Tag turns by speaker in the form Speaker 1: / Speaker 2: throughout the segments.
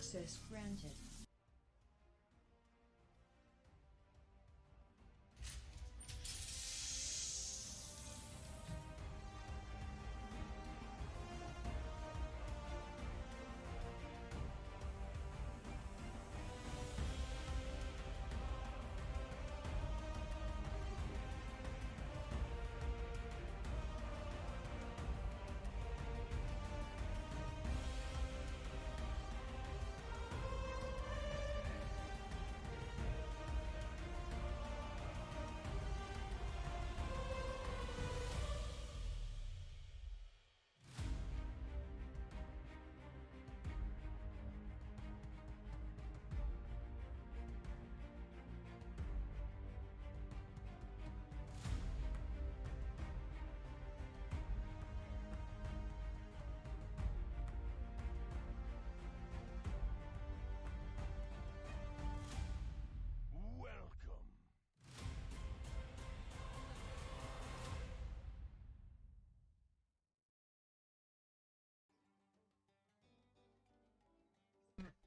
Speaker 1: Access granted.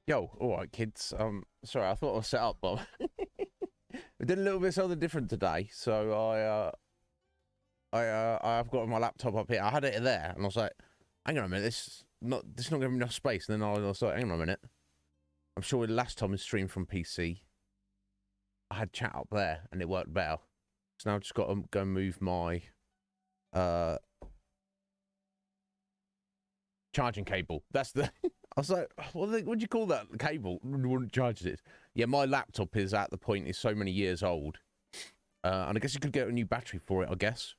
Speaker 2: Yo, all right, kids. Sorry, I thought I was set up, but we did a little bit something different today. So I've got my laptop up here. I had it there, and I was like, hang on a minute, this not giving me enough space. And then I was like, hang on a minute. I'm sure the last time we streamed from PC, I had chat up there, and it worked better. So now I've just got to go move my charging cable. That's the. I was like, what do you call that cable? Wouldn't charge it. Yeah, my laptop is at the point it's so many years old, and I guess you could get a new battery for it. I guess,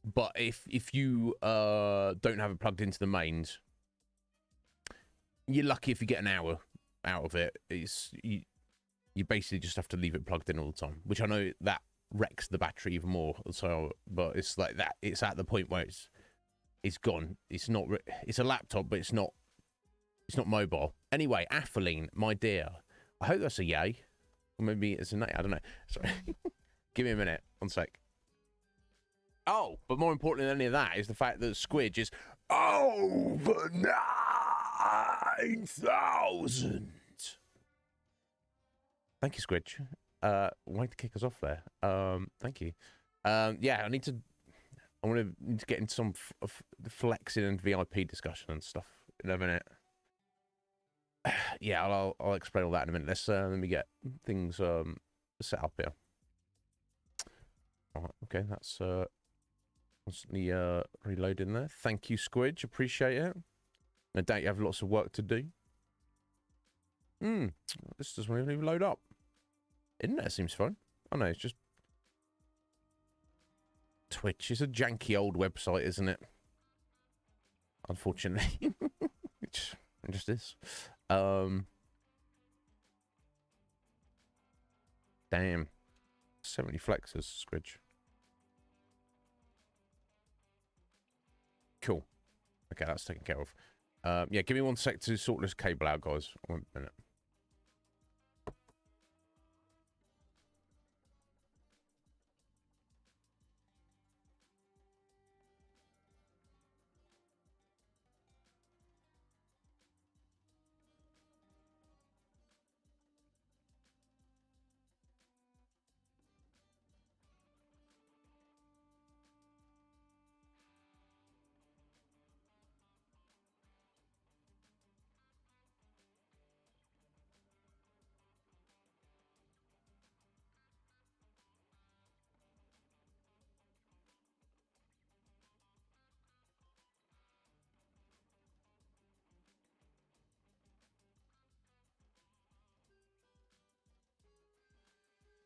Speaker 2: but if you don't have it plugged into the mains, you're lucky if you get an hour out of it. You basically just have to leave it plugged in all the time, which I know that wrecks the battery even more. So, but it's like that. It's at the point where it's gone. It's not. It's a laptop, but it's not. It's not mobile. Anyway, Athelene, my dear. I hope that's a yay. Or maybe it's a nay. I don't know. Sorry. Give me a minute. One sec. Oh, but more important than any of that is the fact that Squidge is over 9,000. Thank you, Squidge. Way to kick us off there. Thank you. Yeah, I need to get into some flexing and VIP discussion and stuff in a minute. Yeah, I'll explain all that in a minute. Let me get things set up here. All right, okay, that's constantly reloading there. Thank you, Squidge. Appreciate it. No doubt you have lots of work to do. This doesn't even load up. Internet seems fine. Oh no, it's just Twitch. It's a janky old website, isn't it? Unfortunately, it just is. Damn. 70 flexes, Squidge. Cool. Okay, that's taken care of. Yeah, give me 1 sec to sort this cable out, guys. 1 minute.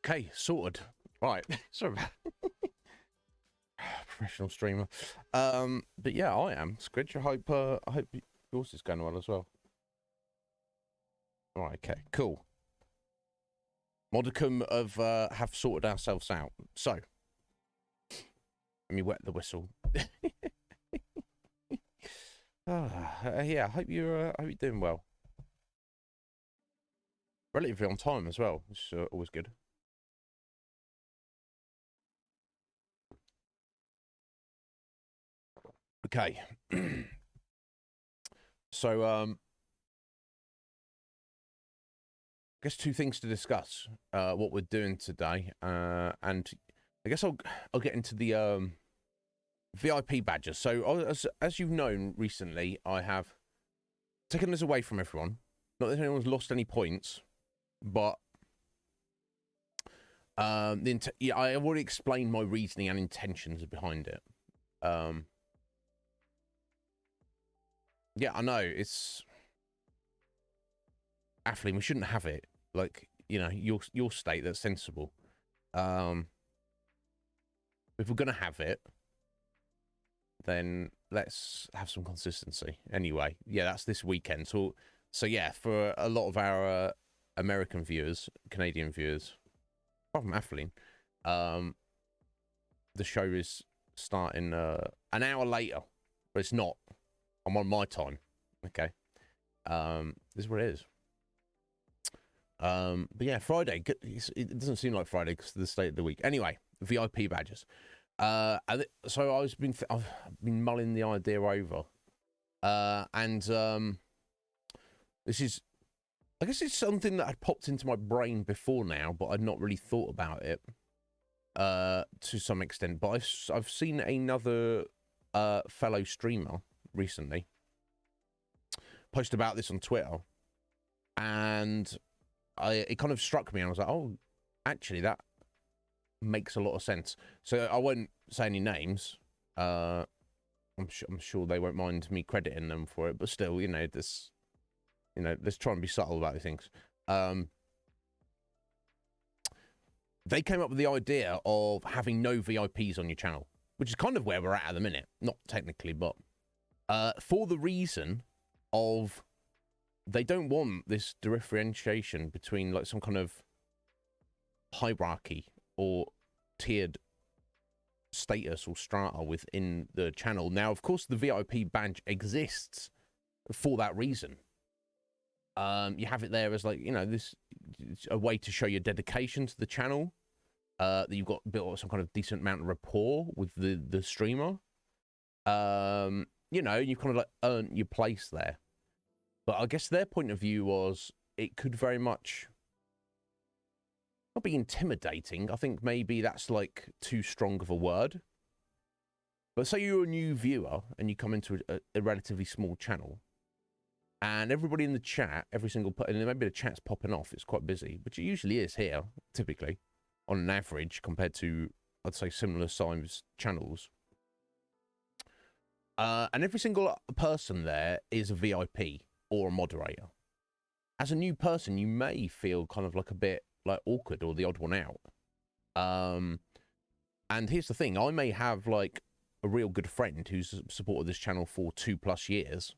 Speaker 2: Okay, sorted. Right. Sorry about professional streamer. But yeah, I am. Squidge, I hope yours is going well as well. Alright, okay, cool. Modicum of have sorted ourselves out. So let me wet the whistle. Yeah, I hope you're doing well. Relatively on time as well, which is always good. Okay. So guess two things to discuss. What we're doing today, and I guess I'll get into the VIP badges. So as you've known recently, I have taken this away from everyone. Not that anyone's lost any points, but I already explained my reasoning and intentions behind it. Yeah, I know it's Athleen, we shouldn't have it. Like, you know, your state, that's sensible. If we're gonna have it, then let's have some consistency. Anyway, yeah, that's this weekend. So yeah, for a lot of our American viewers, Canadian viewers, apart from Athleen, the show is starting an hour later, but it's not. I'm on my time. Okay. This is what it is. But yeah, Friday. It doesn't seem like Friday because of the state of the week. Anyway, VIP badges. So I've been mulling the idea over, and this is, I guess it's something that had popped into my brain before now, but I'd not really thought about it to some extent. But I've seen another fellow streamer recently post about this on Twitter, and it kind of struck me, and I was like, oh, actually, that makes a lot of sense. So I won't say any names. I'm sure they won't mind me crediting them for it, but still, let's try and be subtle about these things. They came up with the idea of having no VIPs on your channel, which is kind of where we're at the minute. Not technically, but for the reason of they don't want this differentiation between like some kind of hierarchy or tiered status or strata within the channel. Now, of course, the VIP badge exists for that reason. You have it there as like, this a way to show your dedication to the channel, that you've got built some kind of decent amount of rapport with the streamer. You've kind of like earned your place there. But I guess their point of view was it could very much not be intimidating. I think maybe that's like too strong of a word. But say you're a new viewer and you come into a relatively small channel, and everybody in the chat, and maybe the chat's popping off, it's quite busy, which it usually is here, typically, on an average, compared to, I'd say, similar sized channels. And every single person there is a VIP or a moderator. As a new person, you may feel kind of like a bit like awkward or the odd one out. And here's the thing, I may have like a real good friend who's supported this channel for 2+ years,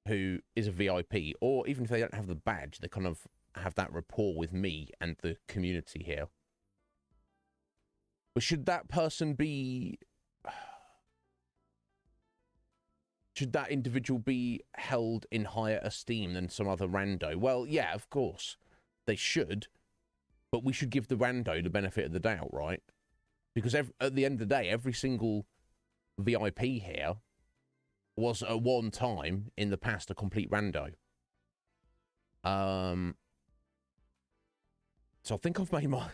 Speaker 2: who is a VIP, or even if they don't have the badge, they kind of have that rapport with me and the community here. But should that person be... Should that individual be held in higher esteem than some other rando? Well, yeah, of course, they should. But we should give the rando the benefit of the doubt, right? Because at the end of the day, every single VIP here was at one time in the past a complete rando. So I think I've made my...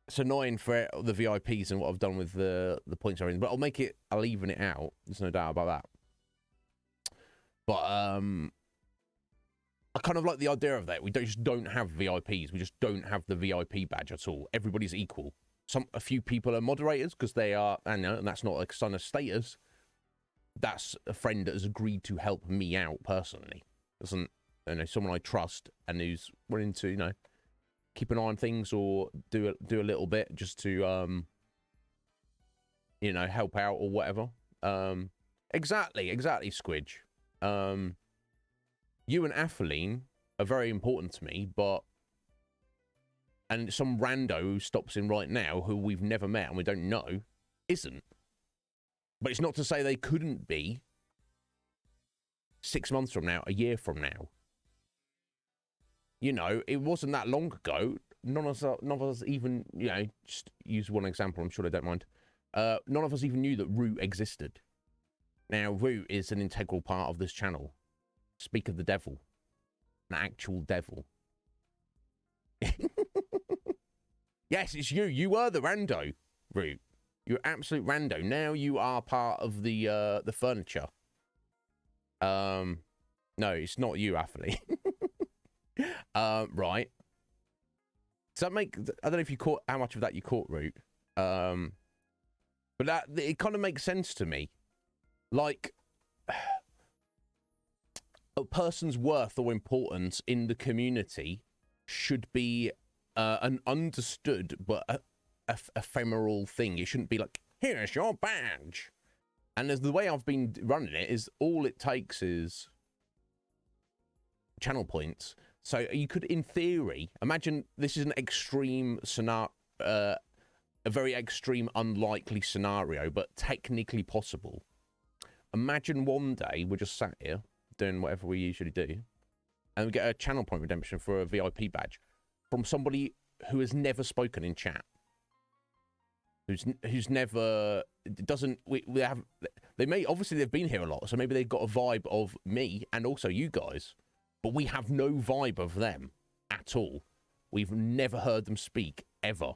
Speaker 2: It's annoying for the VIPs and what I've done with the points and everything, but I'll even it out. There's no doubt about that. But I kind of like the idea of that. We just don't have VIPs. We just don't have the VIP badge at all. Everybody's equal. A few people are moderators because they are, and that's not a sign of status. That's a friend that has agreed to help me out personally. Someone I trust and who's willing to, keep an eye on things or do a little bit just to help out or whatever. Exactly, Squidge. You and Atheline are very important to me, and some rando who stops in right now who we've never met and we don't know isn't. But it's not to say they couldn't be 6 months from now, a year from now. It wasn't that long ago. None of us even, just use one example, I'm sure they don't mind. None of us even knew that Root existed. Now, Root is an integral part of this channel. Speak of the devil. An actual devil. Yes, it's you. You were the rando, Root. You're absolute rando. Now you are part of the furniture. No, it's not you, Athlete. Right. Does that make... I don't know if you caught how much of that you caught, Root. But it kind of makes sense to me. Like, a person's worth or importance in the community should be an understood but ephemeral thing. It shouldn't be like, here's your badge. And as the way I've been running it is all it takes is channel points. So you could, in theory, imagine this is an extreme scenario, a very extreme, unlikely scenario, but technically possible. Imagine one day we're just sat here doing whatever we usually do, and we get a channel point redemption for a VIP badge from somebody who has never spoken in chat, who's never doesn't we have they may obviously they've been here a lot, so maybe they've got a vibe of me and also you guys, but we have no vibe of them at all. We've never heard them speak ever.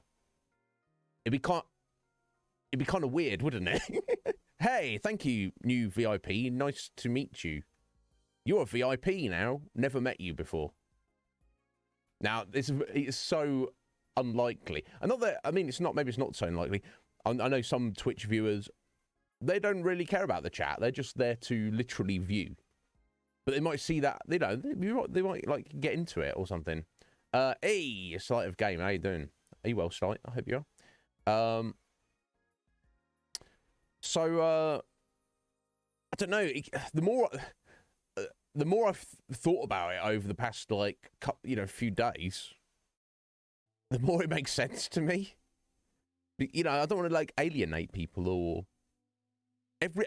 Speaker 2: It'd be kind of weird, wouldn't it? Hey, thank you, new VIP. Nice to meet you. You're a VIP now. Never met you before. Now, it's so unlikely. And not that, I mean, it's not, maybe it's not so unlikely. I know some Twitch viewers, they don't really care about the chat. They're just there to literally view. But they might see that, you know, they might like get into it or something. Hey, Slight of Game, how you doing? Are you well, Slight? I hope you are. So, I don't know. The more I've thought about it over the past, like, few days, the more it makes sense to me. You know, I don't want to, like, alienate people or...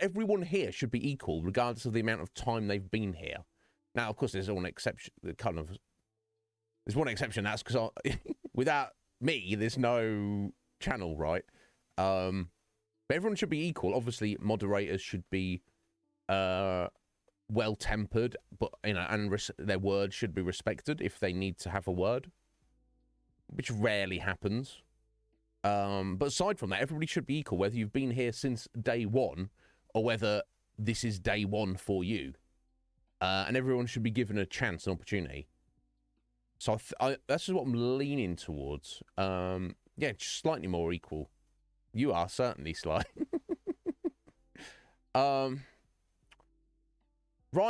Speaker 2: Everyone here should be equal, regardless of the amount of time they've been here. Now, of course, there's one exception. There's one exception. That's because without me, there's no channel, right? But everyone should be equal. Obviously, moderators should be well-tempered, but and their words should be respected if they need to have a word, which rarely happens. But aside from that, everybody should be equal, whether you've been here since day one or whether this is day one for you. And everyone should be given a chance, an opportunity. So that's just what I'm leaning towards. Yeah, just slightly more equal. You are certainly, Sly. Right,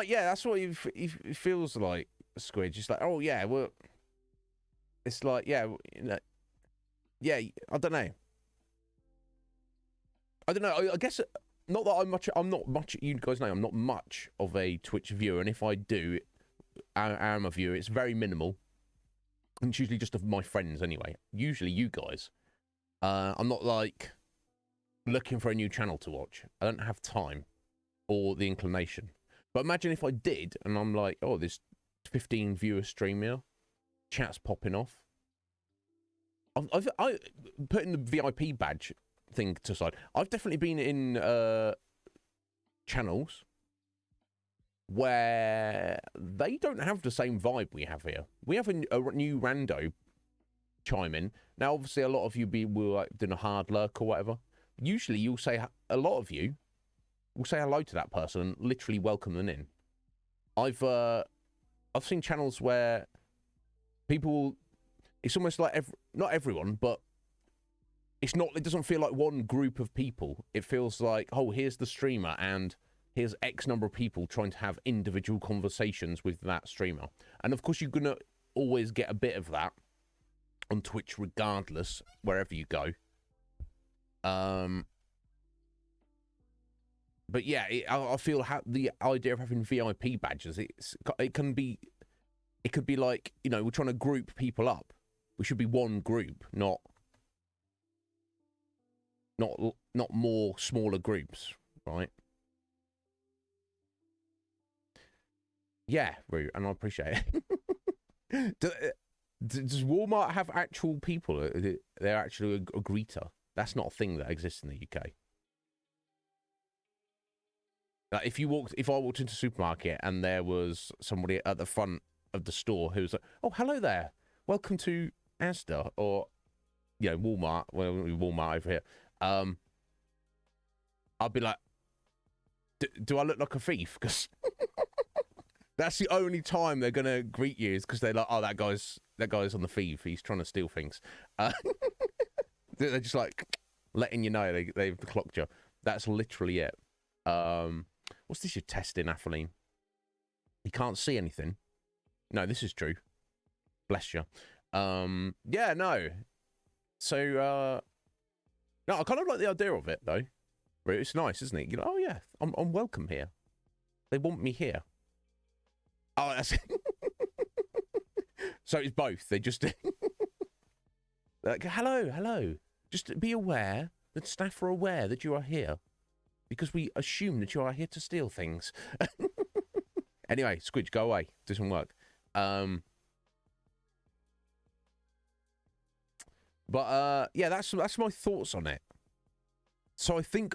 Speaker 2: yeah, that's what it feels like, Squid. Just like, oh yeah, well, it's like, yeah, yeah, I don't know. I guess not that I'm not much. You guys know I'm not much of a Twitch viewer, and if I do, I am a viewer. It's very minimal. And it's usually just of my friends anyway. Usually you guys. I'm not like looking for a new channel to watch. I don't have time or the inclination. But imagine if I did, and I'm like, oh, there's 15 viewer stream here, chat's popping off. I putting the VIP badge thing to side. I've definitely been in channels where they don't have the same vibe we have here. We have a new rando chime in. Now, obviously, a lot of you will like doing a hard lurk or whatever. Usually, you'll say, a lot of you will say hello to that person and literally welcome them in. I've seen channels where people, it's almost like not everyone, but it doesn't feel like one group of people. It feels like, oh, here's the streamer and here's X number of people trying to have individual conversations with that streamer. And of course, you're going to always get a bit of that on Twitch regardless, wherever you go. But yeah, I feel the idea of having VIP badges, it could be like, we're trying to group people up. We should be one group, not more smaller groups, right? Yeah, Roo, and I appreciate it. Does Walmart have actual people? They're actually a greeter. That's not a thing that exists in the UK. Like if I walked into a supermarket and there was somebody at the front of the store who was like, "Oh, hello there, welcome to Asda or, you know, Walmart, well, Walmart over here, I'd be like, do I look like a thief? Because that's the only time they're gonna greet you, is because they're like, oh, that guy's on the thief. He's trying to steal things. They're just like letting you know they've clocked you. That's literally it. What's this you're testing, Athelene? You can't see anything. No, this is true. Bless you. Yeah, no. So, no, I kind of like the idea of it, though. It's nice, isn't it? You know, oh, yeah, I'm welcome here. They want me here. Oh, that's... So it's both. They just... like, hello. Just be aware that staff are aware that you are here, because we assume that you are here to steal things. Anyway, Squidge, go away. Do some work. But yeah, that's my thoughts on it. So I think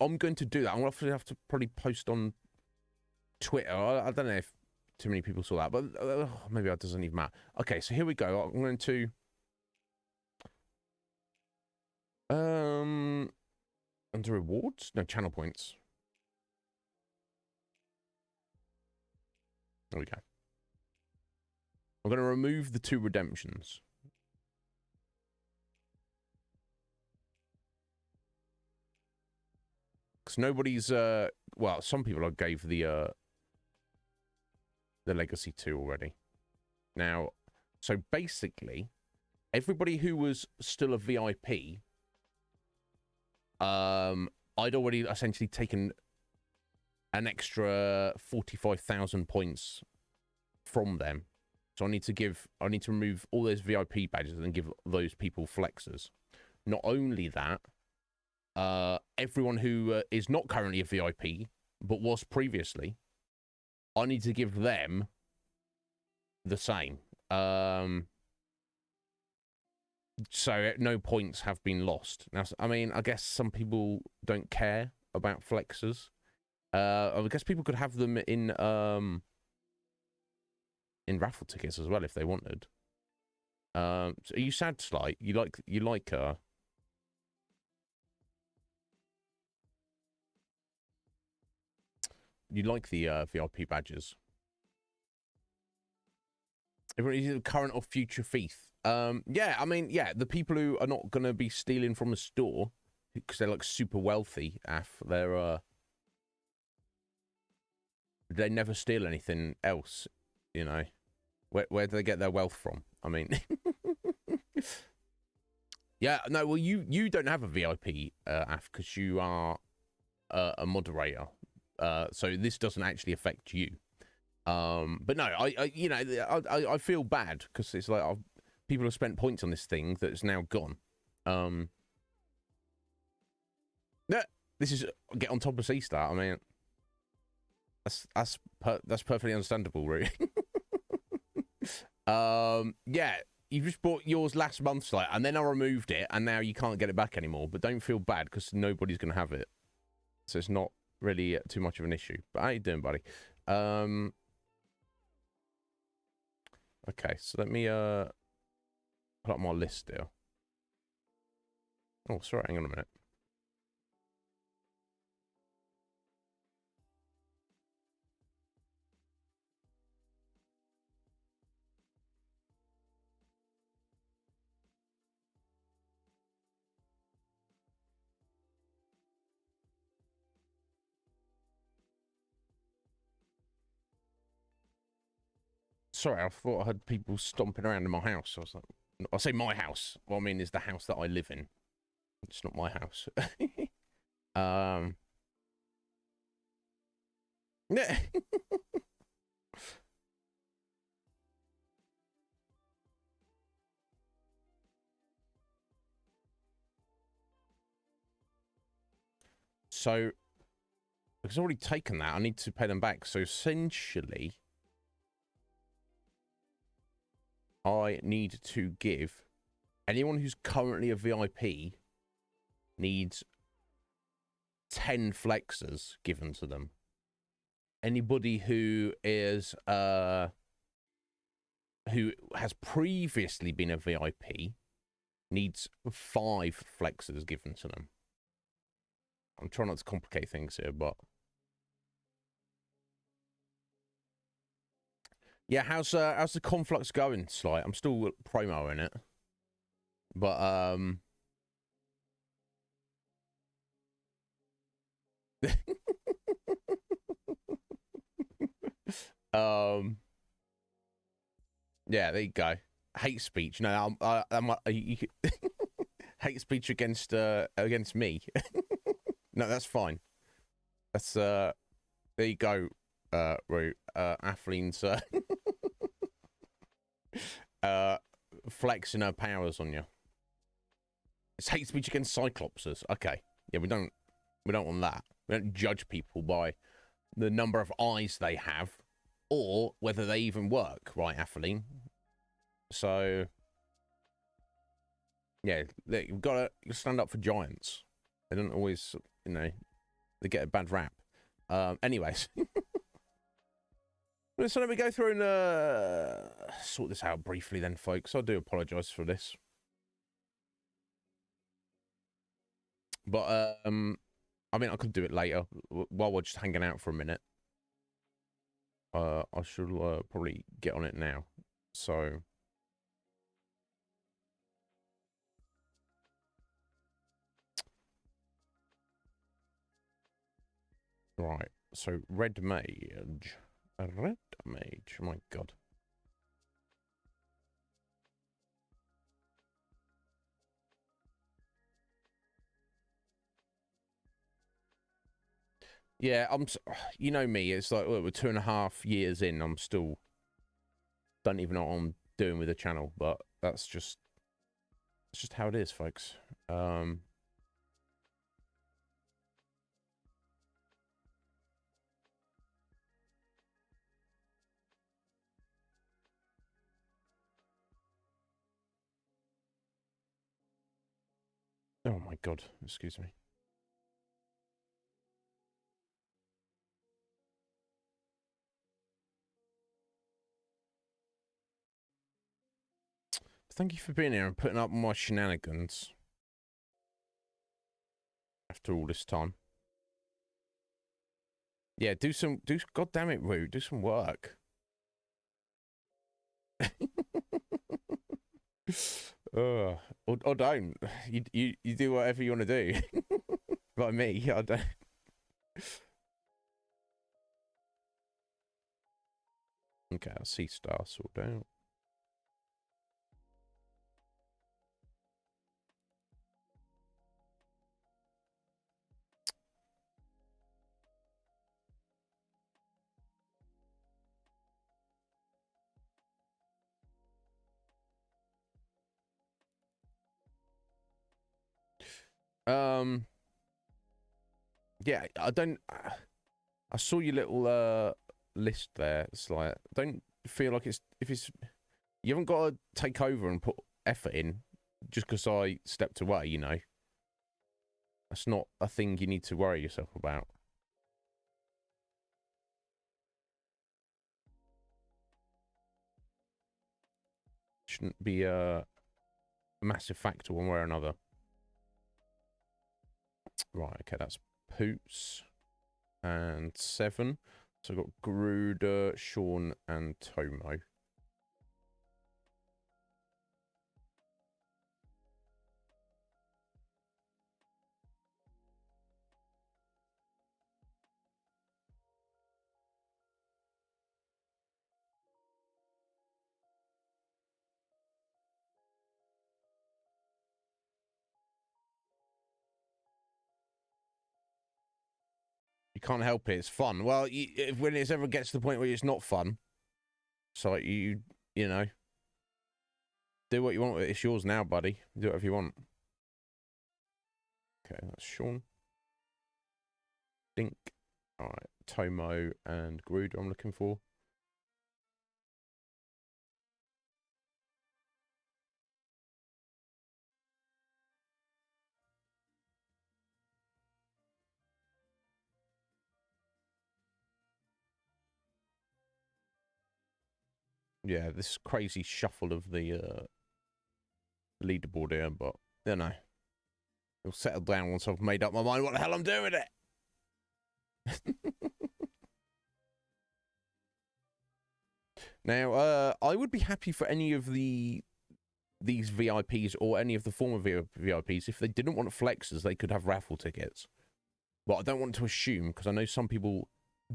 Speaker 2: I'm going to do that. I'm going to have to probably post on Twitter. I don't know if too many people saw that, but maybe that doesn't even matter. Okay, so here we go. I'm going to under rewards? No, channel points. There we go. I'm going to remove the 2 redemptions. Because nobody's, well, some people I gave the legacy to already. Now, so basically, everybody who was still a VIP, I'd already essentially taken an extra 45,000 points from them. So I need to remove all those VIP badges and give those people flexes. Not only that, everyone who is not currently a VIP but was previously, I need to give them the same. So no points have been lost. Now, I mean, I guess some people don't care about flexes. I guess people could have them in raffle tickets as well if they wanted. So are you sad, Sly? You like the VIP badges? Everybody, current or future thief. Yeah, I mean, yeah, the people who are not going to be stealing from a store because they're like super wealthy, they never steal anything else, you know. Where do they get their wealth from? I mean, yeah, no, well, you don't have a VIP, because you are a moderator, so this doesn't actually affect you. But no, I feel bad because it's like people have spent points on this thing that's now gone. Yeah, this is get on top of C-Star. I mean, that's perfectly understandable, really. Yeah, you just bought yours last month, like, and then I removed it, and now you can't get it back anymore. But don't feel bad because nobody's gonna have it, so it's not really too much of an issue. But how you doing, buddy? Okay, so let me put up my list still. Oh, sorry, hang on a minute. Sorry, I thought I had people stomping around in my house. I was like, I say my house. What I mean is the house that I live in. It's not my house. Yeah. So, because I've already taken that, I need to pay them back. So essentially, I need to give anyone who's currently a VIP needs 10 flexes given to them. Anybody who is who has previously been a VIP needs 5 flexes given to them. I'm trying not to complicate things here, but yeah, how's the conflux going, Sly? I'm still promoing it, but yeah, there you go. Hate speech. No, you hate speech against me. No, that's fine. That's there you go, Rue. Athleen's flexing her powers on you. It's hate speech against cyclopses. Okay. Yeah, we don't want that. We don't judge people by the number of eyes they have or whether they even work, right, Athaline? So yeah, you've got to stand up for giants. They don't always, they get a bad rap. Anyways. So let me go through and sort this out briefly then, folks. I do apologise for this. But, I mean, I could do it later while we're just hanging out for a minute. I should probably get on it now. So... Right, so Red Mage. A Red Mage, oh my god. Yeah, you know me, it's like, we're 2.5 years in, I'm still, don't even know what I'm doing with the channel, but it's just how it is, folks. Oh my god, excuse me. Thank you for being here and putting up my shenanigans. After all this time. Yeah, god damn it, Roo, do some work. Or don't. You do whatever you want to do. By me, I don't. Okay, I'll see star sort out. Yeah, I saw your little list there. It's like, I don't feel like you haven't got to take over and put effort in just because I stepped away, you know. That's not a thing you need to worry yourself about. Shouldn't be a massive factor one way or another. Right, okay, that's Poots and 7. So I've got Gruder, Sean, and Tomo. You can't help it. It's fun. Well, when it ever gets to the point where it's not fun, so you know, do what you want with it. It's yours now, buddy. Do whatever you want. Okay, that's Sean. Dink. All right, Tomo and Gruder I'm looking for. Yeah, this crazy shuffle of the leaderboard here, but you know, it'll settle down once I've made up my mind what the hell I'm doing with it. Now, I would be happy for any of these VIPs or any of the former VIPs if they didn't want flexes, they could have raffle tickets. But I don't want to assume because I know some people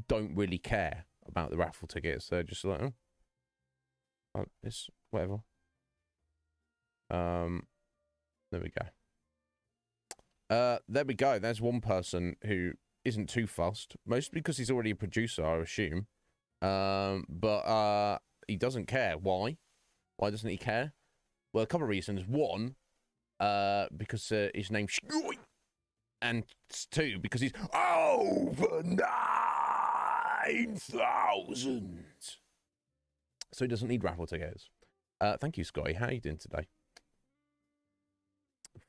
Speaker 2: don't really care about the raffle tickets. They're just like, oh it's whatever. There we go. There we go. There's one person who isn't too fussed, mostly because he's already a producer, I assume. But he doesn't care. Why? Why doesn't he care? Well, a couple of reasons. One, because his name's Shnoy. And two, because he's over 9,000. So he doesn't need raffle tickets. Thank you, Scotty. How are you doing today?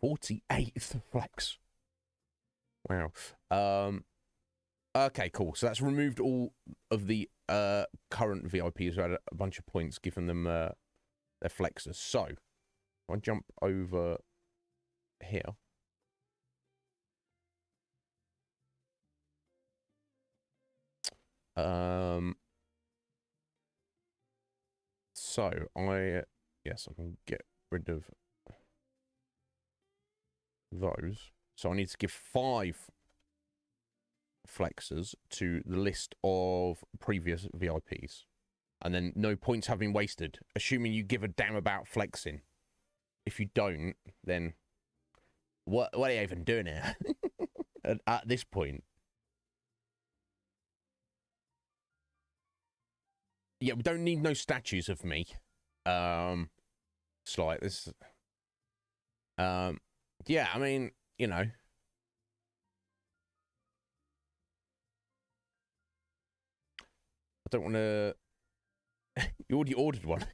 Speaker 2: 48th flex. Wow. Okay, cool. So that's removed all of the current VIPs who had a bunch of points, given them their flexes. So if I jump over here. So yes, I can get rid of those. So I need to give 5 flexes to the list of previous VIPs. And then no points have been wasted, assuming you give a damn about flexing. If you don't, then what are you even doing here? at this point? Yeah, we don't need no statues of me. It's like this. Yeah, I mean, you know. I don't want to. You already ordered one.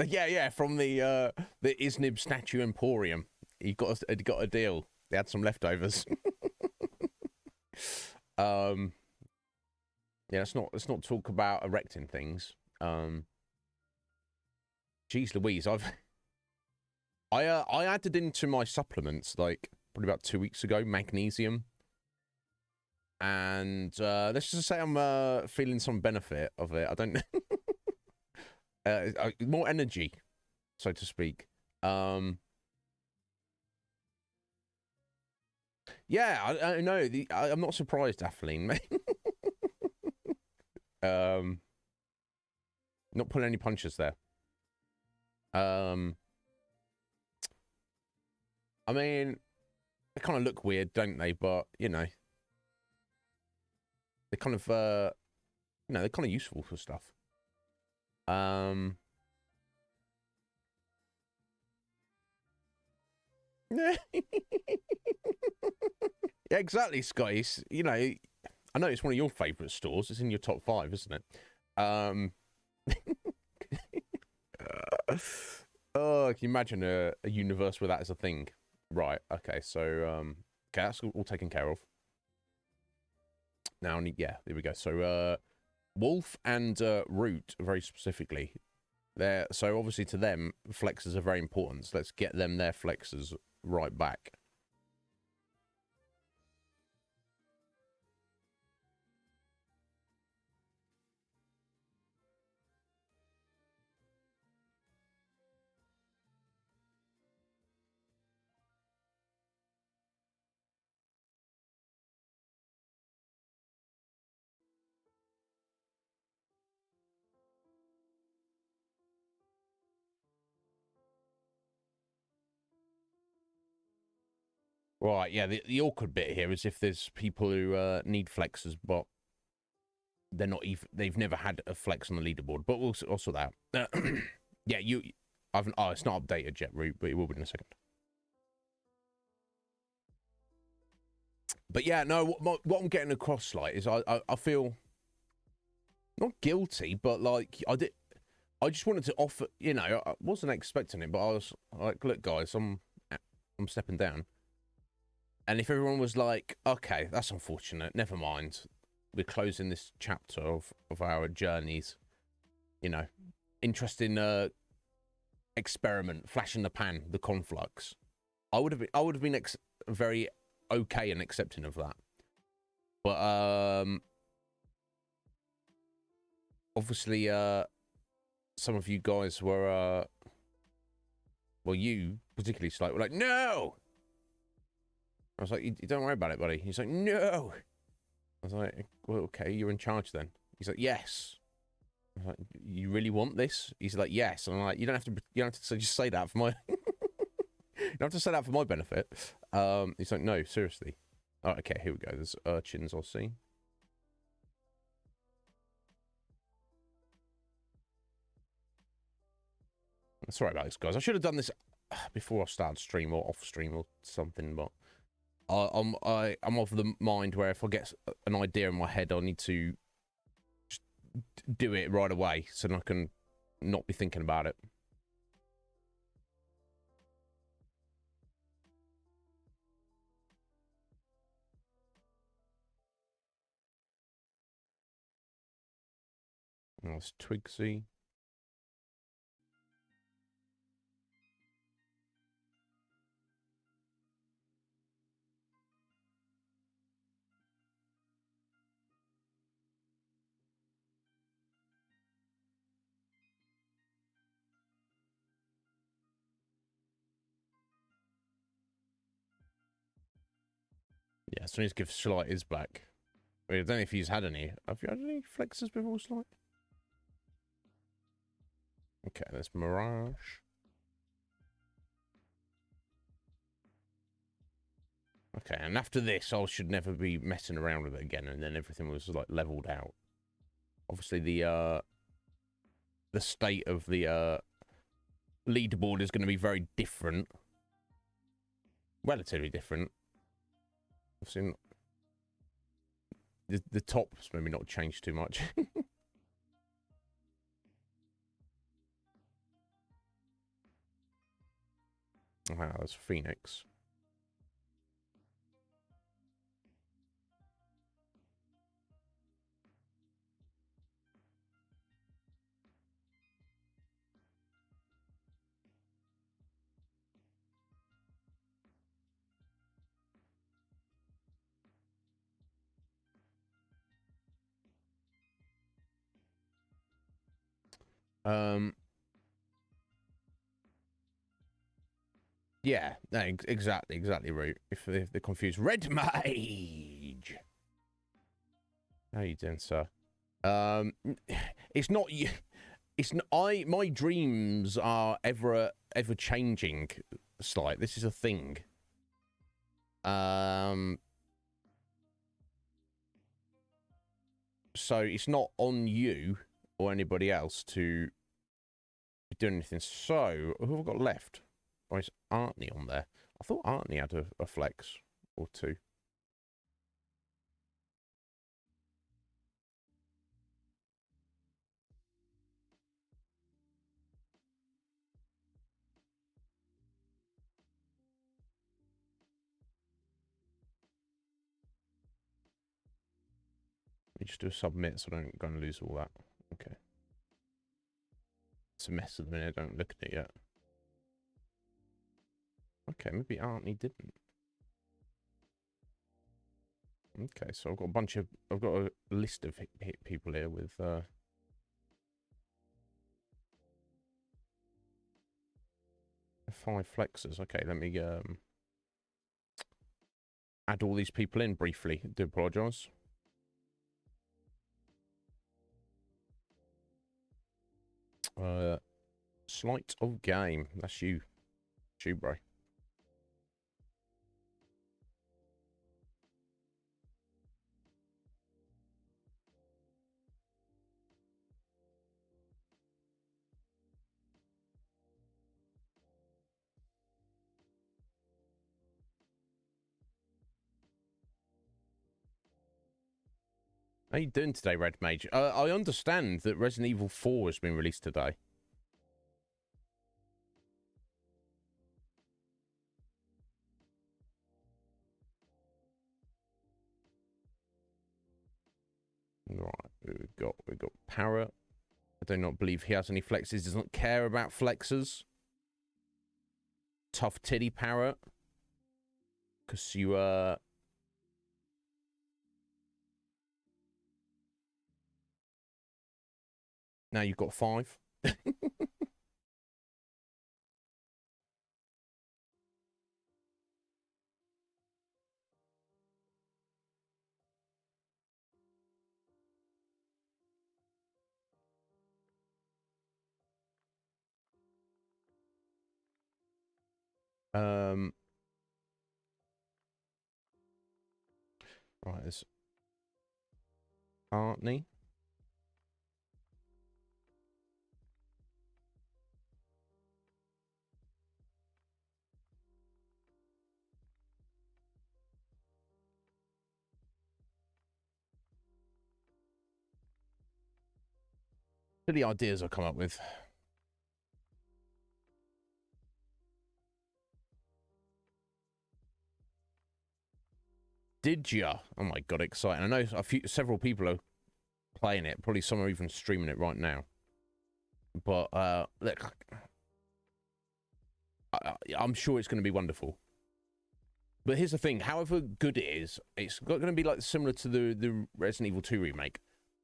Speaker 2: yeah, from the Iznib Statue Emporium. He got a deal. They had some leftovers. Yeah, let's not talk about erecting things. Geez Louise, I added into my supplements like probably about 2 weeks ago magnesium, and let's just say I'm feeling some benefit of it. I don't more energy, so to speak. Yeah, I know. I'm not surprised, Atheline. Not pulling any punches there. I mean, they kind of look weird, don't they? But you know, they kind of they're kind of useful for stuff. Yeah, exactly, Scotty. You know, I know it's one of your favourite stores. It's in your top 5, isn't it? Oh, can you imagine a universe where that is a thing? Right. Okay. So, okay, that's all taken care of. Now, yeah, there we go. So, Wolf and Root, very specifically, so obviously to them, flexes are very important. So let's get them their flexes right back. Right, yeah, the awkward bit here is if there's people who need flexes, but they're not even, they've never had a flex on the leaderboard, but we'll also that. Yeah, it's not updated yet, Root, but it will be in a second. But yeah, no, what I'm getting across, like, is I feel not guilty, but like I just wanted to offer, you know, I wasn't expecting it, but I was like, look, guys, I'm stepping down. And if everyone was like, okay, that's unfortunate, never mind, we're closing this chapter of our journeys. you know, interesting experiment, flash in the pan, the conflux. I would have been very okay and accepting of that. But obviously some of you guys were well, you particularly slight were like, no. I was like, you don't worry about it, buddy. He's like, no. I was like, well, okay, you're in charge then. He's like, yes. I was like, you really want this? He's like, yes. And I'm like, you don't have to just say that for my you don't have to say that for my benefit. He's like, no, seriously. Oh, okay, here we go. There's urchins I'll see. Sorry about this, guys. I should have done this before I started stream or off stream or something, but I'm of the mind where if I get an idea in my head, I need to just do it right away so that I can not be thinking about it. Oh, it's Twigsy. Yeah, so I need to give Slight his back. Wait, I don't know if he's had any. Have you had any flexes before, Slight? Okay, there's Mirage. Okay, and after this, I should never be messing around with it again, and then everything was like leveled out. Obviously, the state of the leaderboard is going to be very different, relatively different. I've seen the top's maybe not changed too much. Wow, that's Phoenix. Yeah, no, exactly, right. If they're confused, Red Mage. How you doing, sir? It's not you. It's not, my dreams are ever changing. Slight. This is a thing. So it's not on you or anybody else to do anything. So who have I got left? Or is Artney on there? I thought Artney had a flex or two. Let me just do a submit so I don't go and lose all that. Okay. It's a mess at the minute. Don't look at it yet. Okay, maybe Artney didn't. Okay, so I've got a list of hit people here with 5 flexes. Okay, let me add all these people in briefly. I do apologise. Slight of game. That's you. You, bro. How you doing today, Red Mage? I understand that Resident Evil 4 has been released today. Right, we've got Parrot, I do not believe he has any flexes. Doesn't care about flexes. Tough titty parrot. Because you, now you've got 5. Right, there's Artney. The ideas I come up with. Did ya? Oh my god, exciting! I know several people are playing it. Probably some are even streaming it right now. But look, I'm sure it's going to be wonderful. But here's the thing: however good it is, it's going to be like similar to the Resident Evil 2 remake.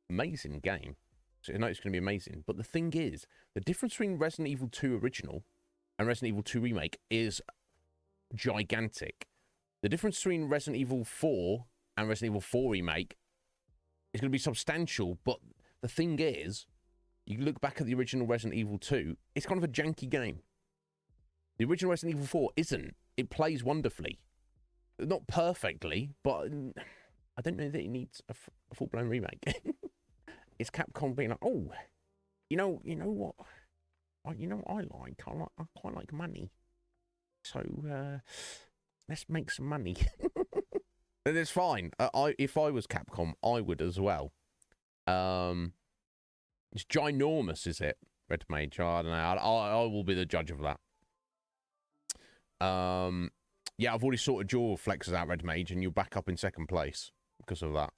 Speaker 2: Amazing game. So I know it's going to be amazing. But the thing is, the difference between Resident Evil 2 original and Resident Evil 2 remake is gigantic. The difference between Resident Evil 4 and Resident Evil 4 remake is going to be substantial. But the thing is, you look back at the original Resident Evil 2, it's kind of a janky game. The original Resident Evil 4 isn't. It plays wonderfully. Not perfectly, but I don't know that it needs a full-blown remake. It's Capcom being like, oh, you know what? You know what I like? I quite like money. So, let's make some money. And it's fine. If I was Capcom, I would as well. It's ginormous, is it? Red Mage. I don't know. I will be the judge of that. Yeah, I've already sorted your flexes out, Red Mage, and you're back up in second place because of that.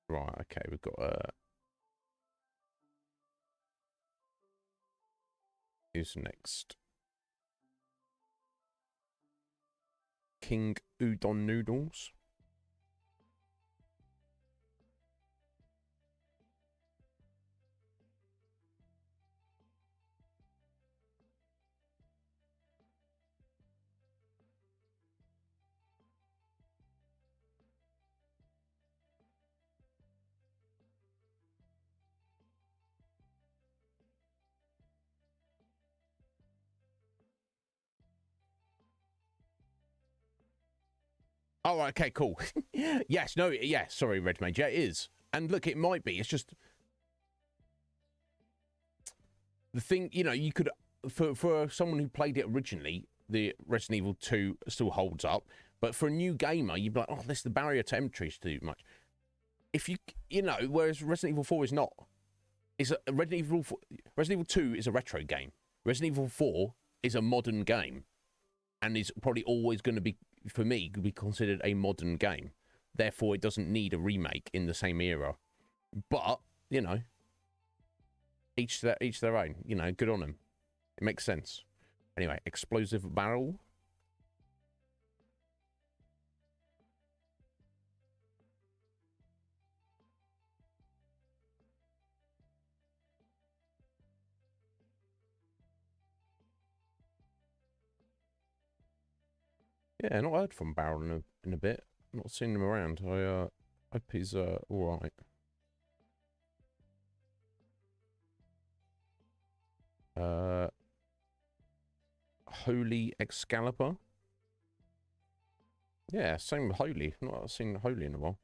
Speaker 2: Right, okay, we've got who's next? King Udon Noodles. Oh, okay, cool. Yes, no, yeah, sorry, Red Mage. Yeah, it is. And look, it might be. It's just the thing, you could, for someone who played it originally, the Resident Evil 2 still holds up. But for a new gamer, you'd be like, oh, the barrier to entry is too much. If whereas Resident Evil 4 is not. Resident Evil 2 is a retro game. Resident Evil 4 is a modern game. And is probably always going to be, for me, could be considered a modern game. Therefore, it doesn't need a remake in the same era. But, each their own. Good on them. It makes sense. Anyway, explosive barrel. Yeah, not heard from Barrel in a bit. Not seen him around. I hope he's all right. Holy Excalibur. Yeah, same with Holy. Not seen Holy in a while.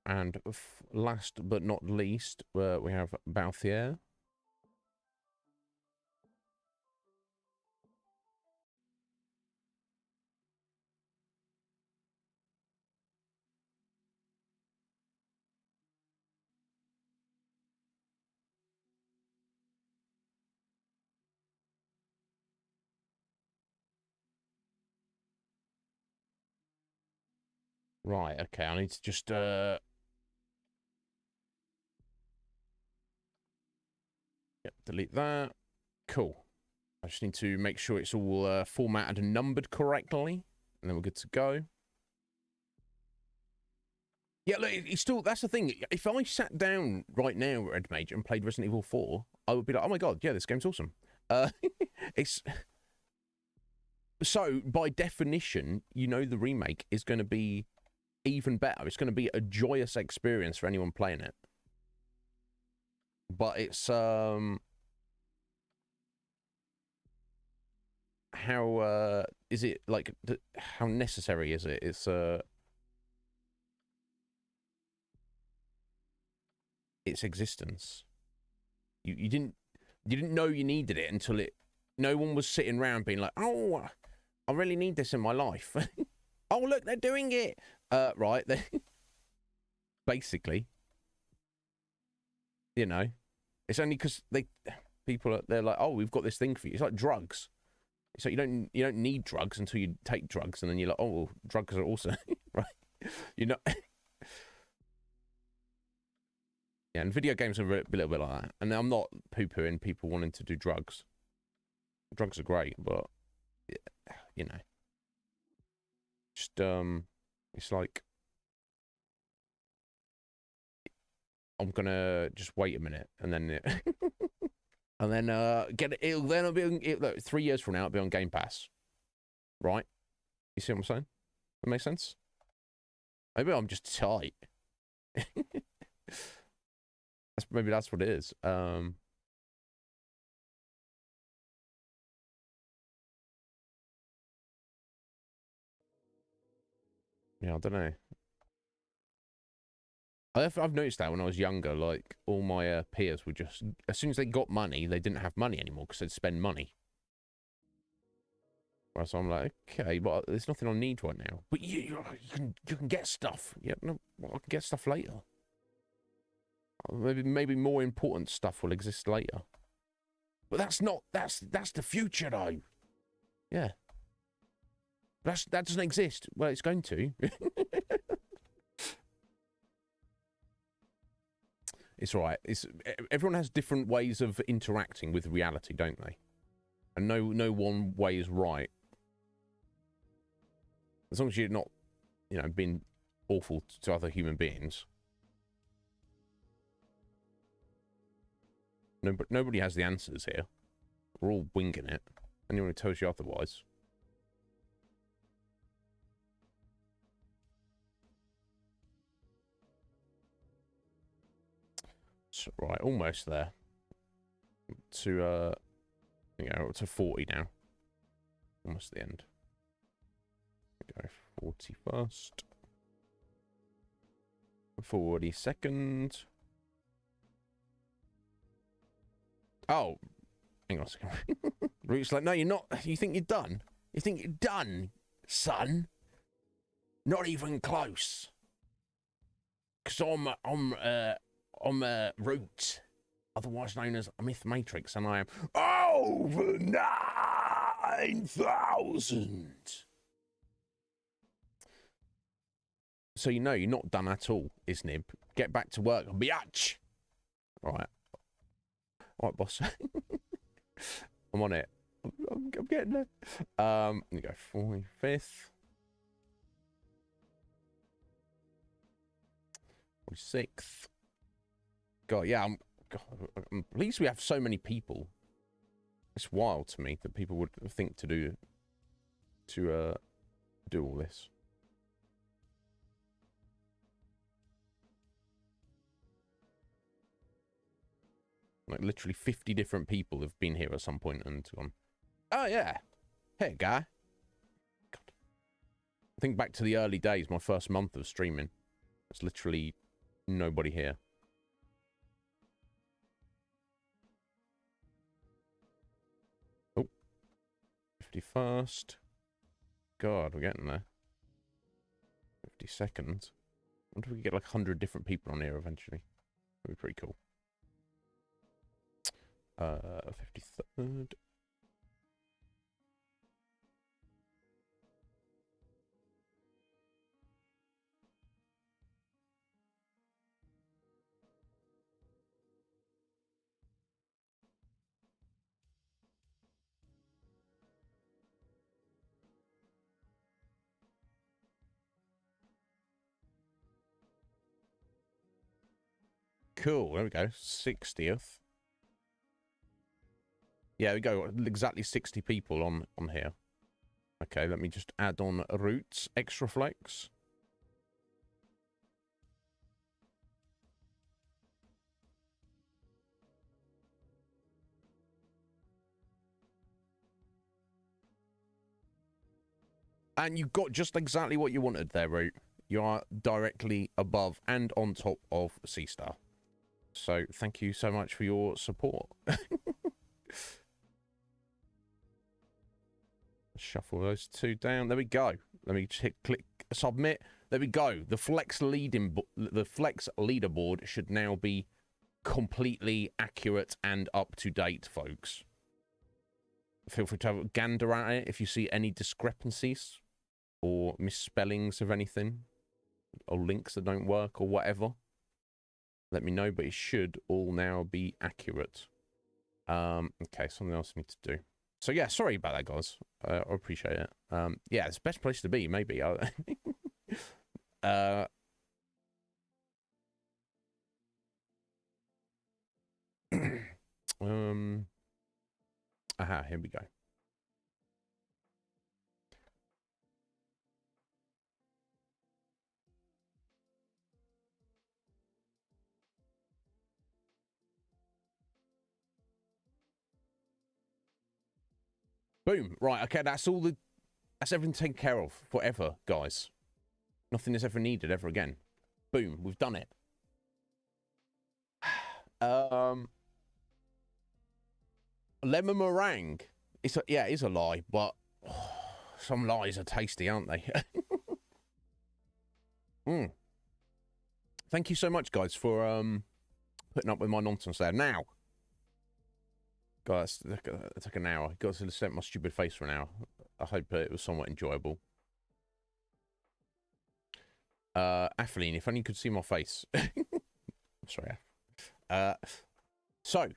Speaker 2: And last but not least, we have Balthier. Right, okay, I need to just, Yep, delete that. Cool. I just need to make sure it's all formatted and numbered correctly, and then we're good to go. Yeah, look, it's still, that's the thing. If I sat down right now, Red Mage, and played Resident Evil 4, I would be like, oh my god, yeah, this game's awesome. It's... So, by definition, you know the remake is going to be even better. It's going to be a joyous experience for anyone playing it. But it's, how, is it, like, how necessary is it? It's, its existence. You didn't know you needed it until it, no one was sitting around being like, oh, I really need this in my life. Oh, look, they're doing it. Right. Basically, you know, it's only because they're like, oh, we've got this thing for you. It's like drugs. So you don't need drugs until you take drugs, and then you're like, oh, well, drugs are also right. You know. Yeah, and video games are a little bit like that. And I'm not poo-pooing people wanting to do drugs. Drugs are great, but you know, just it's like I'm gonna just wait a minute and then and then get it. It'll be on, look, 3 years from now. It'll be on Game Pass, right? You see what I'm saying? That makes sense. Maybe I'm just tight. Maybe that's what it is. Yeah, I don't know. I've noticed that when I was younger, like all my peers would just, as soon as they got money, they didn't have money anymore because they'd spend money. Whereas I'm like, okay, but there's nothing I need right now. But you can get stuff. Yeah, no, well, I can get stuff later. Maybe more important stuff will exist later. But that's the future though. Yeah. That doesn't exist. Well, it's going to. It's all right. Everyone has different ways of interacting with reality, don't they? And no one way is right. As long as you're not, you know, being awful to other human beings. Nobody has the answers here. We're all winging it. Anyone who tells you otherwise. So, right, almost there. To you know, to 40 now. Almost the end. Go 41st. 42nd. Oh, hang on a second. Root's like, no, you're not. You think you're done? You think you're done, son? Not even close. Because I'm Root, otherwise known as Myth Matrix, and I am over 9,000. So you know you're not done at all, Iznib. Get back to work, biatch. All right. All right, boss. I'm on it. I'm getting there. Let me go 45th. 46th. God, yeah, I'm pleased we have so many people. It's wild to me that people would think to do all this. Like literally 50 different people have been here at some point and gone, oh yeah, hey guy. God. I think back to the early days, my first month of streaming. There's literally nobody here. Oh, 51st. God, we're getting there. 52nd. I wonder if we could get like 100 different people on here eventually. That'd be pretty cool. 53rd. Cool. There we go. 60th. Yeah, we go. Exactly 60 people on here. Okay, let me just add on Roots Extra Flex. And you got just exactly what you wanted there, Root. You are directly above and on top of C-Star. So thank you so much for your support. Shuffle those two down. There we go. Let me click submit. There we go. The Flex leaderboard should now be completely accurate and up to date, folks. Feel free to have a gander at it if you see any discrepancies or misspellings of anything, or links that don't work or whatever. Let me know, but it should all now be accurate. Okay, something else I need to do. So yeah, sorry about that, guys. I appreciate it. Yeah, it's the best place to be, maybe. Aha, here we go. Boom. Right, okay, that's everything taken care of forever, guys. Nothing is ever needed ever again. Boom, we've done it. Lemon meringue. It is a lie, but some lies are tasty, aren't they? Thank you so much, guys, for putting up with my nonsense there. Now, guys, it took an hour. Got to set my stupid face for an hour. I hope it was somewhat enjoyable. Atheline, if only you could see my face. I'm sorry. So,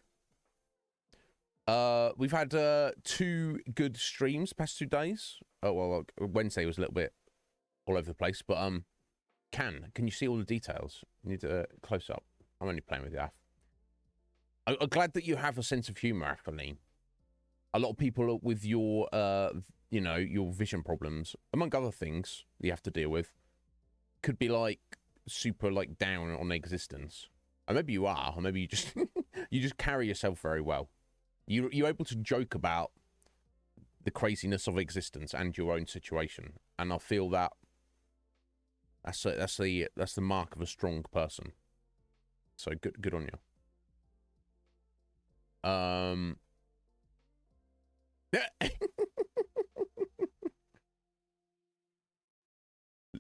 Speaker 2: we've had 2 good streams past 2 days. Oh, well, Wednesday was a little bit all over the place, but can you see all the details? You need to close up. I'm only playing with you, Ath. I'm glad that you have a sense of humor, Atheline. A lot of people with your, you know, your vision problems, among other things you have to deal with, could be like super like down on existence. Or maybe you are, or maybe you just you just carry yourself very well. You're able to joke about the craziness of existence and your own situation, and I feel that that's the mark of a strong person. So good on you.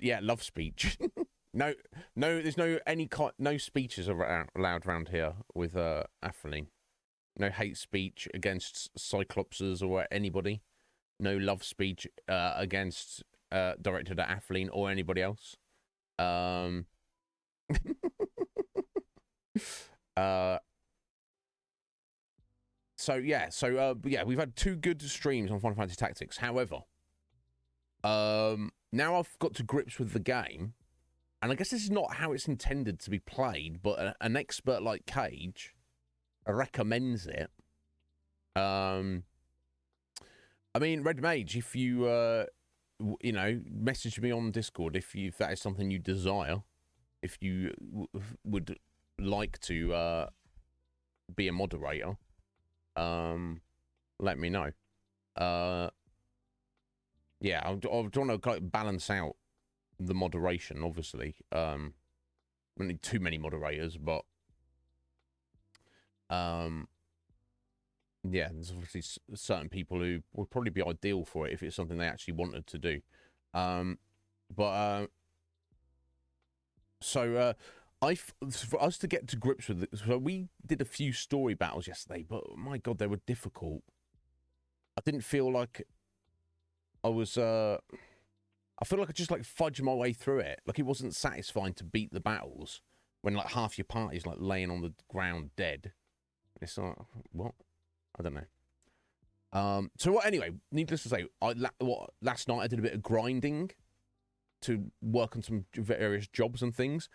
Speaker 2: Yeah, love speech. no, there's no speeches allowed around here with Atheline. No hate speech against Cyclopses or anybody. No love speech against directed at Atheline or anybody else. So yeah, we've had 2 good streams on Final Fantasy Tactics. However, now I've got to grips with the game, and I guess this is not how it's intended to be played, but an expert like Cage recommends it. I mean, Red Mage, if you you know, message me on Discord if that is something you desire, if you would like to be a moderator, let me know. Yeah, I want to balance out the moderation, obviously. I don't need too many moderators, but yeah, there's obviously certain people who would probably be ideal for it if it's something they actually wanted to do. So for us to get to grips with it, so we did a few story battles yesterday, but my God, they were difficult. I didn't feel like I was, I feel like I just like fudged my way through it. Like it wasn't satisfying to beat the battles when like half your party's like laying on the ground dead. It's like, what? I don't know. So what? Anyway, needless to say, last night I did a bit of grinding to work on some various jobs and things.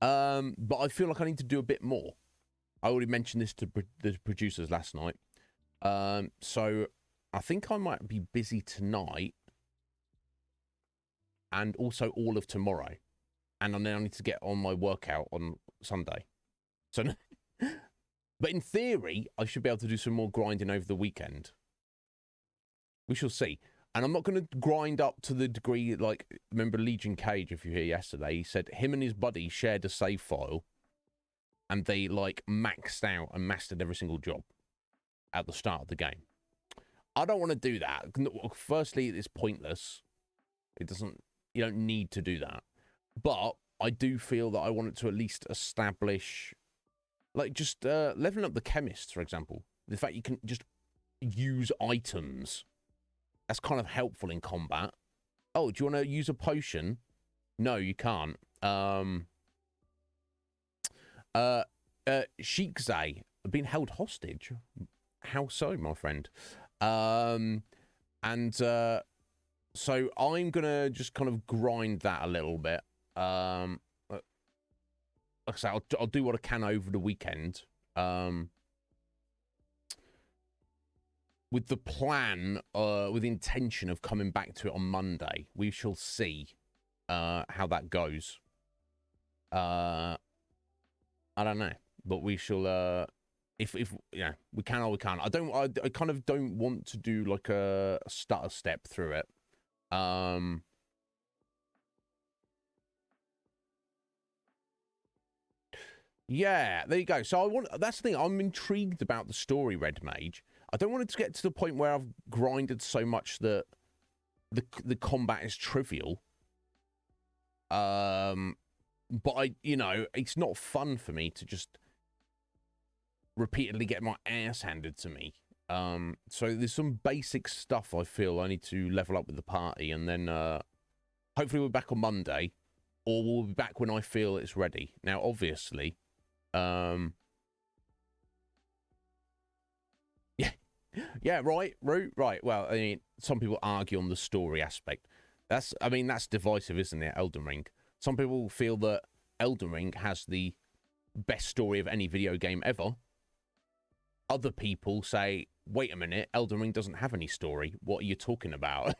Speaker 2: But I feel like I need to do a bit more. I already mentioned this to the producers last night. So I think I might be busy tonight and also all of tomorrow. And then I need to get on my workout on Sunday. So, but in theory, I should be able to do some more grinding over the weekend. We shall see. And I'm not going to grind up to the degree, like, remember Legion Cage, if you hear yesterday, he said him and his buddy shared a save file and they, like, maxed out and mastered every single job at the start of the game. I don't want to do that. Firstly, it's pointless. It doesn't, you don't need to do that. But I do feel that I wanted to at least establish, like, just leveling up the chemists, for example. The fact you can just use items. That's kind of helpful in combat. Oh, do you want to use a potion? No, you can't. Sheikzai being held hostage. How so, my friend? So I'm gonna just kind of grind that a little bit. Like I say, I'll do what I can over the weekend. With the plan, with the intention of coming back to it on Monday. We shall see how that goes. I don't know, but we shall. If yeah, we can or we can't. I kind of don't want to do like a stutter step through it. Yeah, there you go. So that's the thing. I'm intrigued about the story, Red Mage. I don't want it to get to the point where I've grinded so much that the combat is trivial. But it's not fun for me to just repeatedly get my ass handed to me. So there's some basic stuff I feel I need to level up with the party, and then hopefully we're back on Monday, or we'll be back when I feel it's ready. Now, obviously, yeah, right. Well, I mean, some people argue on the story aspect. That's divisive, isn't it? Elden Ring. Some people feel that Elden Ring has the best story of any video game ever. Other people say, wait a minute, Elden Ring doesn't have any story. What are you talking about?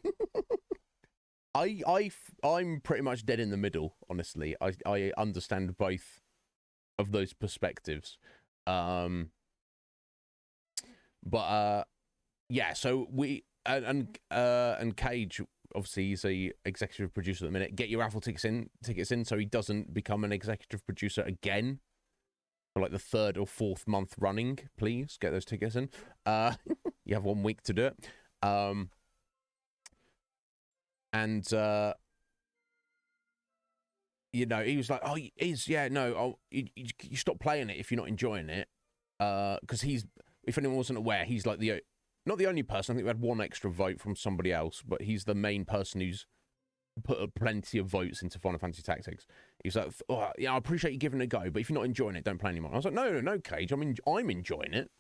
Speaker 2: I'm pretty much dead in the middle, honestly. I understand both of those perspectives. Yeah, so we and Cage, obviously he's a executive producer at the minute. Get your raffle tickets in so he doesn't become an executive producer again for like the 3rd or 4th month running. Please get those tickets in. You have 1 week to do it. He was like, you stop playing it if you're not enjoying it. Because if anyone wasn't aware, he's like not the only person. I think we had 1 extra vote from somebody else, but he's the main person who's put plenty of votes into Final Fantasy Tactics. He's like, I appreciate you giving it a go, but if you're not enjoying it, don't play anymore. I was like, no, Cage. I'm enjoying it.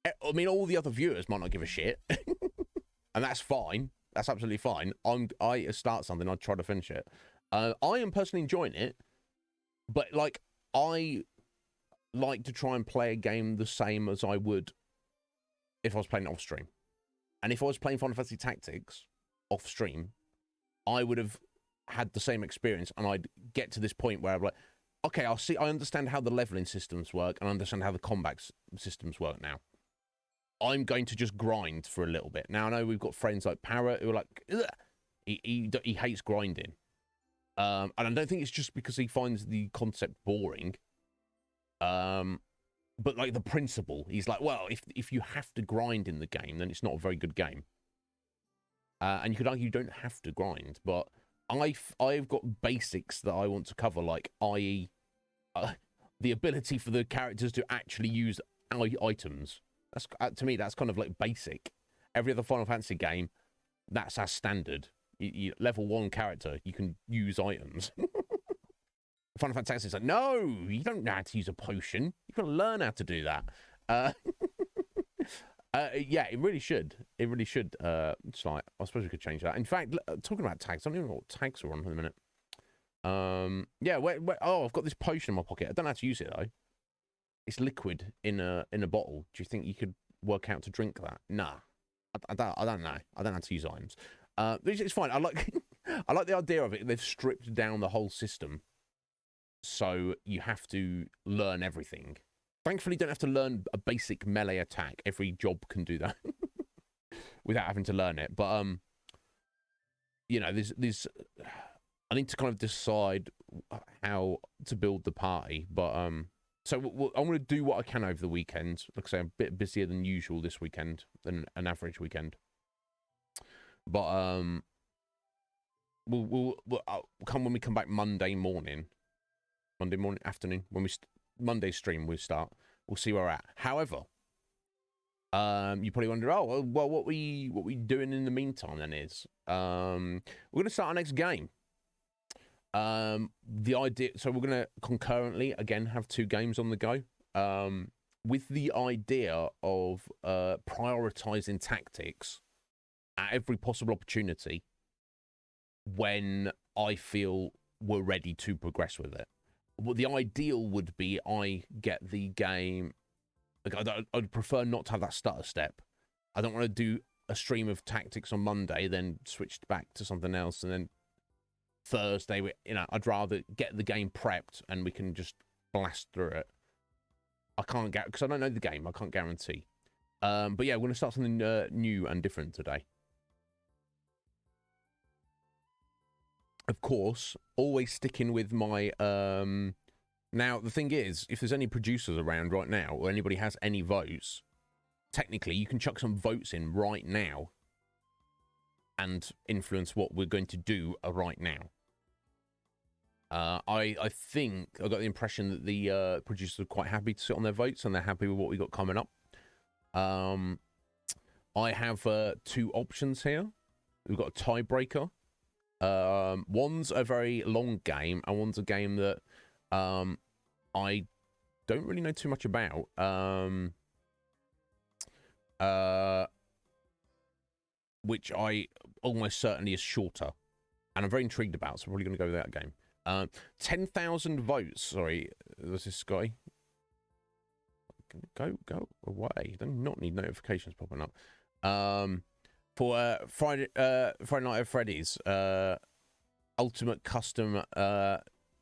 Speaker 2: I mean, all the other viewers might not give a shit, and that's fine. That's absolutely fine. I start something, I try to finish it. I am personally enjoying it, but like I like to try and play a game the same as I would if I was playing it off stream. And if I was playing Final Fantasy Tactics off stream, I would have had the same experience, and I'd get to this point where I'm like, okay, I understand how the leveling systems work, and I understand how the combat systems work now. I'm going to just grind for a little bit. Now, I know we've got friends like Parrot who are like, ugh! He hates grinding. And I don't think it's just because he finds the concept boring. But like the principle, he's like, well, if you have to grind in the game, then it's not a very good game. And you could argue you don't have to grind, but I've got basics that I want to cover, like i.e. The ability for the characters to actually use items. That's to me, that's kind of like basic. Every other Final Fantasy game, that's our standard. You level 1 character, you can use items. Final Fantasy is like, no, you don't know how to use a potion. You've got to learn how to do that. Yeah, it really should. It really should. It's like, I suppose we could change that. In fact, talking about tags, I don't even know what tags are on in a minute. Yeah. Oh, I've got this potion in my pocket. I don't know how to use it though. It's liquid in a bottle. Do you think you could work out to drink that? Nah. I don't know. I don't know how to use items. It's fine. I like I like the idea of it. They've stripped down the whole system, so you have to learn everything. Thankfully, you don't have to learn a basic melee attack. Every job can do that without having to learn it. But you know, there's I need to kind of decide how to build the party. But so I'm going to do what I can over the weekend. Like I say, I'm a bit busier than usual this weekend, than an average weekend. But we'll come when we come back Monday morning afternoon, when Monday stream we start. We'll see where we're at. However, you probably wonder, oh well, what we doing in the meantime then is we're going to start our next game. The idea, so we're going to concurrently again have 2 games on the go, with the idea of prioritizing tactics at every possible opportunity when I feel we're ready to progress with it. Well, the ideal would be I get the game. Like I'd prefer not to have that stutter step. I don't want to do a stream of tactics on Monday, then switched back to something else, and then Thursday, I'd rather get the game prepped and we can just blast through it. I can't get, because I don't know the game. I can't guarantee. But yeah, we're going to start something new and different today. Of course, always sticking with my... Now, the thing is, if there's any producers around right now, or anybody has any votes, technically, you can chuck some votes in right now and influence what we're going to do right now. I think I got the impression that the producers are quite happy to sit on their votes, and they're happy with what we got coming up. I have 2 options here. We've got a tiebreaker. One's a very long game, and one's a game that I don't really know too much about. Which I almost certainly is shorter, and I'm very intrigued about, so I'm probably going to go with that game. 10,000 votes. Sorry, there's this guy. Go away. I do not need notifications popping up. For Friday Night at Freddy's Ultimate Custom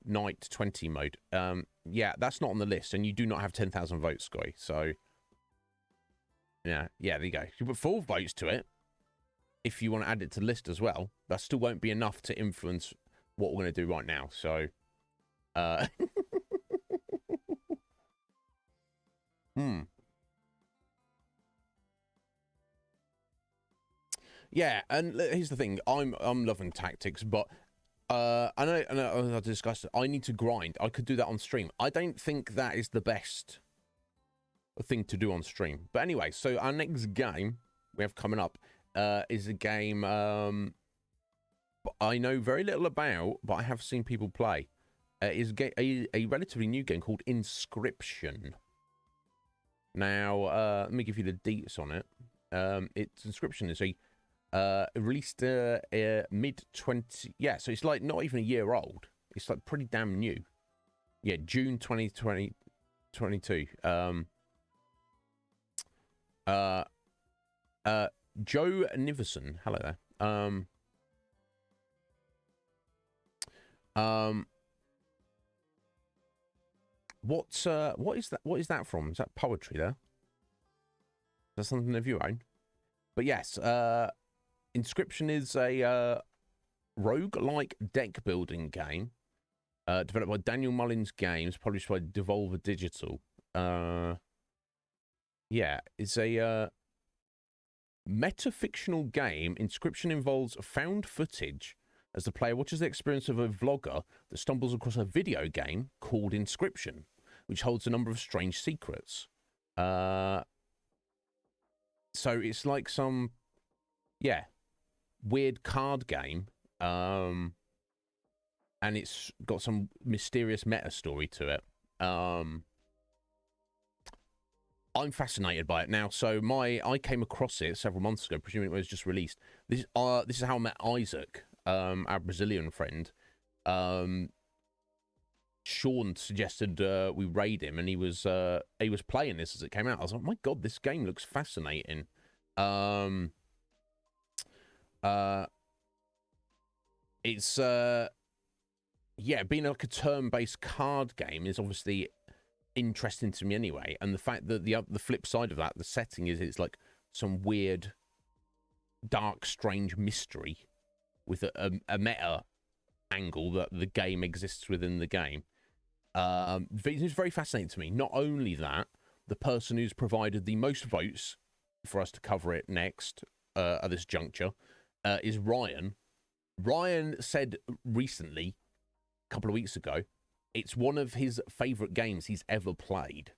Speaker 2: Night 20 mode. Yeah, that's not on the list, and you do not have 10,000 votes, guy. So yeah, there you go. You put 4 votes to it. If you want to add it to the list as well, that still won't be enough to influence what we're going to do right now. So, yeah, and here's the thing: I'm loving tactics, but I know I discussed it. I need to grind. I could do that on stream. I don't think that is the best thing to do on stream. But anyway, so our next game we have coming up is a game I know very little about, but I have seen people play. Is a relatively new game called Inscryption. Now, let me give you the deets on it. It's Inscryption is a released mid-20... Yeah, so it's like not even a year old. It's like pretty damn new. Yeah, June 2022. Joe Niverson, hello there. What is that? What is that from? Is that poetry there? Is that something of your own? But yes, Inscryption is a rogue-like deck building game developed by Daniel Mullins Games, published by Devolver Digital. Yeah, it's a meta-fictional game. Inscryption involves found footage as the player watches the experience of a vlogger that stumbles across a video game called Inscryption, which holds a number of strange secrets. So it's like some, yeah, weird card game. And it's got some mysterious meta story to it. I'm fascinated by it now. So I came across it several months ago, presuming it was just released. This is how I met Isaac, our Brazilian friend. Sean suggested we raid him, and he was playing this as it came out. I was like, my God, this game looks fascinating. It's yeah, being like a turn-based card game is obviously interesting to me anyway, and the fact that the flip side of that, the setting is it's like some weird, dark, strange mystery with a meta angle that the game exists within the game. It's very fascinating to me. Not only that, the person who's provided the most votes for us to cover it next at this juncture is Ryan. Ryan said recently, a couple of weeks ago, it's one of his favorite games he's ever played.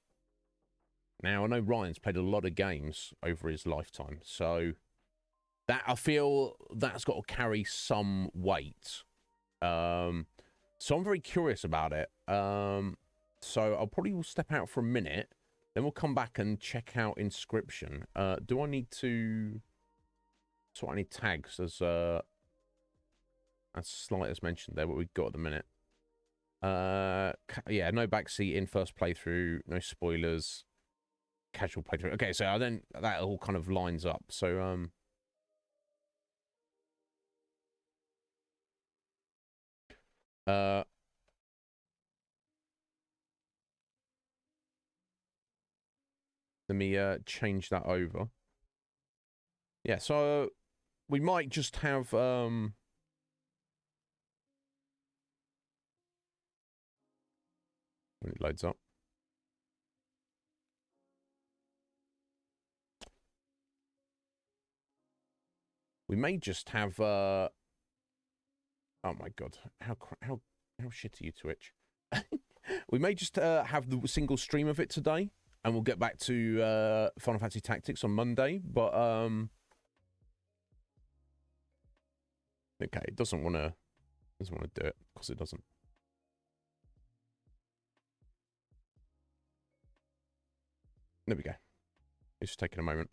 Speaker 2: Now, I know Ryan's played a lot of games over his lifetime, so that I feel that's got to carry some weight. So I'm very curious about it. So I'll probably will step out for a minute, then we'll come back and check out Inscryption. Do I need to sort any tags as Slight as mentioned there, what we've got at the minute? Yeah, no backseat in first playthrough, no spoilers, casual playthrough. Okay, so I then that all kind of lines up. So let me change that over. Yeah, so we might just have when it loads up. We may just have oh my God, how shit are you, Twitch? We may just have the single stream of it today, and we'll get back to Final Fantasy Tactics on Monday. But okay, it doesn't want to do it because it doesn't. There we go. It's just taking a moment.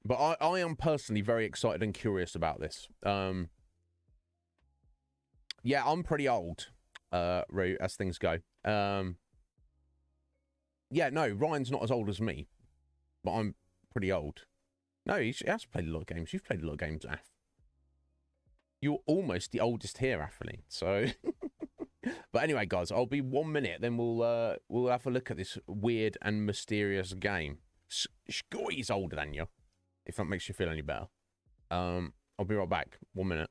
Speaker 2: But I am personally very excited and curious about this. Yeah, I'm pretty old, Roo, as things go. Yeah, no, Ryan's not as old as me, but I'm pretty old. No, he has played a lot of games. You've played a lot of games, Af. You're almost the oldest here, Affily. So, but anyway, guys, I'll be 1 minute. Then we'll have a look at this weird and mysterious game. Scoy's older than you, if that makes you feel any better. I'll be right back. 1 minute.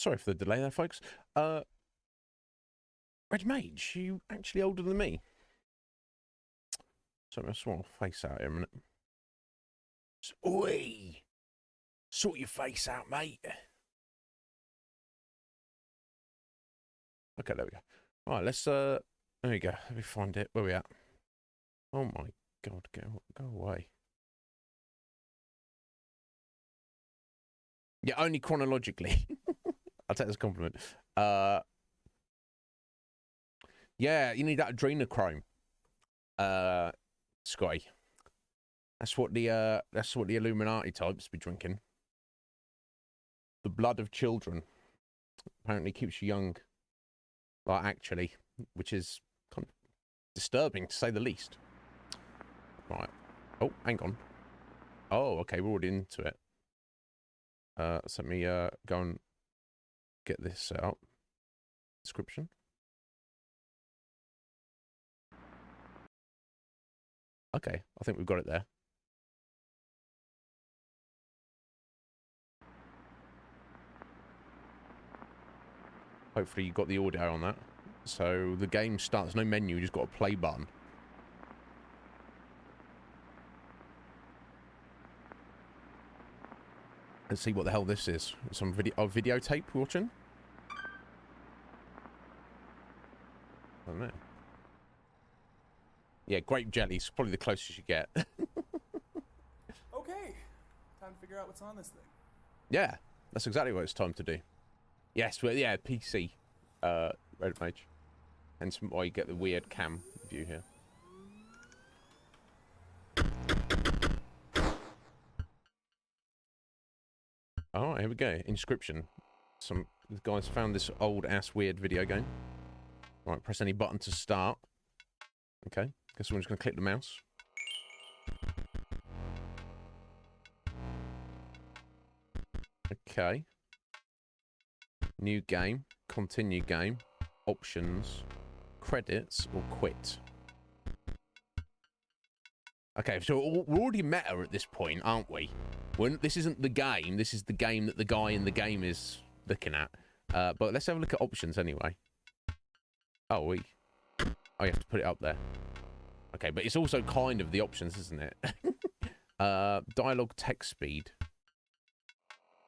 Speaker 2: Sorry for the delay there, folks. Red Mage, you actually older than me. So I'm going to swap my face out here a minute. Oi! Sort your face out, mate. Okay, there we go. All right, let's, there we go. Let me find it. Where we at? Oh my God, go away. Yeah, only chronologically. I'll take this compliment. Yeah, you need that adrenochrome. Scotty. That's what the Illuminati types be drinking. The blood of children. Apparently keeps you young. Well, actually, which is kind of disturbing to say the least. Right. Oh, hang on. Oh, okay, we're already into it. So let me go and get this set up. Inscryption. Okay, I think we've got it there. Hopefully you got the audio on that. So the game starts, no menu, you just got a play button. Let's see what the hell this is. Some videotape we're watching? I don't know. Yeah, grape jelly's probably the closest you get.
Speaker 1: Okay. Time to figure out what's on this thing.
Speaker 2: Yeah, that's exactly what it's time to do. Yes, well, yeah, PC. Red Mage. Hence why you get the weird cam view here. Alright, here we go. Inscryption. Some guys found this old-ass weird video game. Right, press any button to start. Okay, guess we're just going to click the mouse. Okay. New game. Continue game. Options. Credits or quit. Okay, so we're already meta at this point, aren't we? This isn't the game. This is the game that the guy in the game is looking at. But let's have a look at options anyway. Oh, you have to put it up there. Okay, but it's also kind of the options, isn't it? Dialogue text speed.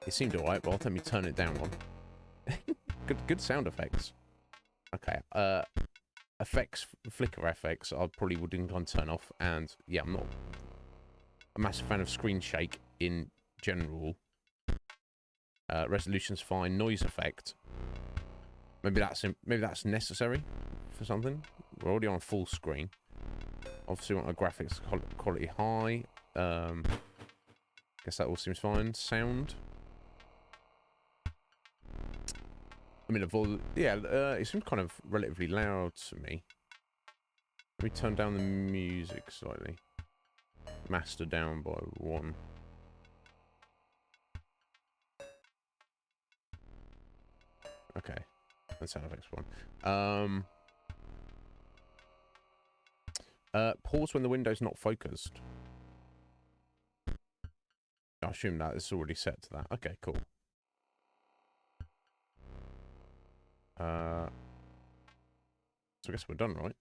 Speaker 2: It seemed alright, but let me turn it down one. Good sound effects. Okay, effects, flicker effects, I probably would incline to turn off. And yeah, I'm not a massive fan of screen shake in general. Resolution's fine. Noise effect. Maybe that's necessary for something. We're already on full screen. Obviously, we want our graphics quality high. Guess that all seems fine. Sound. I mean, it seems kind of relatively loud to me. Let me turn down the music slightly. Master down by 1. Okay. And sound effects 1. Pause when the window's not focused. I assume that it's already set to that. Okay, cool. So I guess we're done, right?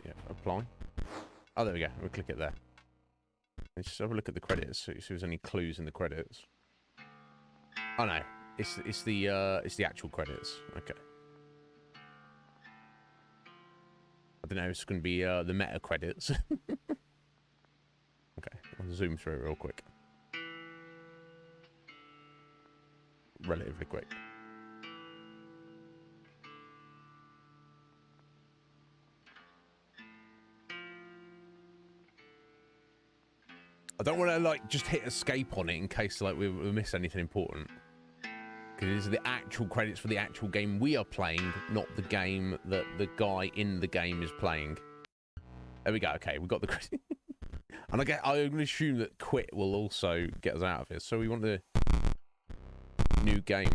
Speaker 2: Yeah, apply. Oh, there we go. We'll click it there. Let's just have a look at the credits. See if there's any clues in the credits. Oh no, it's the actual credits. Okay. I don't know. It's going to be the meta credits. Okay, I'll zoom through it real quick. Relatively quick. I don't want to like just hit escape on it in case like we miss anything important. Because these are the actual credits for the actual game we are playing, not the game that the guy in the game is playing. There we go. Okay, we got the credit. And I'm going to assume that quit will also get us out of here. So we want the new game.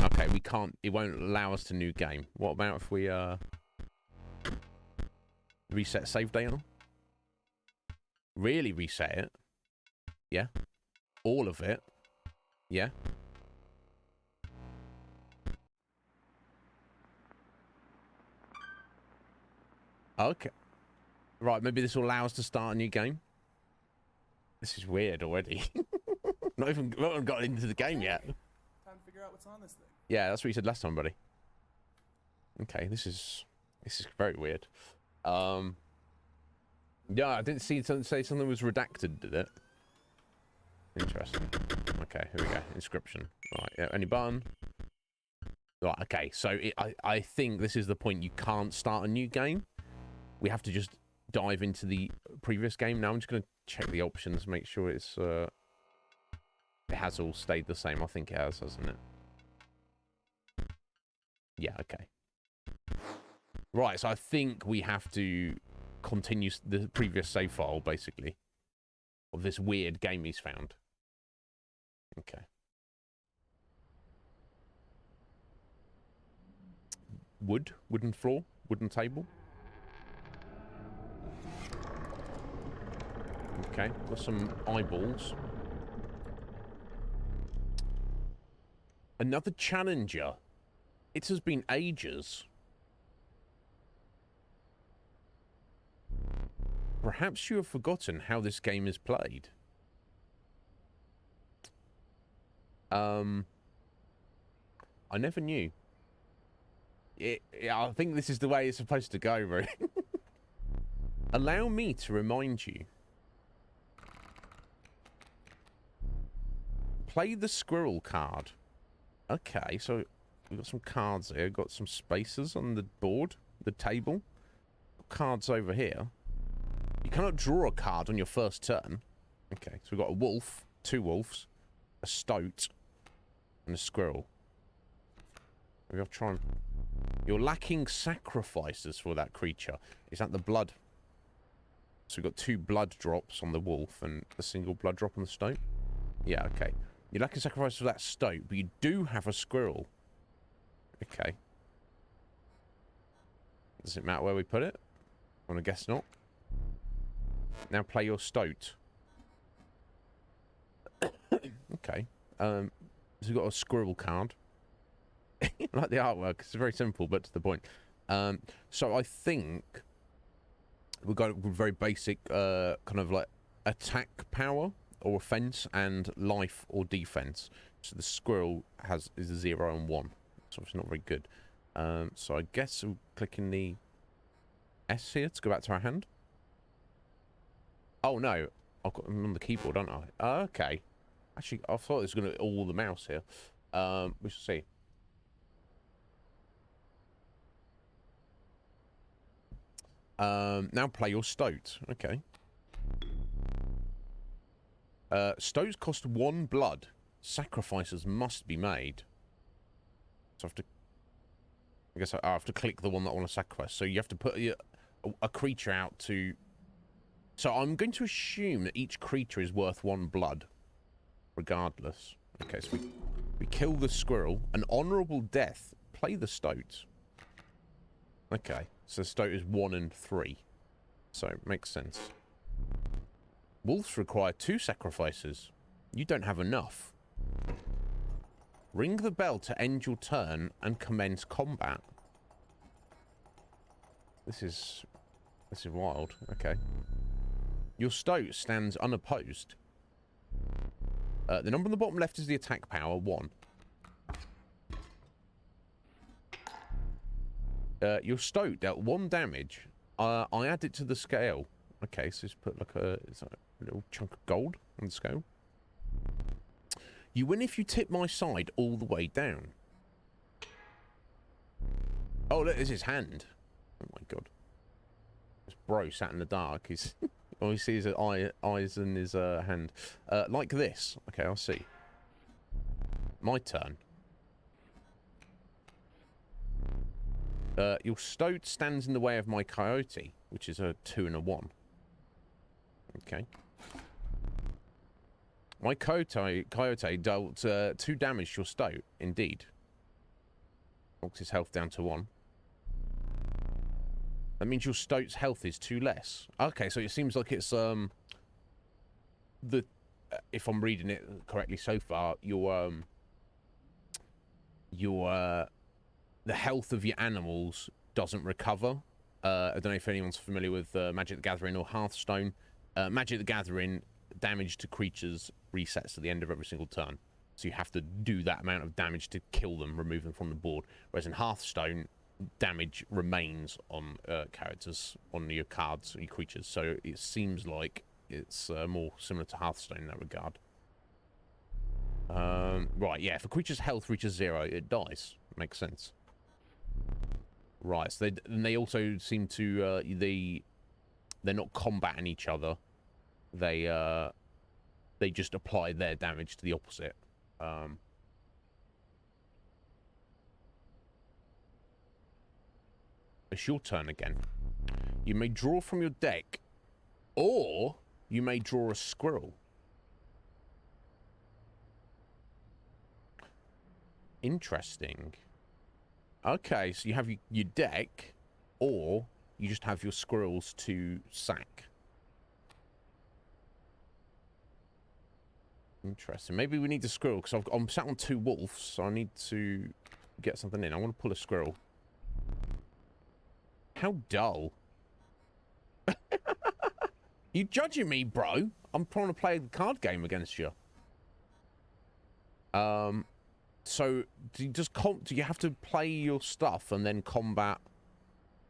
Speaker 2: Okay, we can't. It won't allow us to new game. What about if we reset save data? Really reset it. Yeah. All of it. Yeah. Okay. Right, maybe this will allow us to start a new game. This is weird already. not even got into the game yet.
Speaker 1: Time to figure out what's on this thing.
Speaker 2: Yeah, that's what you said last time, buddy. Okay, this is very weird. Yeah, I didn't see something say something was redacted, did it? Interesting. Okay, here we go. Inscryption. Right, yeah, any button? Right, okay, so I think this is the point. You can't start a new game. We have to just dive into the previous game. Now I'm just going to check the options, make sure it's it has all stayed the same. I think it has, hasn't it? Yeah, okay. Right, so I think we have to continue the previous save file, basically, of this weird game he's found. Okay. Wooden floor, wooden table. Okay, got some eyeballs. Another challenger. It has been ages. Perhaps you have forgotten how this game is played. I never knew. I think this is the way it's supposed to go, bro. Allow me to remind you. Play the squirrel card. Okay, so we've got some cards here. Got some spaces on the board, the table. Cards over here. You cannot draw a card on your first turn. Okay, so we've got a wolf, 2 wolves, a stoat, and a squirrel. Maybe I'll try and... You're lacking sacrifices for that creature. Is that the blood? So we've got 2 blood drops on the wolf and a single blood drop on the stoat? Yeah, okay. You're lacking sacrifices for that stoat, but you do have a squirrel. Okay. Does it matter where we put it? I want to guess not. Now play your stoat. Okay. So we've got a squirrel card. I like the artwork. It's very simple, but to the point. So I think we've got a very basic kind of like attack power or offense and life or defense. So the squirrel is a 0 and 1. So it's not very good. So I guess we'll click in the S here to go back to our hand. Oh no, I've got them on the keyboard, don't I? Okay. Actually, I thought it was going to all the mouse here. We shall see. Now play your stoat. Okay. Stoats cost 1 blood. Sacrifices must be made. So I guess I have to click the one that I want to sacrifice. So you have to put a creature out to... So I'm going to assume that each creature is worth 1 blood. Regardless. Okay, so we kill the squirrel. An honourable death. Play the stoat. Okay, so stoat is 1 and 3. So it makes sense. Wolves require 2 sacrifices. You don't have enough. Ring the bell to end your turn and commence combat. This is wild. Okay. Your stoat stands unopposed. The number on the bottom left is the attack power, 1. Your stoat dealt 1 damage. I add it to the scale. Okay, so just put like a little chunk of gold on the scale. You win if you tip my side all the way down. Oh, look, there's his hand. Oh my god. This bro sat in the dark. He's... All he sees are eyes in his hand. Like this. Okay, I'll see. My turn. Your stoat stands in the way of my coyote, which is a 2 and a 1. Okay. My coyote dealt 2 damage to your stoat, indeed. Knocks his health down to 1. That means your stoat's health is 2 less. Okay, so it seems like it's if I'm reading it correctly so far, the health of your animals doesn't recover. I don't know if anyone's familiar with Magic the Gathering or Hearthstone. Magic the Gathering, damage to creatures resets at the end of every single turn. So you have to do that amount of damage to kill them, remove them from the board. Whereas in Hearthstone, damage remains on characters, on your cards, your creatures. So it seems like it's more similar to Hearthstone in that regard. Right, yeah, if a creature's health reaches 0, it dies. Makes sense. Right, so they also seem to, they're not combating each other. They just apply their damage to the opposite. It's your turn again. You may draw from your deck, or you may draw a squirrel. Interesting. Okay, so you have your deck, or you just have your squirrels to sack. Interesting. Maybe we need a squirrel, because I'm sat on 2 wolves, so I need to get something in. I want to pull a squirrel. How dull. You judging me, bro? I'm trying to play the card game against you. So do you have to play your stuff and then combat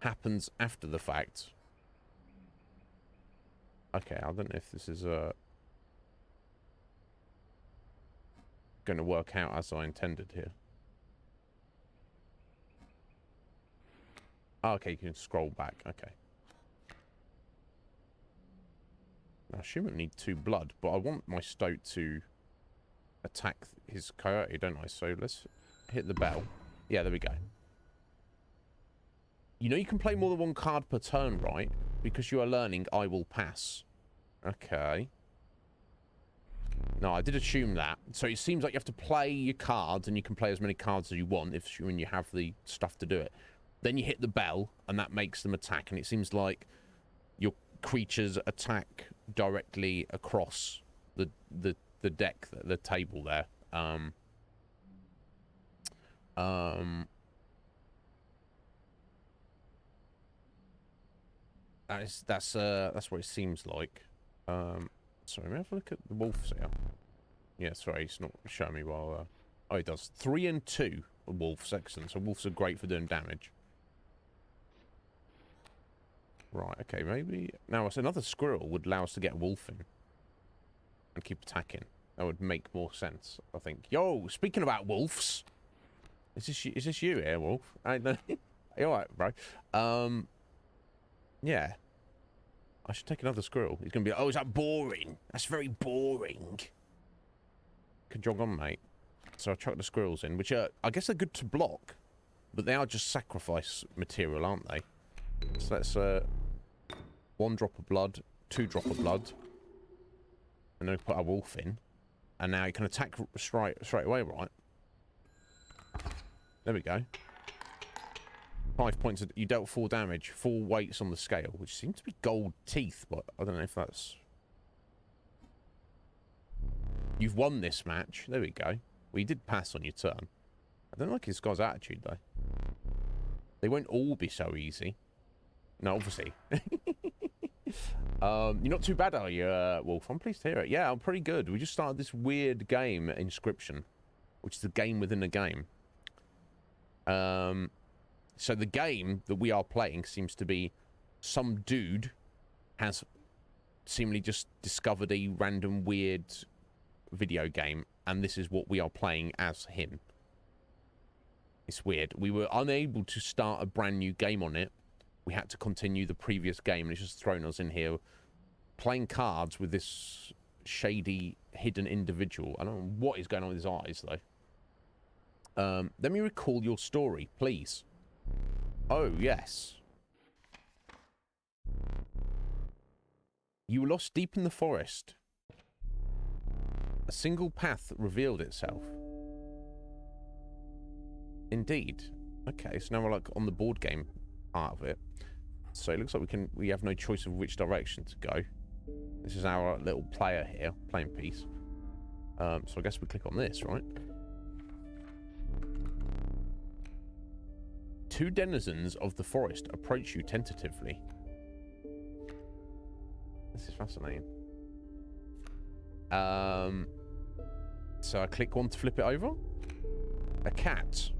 Speaker 2: happens after the fact? Okay, I don't know if this is going to work out as I intended here. Oh, okay, you can scroll back. Okay. I shouldn't need 2 blood, but I want my stoat to attack his coyote, don't I? So let's hit the bell. Yeah, there we go. You know you can play more than 1 card per turn, right? Because you are learning, I will pass. Okay. No, I did assume that. So it seems like you have to play your cards, and you can play as many cards as you want when you have the stuff to do it. Then you hit the bell, and that makes them attack. And it seems like your creatures attack directly across the deck, the table there. That's what it seems like. Sorry, may I have a look at the wolves here? Yeah, sorry, it's not showing me while. Oh, it does 3 and 2 wolves, excellent. So wolves are great for doing damage. Right, okay, maybe now it's another squirrel would allow us to get a wolf in and keep attacking. That would make more sense, I think. Yo, speaking about wolves, is this you here, wolf? You alright, bro? Yeah. I should take another squirrel. He's gonna be like, oh, is that boring? That's very boring. Could jog on, mate. So I chuck the squirrels in, which are, I guess they're good to block, but they are just sacrifice material, aren't they? So let's 1 drop of blood, 2 drop of blood, and then put our wolf in, and now you can attack straight away, right? There we go. 5 points. You dealt 4 damage, 4 weights on the scale, which seems to be gold teeth, but I don't know if that's. You've won this match. There we go. Well, you did pass on your turn. I don't like this guy's attitude though. They won't all be so easy. No, obviously. You're not too bad, are you, Wolf? I'm pleased to hear it. Yeah, I'm pretty good. We just started this weird game, Inscryption, which is a game within a game. So the game that we are playing seems to be some dude has seemingly just discovered a random weird video game, and this is what we are playing as him. It's weird. We were unable to start a brand new game on it. We had to continue the previous game, and it's just thrown us in here playing cards with this shady, hidden individual. I don't know what is going on with his eyes, though. Let me recall your story, please. Oh, yes. You were lost deep in the forest. A single path revealed itself. Indeed. Okay, so now we're like on the board game part of it. So it looks like we have no choice of which direction to go. This is our little player here, playing piece. So I guess we click on this, right? 2 denizens of the forest approach you tentatively. This is fascinating. So I click 1 to flip it over. A cat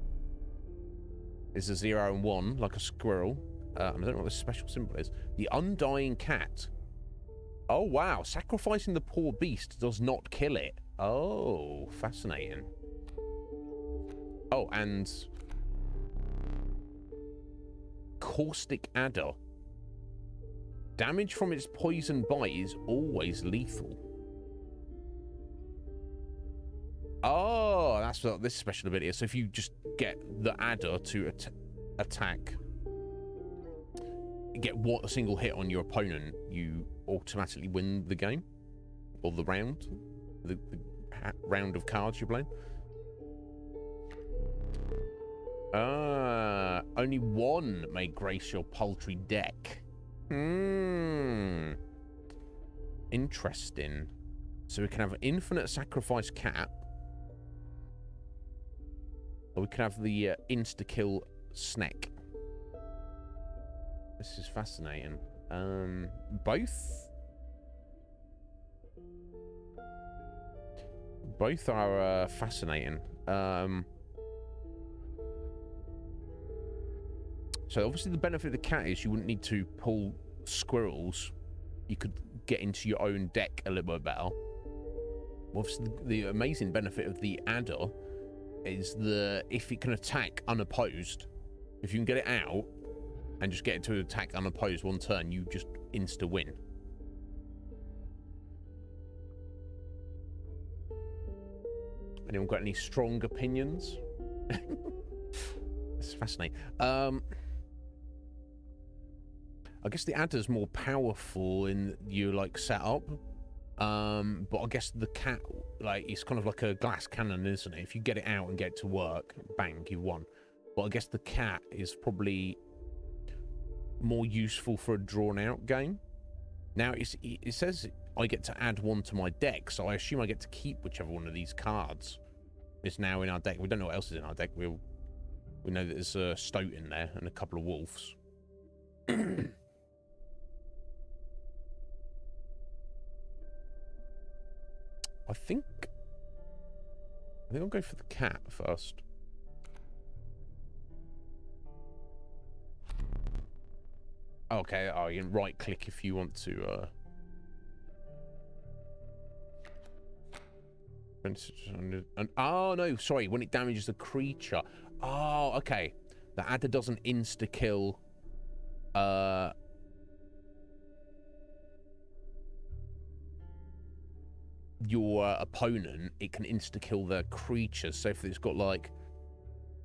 Speaker 2: is a 0 and 1, like a squirrel. I don't know what this special symbol is. The undying cat. Oh, wow. Sacrificing the poor beast does not kill it. Oh, fascinating. Oh, and caustic adder. Damage from its poison bite is always lethal. Oh, that's what this special ability is. So if you just get the adder to attack, get a single hit on your opponent, you automatically win the game or the round, the round of cards you're playing. Only 1 may grace your paltry deck. Interesting. So we can have an infinite sacrifice cat. Or we can have the insta-kill snack. This is fascinating. Both are fascinating. So obviously the benefit of the cat is you wouldn't need to pull squirrels. You could get into your own deck a little bit better. Obviously the amazing benefit of the adder is if it can attack unopposed, if you can get it out and just get it to attack unopposed 1 turn, you just insta-win. Anyone got any strong opinions? It's fascinating. I guess the adder's more powerful in your like setup. But I guess the cat, like, it's kind of like a glass cannon, isn't it? If you get it out and get it to work, bang, you've won. But I guess the cat is probably more useful for a drawn-out game. Now, it says I get to add 1 to my deck, so I assume I get to keep whichever one of these cards is now in our deck. We don't know what else is in our deck. We know that there's a stoat in there and a couple of wolves. I think I'll go for the cat first. Okay, oh, you can right click if you want to oh no, sorry, when it damages a creature. Oh, okay. The adder doesn't insta kill your opponent, it can insta kill the creatures. So if it's got like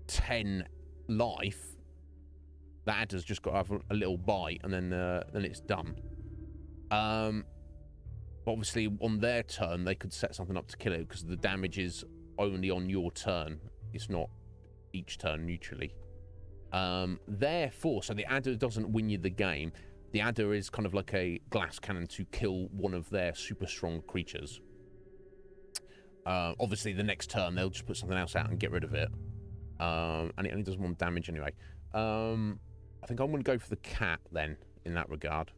Speaker 2: 10 life, the adder's just got to have a little bite, and then it's done. Obviously on their turn they could set something up to kill it, because the damage is only on your turn, it's not each turn mutually. Therefore, so the adder doesn't win you the game. The adder is kind of like a glass cannon to kill one of their super strong creatures. Obviously the next turn they'll just put something else out and get rid of it, and it only does 1 damage anyway. I think I'm going to go for the cat then in that regard.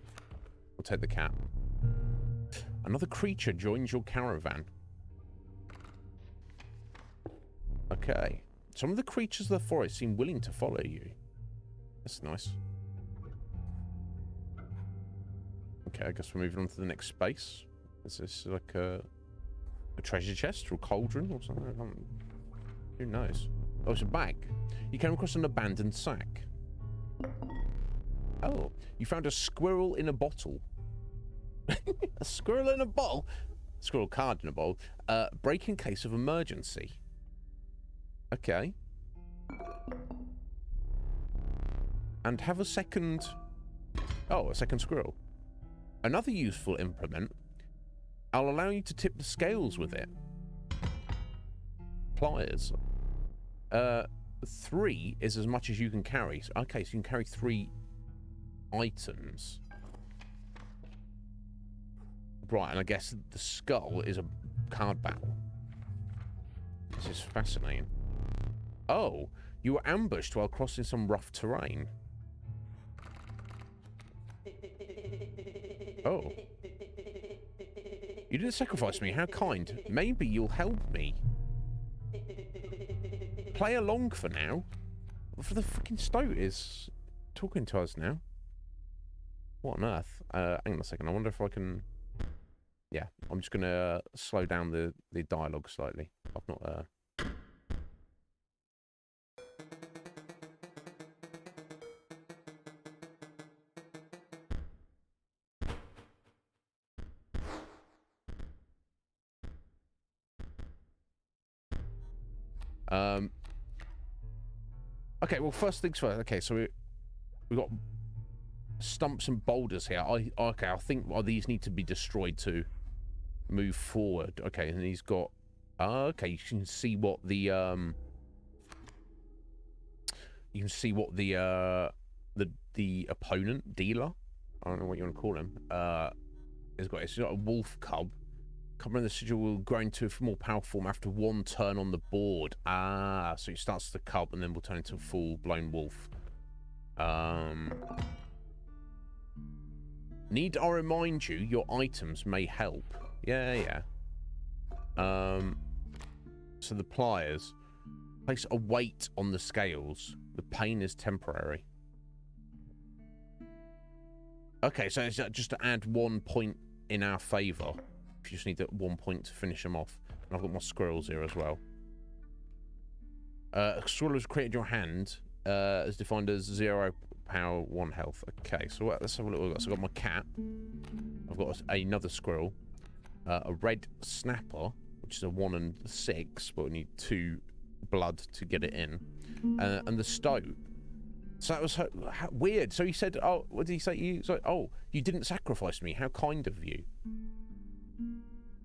Speaker 2: I'll take the cat. Another creature joins your caravan. Okay, some of the creatures of the forest seem willing to follow you. That's nice. Okay, I guess we're moving on to the next space. Is this like a treasure chest or a cauldron or something? Who knows? Oh, it's a bag. You came across an abandoned sack. Oh, you found a squirrel in a bottle. A squirrel in a bottle? Squirrel card in a bottle. Break in case of emergency. Okay. And have a second... Oh, a second squirrel. Another useful implement. I'll allow you to tip the scales with it. Pliers. 3 is as much as you can carry. Okay, so you can carry 3 items. Right, and I guess the skull is a card battle. This is fascinating. Oh, you were ambushed while crossing some rough terrain. Oh. You didn't sacrifice me. How kind. Maybe you'll help me. Play along for now. For the fucking stoat is talking to us now. What on earth? Hang on a second. I wonder if I can... Yeah, I'm just going to slow down the dialogue slightly. I've not... Okay, well, first things first. Okay, so we got stumps and boulders here. Okay, I think these need to be destroyed to move forward. Okay, and he's got... okay, you can see what the... you can see what the opponent, dealer, I don't know what you want to call him, has got. It's got a wolf cub. Covering the sigil will grow into a more powerful form after one turn on the board. Ah, so he starts the cub and then will turn into a full-blown wolf. Need I remind you, your items may help. Yeah. So the pliers. Place a weight on the scales. The pain is temporary. Okay, so it's just to add 1 point in our favour. If you just need that 1 point to finish them off. And I've got my squirrels here as well. A squirrel has created your hand. Is defined as 0 power, 1 health. Okay, so let's have a look. So I've got my cat. I've got another squirrel. A red snapper, which is a 1 and 6, but we need 2 blood to get it in. And the stoat. So that was weird. So he said, oh, what did he say? Oh, you didn't sacrifice me. How kind of you.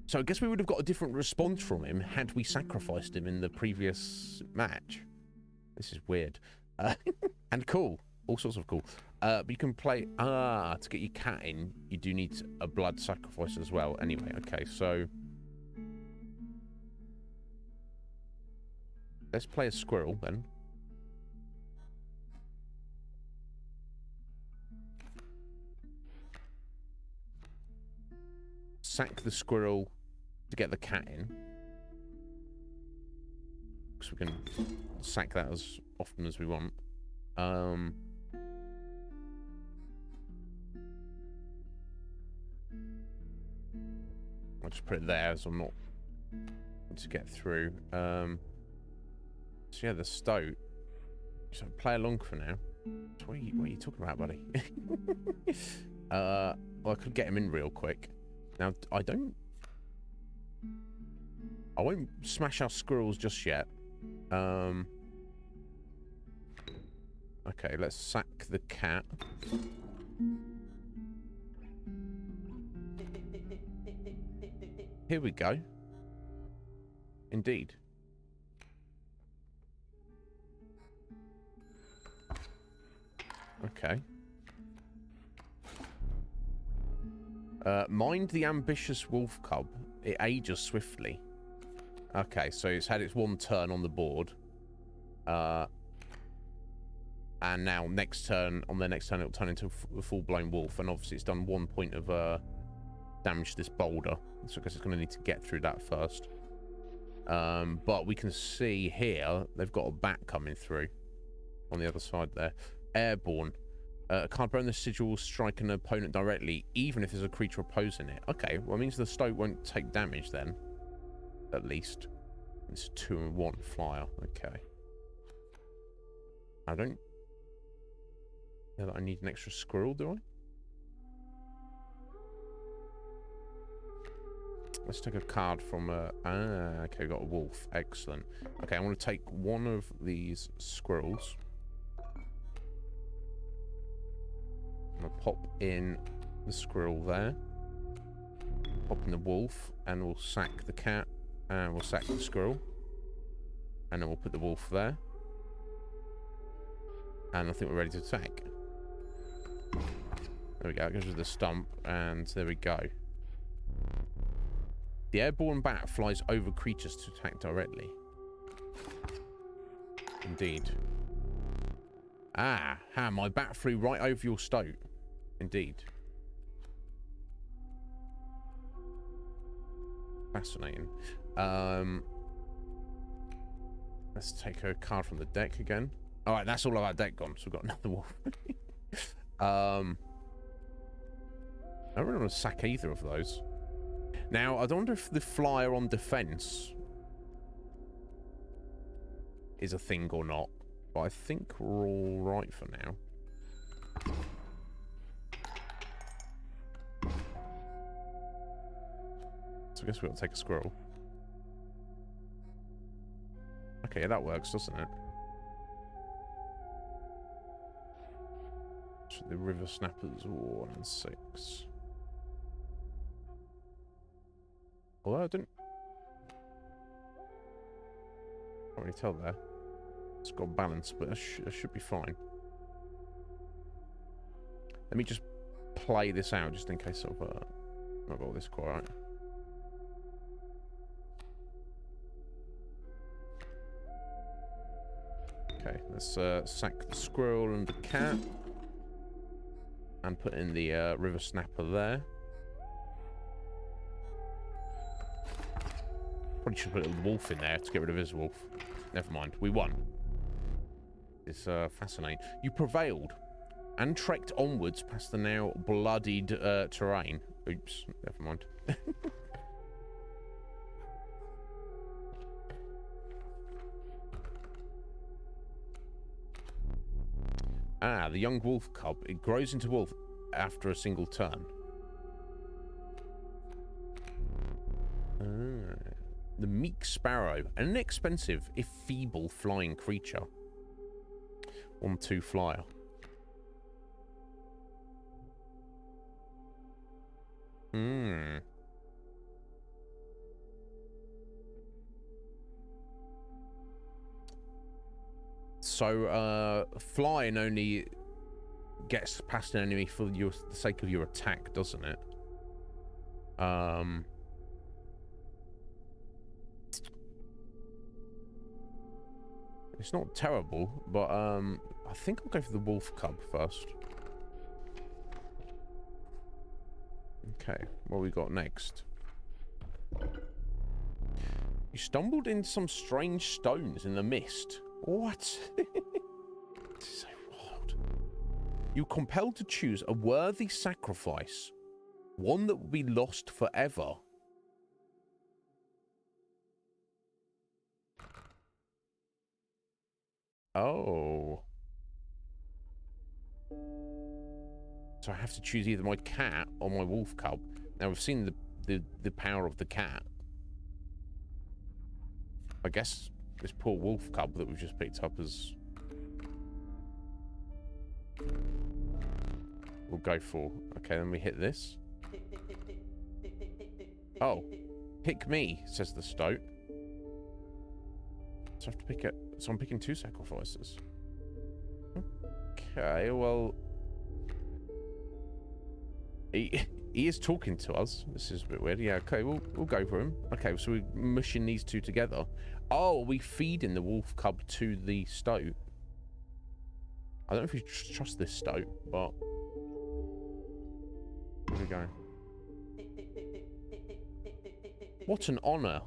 Speaker 2: So I guess we would have got a different response from him had we sacrificed him in the previous match. This is weird. And cool. All sorts of cool. But you can play... to get your cat in, you do need a blood sacrifice as well. Anyway, okay, so... Let's play a squirrel, then. Sack the squirrel to get the cat in. Because we can sack that as often as we want. I'll just put it there as I'm not to get through. So yeah, the stoat. So play along for now. So what are you talking about, buddy? Well, I could get him in real quick. Now, I won't smash our squirrels just yet. Okay, let's sack the cat. Here we go. Indeed. Okay. Mind the ambitious wolf cub. It ages swiftly. Okay, so it's had its 1 turn on the board. And now on the next turn, it'll turn into a full-blown wolf. And obviously it's done 1 point of damage to this boulder. So I guess it's going to need to get through that first. But we can see here, they've got a bat coming through. On the other side there. Airborne. A card bearing the sigil will strike an opponent directly, even if there's a creature opposing it. Okay, well, it means the stoat won't take damage then. At least. It's a 2 and 1 flyer. Okay. I don't know that I need an extra squirrel, do I? Let's take a card from a... okay, we got a wolf. Excellent. Okay, I want to take one of these squirrels. I'm going to pop in the squirrel there. Pop in the wolf, and we'll sack the cat, and we'll sack the squirrel. And then we'll put the wolf there. And I think we're ready to attack. There we go, it goes with the stump, and there we go. The airborne bat flies over creatures to attack directly. Indeed. Ah, my bat flew right over your stoat. Indeed. Fascinating. Let's take a card from the deck again. All right, that's all of our deck gone, so we've got another wolf. I don't really want to sack either of those. Now, I don't wonder if the flyer on defense is a thing or not, but I think we're all right for now. So I guess we'll take a squirrel. Okay, that works, doesn't it? So the river snappers 1 and 6. Although I didn't... Can't really tell there. It's got balance, but that should be fine. Let me just play this out, just in case I've not got this quite right. Okay, let's sack the squirrel and the cat. And put in the river snapper there. Probably should put a wolf in there to get rid of his wolf. Never mind, we won. It's fascinating. You prevailed and trekked onwards past the now bloodied terrain. Oops, never mind. Ah, the young wolf cub. It grows into wolf after a single turn. The meek sparrow. An inexpensive, if feeble, flying creature. 1/2 flyer. So, flying only gets past an enemy for the sake of your attack, doesn't it? It's not terrible, but I think I'll go for the wolf cub first. Okay, what we got next? You stumbled into some strange stones in the mist. What? This is so wild. You're compelled to choose a worthy sacrifice, one that will be lost forever. Oh. So I have to choose either my cat or my wolf cub. Now we've seen the power of the cat. I guess this poor wolf cub that we've just picked up as we'll go for. Okay, then we hit this. Oh, pick me, says the stoat. So I have to pick it. So I'm picking 2 sacrifices. Okay, well, he is talking to us. This is a bit weird. Yeah, okay, we'll go for him. Okay, so we're mushing these 2 together. Oh, are we feeding the wolf cub to the stoat? I don't know if you trust this stoat, but here we go. What an honor.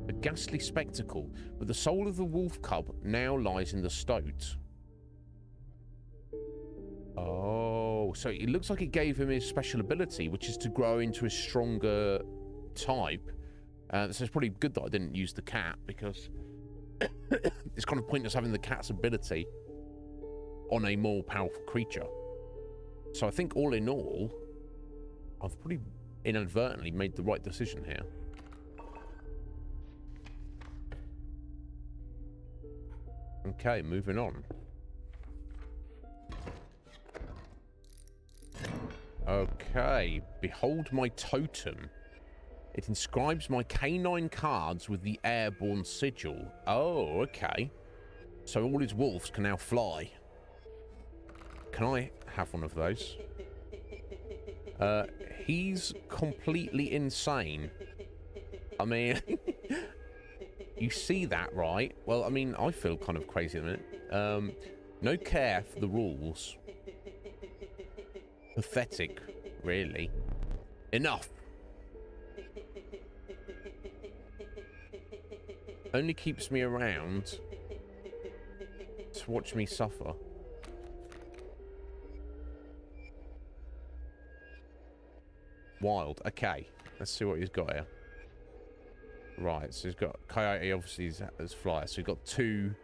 Speaker 2: A ghastly spectacle, but the soul of the wolf cub now lies in the stoat. Oh, so it looks like it gave him his special ability, which is to grow into a stronger type. So it's probably good that I didn't use the cat, because it's kind of pointless having the cat's ability on a more powerful creature. So I think all in all, I've probably inadvertently made the right decision here. Okay, moving on. Okay, behold my totem. It inscribes my canine cards with the airborne sigil. Oh, okay. So all his wolves can now fly. Can I have one of those? He's completely insane. I mean, you see that, right? Well, I mean, I feel kind of crazy at the minute. No care for the rules. Pathetic, really. Enough. Only keeps me around to watch me suffer. Wild. Okay, let's see what he's got here. Right, so he's got Coyote, obviously, as flyers. So he's got two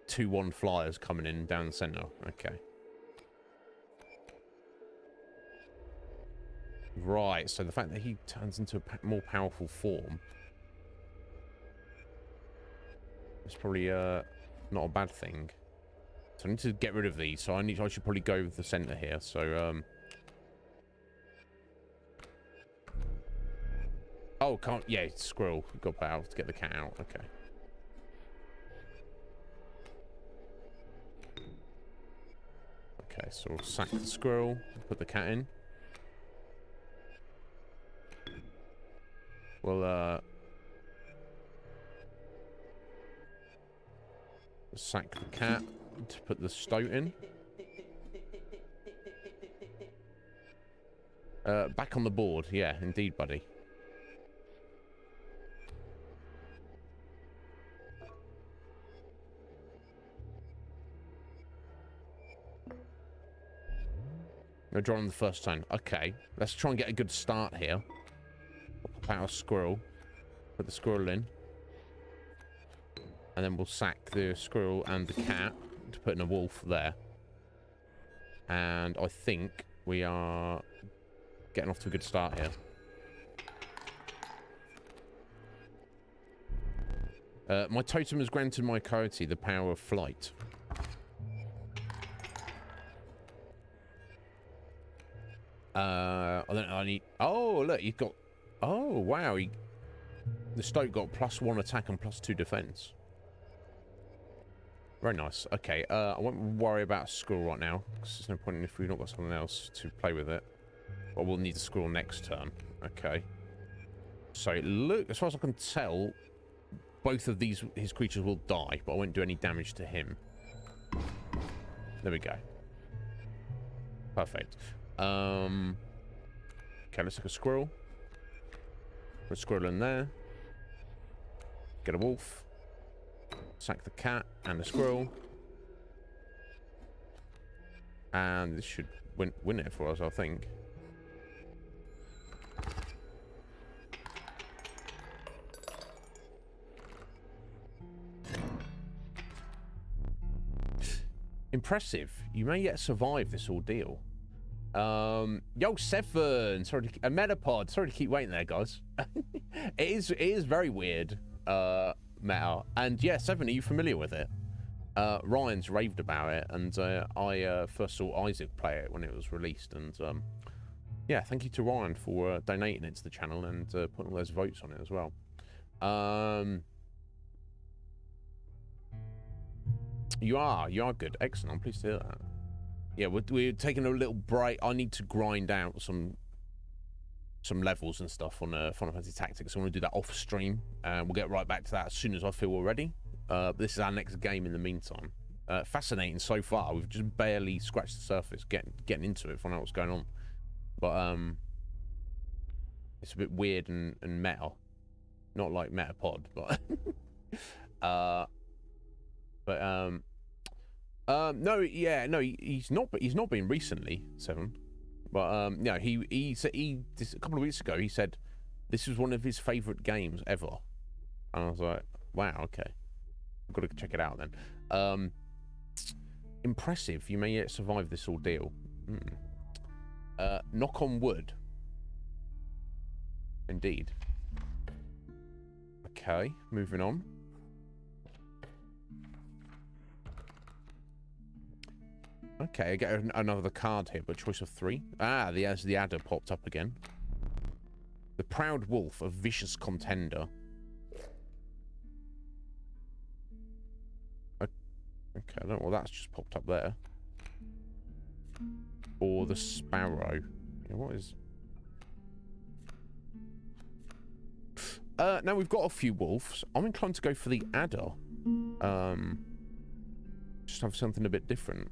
Speaker 2: 2-1 flyers coming in down the center. Okay. Right, so the fact that he turns into a more powerful form is probably not a bad thing. So I need to get rid of these. So I should probably go with the center here. So oh, can't. Yeah, squirrel. Got power to get the cat out. Okay. Okay, so we'll sack the squirrel. Put the cat in. We'll sack the cat to put the stoat in. Back on the board. Yeah, indeed, buddy. No draw on the first turn. Okay, let's try and get a good start here. Pop out a squirrel. Put the squirrel in. And then we'll sack the squirrel and the cat to put in a wolf there. And I think we are getting off to a good start here. My totem has granted my coyote the power of flight. I don't know. I need. Oh, look, he's got. Oh, wow. The stoat got +1 attack and +2 defense. Very nice. Okay, I won't worry about a squirrel right now, because there's no point if we've not got someone else to play with it. But we'll need the squirrel next turn. Okay. So, look, as far as I can tell, both of his creatures will die, but I won't do any damage to him. There we go. Perfect. Okay, let's take a squirrel. Put a squirrel in there. Get a wolf. Sack the cat and the squirrel. And this should win it for us, I think. Impressive. You may yet survive this ordeal. Yo, Seven. Sorry to, a Metapod. Sorry to keep waiting there, guys. It is very weird, meta. And yeah, Seven, are you familiar with it? Ryan's raved about it, and I first saw Isaac play it when it was released, and yeah, thank you to Ryan for donating it to the channel and putting all those votes on it as well. You are good. Excellent. I'm pleased to hear that. Yeah, we're taking a little break. I need to grind out some levels and stuff on Final Fantasy Tactics. I want to do that off stream, and we'll get right back to that as soon as I feel we're ready. This is our next game in the meantime. Fascinating so far. We've just barely scratched the surface, getting into it, finding out what's going on. But it's a bit weird and meta. Not like Metapod, but no, yeah, no, he's not been recently, Seven. But no, he said a couple of weeks ago he said this was one of his favorite games ever, and I was like, wow, okay, I've got to check it out then. Impressive. You may yet survive this ordeal. Knock on wood. Indeed. Okay, moving on. Okay, I get another card here, but choice of 3. Ah, the adder popped up again. The Proud Wolf, a vicious contender. Okay, I don't know what that's just popped up there. Or the Sparrow. Yeah, what is... Now we've got a few wolves. I'm inclined to go for the adder. Just have something a bit different.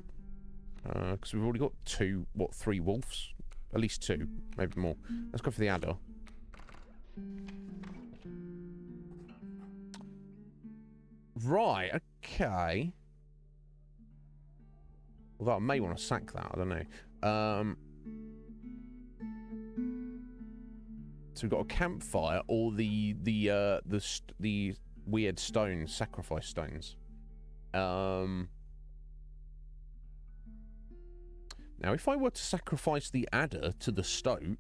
Speaker 2: Because we've already got three wolves? At least two, maybe more. Let's go for the adder. Right, okay. Although I may want to sack that, I don't know. So we've got a campfire or the weird stones, sacrifice stones. Now, if I were to sacrifice the adder to the stoat,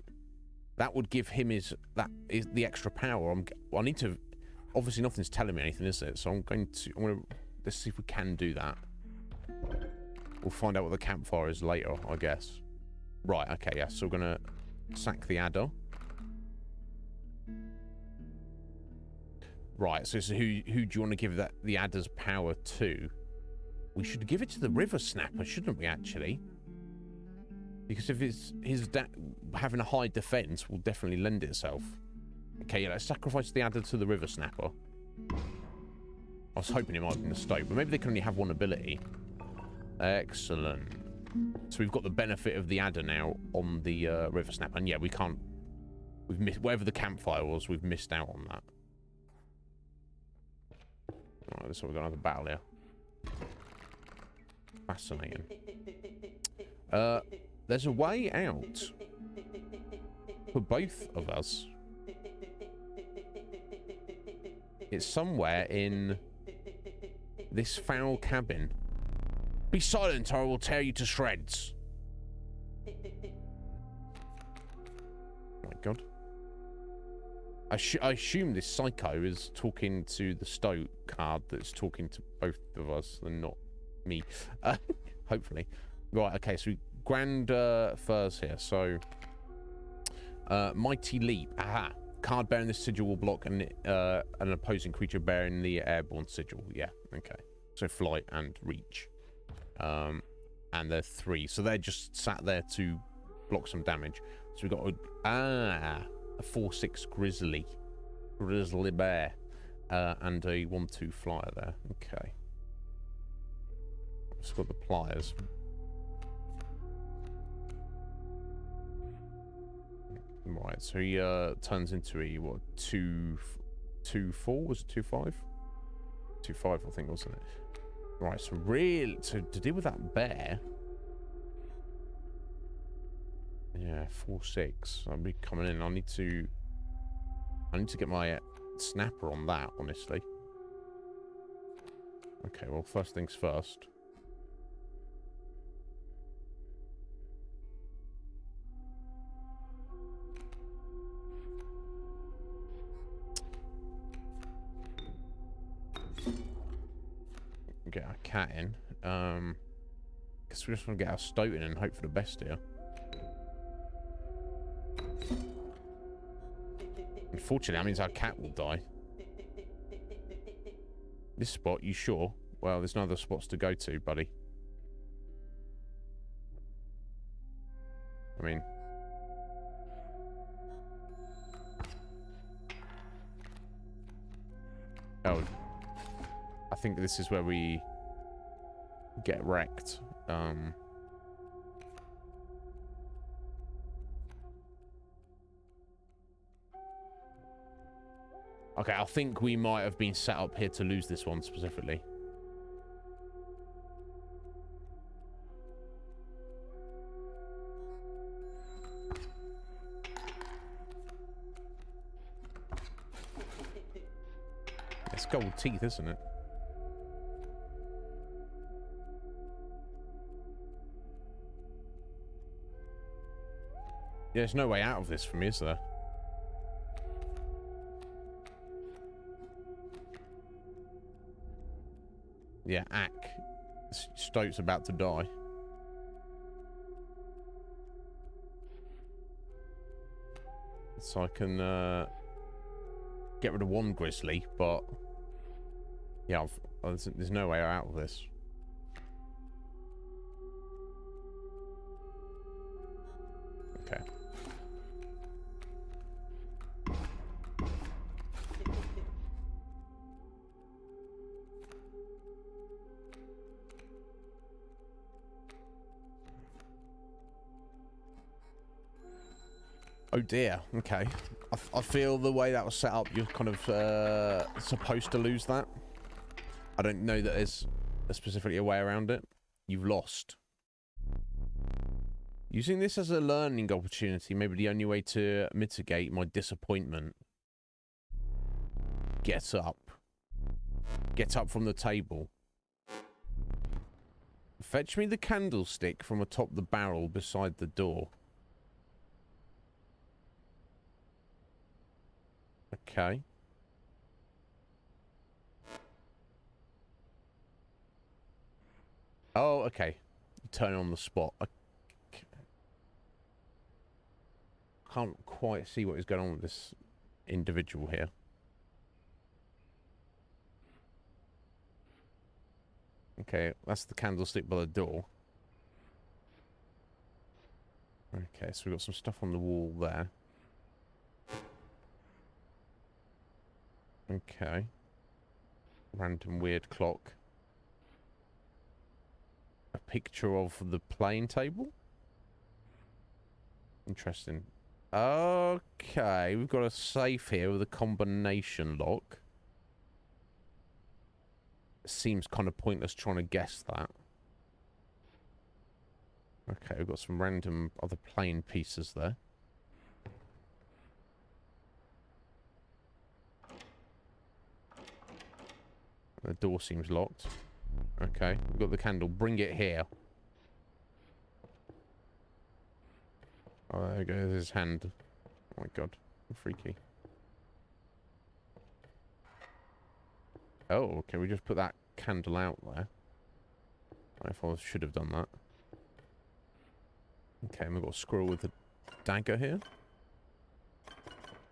Speaker 2: that would give him the extra power. I need to. Obviously, nothing's telling me anything, is it? So I'm gonna. Let's see if we can do that. We'll find out what the campfire is later, I guess. Right. Okay. Yeah. So we're gonna sack the adder. Right. So who do you want to give the adder's power to? We should give it to the river snapper, shouldn't we? Actually. Because if his having a high defense will definitely lend itself. Okay, yeah, let's sacrifice the adder to the river snapper. I was hoping it might have been the stoat, but maybe they can only have one ability. Excellent. So we've got the benefit of the adder now on the river snapper, and yeah, we can't. We've missed whatever the campfire was. We've missed out on that. All right, so we've got another battle here. Fascinating. There's a way out for both of us. It's somewhere in this foul cabin. Be silent or I will tear you to shreds. Oh my god. I assume this psycho is talking to the stoat card that's talking to both of us and not me. Hopefully. Right, okay, so grand furs here. So, Mighty Leap. Aha. Card bearing this sigil will block an opposing creature bearing the airborne sigil. Yeah, okay. So flight and reach. And they're 3. So they're just sat there to block some damage. So we've got a 4/6 grizzly bear. And a 1/2 flyer there. Okay. Just got the pliers. Right, so he turns into a what 2/4? Was it 2/5? 2/5, I think, wasn't it? Right, so really to deal with that bear. Yeah, 4/6. I'll be coming in. I need to get my snapper on that, honestly. Okay, well, first things first. Get our cat in. Guess we just want to get our stoat in and hope for the best here. Unfortunately, that means our cat will die. This spot, you sure? Well, there's no other spots to go to, buddy. I mean... Oh. I think this is where we get wrecked. Okay, I think we might have been set up here to lose this one specifically. It's gold teeth, isn't it? Yeah, there's no way out of this for me, is there? Yeah, Stoat's about to die. So I can get rid of one grizzly, but yeah, there's no way out of this. Okay. Oh dear. Okay. I feel the way that was set up, you're kind of supposed to lose that. I don't know that there's specifically a way around it. You've lost. Using this as a learning opportunity may be the only way to mitigate my disappointment. Get up. Get up from the table. Fetch me the candlestick from atop the barrel beside the door. Okay. Oh, okay. You turn it on the spot. I can't quite see what is going on with this individual here. Okay, that's the candlestick by the door. Okay, so we've got some stuff on the wall there. Okay. Random weird clock. A picture of the playing table? Interesting. Okay, we've got a safe here with a combination lock. Seems kind of pointless trying to guess that. Okay, we've got some random other plain pieces there. The door seems locked. Okay, we've got the candle. Bring it here. Oh, there goes his hand. Oh my god, freaky. Oh, okay, we just put that candle out there. I thought I should have done that. Okay, and we've got a squirrel with a dagger here.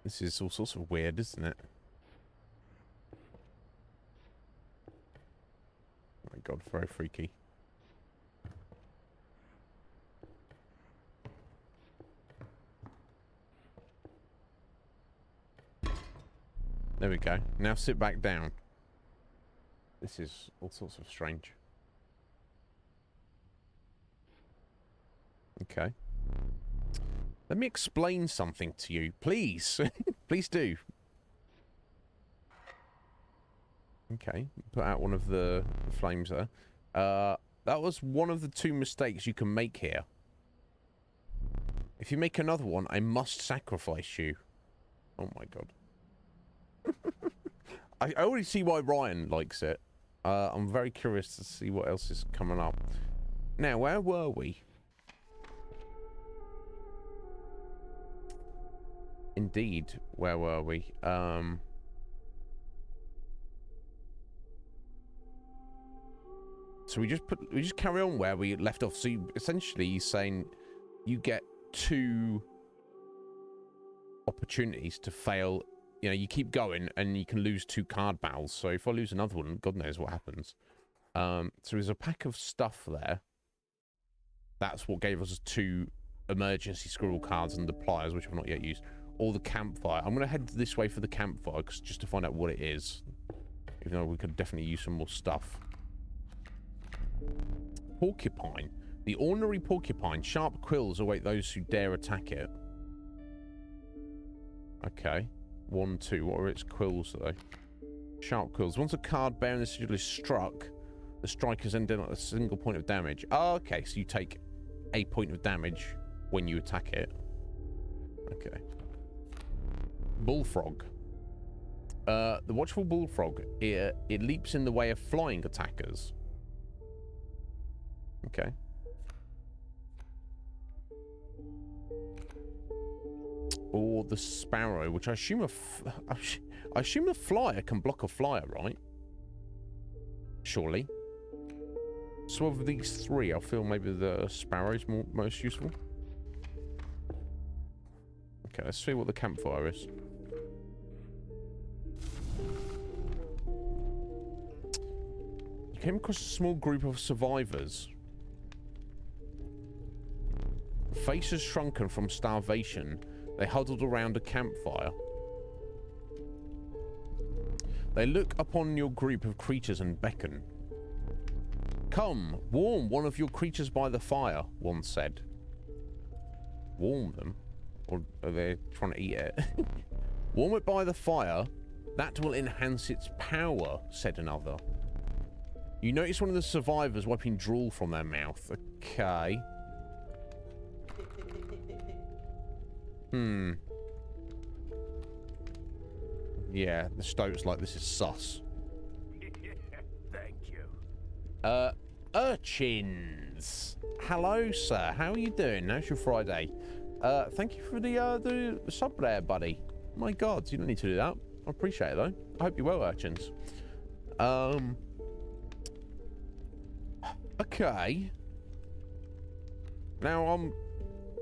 Speaker 2: This is all sorts of weird, isn't it? Oh my god, very freaky. There we go. Now sit back down. This is all sorts of strange. Okay. Let me explain something to you, please. Please do. Okay. Put out one of the flames there. That was one of the two mistakes you can make here. If you make another one, I must sacrifice you. Oh my god. I already see why Ryan likes it. I'm very curious to see what else is coming up. Now, where were we? Indeed, where were we? So we just carry on where we left off. So essentially, he's saying you get 2 opportunities to fail. You know, you keep going and you can lose 2 card battles. So if I lose another one, God knows what happens. So there's a pack of stuff there. That's what gave us 2 emergency squirrel cards and the pliers, which I've not yet used. Or the campfire. I'm going to head this way for the campfire just to find out what it is. Even though we could definitely use some more stuff. Porcupine. The ornery porcupine. Sharp quills await those who dare attack it. Okay. 1, 2. What are its quills, though? Sharp quills. Once a card bearing the sigil is struck, the strikers end in a single point of damage. Oh, okay, so you take a point of damage when you attack it. Okay. Bullfrog. The watchful bullfrog, it leaps in the way of flying attackers. Okay. Or the sparrow, which I assume I assume a flyer can block a flyer, right? Surely. So of these 3, I feel maybe the sparrow's most useful. Okay, let's see what the campfire is. You came across a small group of survivors. Faces shrunken from starvation, they huddled around a campfire. They look upon your group of creatures and beckon. Come, warm one of your creatures by the fire, one said. Warm them? Or are they trying to eat it? Warm it by the fire. That will enhance its power, said another. You notice one of the survivors wiping drool from their mouth. Okay. Yeah, the stoat's like, this is sus.
Speaker 3: Thank you.
Speaker 2: Urchins. Hello, sir. How are you doing? How's your Friday? Thank you for the sub there, buddy. My God, you don't need to do that. I appreciate it, though. I hope you're well, urchins. Okay. Now, I'm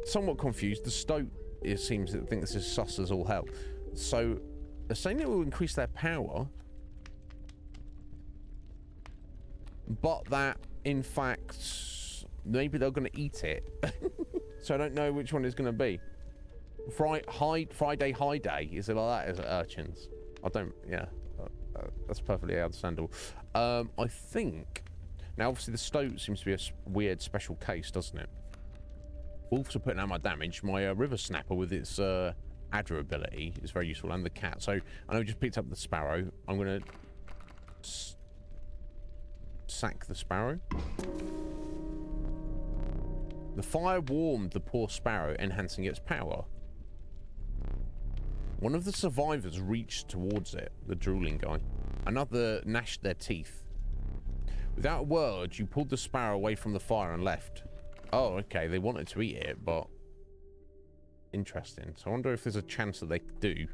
Speaker 2: somewhat confused. The stoat, it seems to think this is sus as all hell. So, they're saying it will increase their power, but that, in fact, maybe they're going to eat it. So I don't know which one it's going to be. Friday high day, is it like that? Is it urchins? I don't, yeah. That's perfectly understandable. I think, now obviously the stoat seems to be a weird special case, doesn't it? Wolves are putting out my damage. My river snapper with its adder ability is very useful, and the cat. So I know we just picked up the sparrow. I'm going to sack the sparrow. The fire warmed the poor sparrow, enhancing its power. One of the survivors reached towards it, the drooling guy. Another gnashed their teeth. Without a word, you pulled the sparrow away from the fire and left. Oh, okay, they wanted to eat it, but... Interesting. So I wonder if there's a chance that they do.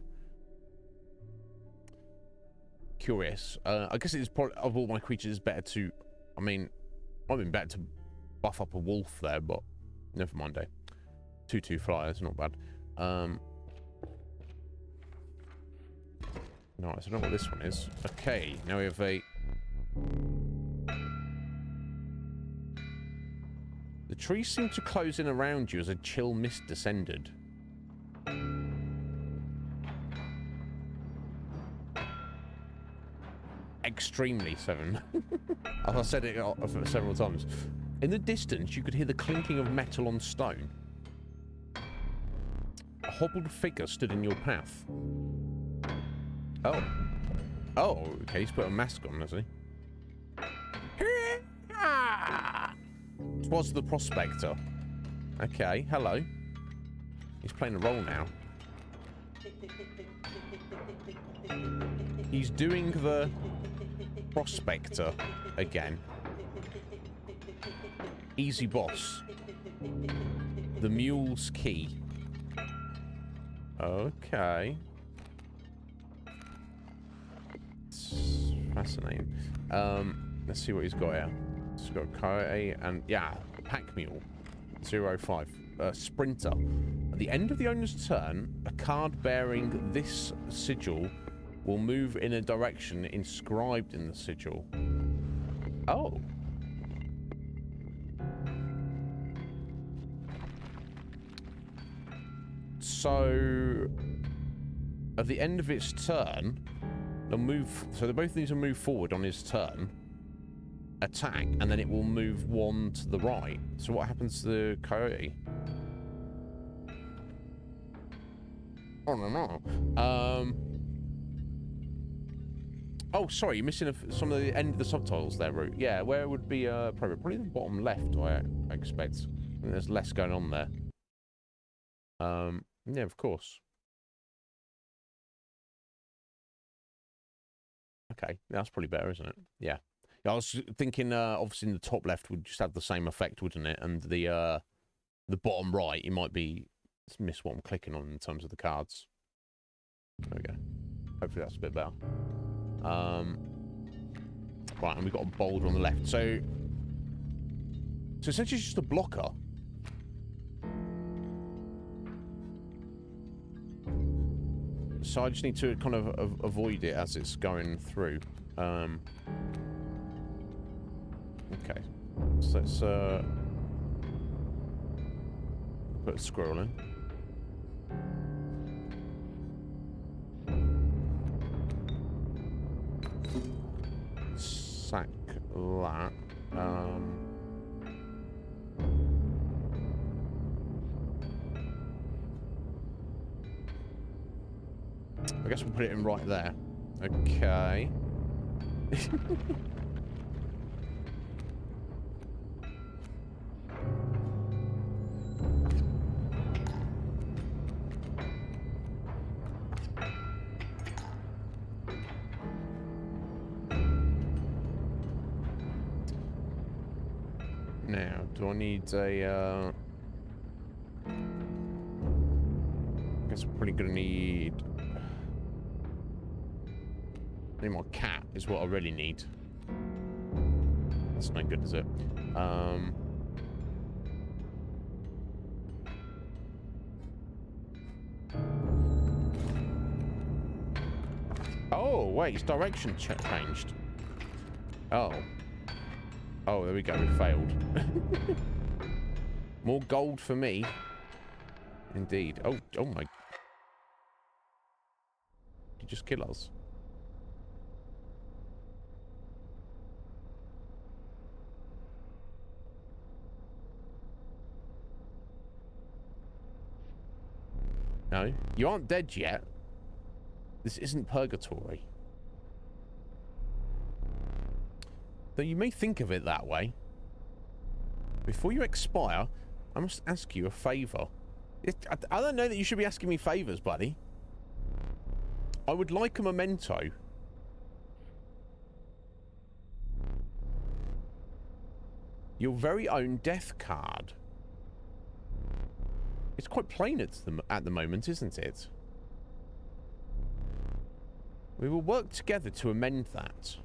Speaker 2: Curious. I guess it's probably, of all my creatures, it's better to... I mean, might have been better to buff up a wolf there, but... Never mind, eh? 2/2 flyers, not bad. Nice, I don't know what this one is. Okay, now we have a... The trees seem to close in around you as a chill mist descended. Extremely, 7. As I said it several times. In the distance, you could hear the clinking of metal on stone. A hobbled figure stood in your path. Oh. Oh, okay, he's put a mask on, has he? 'Twas the prospector. Okay, hello. He's playing a role now. He's doing the prospector again. Easy boss. The mule's key. Okay. It's fascinating. Let's see what he's got here. He's got a coyote and, yeah, pack mule. 05. Sprinter. At the end of the owner's turn, a card bearing this sigil will move in a direction inscribed in the sigil. Oh. So, at the end of its turn, they'll move... So they both need to move forward on his turn, attack, and then it will move one to the right. So what happens to the coyote? I don't know. Oh, sorry, you're missing some of the end of the subtitles there, Root. Yeah, where would be probably the bottom left, I expect. I think there's less going on there. Yeah, of course. Okay, that's probably better, isn't it? Yeah. Yeah, I was thinking, obviously, in the top left would just have the same effect, wouldn't it? And the bottom right, you might be miss what I'm clicking on in terms of the cards. There we go. Hopefully that's a bit better. Right, and we've got a boulder on the left. So essentially it's just a blocker. So I just need to kind of avoid it as it's going through. Okay. So let's put a squirrel in. Sack that. I guess we'll put it in right there. Okay. Now, do I need a, I guess we're probably gonna need more cat is what I really need. That's no good, is it? Oh, wait, its direction changed. Oh. Oh, there we go, we failed. More gold for me. Indeed. Oh my. Did you just kill us? No, you aren't dead yet. This isn't purgatory. Though you may think of it that way. Before you expire, I must ask you a favour. I don't know that you should be asking me favours, buddy. I would like a memento. Your very own death card. It's quite plain at the moment, isn't it? We will work together to amend that.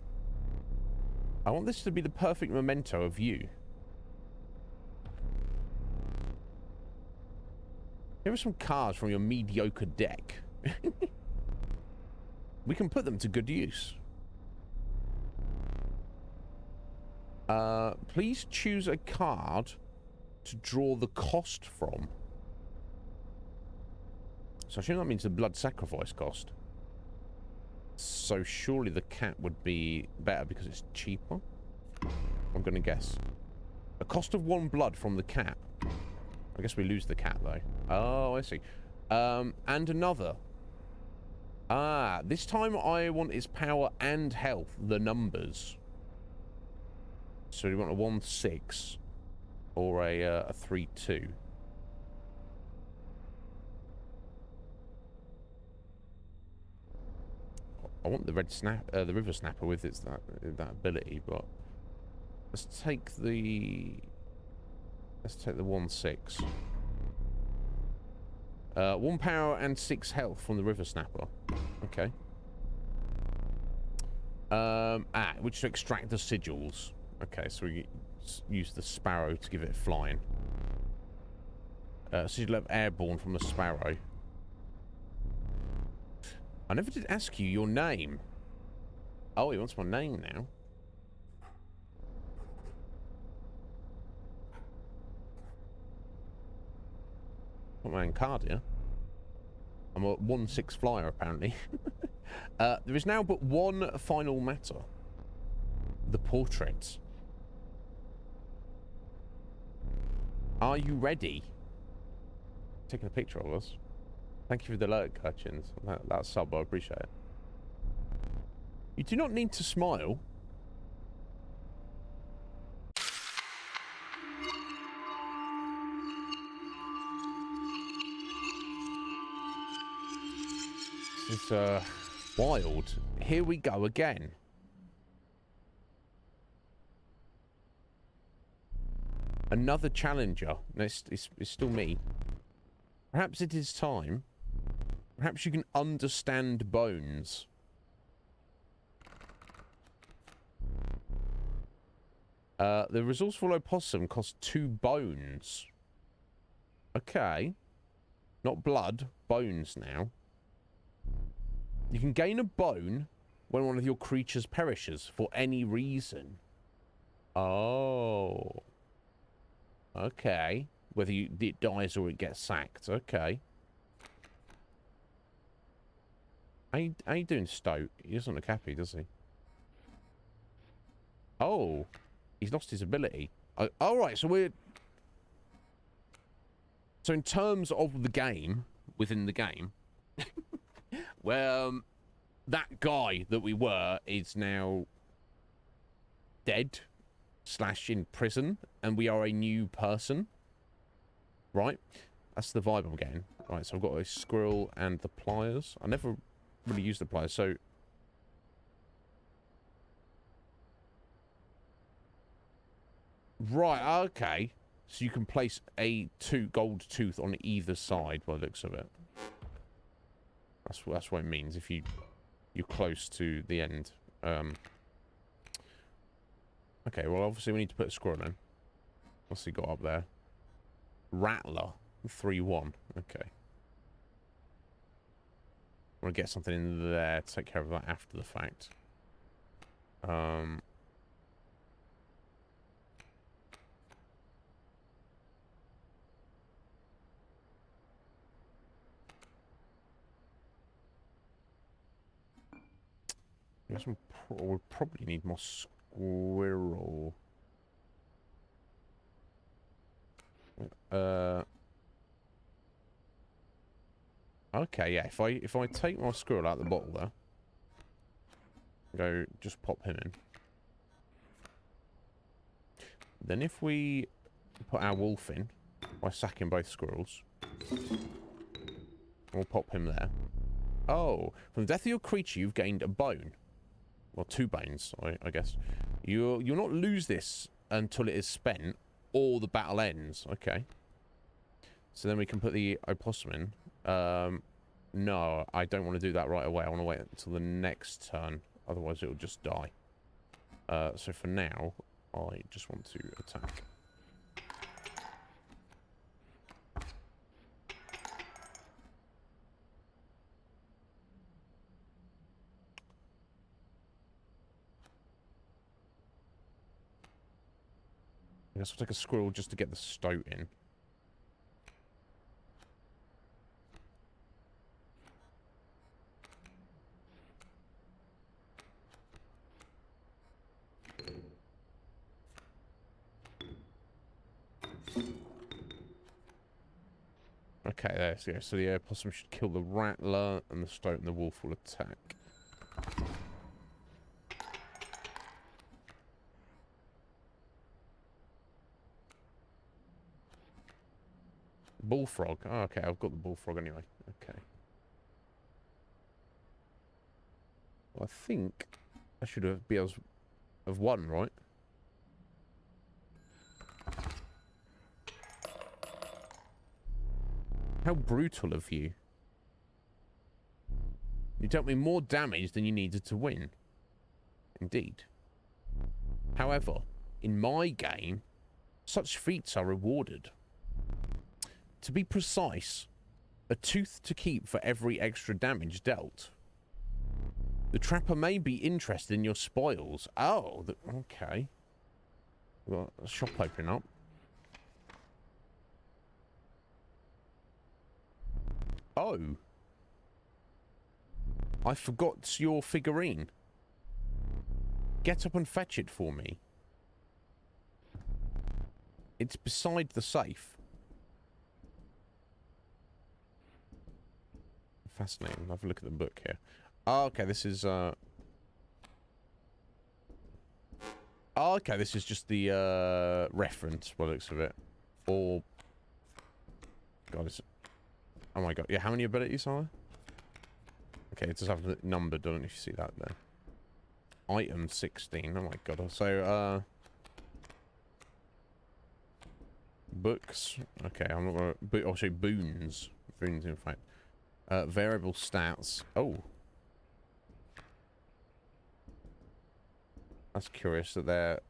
Speaker 2: I want this to be the perfect memento of you. Here are some cards from your mediocre deck. We can put them to good use. Please choose a card to draw the cost from. So I assume that means the blood sacrifice cost. So surely the cat would be better because it's cheaper. I'm going to guess. A cost of 1 blood from the cat. I guess we lose the cat though. Oh, I see. And another. Ah, this time I want its power and health, the numbers. So you want a 1-6 or a 3-2. I want the the river snapper with its that ability, but let's take the 1-6. 1 power and 6 health from the river snapper. Okay. Which to extract the sigils. Okay, so we use the sparrow to give it flying. Sigil of airborne from the sparrow. I never did ask you your name. Oh, he wants my name now. Put my own card here. I'm a 1-6 flyer, apparently. There is now but one final matter. The portrait. Are you ready? Taking a picture of us. Thank you for the alert, Hutchins. That sub, I appreciate it. You do not need to smile. This is wild. Here we go again. Another challenger. No, it's still me. Perhaps it is time. Perhaps you can understand bones. The resourceful opossum costs 2 bones. Okay. Not blood, bones now. You can gain a bone when one of your creatures perishes for any reason. Oh. Okay. Whether it dies or it gets sacked. Okay. How you doing, Stoat? He doesn't look happy, does he? Oh. He's lost his ability. Oh, alright, so we're... So in terms of the game, within the game, Well, that guy that we were is now dead / in prison, and we are a new person. Right? That's the vibe I'm getting. Right, so I've got a squirrel and the pliers. I never really used the pliers, so... Right, okay. So you can place a gold tooth on either side by the looks of it. That's what it means if you're close to the end. Okay, well obviously we need to put a squirrel in. What's he got up there? Rattler. 3-1. Okay. I want to get something in there to take care of that after the fact. I guess we'll probably need more squirrel. Okay, yeah. If I take my squirrel out of the bottle there, go just pop him in. Then if we put our wolf in by sacking both squirrels, we'll pop him there. Oh, from the death of your creature, you've gained a bone. Well, 2 bones, I guess. You'll not lose this until it is spent or the battle ends. Okay. So then we can put the opossum in. No, I don't want to do that right away. I want to wait until the next turn. Otherwise, it'll just die. So for now, I just want to attack. I guess I'll take a squirrel just to get the stoat in. Okay, there we go. So the opossum should kill the rattler, and the stoat and the wolf will attack. Bullfrog. Oh, okay, I've got the bullfrog anyway. Okay. Well, I think I should have won, right? How brutal of you. You dealt me more damage than you needed to win. Indeed. However, in my game, such feats are rewarded. To be precise, a tooth to keep for every extra damage dealt. The trapper may be interested in your spoils. Oh, okay. We've got a shop opening up. Oh. I forgot your figurine. Get up and fetch it for me. It's beside the safe. Fascinating. Have a look at the book here. Oh, okay, this is, Oh, okay, this is just the, reference, by the looks of it. Or... God, it's... Oh my god. Yeah, how many abilities are there? Okay, it does have the number, don't you see that there? Item 16. Oh my god. So, books. Okay, I'm not gonna... I'll show you boons. Boons, in fact. Variable stats. Oh. That's curious that they're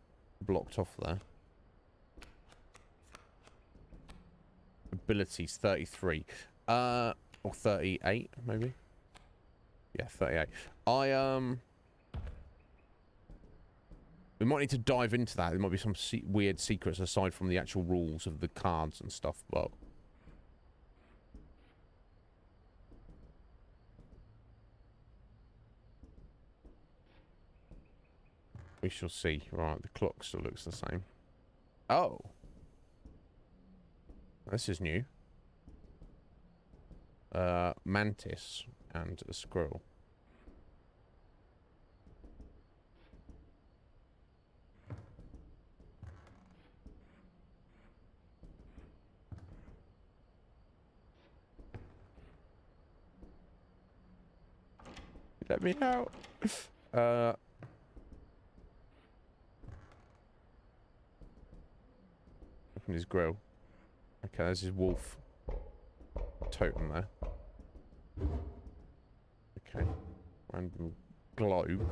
Speaker 2: blocked off there. Abilities 33. Or 38, maybe? Yeah, 38. We might need to dive into that. There might be some weird secrets aside from the actual rules of the cards and stuff, but... we shall see. Right, the clock still looks the same. Oh. This is new. Mantis and a squirrel. Let me out. Open his grill. Okay, there's his wolf totem there. Okay. Random globe.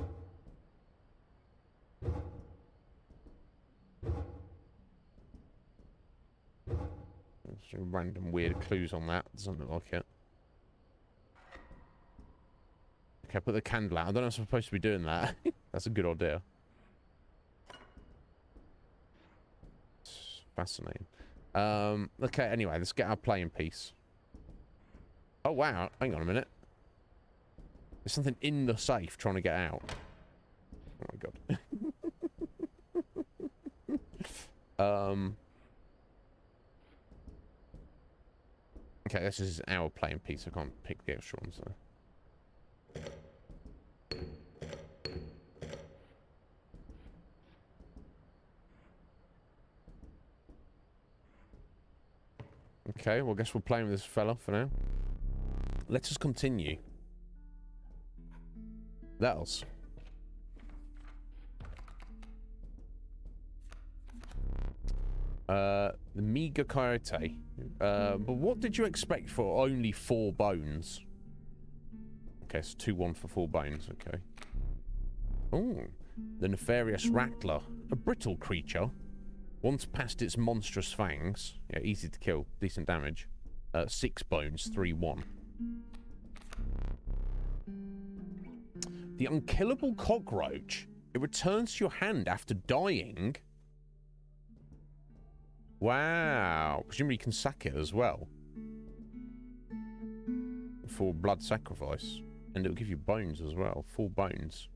Speaker 2: There's some random weird clues on that. Doesn't look like it. Okay, put the candle out. I don't know if I'm supposed to be doing that. That's a good idea. It's fascinating. Okay, anyway, let's get our playing piece. Oh, wow. Hang on a minute. There's something in the safe trying to get out. Oh, my God. Okay, this is our playing piece. I can't pick the extra ones, though. Okay, well, I guess we're playing with this fella for now. Let us continue. That else. The meager coyote. But what did you expect for only 4 bones? Okay, it's 2-1 for 4 bones, okay. Oh, the nefarious rattler. A brittle creature. Once past its monstrous fangs. Yeah, easy to kill. Decent damage. 6 bones, 3-1. The unkillable cockroach. It returns to your hand after dying. Wow. Presumably you can sack it as well. For blood sacrifice. And it'll give you bones as well. 4 bones.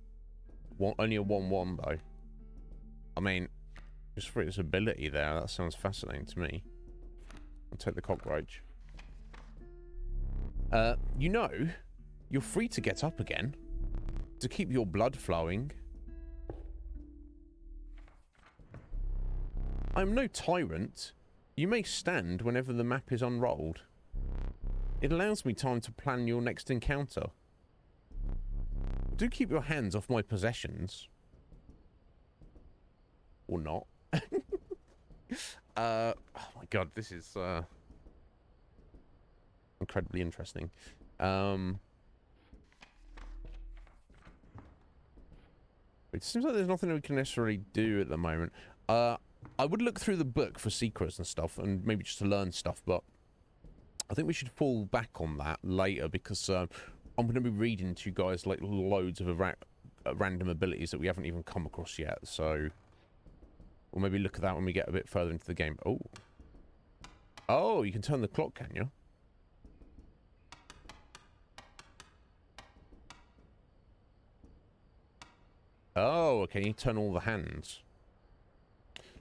Speaker 2: Only a 1-1 though. I mean, just for its ability there, that sounds fascinating to me. I'll take the cockroach. You know, you're free to get up again. To keep your blood flowing. I'm no tyrant. You may stand whenever the map is unrolled. It allows me time to plan your next encounter. Do keep your hands off my possessions. Or not. Oh my god, this is incredibly interesting. It seems like there's nothing we can necessarily do at the moment. I would look through the book for secrets and stuff, and maybe just to learn stuff, but I think we should fall back on that later, because I'm going to be reading to you guys like loads of random abilities that we haven't even come across yet, so we'll maybe look at that when we get a bit further into the game. Oh, you can turn the clock, can you? Oh, okay, you turn all the hands.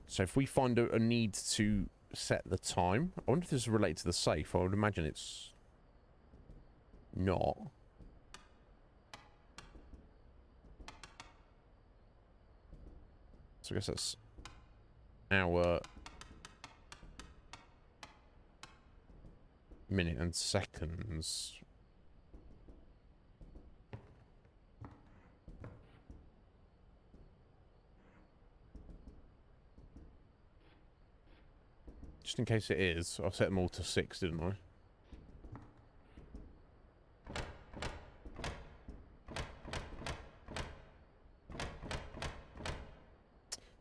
Speaker 2: So if we find a need to set the time, I wonder if this is related to the safe. I would imagine it's not. So I guess that's our minute and seconds. Just in case it is, I set them all to 6, didn't I?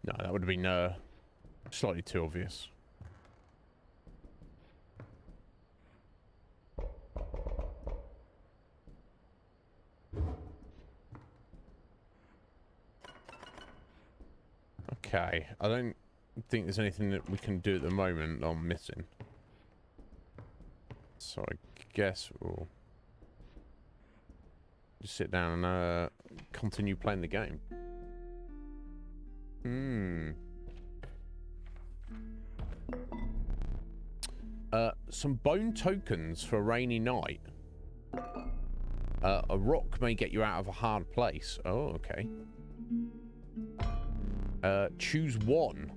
Speaker 2: No, that would have been slightly too obvious. Okay, I don't think there's anything that we can do at the moment that I'm missing. So I guess we'll just sit down and continue playing the game. Some bone tokens for a rainy night. A rock may get you out of a hard place. Oh, okay. Choose one.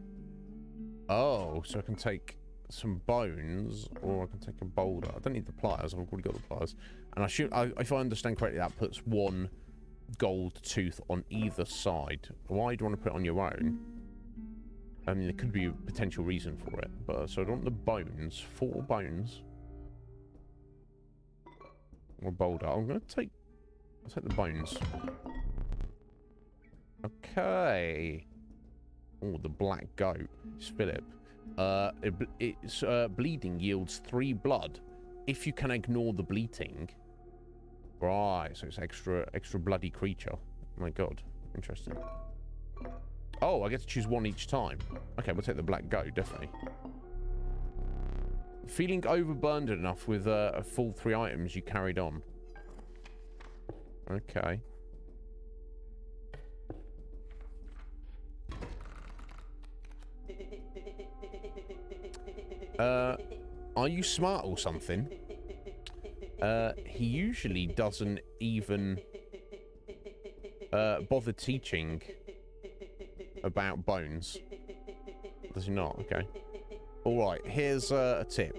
Speaker 2: Oh, so I can take some bones, or I can take a boulder. I don't need the pliers. I've already got the pliers. And if I understand correctly, that puts one gold tooth on either side. Why do you want to put it on your own? I mean, there could be a potential reason for it. But so I want the bones. 4 bones. Or boulder. I'll take the bones. Okay. Oh, the black goat. It's Philip. Its bleeding yields 3 blood. If you can ignore the bleeding. Right, so it's extra bloody creature. Oh my god. Interesting. Oh, I get to choose one each time. Okay, we'll take the black goat, definitely. Feeling overburdened enough with a full 3 items, you carried on. Okay. Are you smart or something? He usually doesn't even bother teaching about bones. Does he not? Okay. Alright, here's a tip.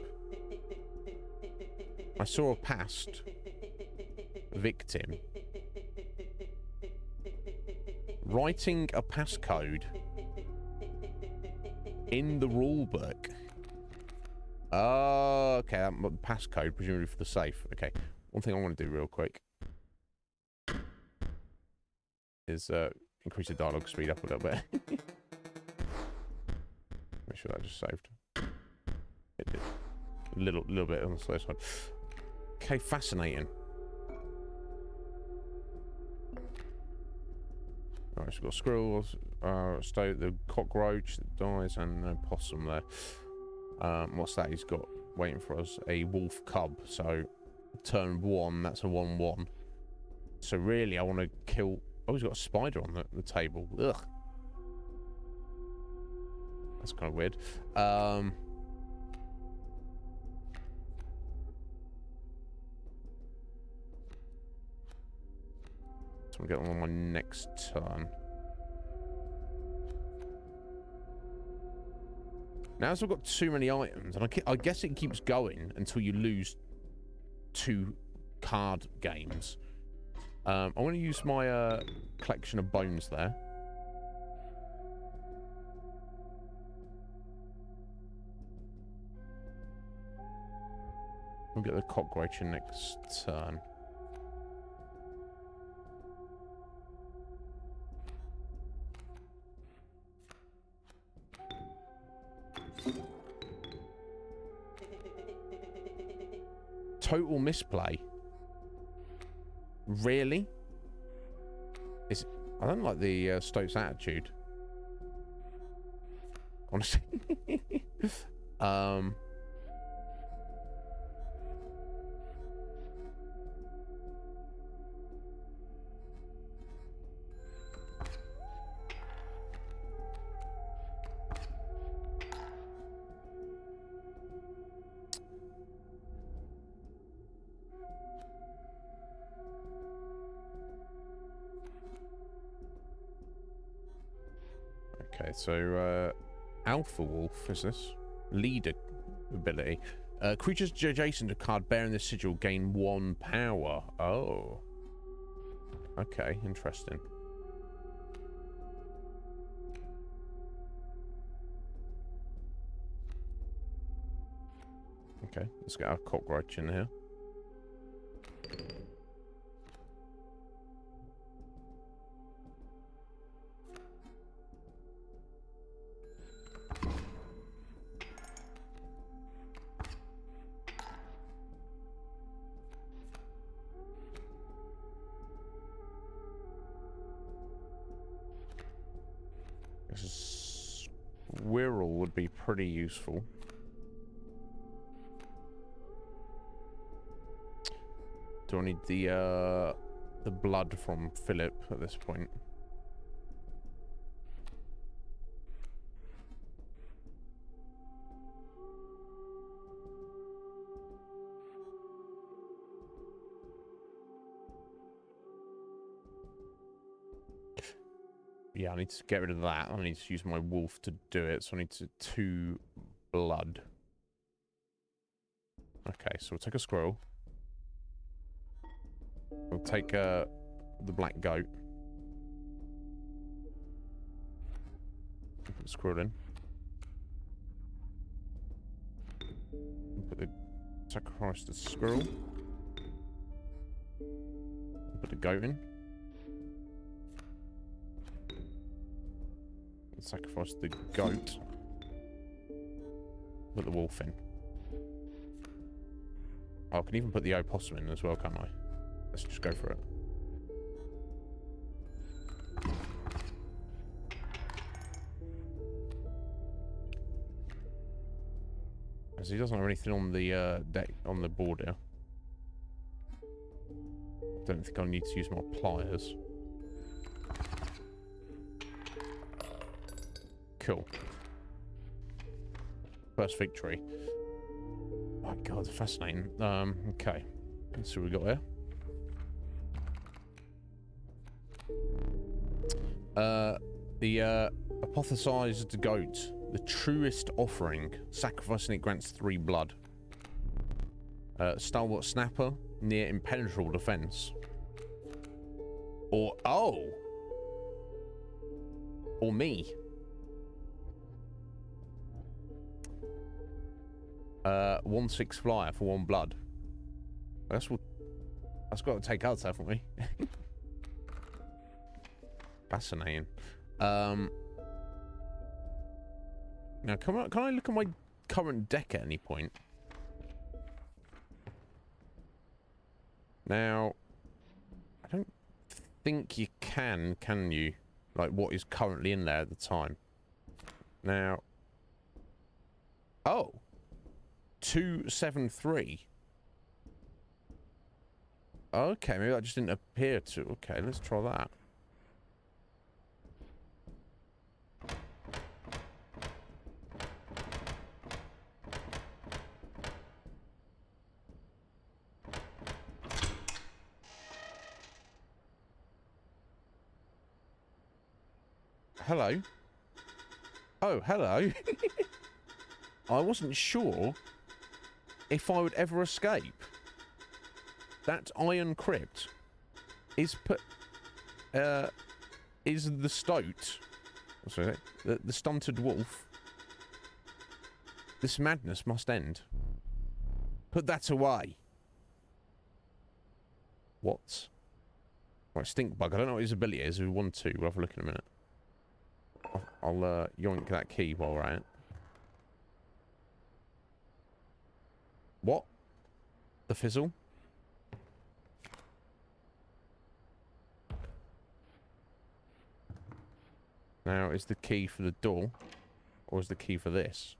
Speaker 2: I saw a past victim writing a passcode in the rulebook. Oh, okay, that passcode, presumably for the safe. Okay, one thing I want to do real quick is increase the dialogue speed up a little bit. Make sure that just saved. It did. A little bit on the slow side. Okay, fascinating. Alright, so we've got squirrels, the cockroach that dies, and no possum there. What's that he's got waiting for us? A wolf cub. So turn 1, that's a 1/1. So really I want to kill... Oh, he's got a spider on the table. Ugh. That's kind of weird. So I'm getting on my next turn. Now, as I've got too many items, and I guess it keeps going until you lose 2 card games. I'm going to use my collection of bones there. We'll get the cockroach in next turn. Total misplay. Really? I don't like the Stokes attitude. Honestly. Okay, so Alpha Wolf is this leader ability. Creatures adjacent to a card bearing this sigil gain 1 power. Oh, okay, interesting. Okay, let's get our cockroach in here. Squirrel would be pretty useful. Do I need the blood from Philip at this point? Yeah, I need to get rid of that. I need to use my wolf to do it, so I need to 2 blood. Okay, so we'll take a squirrel. We'll take the black goat. Put the squirrel in. Put the sacrifice the squirrel. Put the goat in. Sacrifice the goat. Put the wolf in. Oh, I can even put the opossum in as well, can't I? Let's just go for it. As he doesn't have anything on the deck, on the board here. Don't think I need to use my pliers. Cool. First victory. My God, fascinating. Okay. Let's see what we got here. The apothesized goat. The truest offering. Sacrificing it grants 3 blood. Stalwart snapper. Near impenetrable defense. Or, oh! Or me. 1/6 flyer for 1 blood. That's got to take us, haven't we? Fascinating. Now, can I look at my current deck at any point? Now, I don't think you can you? Like, what is currently in there at the time. Now, oh! 273. Okay, maybe that just didn't appear to. Okay, let's try that. Hello. Oh, hello. I wasn't sure if I would ever escape. That iron crypt is is the stoat. Sorry, the stunted wolf. This madness must end. Put that away. What? Right, stink bug. I don't know what his ability is. We 1-2. We'll have a look in a minute. I'll yoink that key while we're at it. What? The fizzle? Now, is the key for the door? Or is the key for this?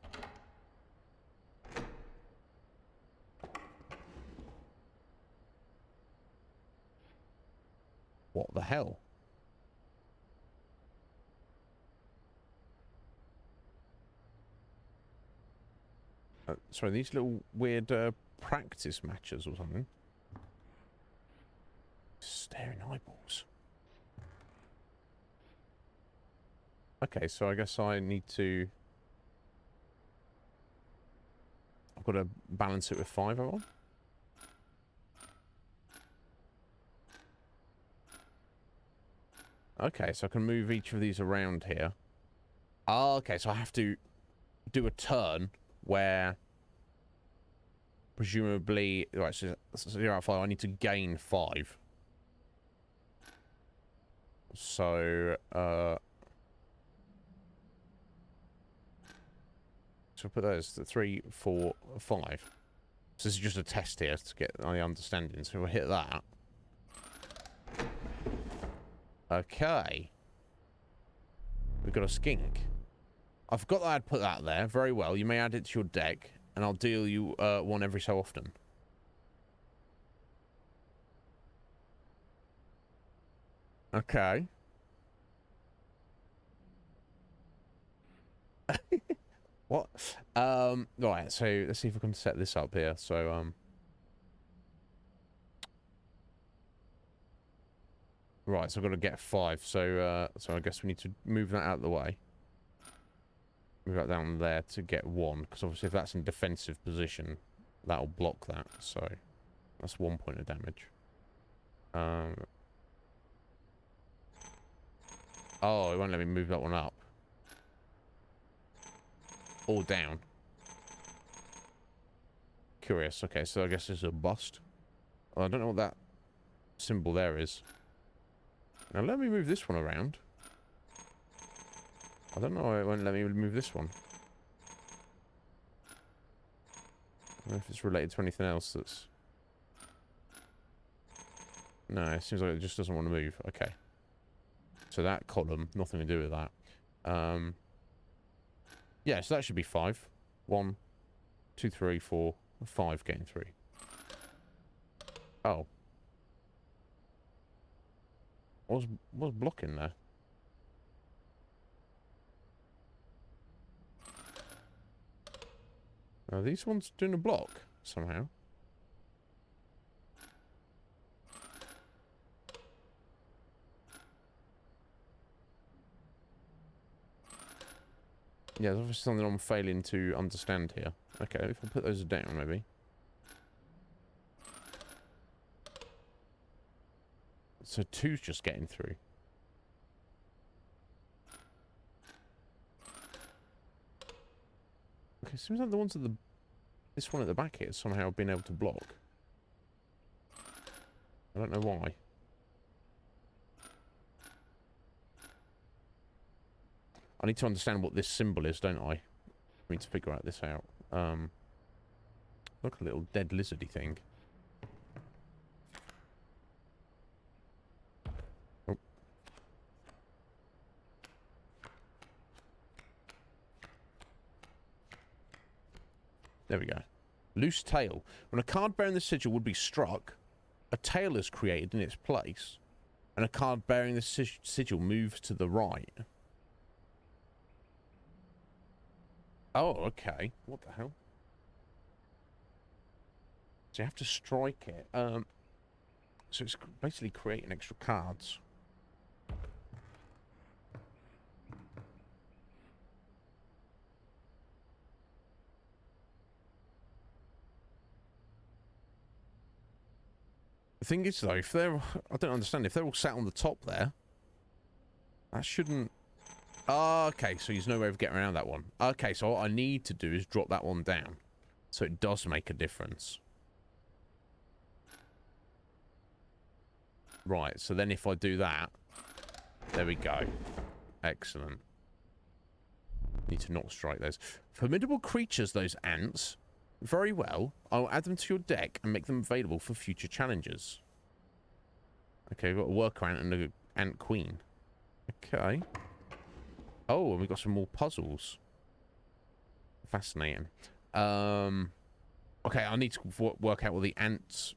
Speaker 2: What the hell? Sorry, these little weird practice matches or something. Staring eyeballs. Okay, so I guess I need to... I've got to balance it with 5, have I? Okay, so I can move each of these around here. Oh, okay, so I have to do a turn where presumably... Right, so 0 out of 5, I need to gain 5. So, so put those 3, 4, 5. So this is just a test here to get the understanding. So we'll hit that. Okay. We've got a skink. I forgot that I'd put that there. Very well. You may add it to your deck, and I'll deal you one every so often. Okay. What? Right, so let's see if we can set this up here. So, Right, so I've got to get 5. So so I guess we need to move that out of the way. Move that down there to get 1, because obviously if that's in defensive position, that'll block that. So that's 1 point of damage. Oh, it won't let me move that one up. Or down. Curious. Okay, so I guess it's a bust. Oh, I don't know what that symbol there is. Now let me move this one around. I don't know why it won't let me move this one. I don't know if it's related to anything else that's... No, it seems like it just doesn't want to move. Okay. So that column, nothing to do with that. Yeah, so that should be 5. 1, 2, 3, 4, 5 getting 3. Oh. What's blocking there? Are these ones doing a block somehow? Yeah, there's obviously something I'm failing to understand here. Okay, if I put those down, maybe. So 2's just getting through. Okay, seems like the ones at the... This one at the back here somehow been able to block. I don't know why. I need to understand what this symbol is, don't I? I need to figure out this out. Look, a little dead lizardy thing. Oh. There we go. Loose tail. When a card bearing the sigil would be struck, a tail is created in its place, and a card bearing the sigil moves to the right. Oh, okay. What the hell? So you have to strike it. So it's basically creating extra cards. The thing is, though, if they're... I don't understand. If they're all sat on the top there, that shouldn't... Oh, okay, so there's no way of getting around that one. Okay, so what I need to do is drop that one down. So it does make a difference. Right, so then if I do that... There we go. Excellent. Need to not strike those. Formidable creatures, those ants. Very well. I'll add them to your deck and make them available for future challenges. Okay, we've got a worker ant and an ant queen. Okay. Oh, and we've got some more puzzles. Fascinating. Okay, I need to work out what the ant's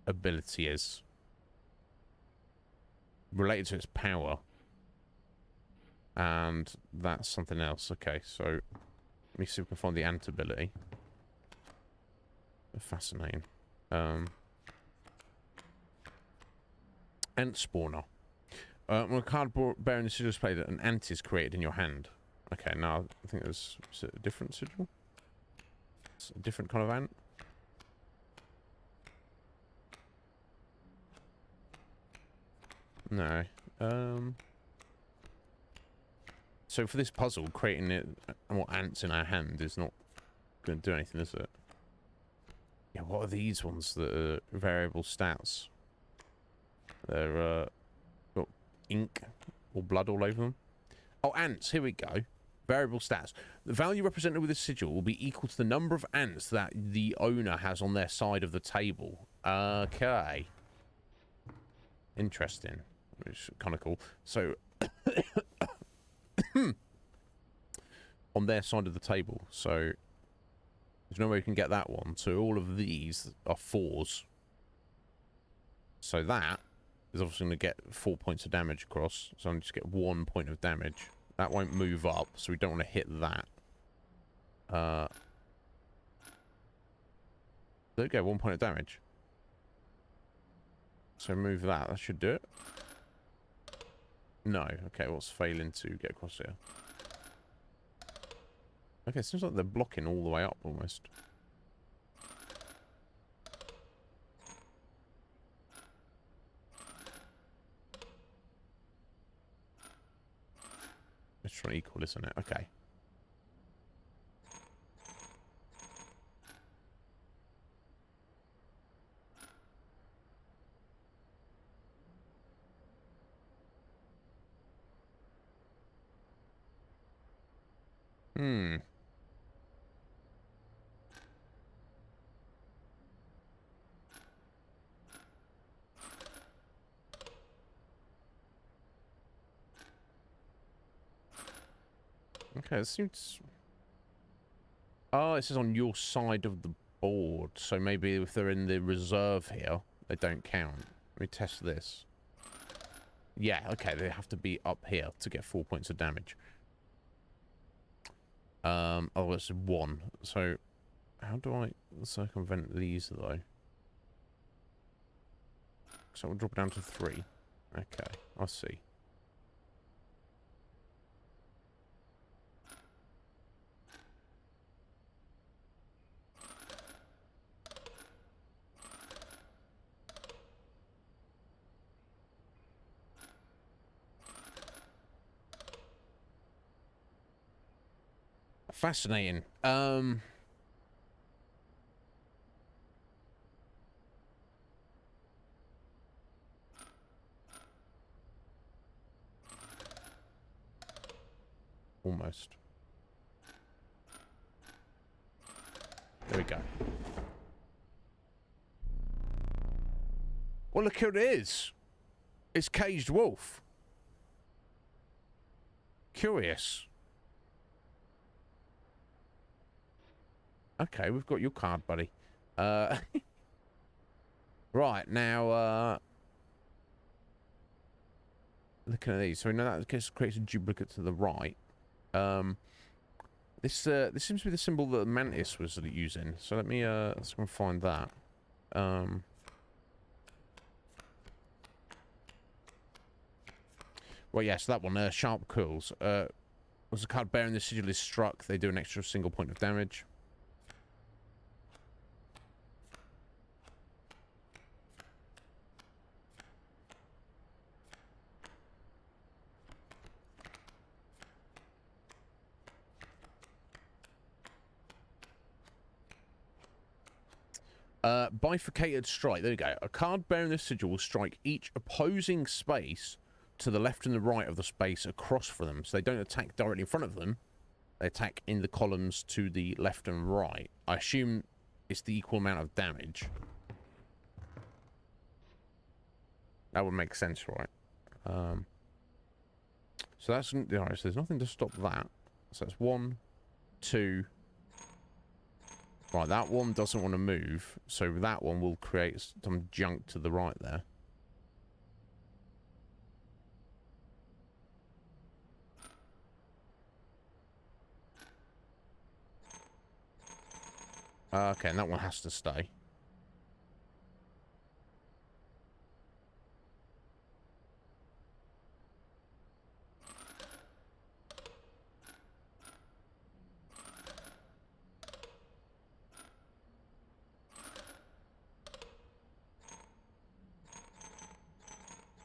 Speaker 2: ability is. Related to its power. And that's something else. Okay, so let me see if we can find the ant ability. Fascinating. Ant spawner. When a card bearing the sigil is played, an ant is created in your hand. Okay, now I think there's... Is it a different sigil? It's a different kind of ant? No. So for this puzzle, creating it more ants in our hand is not going to do anything, is it? Yeah, what are these ones that are variable stats? They're got ink or blood all over them. Oh, ants. Here we go. Variable stats. The value represented with this sigil will be equal to the number of ants that the owner has on their side of the table. Okay. Interesting. Which is kind of cool. So, on their side of the table. So, there's no way we can get that one. So, all of these are 4s. So, that is obviously going to get 4 points of damage across. So, I'm just get 1 point of damage. That won't move up, so we don't want to hit that. There we go, 1 point of damage. So move that. That should do it. No. Okay, what's failing to get across here? Okay, it seems like they're blocking all the way up, almost. It's trying to equal, isn't it? Okay. Hmm. Okay, it seems... Oh, it says on your side of the board. So maybe if they're in the reserve here, they don't count. Let me test this. Yeah, okay, they have to be up here to get 4 points of damage. Oh, it's 1. So, how do I circumvent these, though? So we'll drop it down to 3. Okay, I see. Fascinating. Almost. There we go. Well, look who it is. It's Caged Wolf. Curious. Okay, we've got your card, buddy. Right, now, looking at these. So we know that creates a duplicate to the right. This seems to be the symbol that Mantis was using. So let's go and find that. Well, yes, that one. Sharp Quills. Was a card bearing the sigil is struck, they do an extra single point of damage. Bifurcated strike. There you go. A card bearing this sigil will strike each opposing space to the left and the right of the space across from them. So they don't attack directly in front of them. They attack in the columns to the left and right. I assume it's the equal amount of damage. That would make sense, right? So that's... Alright, so there's nothing to stop that. So that's 1, 2... Right, that one doesn't want to move, so that one will create some junk to the right there. Okay, and that one has to stay.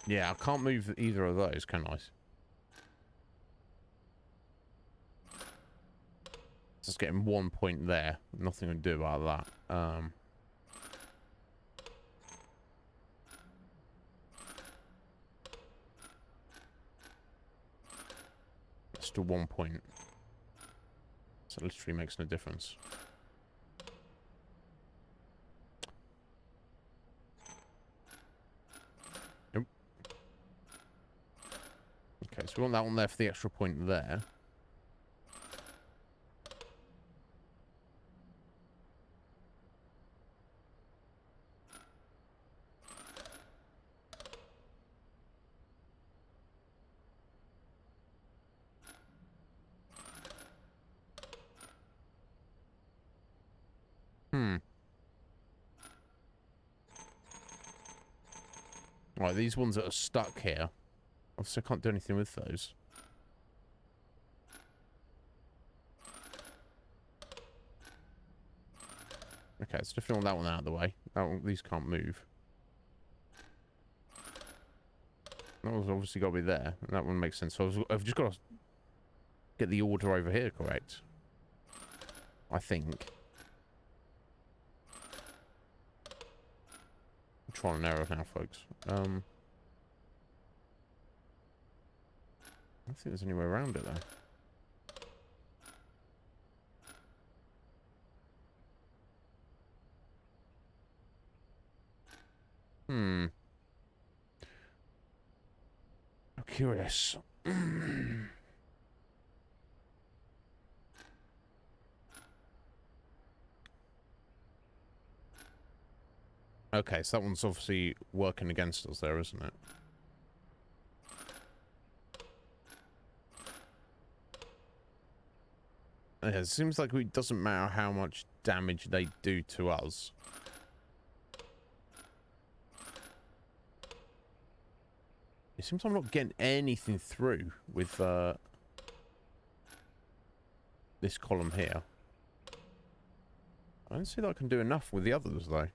Speaker 2: Yeah, I can't move either of those, can I? Just getting 1 point there. Nothing to do about that. Still 1 point. So it literally makes no difference. Nope. Okay, so we want that one there for the extra point there. Right, these ones that are stuck here. Obviously, I can't do anything with those. Okay, let's definitely want that one out of the way. That one, these can't move. That one's obviously got to be there. That one makes sense. So I've just got to get the order over here correct. I think. I'm trying and error now, folks. I don't think there's any way around it, though. I'm curious. Okay, so that one's obviously working against us there, isn't it? Yeah, it seems like it doesn't matter how much damage they do to us. It seems I'm not getting anything through with this column here. I don't see that I can do enough with the others, though.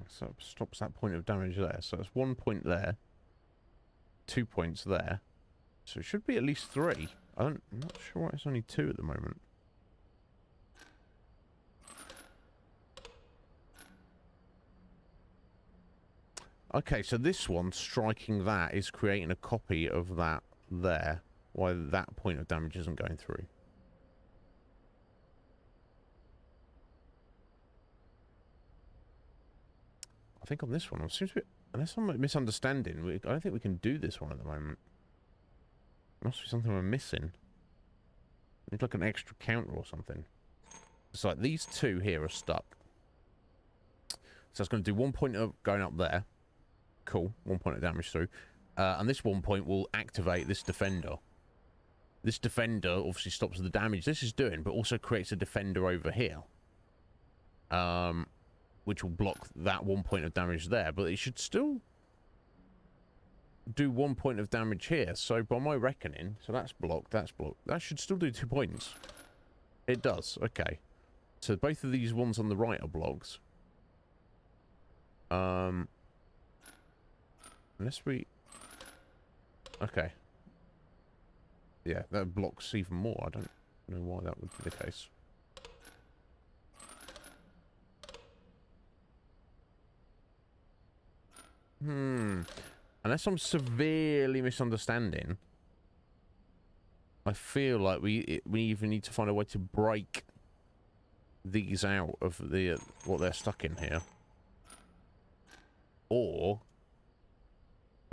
Speaker 2: So it stops that point of damage there. So it's 1 point there. 2 points there. So it should be at least 3. I'm not sure why it's only 2 at the moment. Okay, so this one, striking that, is creating a copy of that there. Why that point of damage isn't going through. I think on this one, it seems to be, unless I'm misunderstanding, I don't think we can do this one at the moment. Must be something we're missing. It's like an extra counter or something. It's like these two here are stuck. So it's going to do 1 point of going up there. Cool. 1 point of damage through. And this 1 point will activate this defender. This defender obviously stops the damage this is doing, but also creates a defender over here. Which will block that 1 point of damage there, but it should still do 1 point of damage here. So by my reckoning, so that's blocked, that should still do 2 points. It does, okay. So both of these ones on the right are blocks. Unless we... Okay. Yeah, that blocks even more. I don't know why that would be the case. Unless I'm severely misunderstanding, I feel like we even need to find a way to break these out of the what they're stuck in here. Or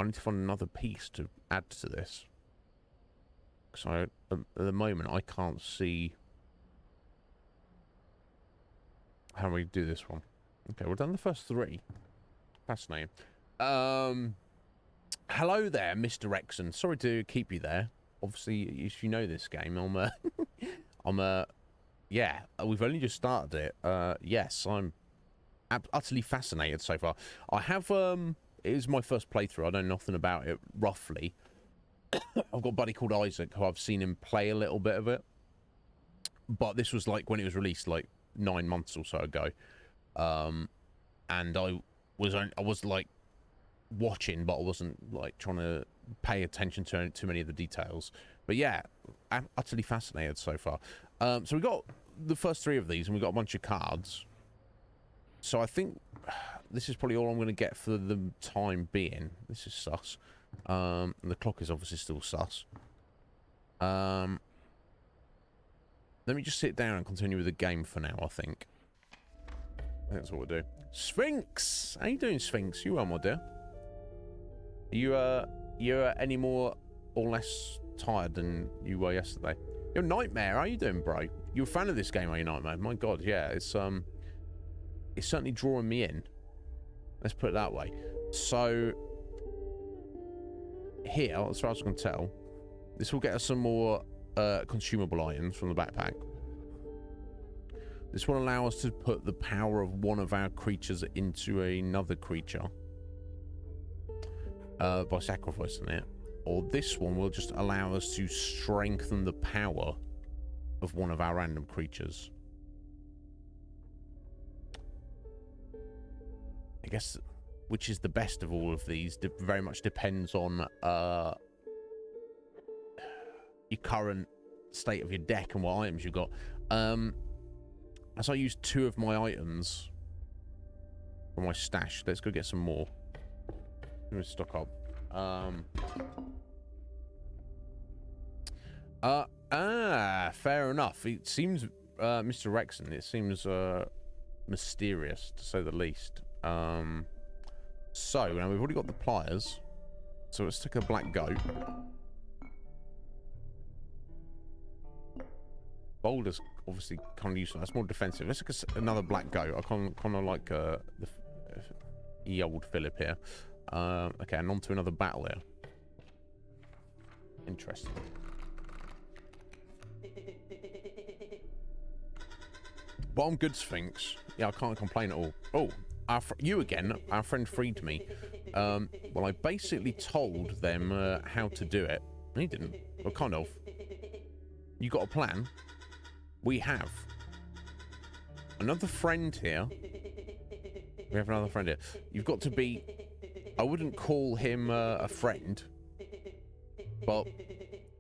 Speaker 2: I need to find another piece to add to this. So at the moment I can't see how we do this one. Okay, we've done the first 3. Fascinating. Hello there, Mr. Rexon. Sorry to keep you there. Obviously, if you know this game, yeah, we've only just started it. Yes, I'm utterly fascinated so far. I have, it is my first playthrough. I know nothing about it, roughly. I've got a buddy called Isaac, who I've seen him play a little bit of it. But this was like when it was released, like 9 months or so ago. And I was like watching, but I wasn't like trying to pay attention to too many of the details. But yeah, I'm utterly fascinated so far. So we got the first 3 of these, and we got a bunch of cards. So I think this is probably all I'm going to get for the time being. This is sus. The clock is obviously still sus. Let me just sit down and continue with the game for now, I think. That's what we'll do. Sphinx! How you doing, Sphinx? You well, my dear? You any more or less tired than you were yesterday? You're Nightmare. How you doing, bro? You a fan of this game, are you, Nightmare? My God, yeah. It's certainly drawing me in. Let's put it that way. So here, as far as I can tell, this will get us some more consumable items from the backpack. This will allow us to put the power of one of our creatures into another creature by sacrificing it. Or this one will just allow us to strengthen the power of one of our random creatures. I guess which is the best of all of these very much depends on your current state of your deck and what items you've got. As I use 2 of my items from my stash, let's go get some more. Let me stock up. Fair enough. It seems, Mr. Rexon, it seems mysterious to say the least. So now we've already got the pliers, so let's take a black goat. Boulder's obviously kind of useful. That's more defensive. Let's take another black goat. I kind of like the old Philip here. Okay, and on to another battle here. Interesting. But I'm good, Sphinx. Yeah, I can't complain at all. Oh, you again. Our friend freed me. Well, I basically told them how to do it. He didn't. Well, kind of. You got a plan? We have. Another friend here. We have another friend here. You've got to be... I wouldn't call him a friend. But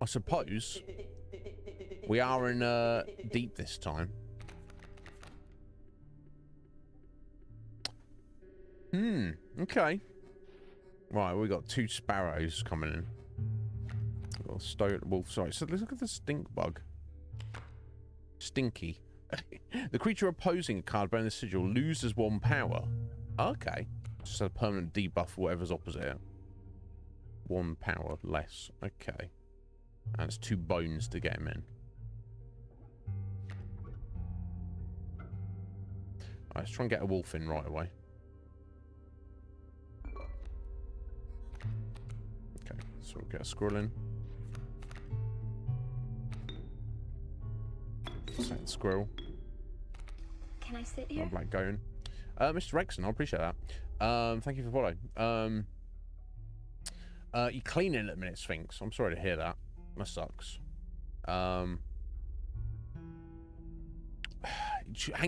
Speaker 2: I suppose we are in deep this time. Okay. Right, we got 2 sparrows coming in. Well, sorry. So let's look at the stink bug. Stinky. The creature opposing a card bearing the sigil loses 1 power. Okay. Just a permanent debuff for whatever's opposite it. 1 power less. Okay. And it's 2 bones to get him in. Alright, let's try and get a wolf in right away. Okay, so we'll get a squirrel in. Second squirrel.
Speaker 4: Can I sit here?
Speaker 2: Black goat in. Mr. Rexon, I appreciate that. Thank you for following. You're cleaning at the minute, Sphinx. I'm sorry to hear that. That sucks. Hang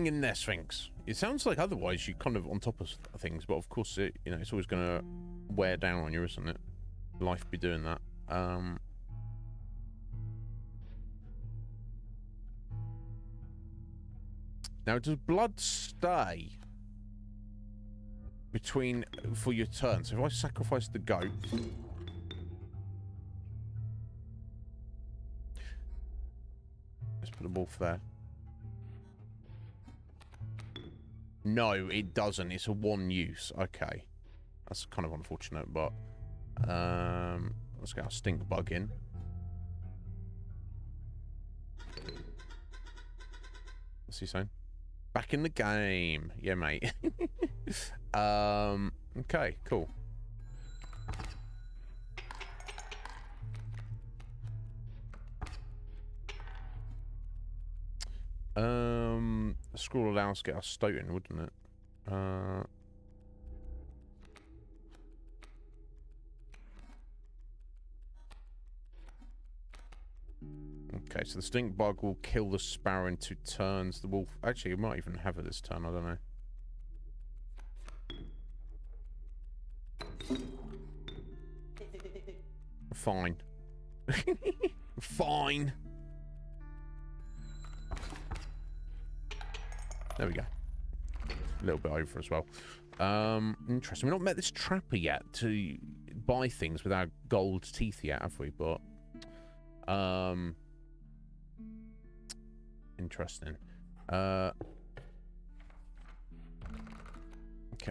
Speaker 2: in there, Sphinx. It sounds like otherwise you're kind of on top of things, but of course, it's always going to wear down on you, isn't it? Life be doing that. Now, does blood stay for your turn? So if I sacrifice the goat, let's put the wolf there. No, it doesn't. It's a 1 use. Okay, that's kind of unfortunate, but let's get our stink bug in. What's he saying? Back in the game. Yeah, mate. Okay, cool. A scroll allows to get us stoating, wouldn't it? Okay, so the stink bug will kill the sparrow in 2 turns. The wolf... Actually, it might even have it this turn. I don't know. Fine. Fine. There we go. A little bit over as well. Interesting. We've not met this trapper yet to buy things with our gold teeth yet, have we? But... interesting. Okay,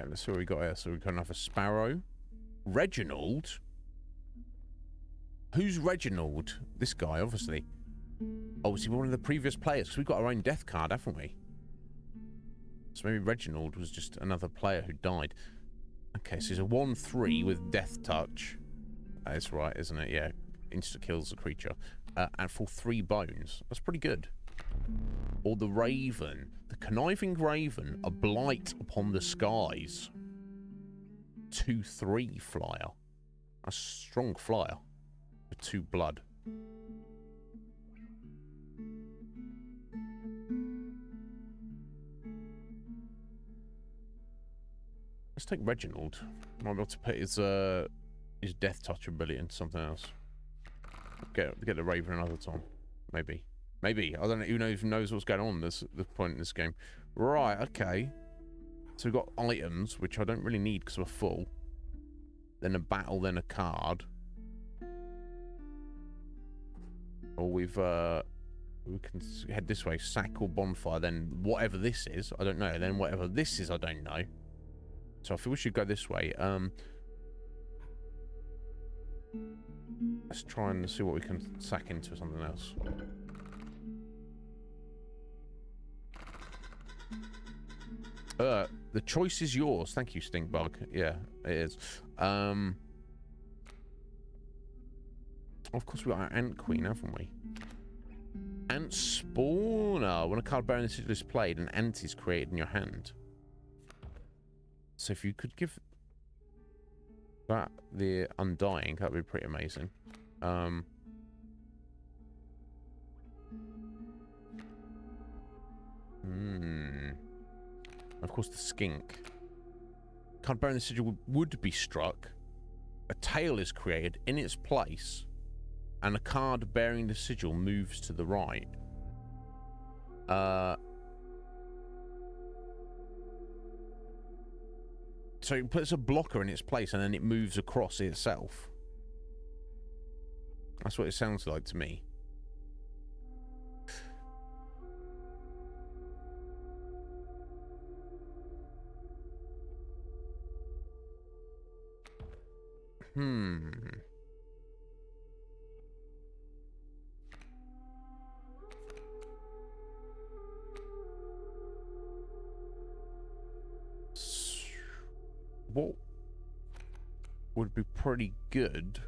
Speaker 2: let's see what we got here. So we've got another sparrow. Reginald? Who's Reginald? This guy, obviously. Oh, is he one of the previous players? Because we've got our own death card, haven't we? So maybe Reginald was just another player who died. Okay, so he's a 1/3 with death touch. That's right, isn't it? Yeah. Insta-kills the creature. And for 3 bones. That's pretty good. Or the Raven. The Conniving Raven. A blight upon the skies. 2/3 flyer. A strong flyer. With 2 blood. Let's take Reginald. Might be able to put his death touch ability into something else. Get the Raven another time. Maybe. Maybe. I don't know. Who even knows what's going on at this point in this game. Right, okay. So we've got items, which I don't really need because we're full. Then a battle, then a card. Or we can head this way. Sack or bonfire. Then whatever this is, I don't know. Then whatever this is, I don't know. So I feel we should go this way. Let's try and see what we can sack into something else. The choice is yours. Thank you, Stinkbug. Yeah, it is. Of course, we got our Ant Queen, haven't we? Ant Spawner. When a card bearing the sigil is played, an ant is created in your hand. So if you could give that the Undying, that'd be pretty amazing. Of course, the Skink. Card bearing the sigil would be struck. A tail is created in its place, and a card bearing the sigil moves to the right. So it puts a blocker in its place, and then it moves across itself. That's what it sounds like to me. What would be pretty good?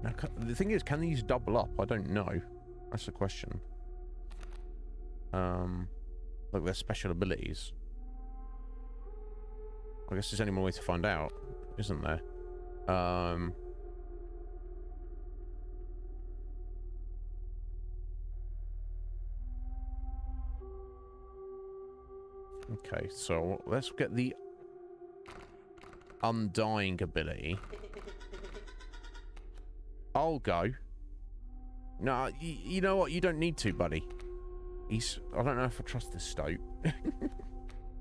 Speaker 2: Now, the thing is, can these double up? I don't know. That's the question. Like their special abilities. I guess there's only one way to find out, isn't there? Okay, so let's get the Undying ability. I'll go. No, you know what? You don't need to, buddy. I don't know if I trust this stoat.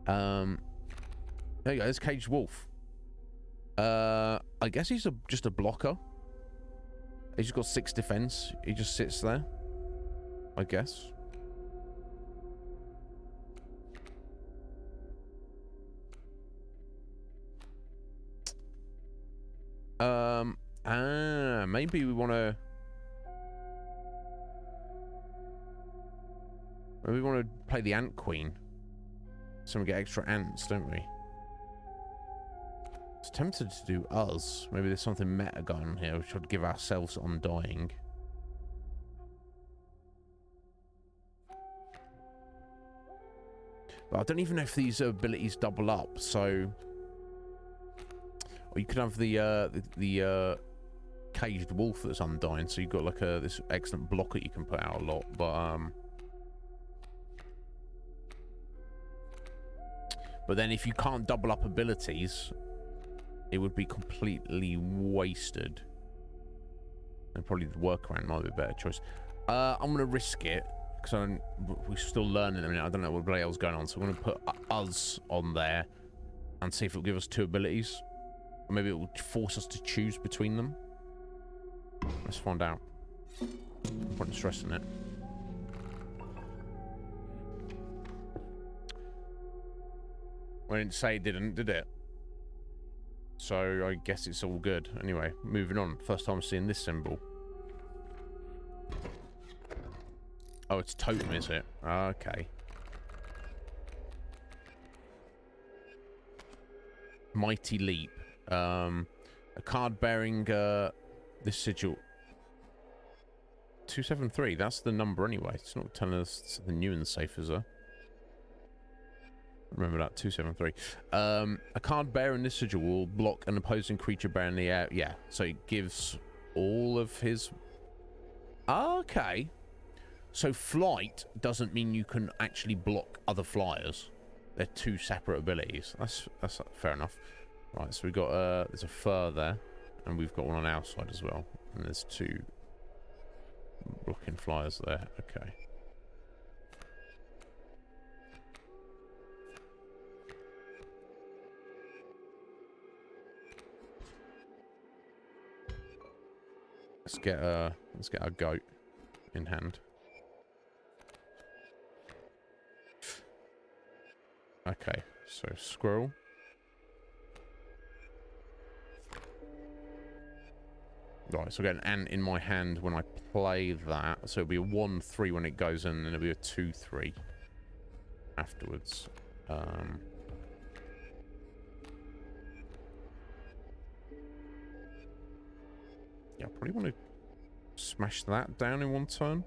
Speaker 2: There you go. There's Caged Wolf. I guess he's just a blocker. He's got 6 defense. He just sits there. I guess. Maybe we want to... Maybe we want to play the Ant Queen. So we get extra ants, don't we? It's tempted to do us. Maybe there's something meta going on here. We should give ourselves Undying. But I don't even know if these abilities double up, so... Or you could have the Caged Wolf that's Undying, so you've got like this excellent blocker you can put out a lot, but then if you can't double up abilities, it would be completely wasted. And probably the workaround might be a better choice. I'm going to risk it, because we're still learning a minute. I don't know what the hell's going on, so I'm going to put us on there and see if it'll give us 2 abilities. Or maybe it will force us to choose between them. Let's find out. No point in stressing it. I didn't say it didn't, did it? So I guess it's all good. Anyway, moving on. First time seeing this symbol. Oh, it's totem, is it? Okay. Mighty Leap. A card bearing this sigil. 273. That's the number anyway. It's not telling us something new in the safe, is there? Remember that, 273. A card bearing this sigil will block an opposing creature bearing the air. Yeah, so it gives all of his... Okay. So flight doesn't mean you can actually block other flyers. They're two separate abilities. That's fair enough. Right, so we've got there's a fur there, and we've got one on our side as well. And there's two blocking flyers there. Okay. Let's get our goat in hand. Okay, so squirrel. Right, so I get an ant in my hand when I play that. So it'll be a 1-3 when it goes in, and it'll be a 2-3 afterwards. Yeah, I probably want to smash that down in one turn.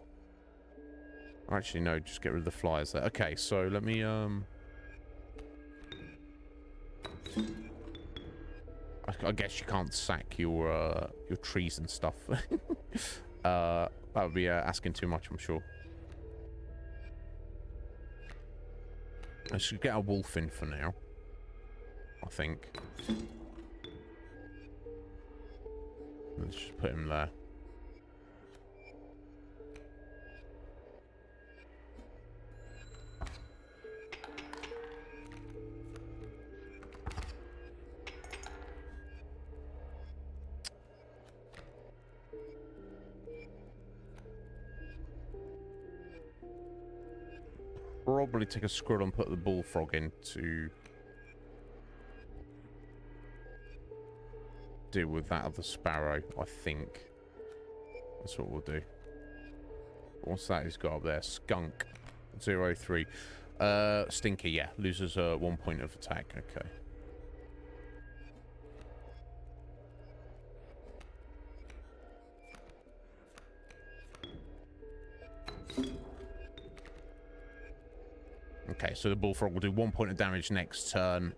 Speaker 2: Actually, no, just get rid of the flyers there. Okay, so let me, I guess you can't sack your trees and stuff. That would be asking too much, I'm sure. I should get a wolf in for now, I think. Let's just put him there. Probably take a squirrel and put the bullfrog in to deal with that other sparrow, I think. That's what we'll do. What's that he's got up there? Skunk. 0-3. Stinky, yeah. Loses 1 point of attack. Okay. Okay, so the bullfrog will do 1 point of damage next turn.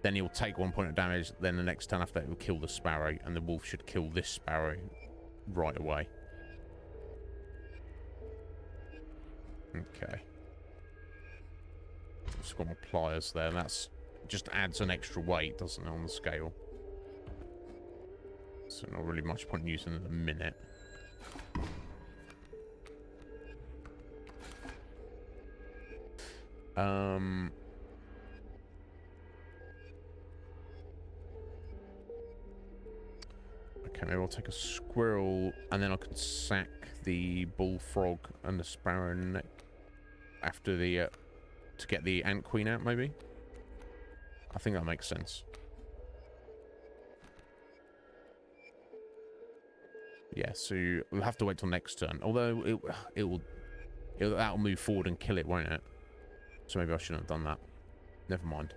Speaker 2: Then he'll take 1 point of damage. Then the next turn after that, he'll kill the sparrow. And the wolf should kill this sparrow right away. Okay. Just got my pliers there. That's just adds an extra weight, doesn't it, on the scale? So not really much point in using it in a minute. Okay, maybe I'll take a squirrel, and then I can sack the bullfrog and the sparrow after the to get the ant queen out. Maybe. I think that makes sense. Yeah, so we'll have to wait till next turn. Although that'll move forward and kill it, won't it? So maybe I shouldn't have done that. Never mind.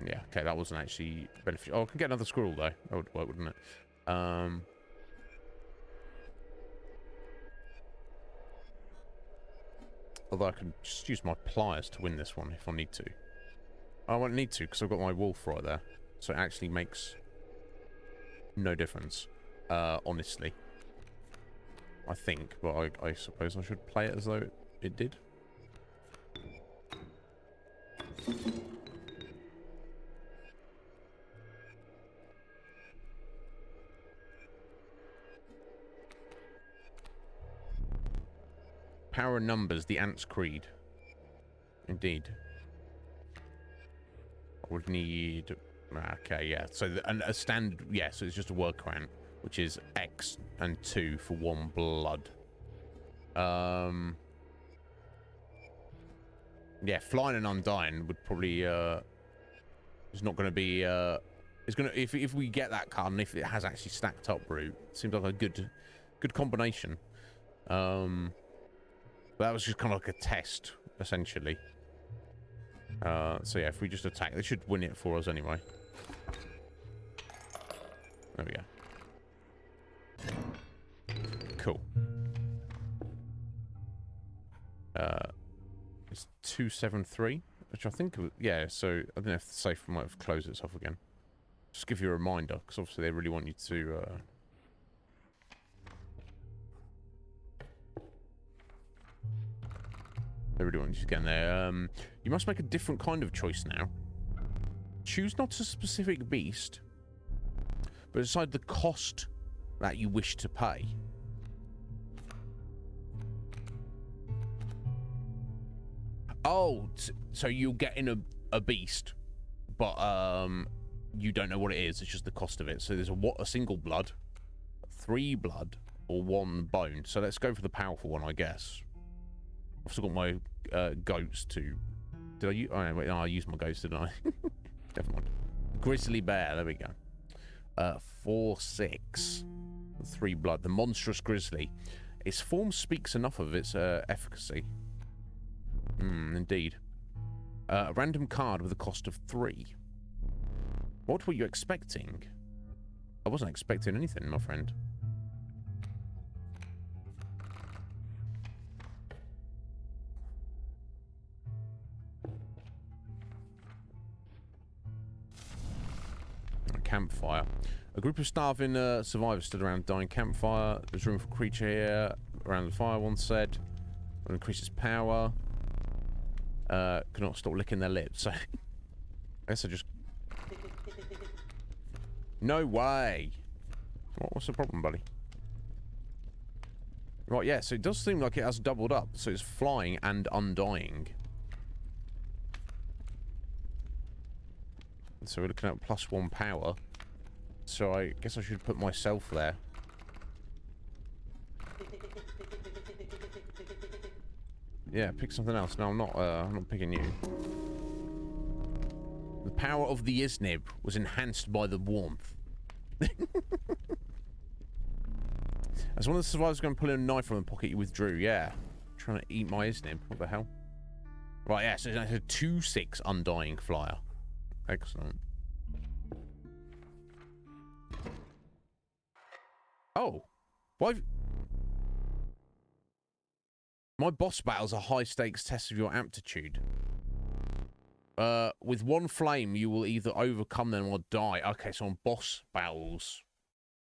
Speaker 2: Yeah, okay, that wasn't actually beneficial. Oh, I can get another squirrel, though. That would work, wouldn't it? Although I can just use my pliers to win this one if I need to. I won't need to, because I've got my wolf right there. So it actually makes no difference, honestly. I think, but I suppose I should play it as though it did. Power in numbers, the Ant's Creed. Indeed. I would need... Okay, yeah. So a standard... Yeah, so it's just a work ant, which is X and 2 for 1 blood. Yeah, flying and undying would probably it's not going to be it's going to if we get that card and if it has actually stacked up route, seems like a good combination. But that was just kind of like a test essentially. So yeah, if we just attack, they should win it for us anyway. There we go. Cool. It's 273, which I think, yeah, so I don't know if the safe might have closed itself again. Just give you a reminder, because obviously they really want you to, they really want you to get in there. You must make a different kind of choice now. Choose not a specific beast, but decide the cost that you wish to pay. Oh, so you'll get in a beast, but you don't know what it is. It's just the cost of it. So there's a single blood, 3 blood, or 1 bone. So let's go for the powerful one, I guess. I've still got my goats to... Did I use... Oh, wait, no, I used my goats, didn't I? Never mind. Grizzly bear, there we go. 4/6. 3 blood. The monstrous grizzly. Its form speaks enough of its efficacy. Indeed. A random card with a cost of 3. What were you expecting? I wasn't expecting anything, my friend. A campfire. A group of starving survivors stood around a dying campfire. There's room for a creature here around the fire, one said. Will increase its power. Could not stop licking their lips. So I guess I just... No way! What's the problem, buddy? Right, yeah, so it does seem like it has doubled up. So it's flying and undying. So we're looking at +1 power. So I guess I should put myself there. Yeah, pick something else. No, I'm not picking you. The power of the Iznib was enhanced by the warmth. As one of the survivors was going to pull a knife from the pocket you withdrew, yeah. Trying to eat my Iznib. What the hell? Right, yeah, so it's a 2/6 undying flyer. Excellent. Oh. Why? My boss battles are high-stakes tests of your aptitude. With 1 flame, you will either overcome them or die. Okay, so on boss battles,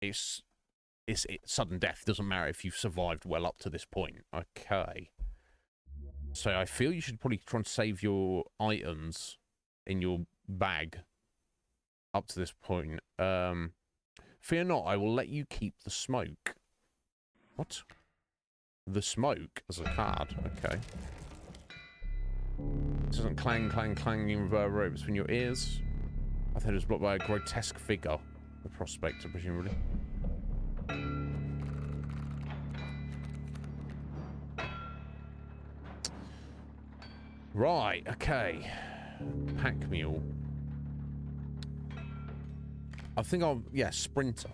Speaker 2: it's sudden death. Doesn't matter if you've survived well up to this point. Okay. So I feel you should probably try and save your items in your bag up to this point. Fear not, I will let you keep the smoke. What? The smoke as a card. Okay. It doesn't clang, clang, clanging reverberate between your ears. I thought it was blocked by a grotesque figure. The prospector, presumably. Right, okay. Pack mule. I think I'll... Yeah, sprinter.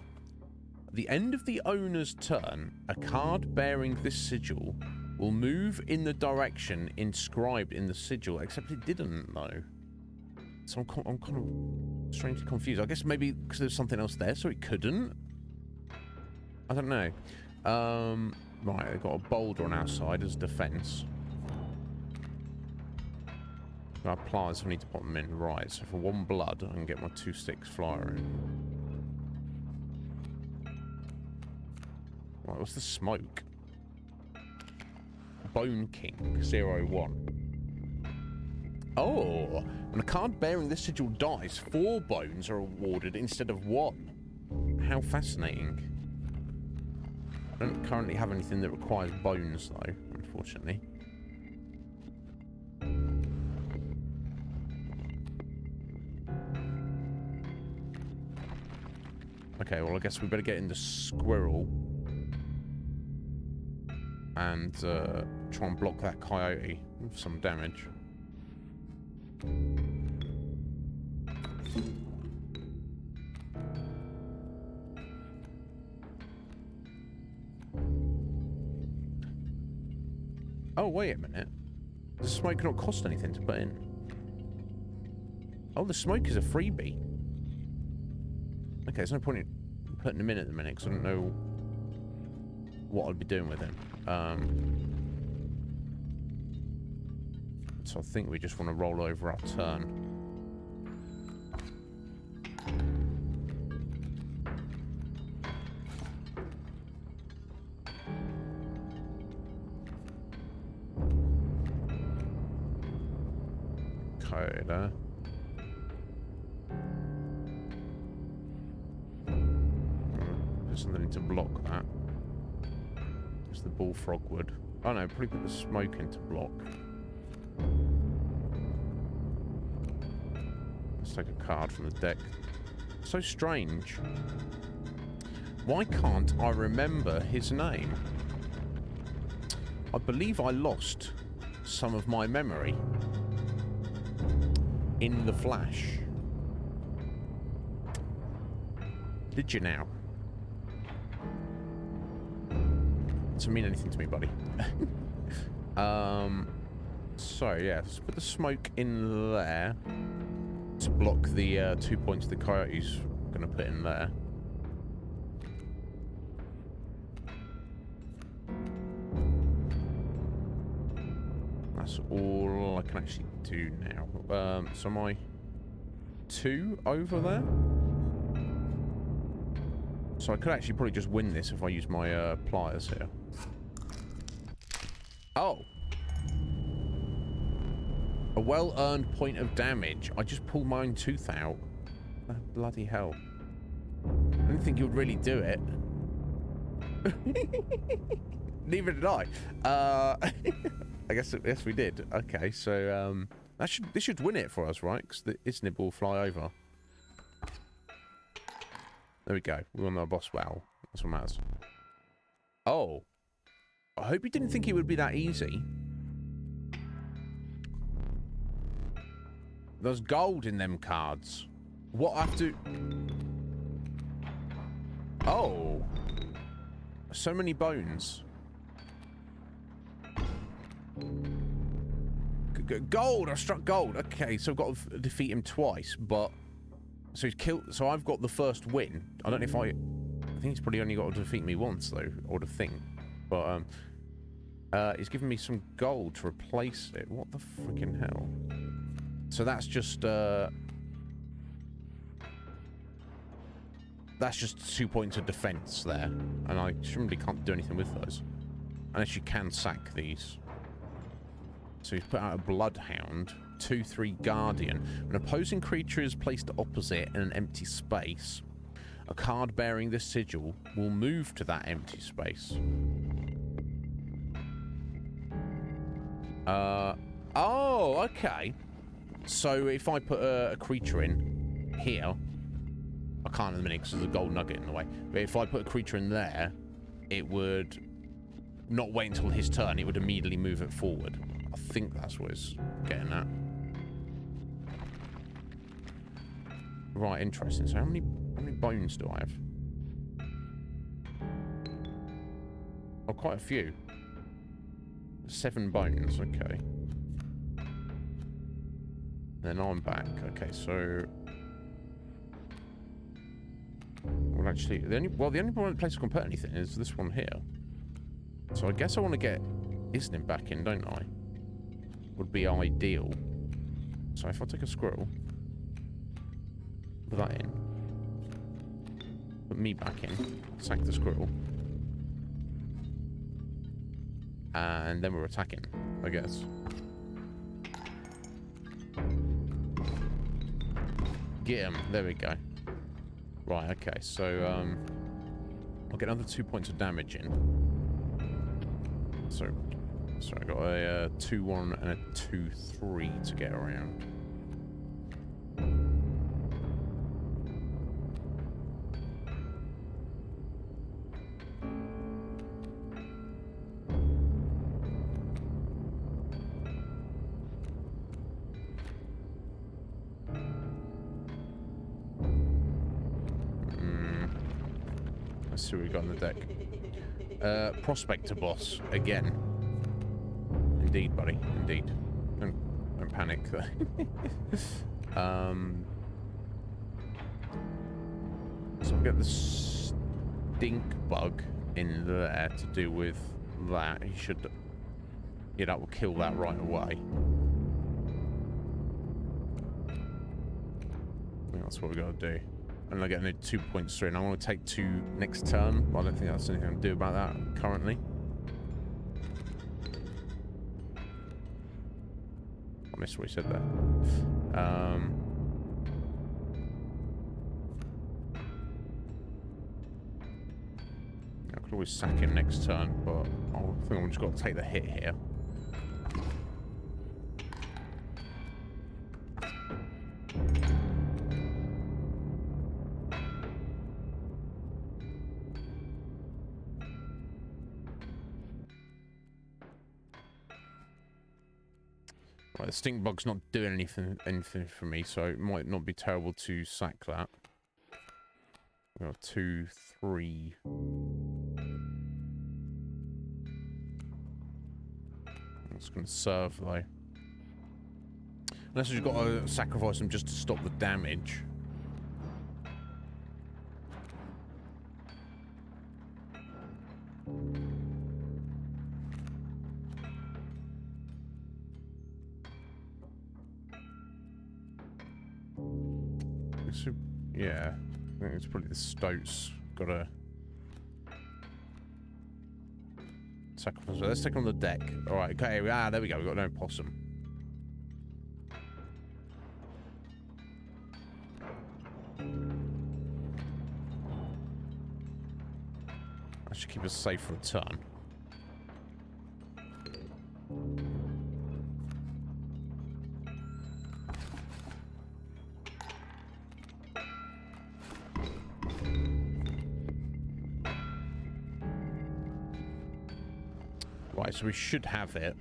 Speaker 2: At the end of the owner's turn, a card bearing this sigil will move in the direction inscribed in the sigil, except it didn't, though. So I'm kind of strangely confused. I guess maybe because there's something else there, so it couldn't? I don't know. Right, I've got a boulder on our side as defense. Our pliers, we need to put them in. Right, so for 1 blood, I can get my 2/6 flyer in. Right, what's the smoke? Bone King, 0/1. Oh, when a card bearing this sigil dies, 4 bones are awarded instead of 1. How fascinating. I don't currently have anything that requires bones, though, unfortunately. Okay, well, I guess we better get in the squirrel and try and block that coyote with some damage. Oh, wait a minute. Does smoke not cost anything to put in? Oh, the smoke is a freebie. Okay, there's no point in putting him in at the minute because I don't know what I'd be doing with him. So I think we just want to roll over our turn. Okay, there. There's something to block that. It's the bullfrog wood. Oh no, probably put the smoke in to block. Let's take a card from the deck. So strange. Why can't I remember his name? I believe I lost some of my memory in the flash. Did you now? Doesn't mean anything to me, buddy. So yeah, let's put the smoke in there to block the 2 points the coyote's gonna put in there. That's all I can actually do now. So am I 2 over there? So I could actually probably just win this if I use my pliers here. Oh. A well-earned point of damage. I just pulled my own tooth out. Oh, bloody hell. I didn't think you would really do it. Neither did I. I guess we did. Okay, so this should win it for us, right? Because the Iznib will fly over. There we go. We won our boss battle. That's what matters. Oh. I hope you didn't think it would be that easy. There's gold in them cards. What I have to... Oh. So many bones. Gold! I struck gold. Okay, so I've got to defeat him twice, but... So he's killed... So I've got the first win. I don't know if I think he's probably only got to defeat me once, though, or the thing. But, he's given me some gold to replace it. What the freaking hell? So that's just, that's just 2 points of defense there. And I surely can't do anything with those. Unless you can sack these. So he's put out a Bloodhound. 2/3 Guardian. An opposing creature is placed opposite in an empty space. A card bearing this sigil will move to that empty space. Oh, okay. So if I put a creature in here, I can't in a minute because there's a gold nugget in the way. But if I put a creature in there, it would not wait until his turn. It would immediately move it forward. I think that's what it's getting at. Right, interesting. So how many bones do I have? Oh, quite a few. 7 bones, okay. Then I'm back. Okay, so... Well, actually, the only place I can put anything is this one here. So I guess I want to get Iznib back in, don't I? Would be ideal. So if I take a squirrel, put that in, put me back in, sack the squirrel, and then we're attacking, I guess. Get him. There we go. Right, okay, so I'll get another 2 points of damage in. So I got a 2-1 and a 2-3 to get around. Let's see what we got on the deck. Prospector boss again. Indeed, buddy. Indeed. Don't panic. So we get the stink bug in there to do with that. He should. Yeah, that will kill that right away. I think that's what we got to do. And I get only 2 points through, and I want to take 2 next turn. But I don't think that's anything I can do about that currently. I missed what he said there. I could always sack him next turn, but I think I've just got to take the hit here. Right, the stink bug's not doing anything for me, so it might not be terrible to sack that. We got 2, 3. It's going to serve though. Unless you've got to sacrifice them just to stop the damage. Yeah, I think it's probably the stoats. Gotta sacrifice. Let's take on the deck. All right, okay. There we go. We've got no possum. That should keep us safe for a turn. Right, so we should have it.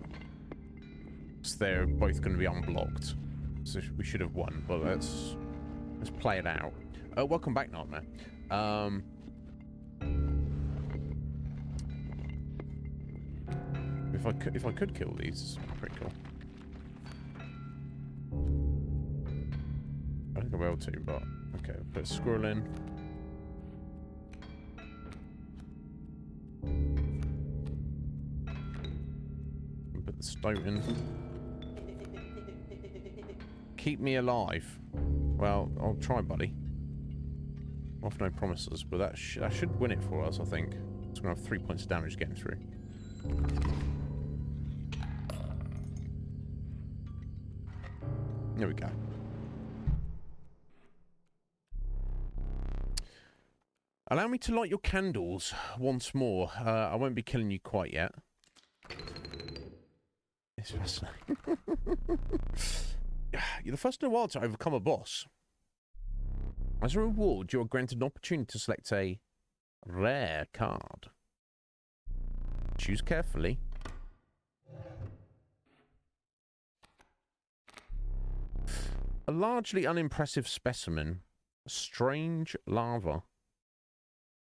Speaker 2: So they're both going to be unblocked. So we should have won, but let's play it out. Welcome back, Nightmare. If I could kill these, pretty cool. I think I will too, but okay. Put a squirrel in. Put the stoat in. Keep me alive. Well, I'll try, buddy. Off no promises, but that should win it for us, I think. It's going to have 3 points of damage getting through. There we go. Allow me to light your candles once more. I won't be killing you quite yet. It's fascinating. You're the first in a while to overcome a boss. As a reward, you are granted an opportunity to select a rare card. Choose carefully. A largely unimpressive specimen. Strange lava.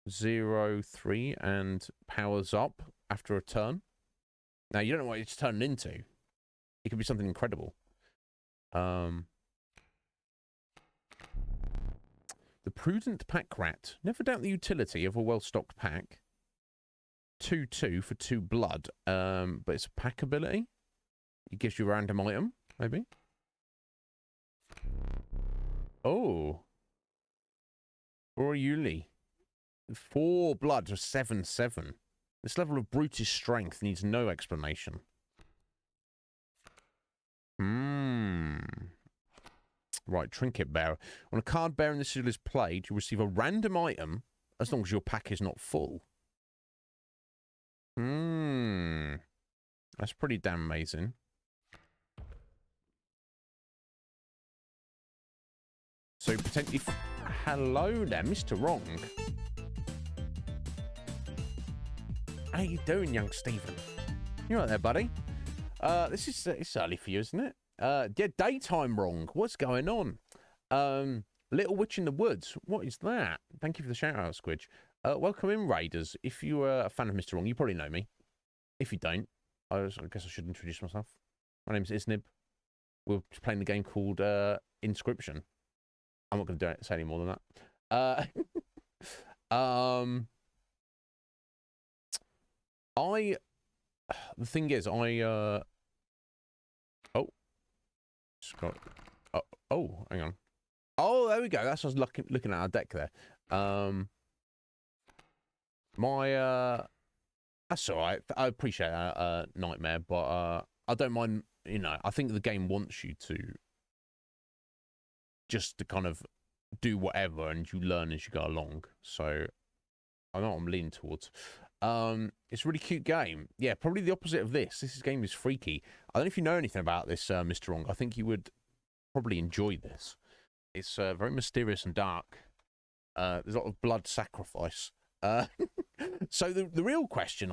Speaker 2: 0-3 and powers up after a turn. Now, you don't know what it's turning into. It could be something incredible. The prudent pack rat. Never doubt the utility of a well-stocked pack. 2-2 for 2 blood. But it's a pack ability. It gives you a random item, maybe. Oh. Or Yuli. 4 blood for 7-7. This level of brutish strength needs no explanation. Right, trinket bearer. When a card bearing this seal is played, you receive a random item as long as your pack is not full. That's pretty damn amazing. So potentially... Hello there, Mr. Wrong. How you doing, young Stephen? You right there, buddy? This is it's early for you, isn't it? Yeah, daytime Wrong. What's going on? Little Witch in the Woods. What is that? Thank you for the shout out, Squidge. Welcome in, Raiders. If you are a fan of Mr. Wrong, you probably know me. If you don't, I guess I should introduce myself. My name's Iznib. We're playing the game called Inscryption. I'm not going to say any more than that. The thing is, oh, hang on. Oh, there we go. That's what I was looking at our deck there. That's all right. I appreciate that, Nightmare, but I don't mind. You know, I think the game wants you to just to kind of do whatever, and you learn as you go along. So I know what I'm leaning towards. It's a really cute game. Yeah, probably the opposite of this. This game is freaky. I don't know if you know anything about this, Mr. Wrong. I think you would probably enjoy this. It's very mysterious and dark. There's a lot of blood sacrifice. So the real question,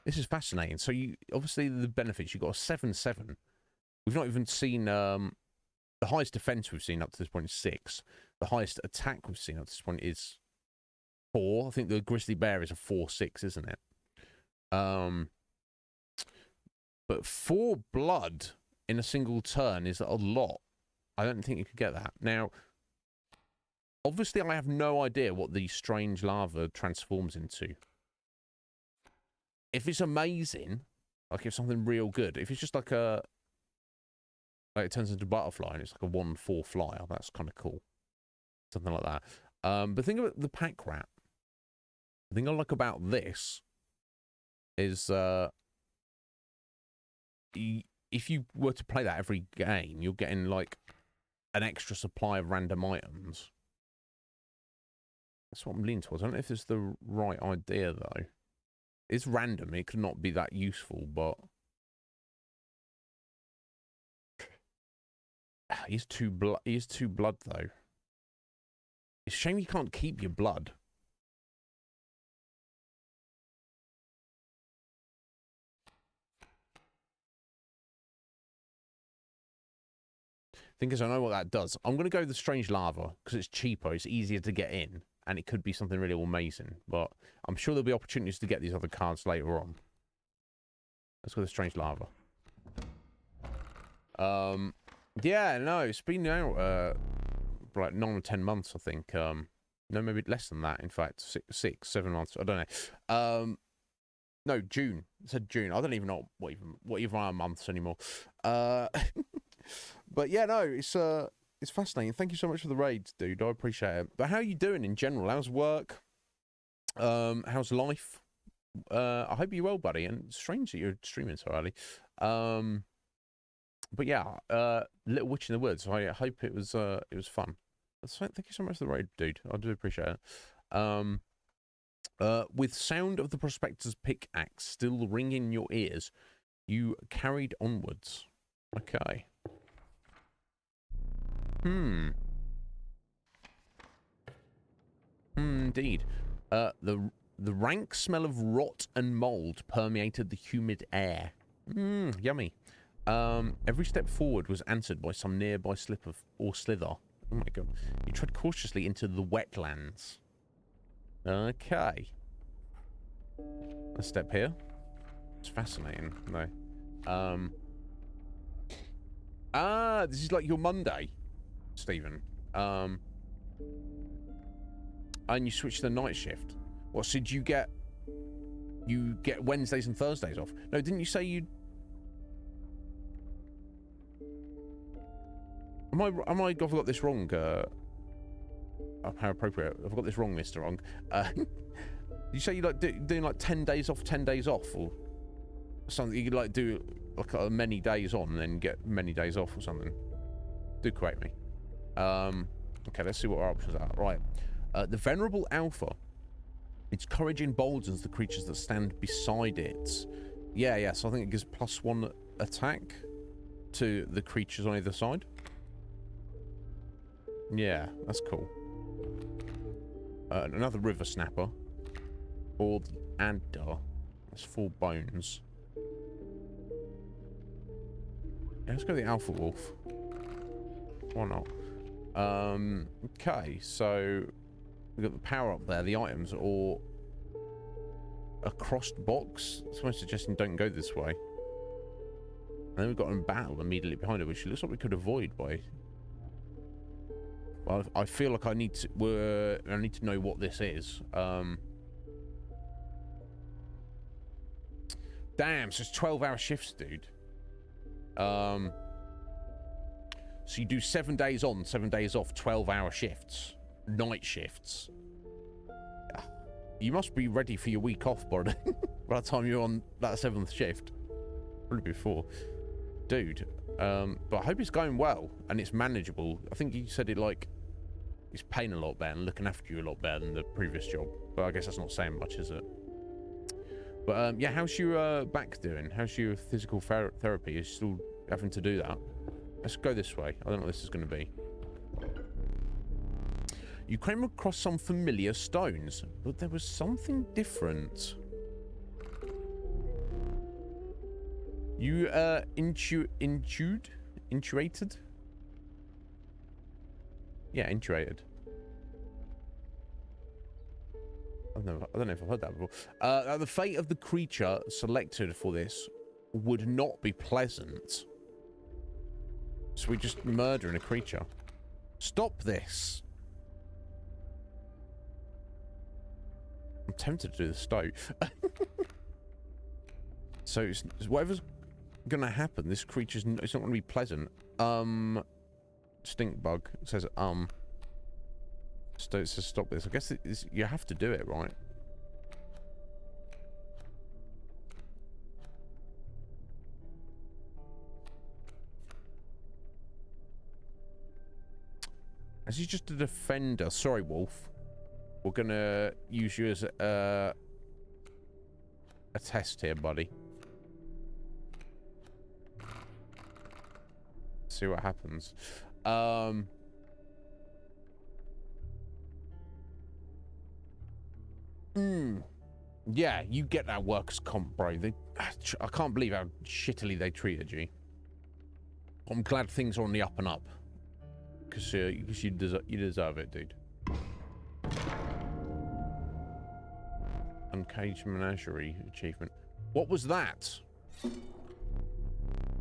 Speaker 2: this is fascinating. So you obviously the benefits. You got a 7/7. We've not even seen the highest defense we've seen up to this point is 6. The highest attack we've seen up to this point is 4. I think the grizzly bear is a 4/6, isn't it? But 4 blood in a single turn is a lot. I don't think you could get that. Now, obviously, I have no idea what the strange lava transforms into. If it's amazing, like if something real good, if it's just like like it turns into a butterfly and it's like a 1/4 flyer, that's kind of cool. Something like that. But think about the pack rat. The thing I like about this is if you were to play that every game, you're getting like an extra supply of random items. That's what I'm leaning towards. I don't know if it's the right idea, though. It's random. It could not be that useful, but... He's too blood, though. It's a shame you can't keep your blood. Thing is, I know what that does. I'm going to go with the strange lava, because it's cheaper, it's easier to get in. And it could be something really amazing. But I'm sure there'll be opportunities to get these other cards later on. Let's go with the strange lava. Yeah, no, it's been now like 9 or 10 months, I think. No, maybe less than that, in fact. 6, 7 months. I don't know. No, June. It said June. I don't even know what even are months anymore. But yeah, no, it's fascinating. Thank you so much for the raids, dude. I appreciate it. But how are you doing in general? How's work? How's life? I hope you're well, buddy. And it's strange that you're streaming so early. But yeah, Little Witch in the Woods. I hope it was fun. Thank you so much for the raid, dude. I do appreciate it. With sound of the prospector's pickaxe still ringing in your ears, you carried onwards. Okay. Indeed. The rank smell of rot and mold permeated the humid air. Yummy. Every step forward was answered by some nearby slip of or slither. Oh my god. You tread cautiously into the wetlands. Okay. A step here. It's fascinating. No. This is like your Monday, Stephen. And you switch to the night shift. What, so did you get Wednesdays and Thursdays off? No, didn't you say you'd... I've got this wrong, how appropriate. I've got this wrong, Mr. Wrong. Did you say you like doing like 10 days off, 10 days off, or something? You could like do like many days on and then get many days off or something. Do correct me. Okay, let's see what our options are. Right. The Venerable Alpha. Its courage emboldens the creatures that stand beside it. Yeah, so I think it gives +1 attack to the creatures on either side. Yeah, that's cool. Another River Snapper. Or the Adder. That's 4 bones. Yeah, let's go with the Alpha Wolf. Why not? Okay, so We've got the power up there, the items, or a crossed box. Someone's suggesting don't go this way. And then we've got a battle immediately behind it, which looks like we could avoid by... Well, I feel like I need to know what this is. Damn, so it's 12-hour shifts, dude. So you do 7 days on, 7 days off, 12-hour shifts. Night shifts. You must be ready for your week off by the time you're on that 7th shift. Probably before. Dude, but I hope it's going well and it's manageable. I think you said it's paying a lot better and looking after you a lot better than the previous job. But I guess that's not saying much, is it? But yeah, how's your back doing? How's your physical therapy? Are you still having to do that? Let's go this way. I don't know what this is going to be. You came across some familiar stones, but there was something different. You intuited? Yeah, intuited. I don't know if I've heard that before. The fate of the creature selected for this would not be pleasant. So we're just murdering a creature. Stop this. I'm tempted to do the stove. So it's whatever's gonna happen, this creature's it's not gonna be pleasant. Stink bug says So it says stop this. I guess you have to do it, right? As he's just a defender. Sorry, Wolf. We're gonna use you as a test here, buddy. See what happens. Yeah, you get that workers' comp, bro. I can't believe how shittily they treated you. I'm glad things are on the up and up. Because you deserve it, dude. Uncaged Menagerie achievement. What was that?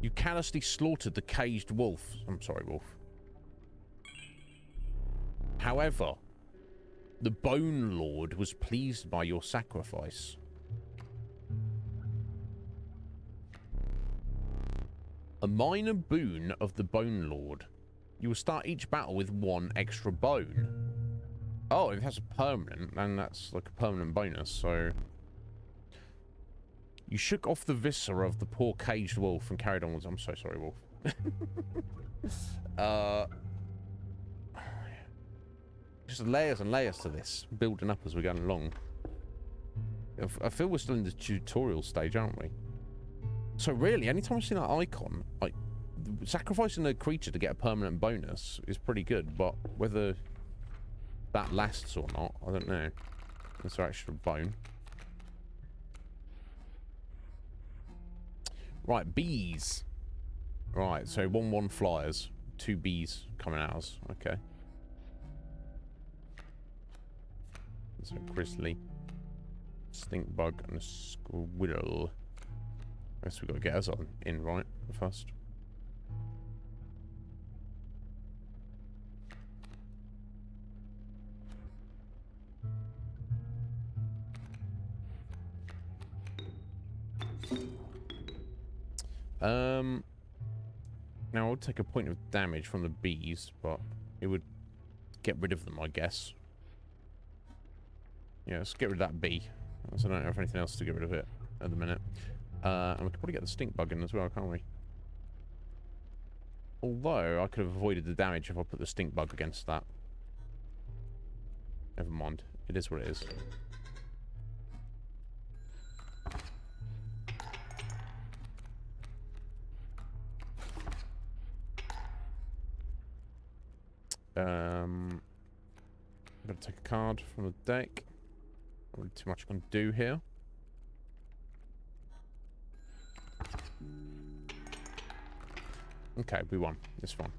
Speaker 2: You callously slaughtered the caged wolf. I'm sorry, wolf. However, the Bone Lord was pleased by your sacrifice. A minor boon of the Bone Lord. You will start each battle with 1 extra bone. Oh, if that's a permanent, then that's like a permanent bonus, so... You shook off the viscera of the poor caged wolf and carried onwards. I'm so sorry, wolf. Just layers and layers to this, building up as we're going along. I feel we're still in the tutorial stage, aren't we? So really, anytime I see that icon, like, sacrificing a creature to get a permanent bonus is pretty good, but whether that lasts or not, I don't know. It's an extra bone. Right, bees. Right, so 1/1 flyers. 2 bees coming at us. Okay. There's a grizzly, stink bug, and a squirrel. I guess we've got to get us on in, right? First. Now I would take a point of damage from the bees, but it would get rid of them, I guess. Yeah, let's get rid of that bee. So I don't have anything else to get rid of it at the minute. And we could probably get the stink bug in as well, can't we? Although I could have avoided the damage if I put the stink bug against that. Never mind. It is what it is. I'm gonna take a card from the deck. Not really too much I can do here. Okay, we won. It's fine.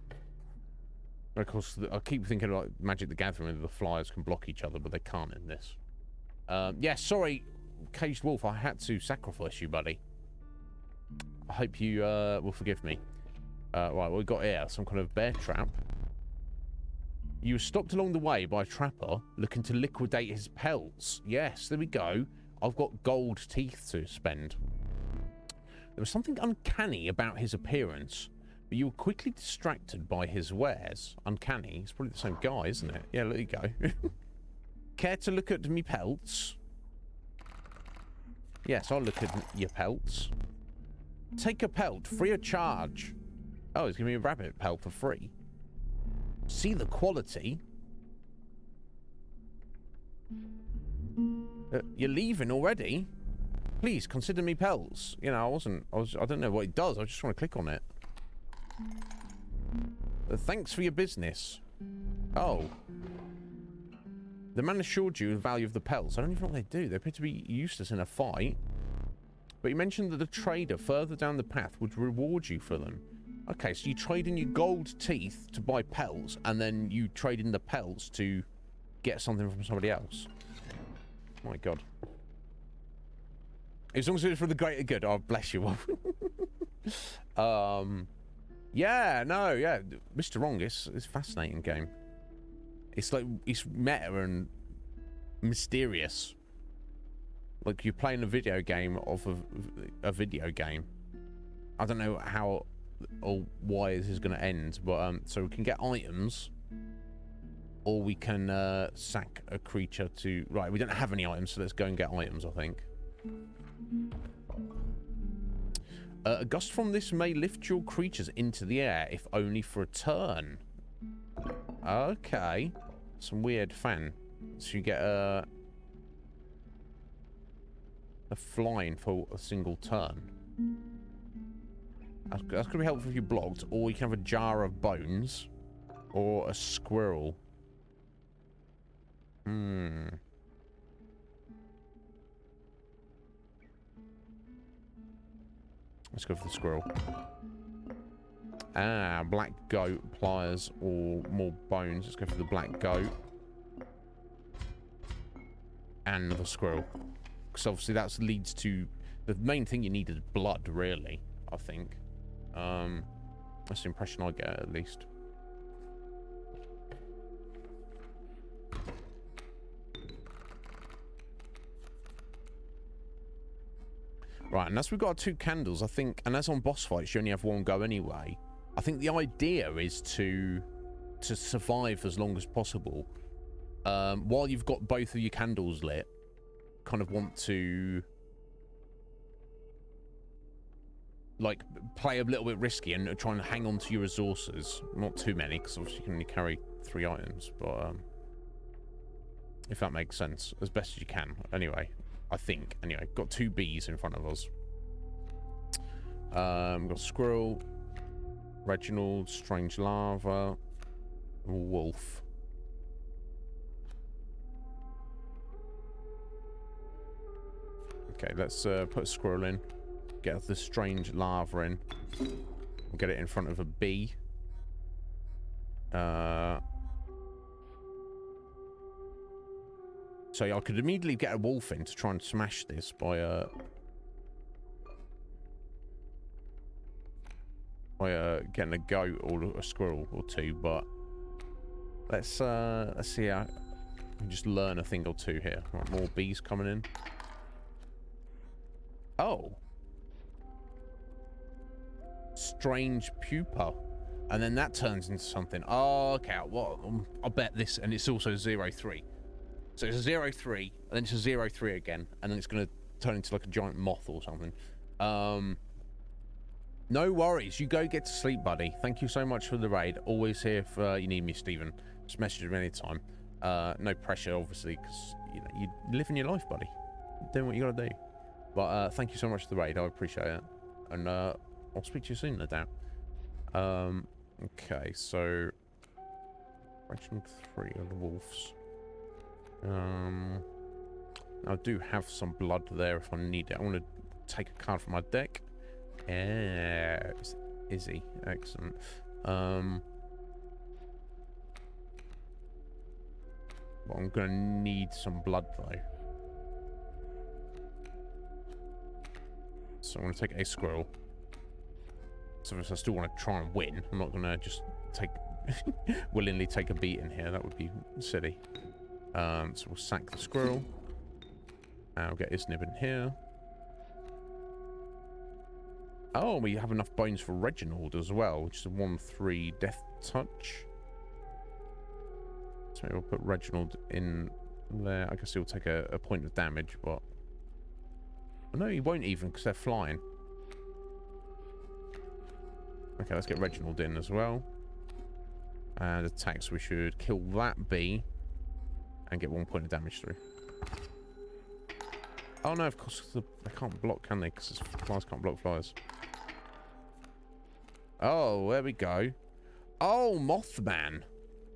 Speaker 2: Of course, I keep thinking like Magic the Gathering, the flyers can block each other, but they can't in this. Yeah, sorry, Caged Wolf, I had to sacrifice you, buddy. I hope you will forgive me. Right, what we got here? Some kind of bear trap. You were stopped along the way by a trapper looking to liquidate his pelts. Yes, there we go. I've got gold teeth to spend. There was something uncanny about his appearance, but you were quickly distracted by his wares. Uncanny? He's probably the same guy, isn't it? Yeah, there you go. Care to look at me pelts? Yes, I'll look at your pelts. Take a pelt, free of charge. Oh, he's giving me a rabbit pelt for free. See the quality. You're leaving already? Please consider me pelts. You know, I don't know what it does. I just want to click on it. Thanks for your business. Oh. The man assured you the value of the pelts. I don't even know what they do. They appear to be useless in a fight. But you mentioned that the trader further down the path would reward you for them. Okay, so you trade in your gold teeth to buy pelts, and then you trade in the pelts to get something from somebody else. My God. As long as it's for the greater good. Oh, bless you. Yeah, no, yeah. Mr. Wrong, it's a fascinating game. It's like, it's meta and mysterious. Like you're playing a video game of a video game. I don't know how or why this is going to end, but so we can get items, or we can sack a creature to... Right, we don't have any items, so let's go and get items, I think. A gust from this may lift your creatures into the air, if only for a turn. Okay. Some weird fan. So you get a flying for a single turn. That's going to be helpful if you're blocked, or you can have a jar of bones, or a squirrel. Let's go for the squirrel. Ah, black goat, pliers, or more bones. Let's go for the black goat. And the squirrel. Because obviously that leads to... The main thing you need is blood, really, I think. That's the impression I get, at least. Right, and as we've got 2 candles, I think, and as on boss fights, you only have 1 go anyway. I think the idea is to survive as long as possible. While you've got both of your candles lit, kind of want to... like, play a little bit risky and try and hang on to your resources. Not too many, because obviously you can only carry 3 items, but if that makes sense, as best as you can. Anyway, I think. Anyway, got 2 bees in front of us. Got squirrel, Reginald, strange lava, wolf. Okay, let's put a squirrel in. Get the strange lava in. We'll get it in front of a bee. So I could immediately get a wolf in to try and smash this by getting a goat or a squirrel or 2, but let's see how we can just learn a thing or 2 here. Right, more bees coming in. Oh. Strange pupa. And then that turns into something. Oh, okay. Well, I'll bet this, and it's also 0-3. So it's a 0-3, and then it's a 0-3 again, and then it's going to turn into like a giant moth or something. No worries. You go get to sleep, buddy. Thank you so much for the raid. Always here if you need me, Stephen. Just message me anytime. No pressure, obviously, because you know, you're living your life, buddy. Doing what you got to do. But thank you so much for the raid. I appreciate it. And I'll speak to you soon, no doubt. Okay, so... Reginald 3 of the wolves. I do have some blood there if I need it. I want to take a card from my deck. Yeah, it's Izzy. Excellent. But I'm going to need some blood, though. So I'm going to take a squirrel. So I still want to try and win. I'm not going to just take willingly take a beat in here. That would be silly. So we'll sack the squirrel. And we'll get Iznib in here. Oh, we have enough bones for Reginald as well, which is a 1-3 death touch. So we'll put Reginald in there. I guess he'll take a point of damage, but... No, he won't even, because they're flying. Okay, let's get Reginald in as well. And attacks, we should kill that bee and get 1 point of damage through. Oh no, of course, they can't block, can they? Because flies can't block flies. Oh, there we go. Oh, Mothman.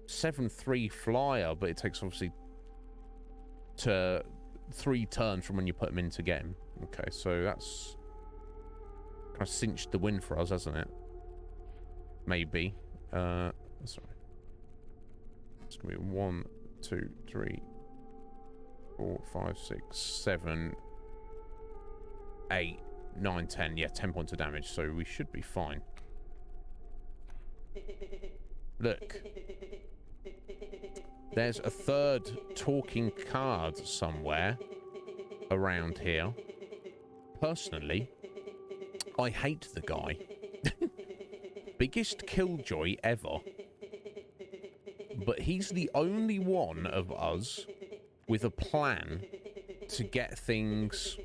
Speaker 2: 7-3 flyer, but it takes obviously 3 turns from when you put him in to get him. Okay, so that's kind of cinched the win for us, hasn't it? Maybe. Sorry. It's gonna be 1, 2, 3, 4, 5, 6, 7, 8, 9, 10. Yeah, 10 points of damage, so we should be fine. Look. There's a third talking card somewhere around here. Personally, I hate the guy. Biggest killjoy ever. But he's the only one of us with a plan to get things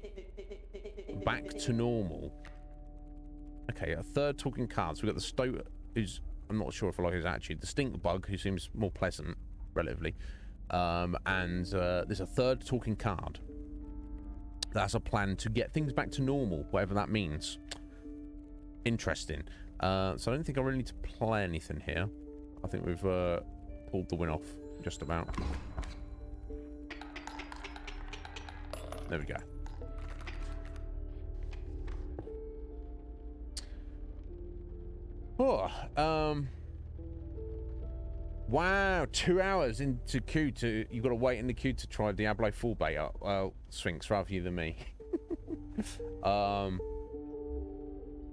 Speaker 2: back to normal. Okay, a third talking card. So we've got the Stoat, who's, I'm not sure if I like his attitude. The Stink Bug, who seems more pleasant, relatively. And there's a third talking card. That's a plan to get things back to normal, whatever that means. Interesting. So I don't think I really need to play anything here. I think we've pulled the win off, just about. There we go. Oh, wow, 2 hours into queue to... You've got to wait in the queue to try Diablo full beta. Well, Sphinx, rather you than me.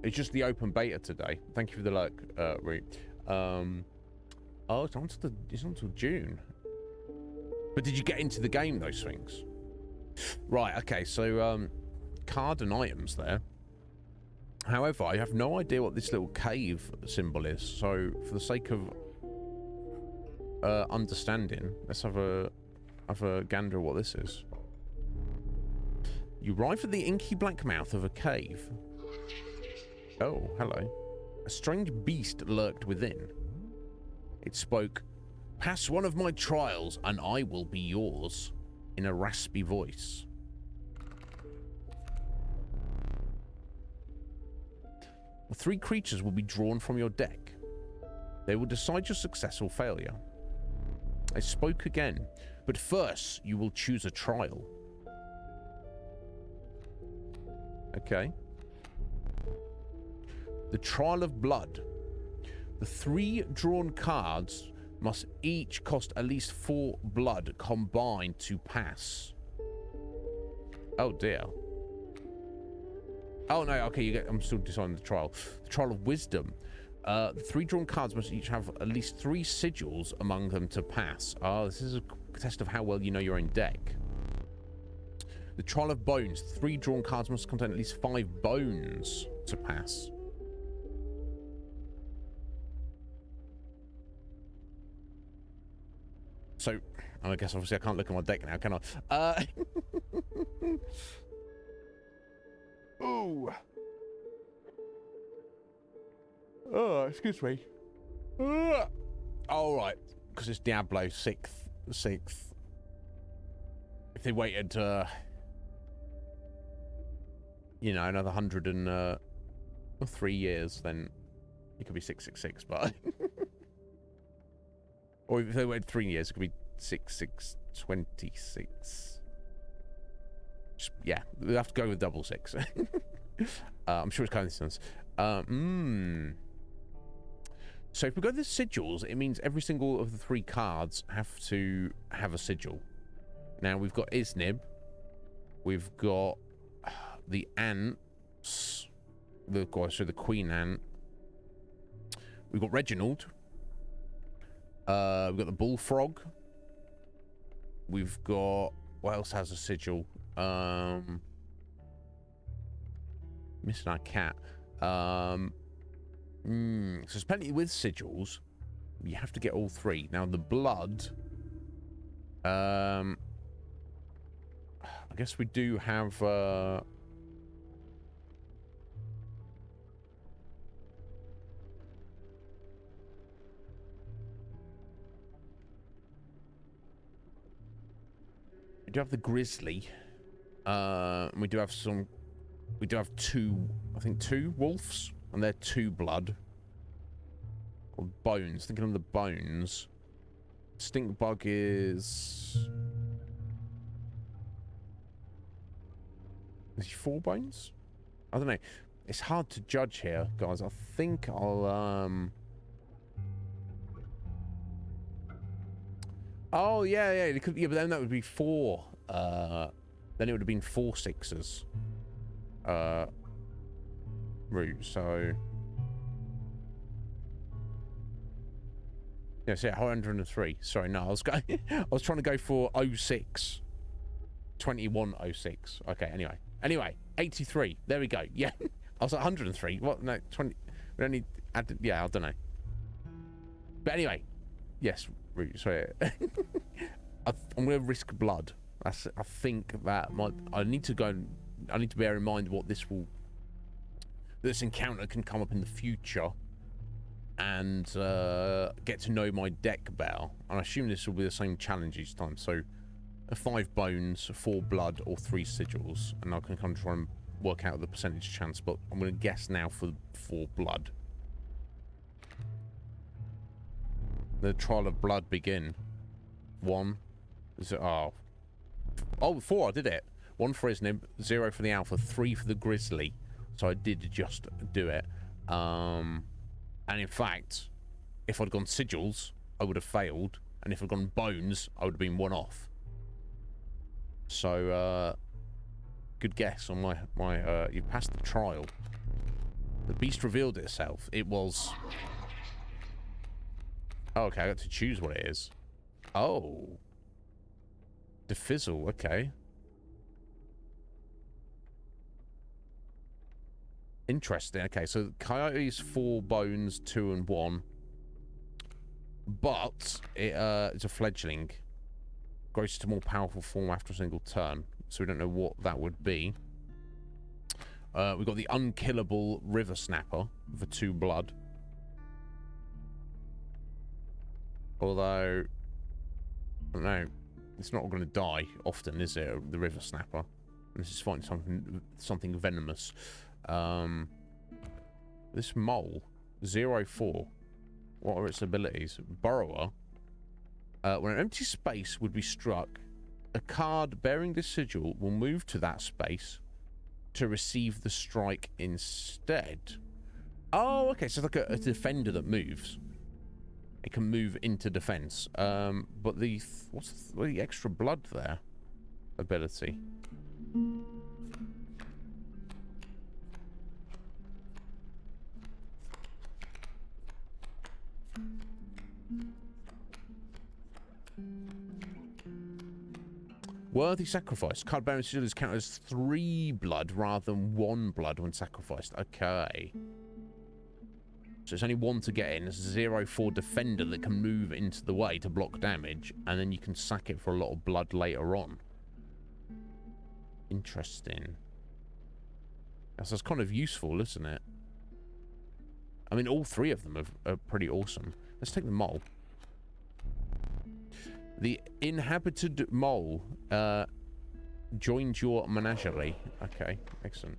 Speaker 2: It's just the open beta today. Thank you for the luck, Root. Oh, it's on till June. But did you get into the game, though, Sphinx? Right, okay, so, card and items there. However, I have no idea what this little cave symbol is, so for the sake of understanding, let's have a gander at what this is. You arrive at the inky black mouth of a cave. Oh, hello. A strange beast lurked within. It spoke, "Pass one of my trials and I will be yours," in a raspy voice. The 3 creatures will be drawn from your deck. They will decide your success or failure. I spoke again, but first you will choose a trial. Okay. The Trial of Blood. The 3 drawn cards must each cost at least 4 blood combined to pass. Oh dear. Oh no, okay, I'm still deciding the trial. The Trial of Wisdom. The 3 drawn cards must each have at least 3 sigils among them to pass. Oh, this is a test of how well you know your own deck. The Trial of Bones. 3 drawn cards must contain at least 5 bones to pass. So, I guess obviously I can't look at my deck now, can I? Ooh. Oh, excuse me. All right, because it's Diablo 6th. If they waited, you know, another 103 years, then it could be 666. But or if they waited 3 years, it could be 6626. Yeah, we have to go with double 6. I'm sure it's coincidence. So if we go to the sigils, it means every single of the 3 cards have to have a sigil. Now, we've got Iznib. We've got the ants. The Queen Ant. We've got Reginald. We've got the Bullfrog. We've got... What else has a sigil? Missing our cat. So there's plenty with sigils. You have to get all 3. Now, the blood... I guess we do have... We do have the grizzly. We do have some... We do have 2... I think 2 wolves. And they're 2 blood. Or bones. Thinking of the bones. Stink bug is... Is he 4 bones? I don't know. It's hard to judge here, guys. I think I'll... Oh, yeah. It could, yeah, but then that would be 4. Then it would have been 4 6s. Route, so... Yes, yeah, 103. Sorry, no, I was going... I was trying to go for 06. 2106. Okay, anyway. 83. There we go. Yeah. I was at 103. What? No, 20... We don't need... Yeah, I don't know. But anyway. Yes, Route, sorry. I'm going to risk blood. I think that might... I need to bear in mind what this will... This encounter can come up in the future and get to know my deck better. And I assume this will be the same challenge each time. So, 5 bones, 4 blood, or 3 sigils. And I can kind of try and work out the percentage chance. But I'm going to guess now for 4 blood. The trial of blood begin. 1. Is it? Oh, 4, I did it. 1 for Iznib, 0 for the Alpha, 3 for the Grizzly. So I did just do it. And in fact, if I'd gone sigils, I would have failed. And if I'd gone bones, I would have been 1 off. So, good guess on my you passed the trial. The beast revealed itself. It was... Oh, okay, I got to choose what it is. Oh. Defizzle, okay. Interesting. Okay, so Coyote's 4 bones, 2 and 1. But it's a fledgling. Grows to more powerful form after a single turn. So we don't know what that would be. We've got the unkillable River Snapper for 2 blood. Although, I don't know, it's not going to die often, is it? The River Snapper. This is finding something venomous. This mole, 0-4. What are its abilities? Burrower. When an empty space would be struck, a card bearing this sigil will move to that space to receive the strike instead. Oh, okay. So it's like a defender that moves. It can move into defense. But the what's the extra blood there? Ability. Worthy sacrifice. Card bearing sigil is counted as 3 blood rather than 1 blood when sacrificed. Okay. So it's only 1 to get in. It's a 0-4 defender that can move into the way to block damage, and then you can sack it for a lot of blood later on. Interesting. That's kind of useful, isn't it? I mean, all 3 of them are pretty awesome. Let's take the mole. The inhabited mole joined your menagerie. Okay, excellent.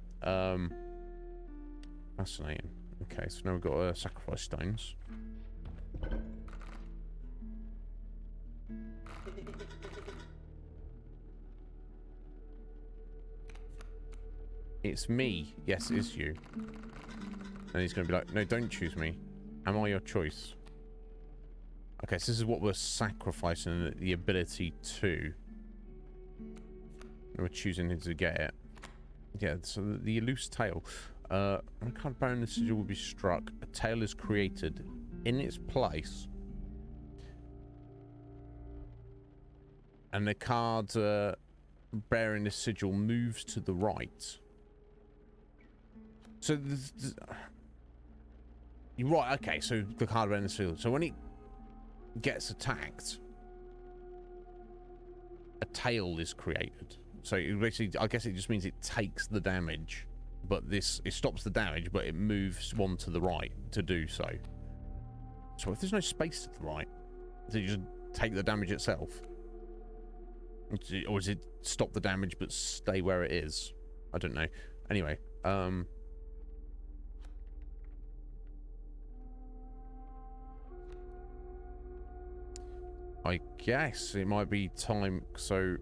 Speaker 2: Fascinating. Okay, so now we've got sacrifice stones. It's me. Yes, it's you. And he's going to be like, no, don't choose me. Am I your choice? Okay, so this is what we're sacrificing, the ability to. We're choosing to get it. Yeah, so the loose tail. On a card bearing the sigil will be struck. A tail is created in its place. And the card bearing the sigil moves to the right. So you're right, okay, so the card bearing the sigil. So when it gets attacked, a tail is created. So it basically, I guess it just means it takes the damage, but it stops the damage, but it moves one to the right to do so. So if there's no space to the right, does it just take the damage itself? Or does it stop the damage but stay where it is? I don't know. Anyway, I guess it might be time. So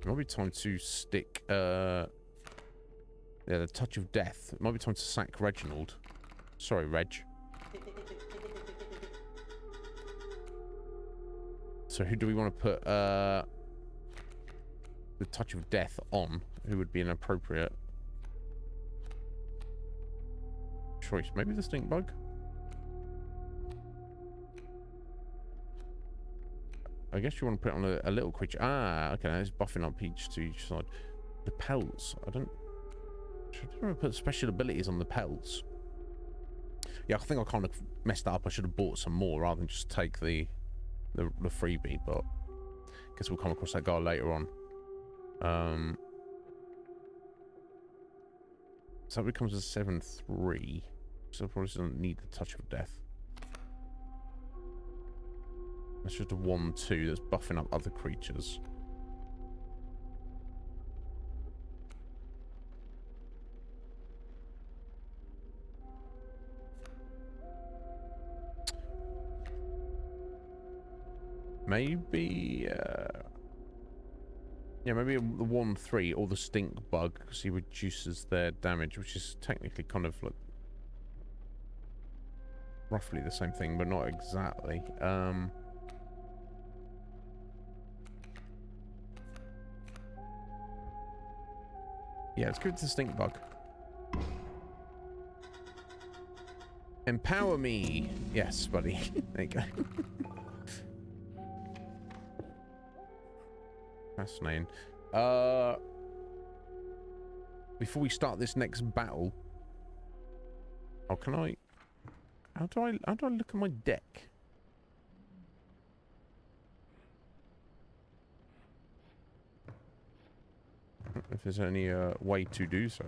Speaker 2: it might be time to stick. Yeah, the touch of death. It might be time to sack Reginald. Sorry, Reg. So who do we want to put the touch of death on? Who would be an appropriate choice? Maybe the stink bug. I guess you want to put it on a little creature. Ah, okay, that's buffing up each to each side. The pelts. I don't want to put special abilities on the pelts. Yeah, I think I kind of messed that up. I should have bought some more rather than just take the freebie, but I guess we'll come across that guy later on. So it becomes a 7/3. So it probably doesn't need the touch of death. That's just a 1/2 that's buffing up other creatures. Maybe, yeah, maybe the 1/3 or the stink bug, because he reduces their damage, which is technically kind of like roughly the same thing, but not exactly. Yeah, let's go to the stink bug. Empower me. Yes, buddy. There you go. Fascinating. Before we start this next battle, oh, can I? How do I look at my deck? I don't know if there's any way to do so.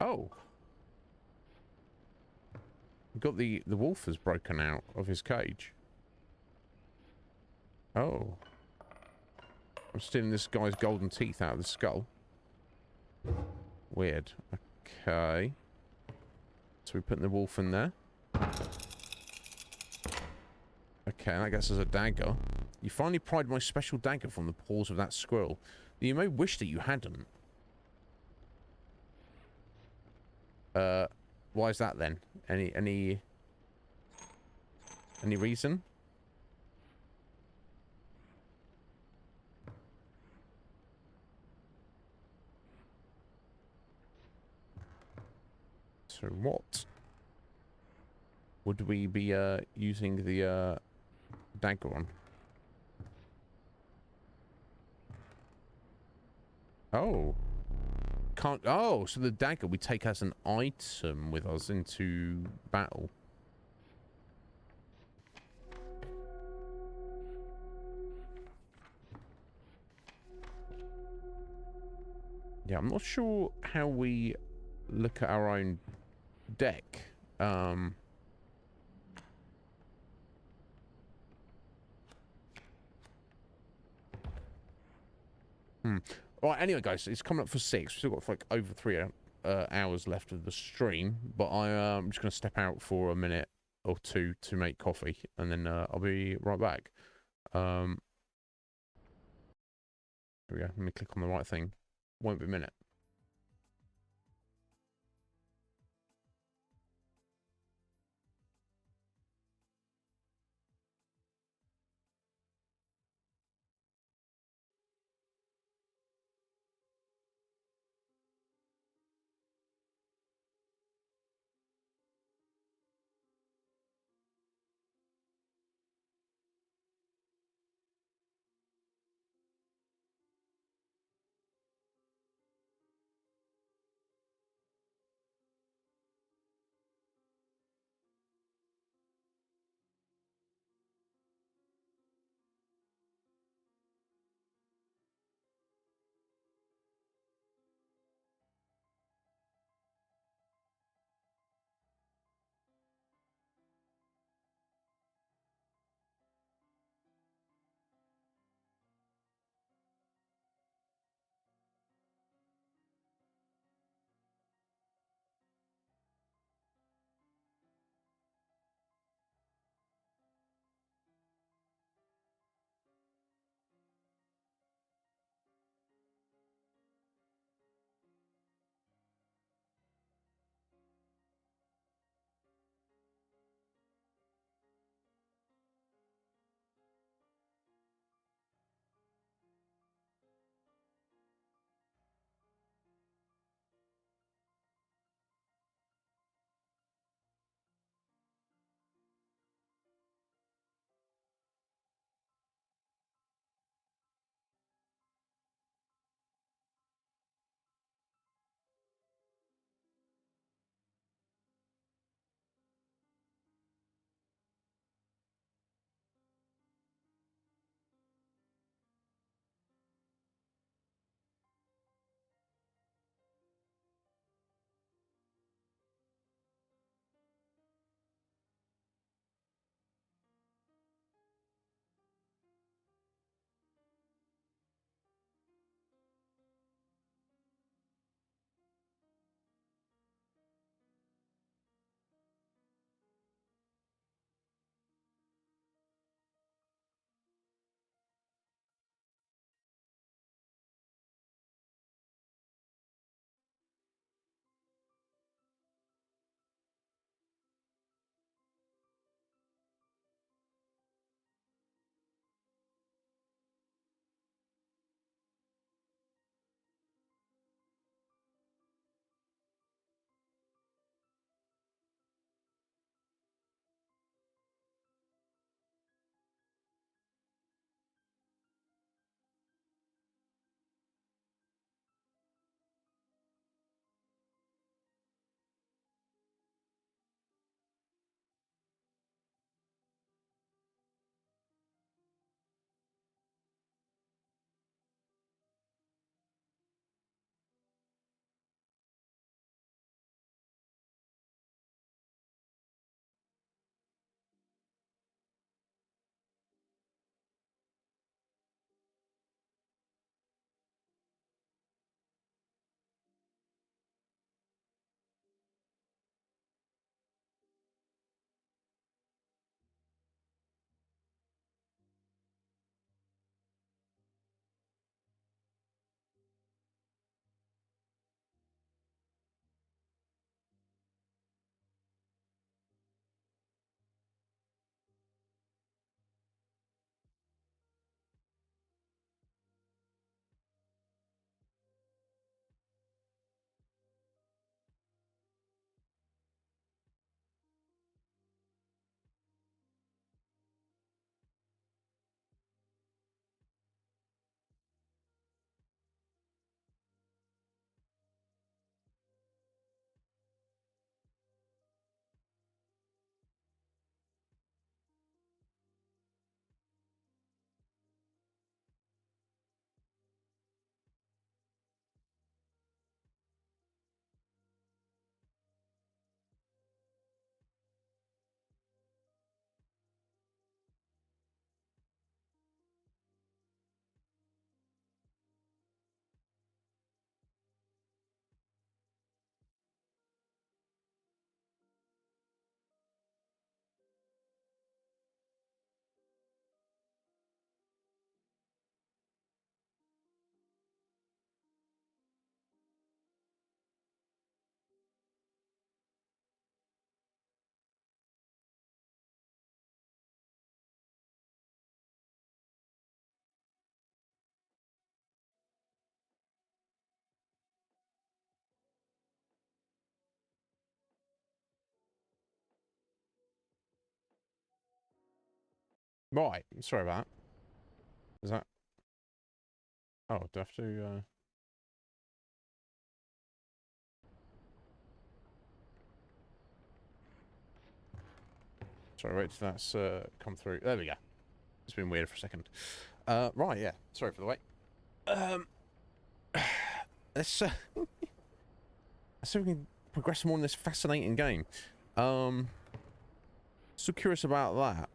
Speaker 2: Oh. Got the wolf has broken out of his cage. Oh. I'm stealing this guy's golden teeth out of the skull. Weird. Okay. So we're putting the wolf in there. Okay, that gets us a dagger. You finally pried my special dagger from the paws of that squirrel. You may wish that you hadn't. Why is that then? Any reason? So what would we be using the dagger on? Oh. Can't. Oh, so the dagger we take as an item with us into battle. Yeah, I'm not sure how we look at our own deck. Right, anyway, guys, it's coming up for 6. We've still got like over 3 hours left of the stream, but I'm just going to step out for a minute or two to make coffee, and then I'll be right back. Here we go. Let me click on the right thing. Won't be a minute. Right. Sorry about that. Is that... Oh, do I have to... Sorry, wait till that's come through. There we go. It's been weird for a second. Right, yeah. Sorry for the wait. Let's see if we can progress more in this fascinating game. So curious about that.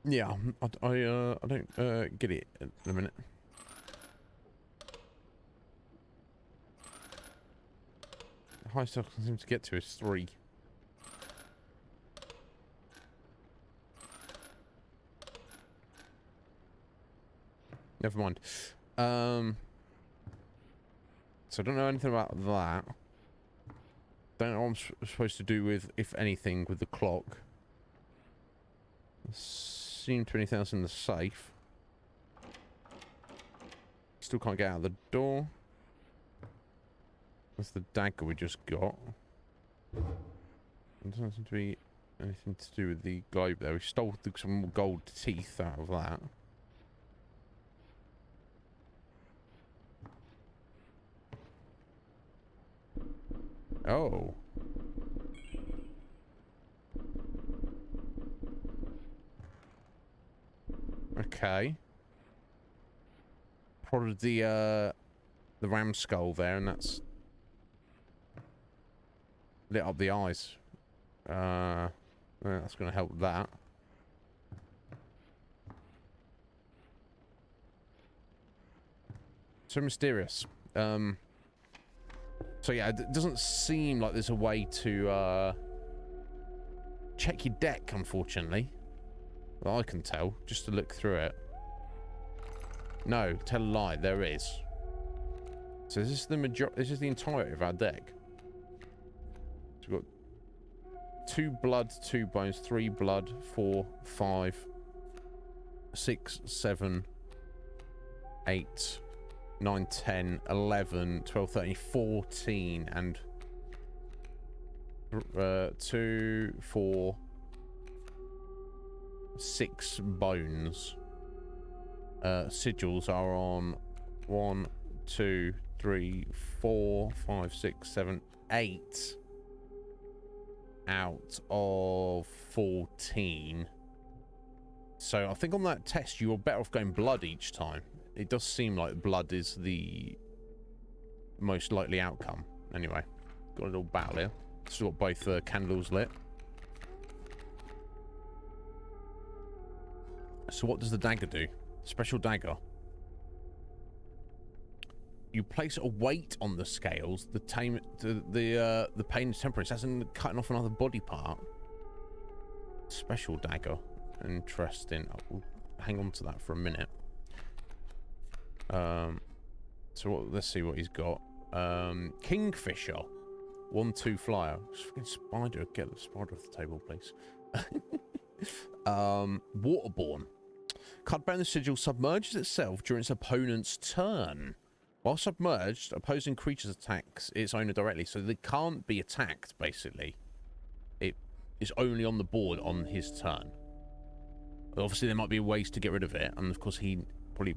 Speaker 2: Yeah, I don't get it at the minute. The highest I can seem to get to is 3. Never mind. So I don't know anything about that. Don't know what I'm supposed to do with, if anything, with the clock. Seem to be anything else in the safe. Still can't get out of the door. That's the dagger we just got. There doesn't seem to be anything to do with the globe there. We stole some more gold teeth out of that. Oh. Okay. Prodded the ram skull there, and that's lit up the eyes. That's going to help that. So mysterious. So yeah, it doesn't seem like there's a way to check your deck, unfortunately. Well, I can tell, just to look through it. No, tell a lie, there is. So this is the entirety of our deck. So we've got 2 blood, 2 bones, 3 blood, 4, 5, 6, 7, 8, 9, 10, 11, 12, 13, 14, and 2, 4, 6 bones. Sigils are on 1, 2, 3, 4, 5, 6, 7, 8 out of 14. So I think on that test you were better off going blood each time. It does seem like blood is the most likely outcome. Anyway, got a little battle here. Still got both candles lit. So what does the dagger do? Special dagger. You place a weight on the scales. The pain is temporary. It hasn't cutting off another body part. Special dagger. Interesting. I'll hang on to that for a minute. Let's see what he's got. Kingfisher. 1/2 flyer. Fucking spider. Get the spider off the table, please. Waterborne. Card bearing the sigil submerges itself during its opponent's turn. While submerged, opposing creatures attacks its owner directly, so they can't be attacked, basically. It is only on the board on his turn. Obviously, there might be ways to get rid of it, and of course he probably...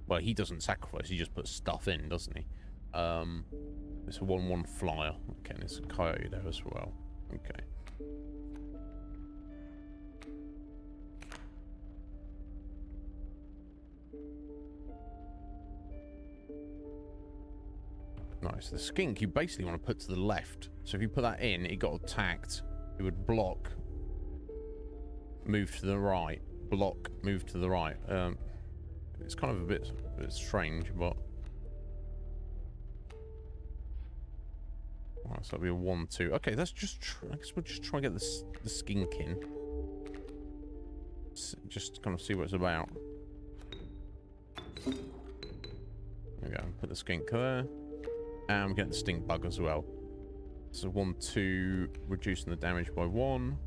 Speaker 2: Well, he doesn't sacrifice, he just puts stuff in, doesn't he? It's a 1/1 flyer. Okay, and there's a coyote there as well. Okay. Nice. The skink you basically want to put to the left. So if you put that in, it got attacked. It would block. Move to the right. Block. Move to the right. It's kind of a bit strange, but... Alright, so that'll be a 1/2. Okay, let's just... I guess we'll just try and get the skink in. Just kind of see what it's about. There we go. Put the skink there. And we get the stink bug as well. So 1/2, reducing the damage by 1.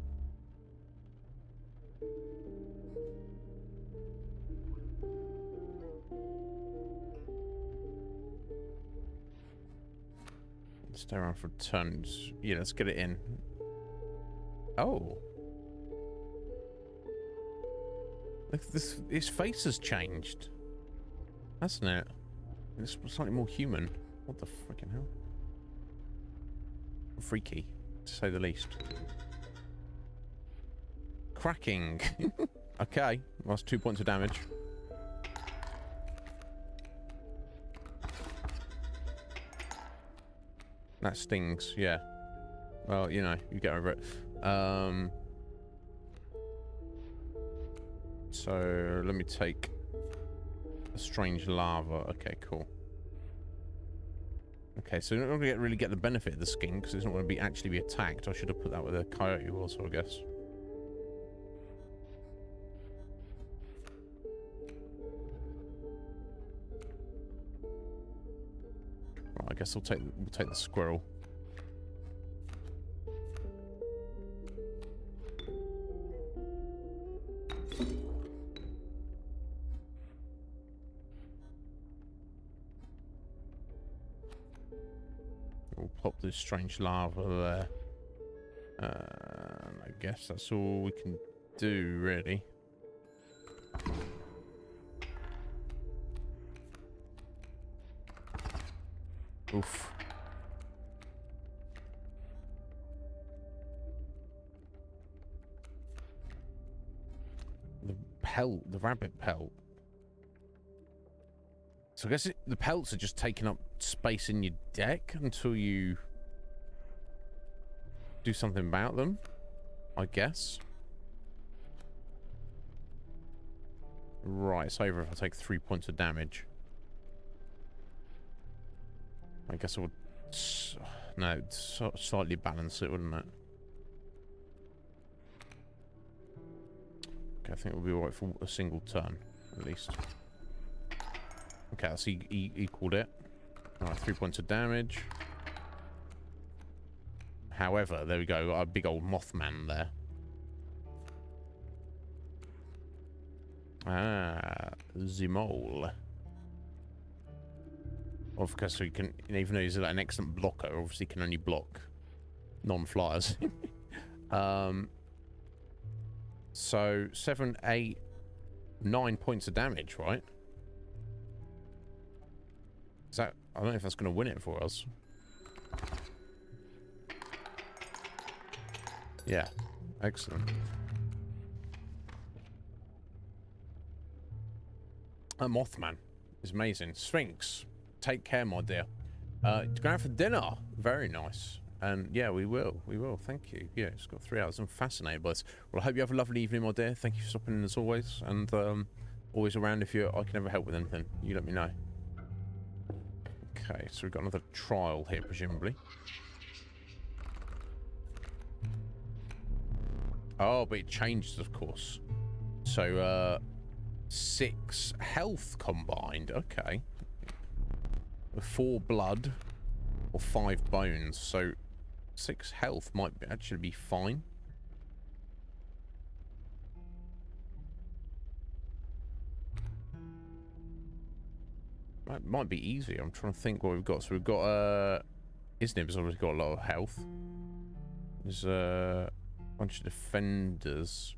Speaker 2: Stay around for turns. Yeah, let's get it in. Oh. Look, his face has changed. Hasn't it? It's slightly more human. What the freaking hell? Freaky, to say the least. Cracking. Okay, lost 2 points of damage. That stings, yeah. Well, you know, you get over it. So let me take a strange lava. Okay, cool. Okay, so you're not going to really get the benefit of the skin because it's not going to actually be attacked. I should have put that where the coyote also, I guess. Right, I guess we'll take the squirrel. We'll pop this strange lava there. I guess that's all we can do, really. Oof. The pelt, the rabbit pelt. So I guess the pelts are just taking up space in your deck until you do something about them, I guess. Right, it's over if I take 3 points of damage. I guess I would... No, slightly balance it, wouldn't it? Okay, I think we'll be alright for a single turn, at least. Okay, that's equaled it. Alright, 3 points of damage. However, there we go, got a big old Mothman there. Ah, the mole. Of course, so he can, even though he's like an excellent blocker, obviously can only block non-flyers. So 7, 8, 9 points of damage, right? Is that? I don't know if that's going to win it for us. Yeah, excellent. A Mothman is amazing. Sphinx. Take care, my dear. Going out for dinner. Very nice. And yeah, we will. We will. Thank you. Yeah, it's got 3 hours. I'm fascinated by this. Well, I hope you have a lovely evening, my dear. Thank you for stopping in as always. And always around if I can ever help with anything. You let me know. Okay, so we've got another trial here, presumably. Oh, but it changes, of course. So, 6 health combined. Okay. 4 blood or 5 bones, so 6 health might actually be fine. That might be easy. I'm trying to think what we've got. So we've got Iznib's already got a lot of health. There's a bunch of defenders.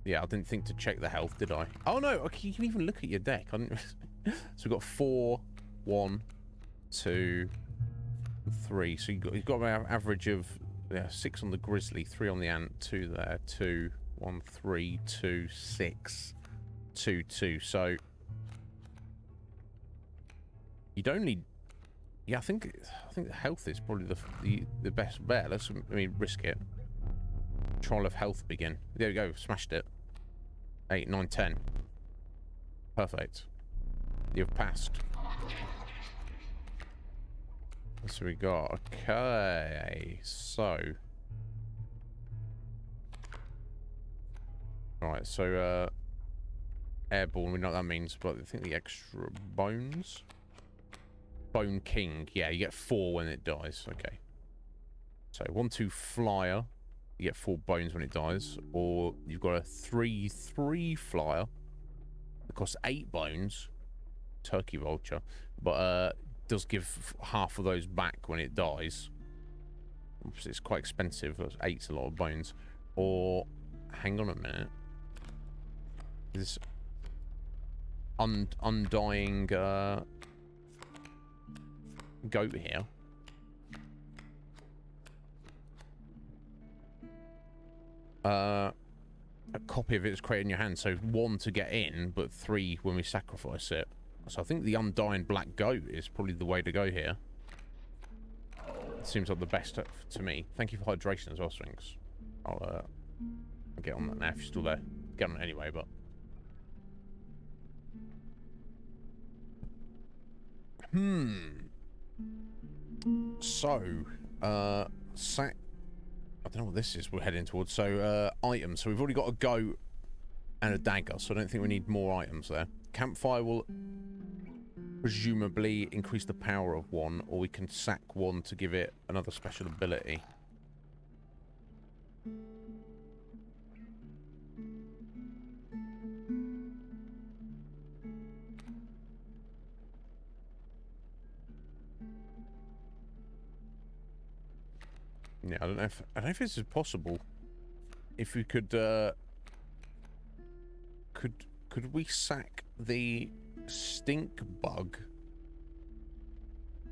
Speaker 2: Yeah, I didn't think to check the health, did I? Oh no, okay, you can even look at your deck. I didn't... So we've got 4, 1, 2, 3. So you've got an average of 6 on the grizzly, 3 on the ant, 2 there, 2, 1, 3, 2, 6, 2, 2. So you'd only... Yeah, I think the health is probably the best bet. Let's risk it. Trial of health begin. There we go. Smashed it. 8, 9, 10. Perfect. You've passed. So we got. Okay. So. Right. So airborne. We know what that means, but I think the extra bones. Bone King. Yeah, you get 4 when it dies. Okay. So 1, 2 flyer. You get 4 bones when it dies, or you've got a 3/3 flyer that costs 8 bones, turkey vulture, but does give half of those back when it dies. Obviously, it's quite expensive. 8's a lot of bones. Or, hang on a minute. This undying goat here. A copy of it is created in your hand, so 1 to get in, but 3 when we sacrifice it. So I think the undying black goat is probably the way to go here. It seems like the best to me. Thank you for hydration as well, Swings. I'll get on that now if you're still there. Get on it anyway, but... So, sack... I don't know what this is we're heading towards. So, items. So we've already got a goat and a dagger, so I don't think we need more items there. Campfire will presumably increase the power of 1, or we can sack 1 to give it another special ability. Yeah, I don't know if this is possible. If we could we sack the stink bug?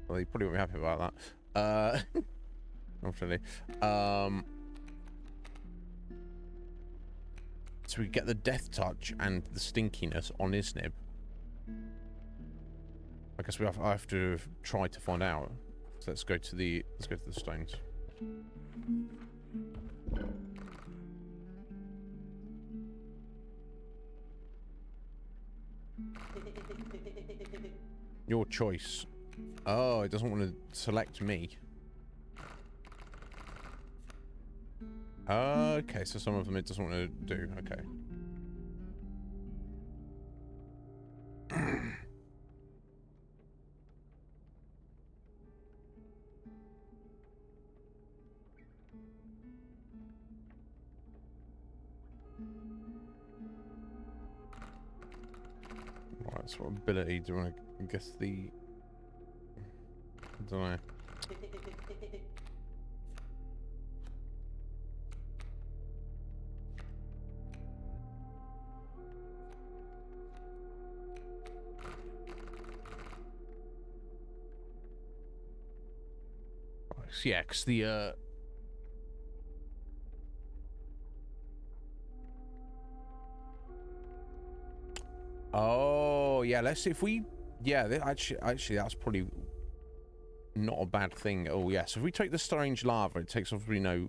Speaker 2: Well, you probably won't be happy about that. Not really. So we get the death touch and the stinkiness on Iznib. I guess I have to try to find out. So let's go to the stones. Your choice. Oh, it doesn't want to select me. Okay, so some of them it doesn't want to do. Okay. Right, so what ability do I guess the... I don't know. Yeah, because the oh yeah, let's see if we actually that's probably not a bad thing. Oh yeah, so if we take the strange lava, it takes off, you know,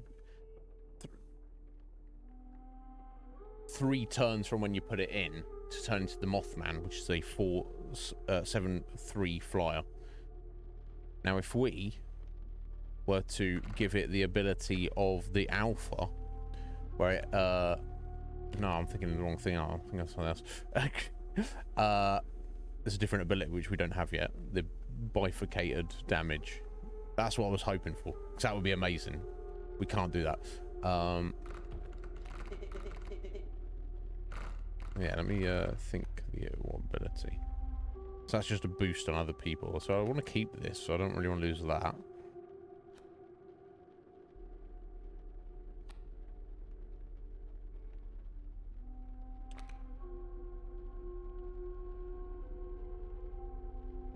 Speaker 2: 3 turns from when you put it in to turn into the Mothman, which is a 7/3 flyer. Now if we were to give it the ability of the alpha, where it, no, I'm thinking of the wrong thing. I'm thinking of something else. There's a different ability which we don't have yet. The bifurcated damage. That's what I was hoping for, because that would be amazing. We can't do that. Yeah, let me think the what ability. So that's just a boost on other people. So I want to keep this, so I don't really want to lose that.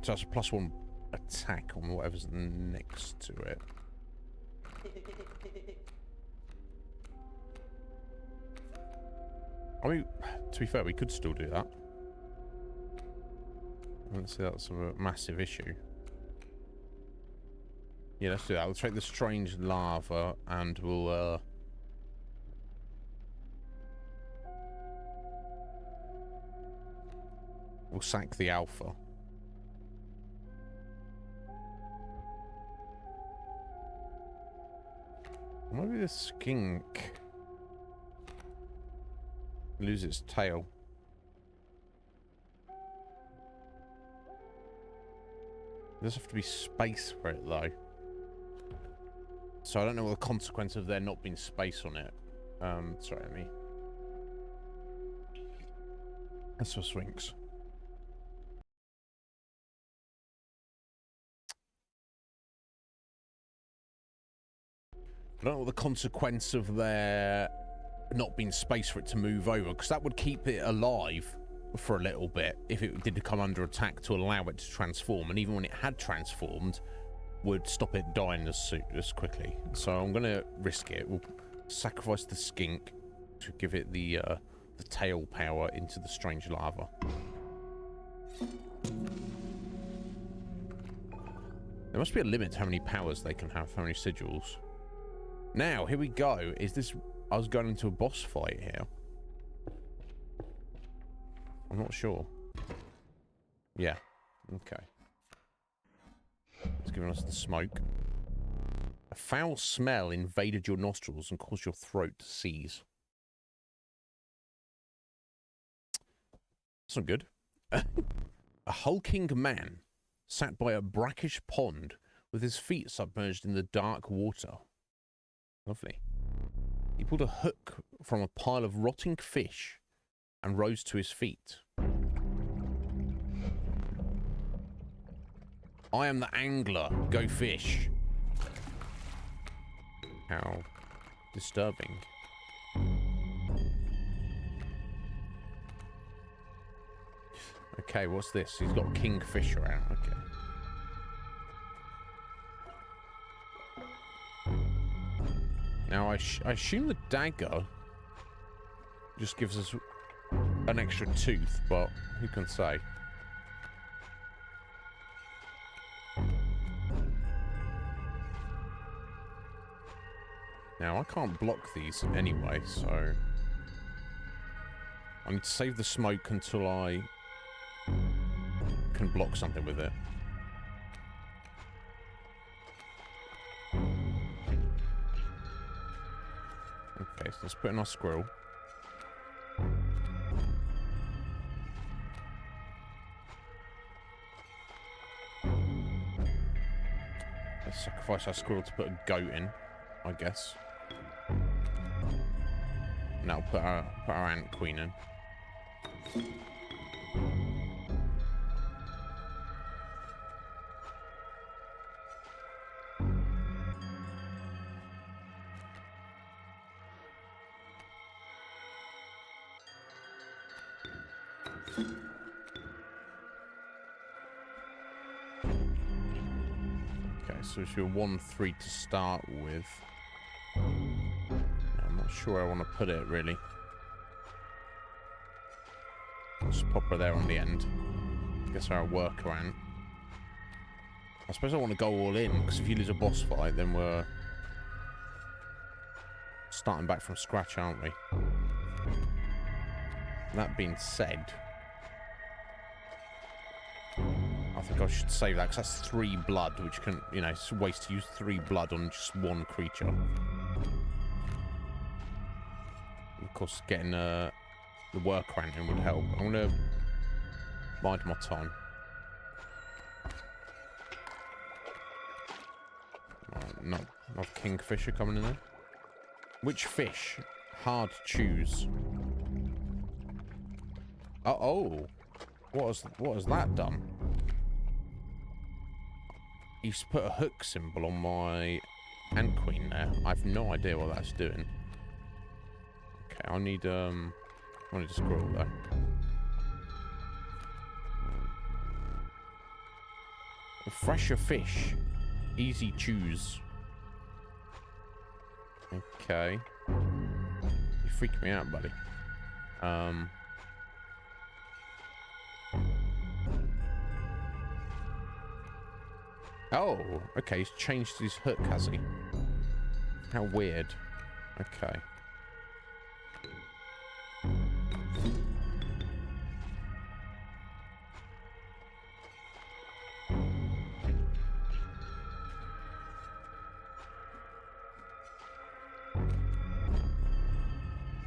Speaker 2: So that's a +1 attack on whatever's next to it. I mean, to be fair, we could still do that. I don't see that's a massive issue. Yeah, let's do that. We'll take the strange lava and we'll sack the alpha. Maybe the skink lose its tail. There's have to be space for it though. So I don't know what the consequence of there not being space on it. Sorry, let me. That's for swings. I don't know what the consequence of there not being space for it to move over, because that would keep it alive for a little bit if it did come under attack to allow it to transform, and even when it had transformed, would stop it dying as quickly. So I'm going to risk it. We'll sacrifice the skink to give it the tail power into the strange lava. There must be a limit to how many powers they can have, how many sigils. Now, here we go. Is this... I was going into a boss fight here. I'm not sure. Yeah. Okay. It's giving us the smoke. A foul smell invaded your nostrils and caused your throat to seize. That's not good. A hulking man sat by a brackish pond with his feet submerged in the dark water. Lovely. He pulled a hook from a pile of rotting fish and rose to his feet. I am the angler. Go fish. How disturbing. Okay, what's this? He's got kingfisher out. Okay. Now, I assume the dagger just gives us an extra tooth, but who can say? Now, I can't block these anyway, so... I need to save the smoke until I can block something with it. Okay, so let's put in our squirrel. Let's sacrifice our squirrel to put a goat in, I guess. Now put our ant queen in. So it's your 1-3 to start with. I'm not sure where I want to put it, really. I'll just pop her there on the end. Guess our workaround. I suppose I want to go all in, because if you lose a boss fight, then we're starting back from scratch, aren't we? That being said, I think I should save that, because that's 3 blood, which can, you know, it's a waste to use 3 blood on just one creature. Of course, getting the workaround in would help. I'm going to bide my time. Right, not kingfisher coming in there. Which fish? Hard to choose. Oh, what has that done? He's put a hook symbol on my ant queen there. I have no idea what that's doing. Okay, I need a squirrel though. A fresher fish. Easy choose. Okay. You freaked me out, buddy. Oh, okay, he's changed his hook, has he? How weird. Okay.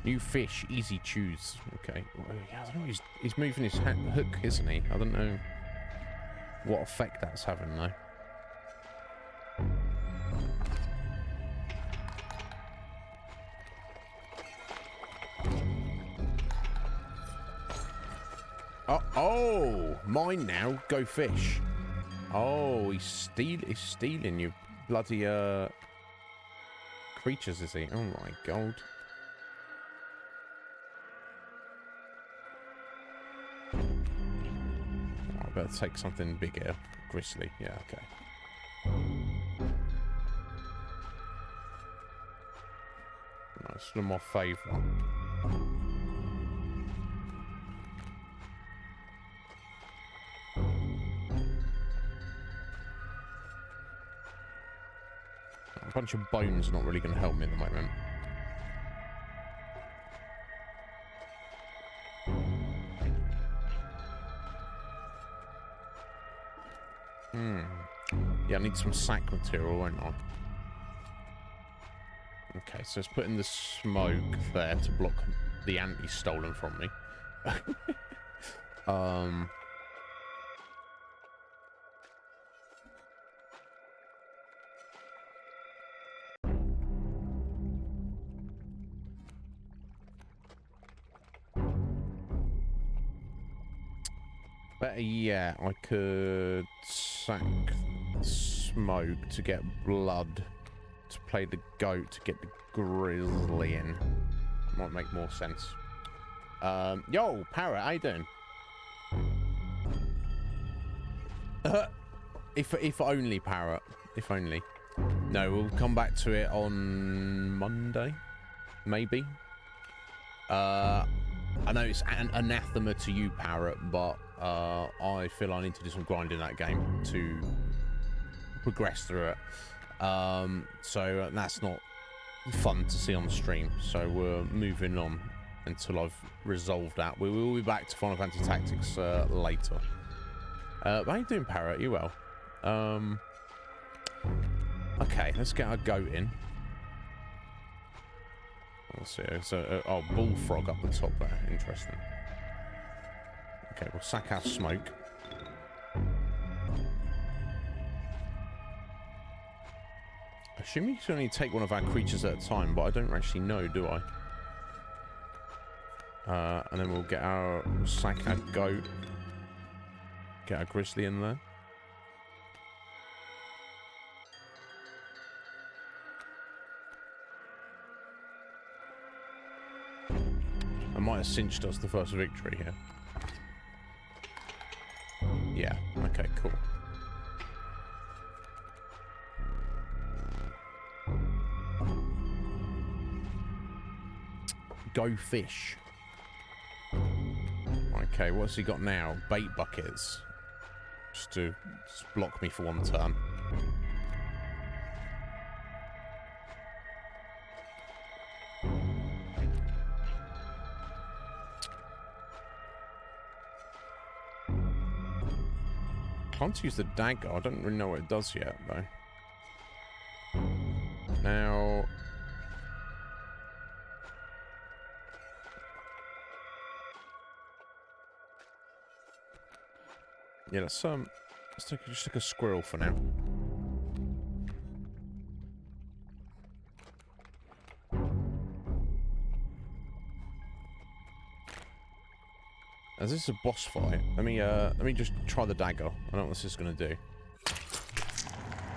Speaker 2: New fish, easy choose. Okay. Yeah, I don't know, he's moving his hook, isn't he? I don't know what effect that's having, though. Oh, mine now. Go fish. Oh, he's stealing you bloody creatures is he? Oh my god. Oh, I better take something bigger. Grizzly. Yeah, okay. That's one of my favourite. A bunch of bones are not really going to help me at the moment. Yeah, I need some sack material, won't I? Okay, so let's put in the smoke there to block the ant he's stolen from me. Better yet, I could sack smoke to get blood, to play the goat to get the grizzly in. Might make more sense. Yo, Parrot, how you doing? If only, Parrot. If only. No, we'll come back to it on Monday, maybe. I know it's an anathema to you, Parrot, but I feel I need to do some grinding in that game to progress through it. So that's not fun to see on the stream. So we're moving on until I've resolved that. We will be back to Final Fantasy Tactics later. How you doing, Parrot? You well? Okay, let's get our goat in. Let's see. So, oh, bullfrog up the top there. Interesting. Okay, we'll sack our smoke. I assume you can only take one of our creatures at a time, but I don't actually know, do I? And then we'll sack our goat. Get our grizzly in there. I might have cinched us the first victory here. Yeah, okay, cool. Go fish. Okay, what's he got now? Bait buckets. Just to block me for one turn. Can't use the dagger. I don't really know what it does yet, though. Now... yeah, let's just take a squirrel for now. As this is a boss fight, let me just try the dagger. I don't know what this is gonna do.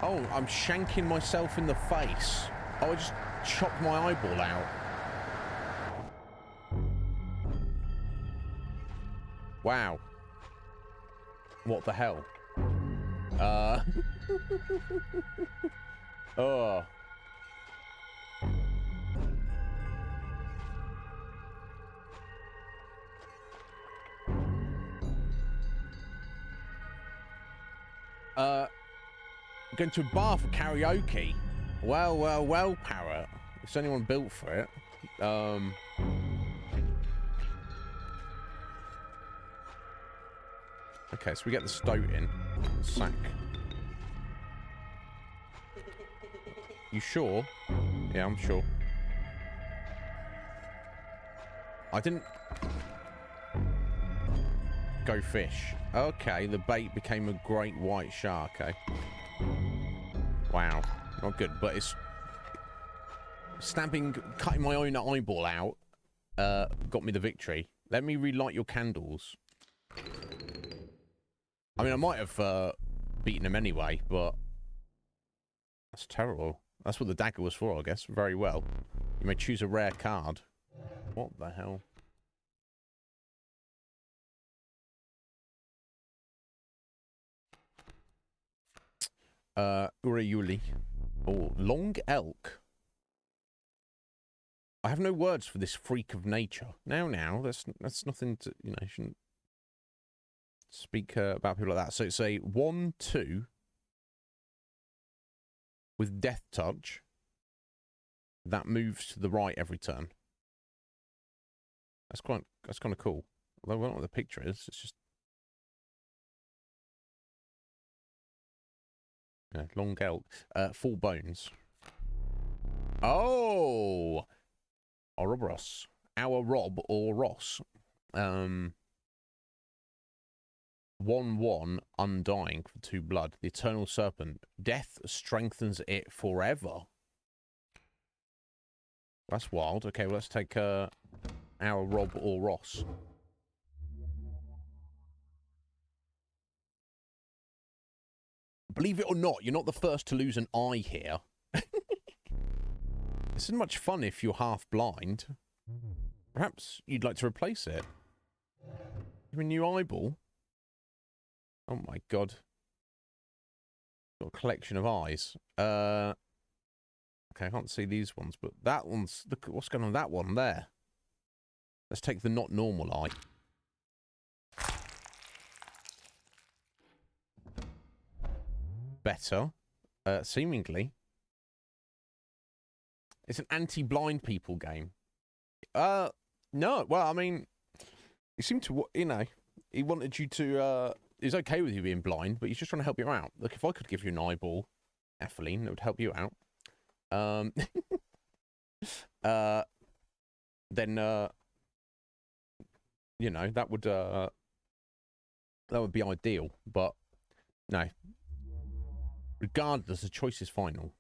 Speaker 2: Oh, I'm shanking myself in the face. Oh, I just chopped my eyeball out. Wow. What the hell? Oh. Going to a bar for karaoke. Well, well, well, Parrot. If anyone built for it. Okay, so we get the stoat in. Sack. You sure? Yeah, I'm sure. I didn't... go fish. Okay, the bait became a great white shark, eh? Wow. Not good, but it's... cutting my own eyeball out, got me the victory. Let me relight your candles. I mean, I might have beaten him anyway, but... that's terrible. That's what the dagger was for, I guess. Very well. You may choose a rare card. What the hell? Uriuli. Oh, Long Elk. I have no words for this freak of nature. Now, that's nothing to, you know, you shouldn't speak about people like that. So it's a 1/2 with Death Touch. That moves to the right every turn. That's kind of cool. Although I don't know what the picture is. It's just Long Elk. 4 bones. Oh, Ouroboros. Our Rob or Ross. 1/1 undying for 2 blood. The Eternal Serpent. Death strengthens it forever. That's wild. Okay, well, let's take our Rob or Ross. Believe it or not, you're not the first to lose an eye here. This isn't much fun if you're half blind. Perhaps you'd like to replace it. You have a new eyeball? Oh my god. Got a collection of eyes. Okay, I can't see these ones, but that one's... Look at what's going on with that one there. Let's take the not normal eye. Better. Seemingly. It's an anti-blind people game. No. Well, I mean, he seemed to, you know, he wanted you to, he's okay with you being blind, but he's just trying to help you out. Look, if I could give you an eyeball, Etheline, it would help you out. Then, you know, that would be ideal, but no. Regardless, the choice is final.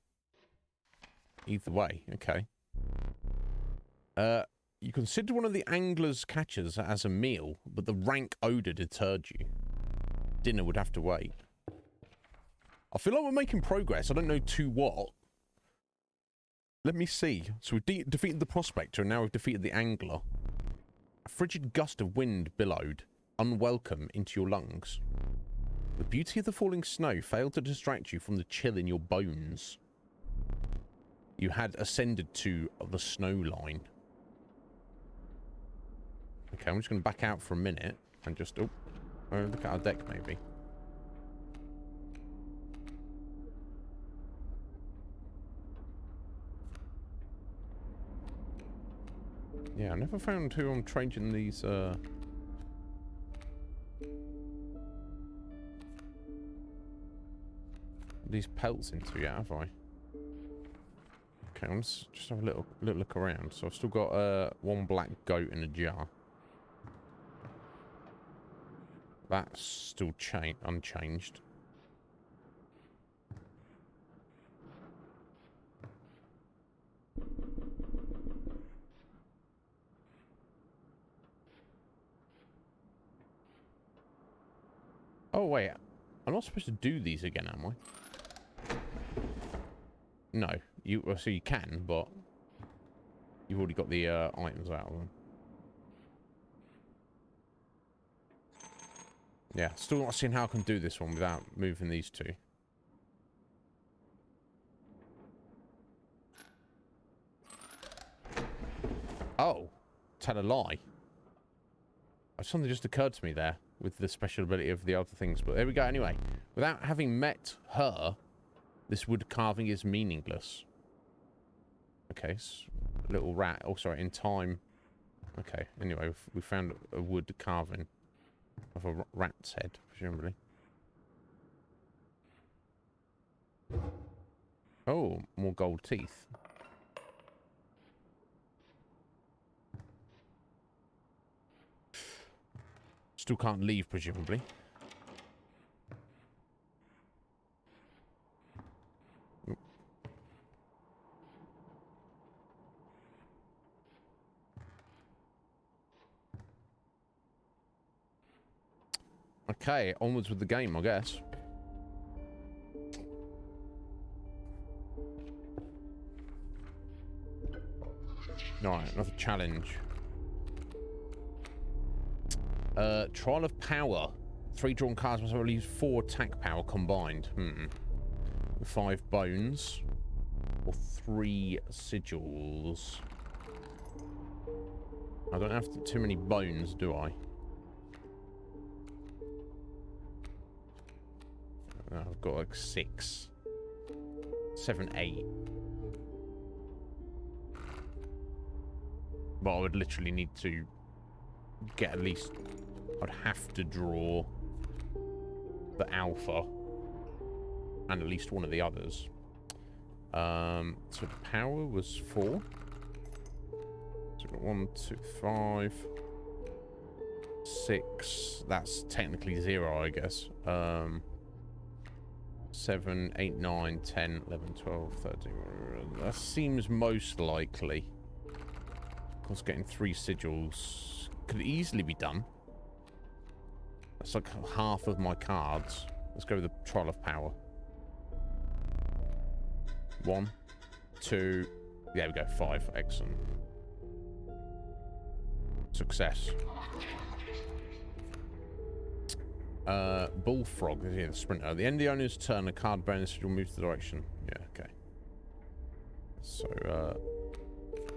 Speaker 2: Either way, okay. You consider one of the angler's catches as a meal, but the rank odour deterred you. Dinner would have to wait. I feel like we're making progress. I don't know to what. Let me see. So we've defeated the prospector, and now we've defeated the angler. A frigid gust of wind billowed, unwelcome, into your lungs. The beauty of the falling snow failed to distract you from the chill in your bones. You had ascended to the snow line. Okay, I'm just going to back out for a minute and just... Oh, look at our deck, maybe. Yeah, I never found who I'm trading these, these pelts into yet, have I? Okay, let's just have a little look around. So I've still got one black goat in a jar. That's still unchanged. Oh wait, I'm not supposed to do these again, am I? No, well, so you can, but you've already got the items out of them. Yeah, still not seeing how I can do this one without moving these two. Oh, tell a lie. Something just occurred to me there with the special ability of the other things, but there we go anyway. Without having met her, this wood carving is meaningless. Okay, a little rat. Oh, sorry, in time. Okay, anyway, we found a wood carving of a rat's head, presumably. Oh, more gold teeth. Still can't leave, presumably. Okay, onwards with the game, I guess. Alright, another challenge. Trial of power. 3 drawn cards must have at least 4 attack power combined. 5 bones. Or 3 sigils. I don't have too many bones, do I? I've got like 6. 7, 8. But I would literally need to get at least... I'd have to draw the alpha and at least one of the others. So the power was 4. So we've got 1, 2, 5, 6. That's technically 0, I guess. 7, 8, 9, 10, 11, 12, 13. That seems most likely. Of course, getting 3 sigils could easily be done. That's like half of my cards. Let's go with the Trial of Power. 1, 2. There we go. 5. Excellent. Success. Bullfrog is here, the sprinter. At the end of the owner's turn, a card bearing the sigil moves the direction. Yeah, okay. So,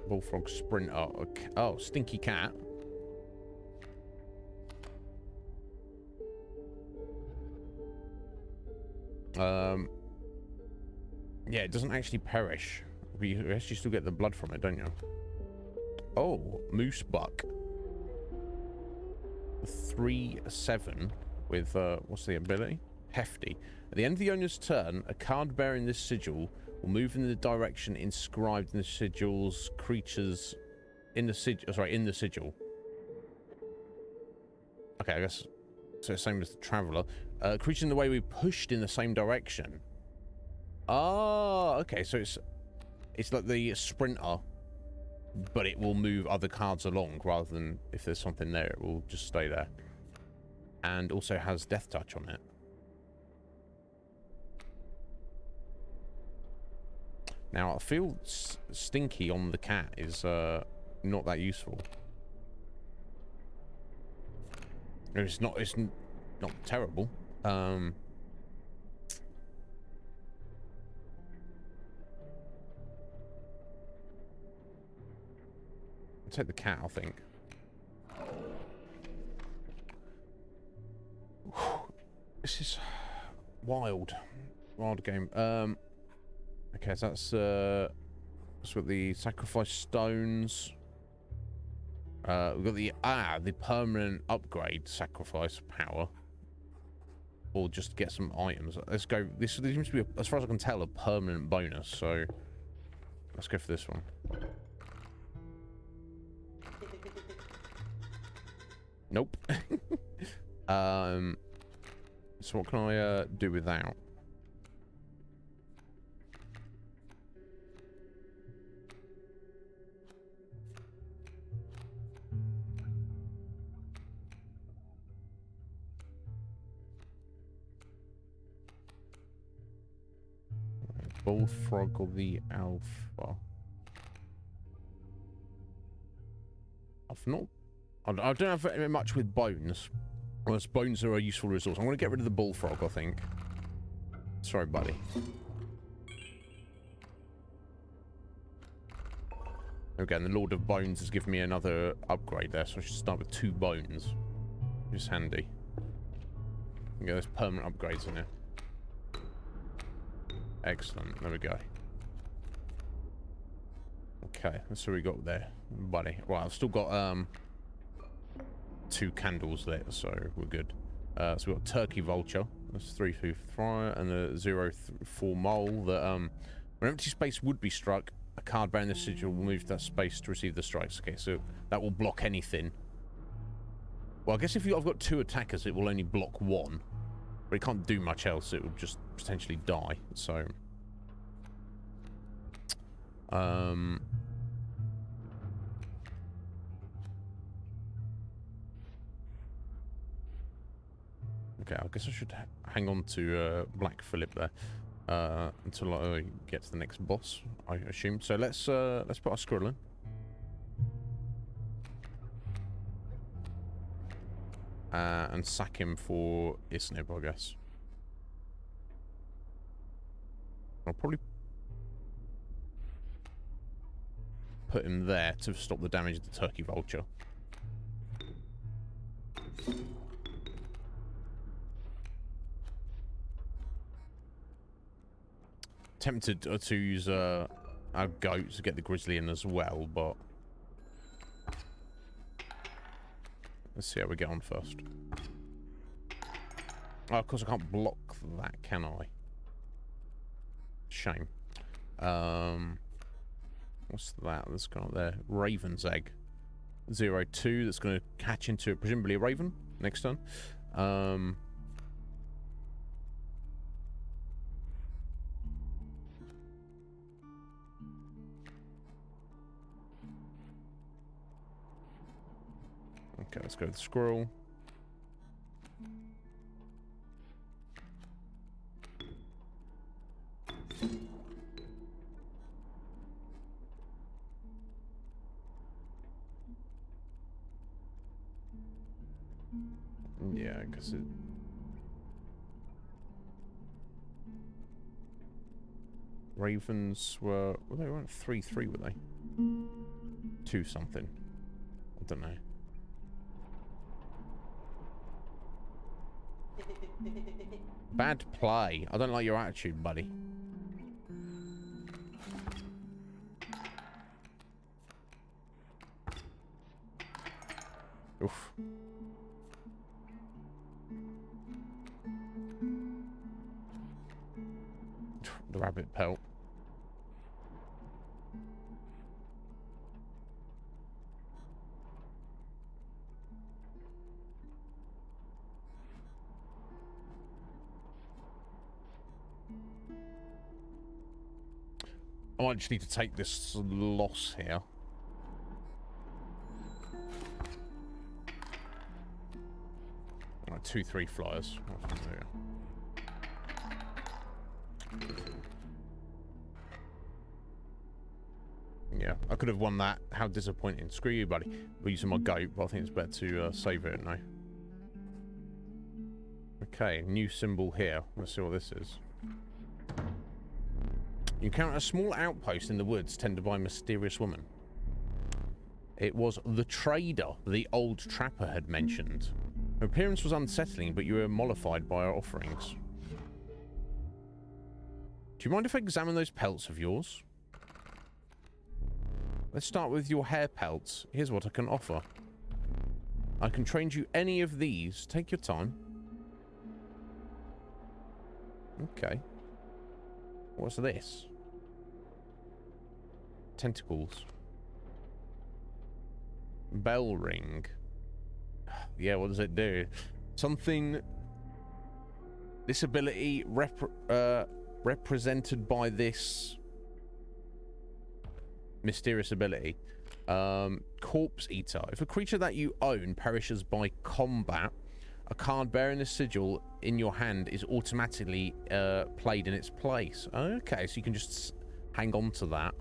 Speaker 2: Bullfrog sprinter. Okay. Oh, Stinky Cat. Yeah, it doesn't actually perish. You actually still get the blood from it, don't you? Oh, Moose Buck. 3/7 with, what's the ability? Hefty. At the end of the owner's turn, a card bearing this sigil will move in the direction inscribed in the sigil's creatures in the sigil. Sorry, in the sigil. Okay, I guess so. Same as the Traveler. Creature in the way we pushed in the same direction. Oh, okay. So it's like the sprinter, but it will move other cards along rather than if there's something there, it will just stay there. And also has Death Touch on it. Now, I feel Stinky on the cat is not that useful. It's not terrible. I'll take the cat, I think. This is wild game. Okay, so that's got the sacrifice stones. We've got the permanent upgrade sacrifice power, or just get some items. Let's go. This seems to be, as far as I can tell, a permanent bonus. So let's go for this one. Nope. So what can I do without? Bullfrog or the Alpha? I don't have very much with bones. Well, bones are a useful resource. I'm going to get rid of the Bullfrog, I think. Sorry, buddy. Again, the Lord of Bones has given me another upgrade there, so I should start with 2 bones. Which is handy. Yeah, there's permanent upgrades in here. Excellent. There we go. Okay, that's what we got there, buddy. Right, I've still got 2 candles lit, so we're good. So we've got Turkey Vulture. That's 3 through fire, and the 0-4 mole. That when empty space would be struck, a card bearing the sigil will move that space to receive the strikes. Okay, so that will block anything. Well, I guess if I've got 2 attackers, it will only block 1. But it can't do much else. It will just potentially die. So, okay, I guess I should hang on to Black Phillip there until I get to the next boss, I assume. So let's put our Squirrel in. and sack him for Iznib, I guess. I'll probably put him there to stop the damage of the turkey vulture. Tempted to use our goat to get the grizzly in as well, but let's see how we get on first. Oh, of course I can't block that, can I? Shame. What's that? That's gone up there. Raven's egg. 0-2. That's going to hatch into presumably a raven next turn. Okay, let's go with the squirrel. Yeah, because it... Ravens were... Well, they weren't 3-3, were they? 2 something. I don't know. Bad play. I don't like your attitude, buddy. Oof. The rabbit pelt. I might just need to take this loss here. Right, 2-3 flyers. Yeah, I could have won that. How disappointing. Screw you, buddy. We're using my goat, but I think it's better to save it now. Okay, new symbol here. Let's see what this is. You encounter a small outpost in the woods tended by a mysterious woman. It was the trader the old trapper had mentioned. Her appearance was unsettling, but you were mollified by her offerings. Do you mind if I examine those pelts of yours? Let's start with your hair pelts. Here's what I can offer. I can trade you any of these. Take your time. Okay. What's this? Tentacles. Bell ring. Yeah, what does it do? Something... This ability represented by this mysterious ability. Corpse Eater. If a creature that you own perishes by combat, a card bearing this sigil in your hand is automatically played in its place. Okay, so you can just hang on to that.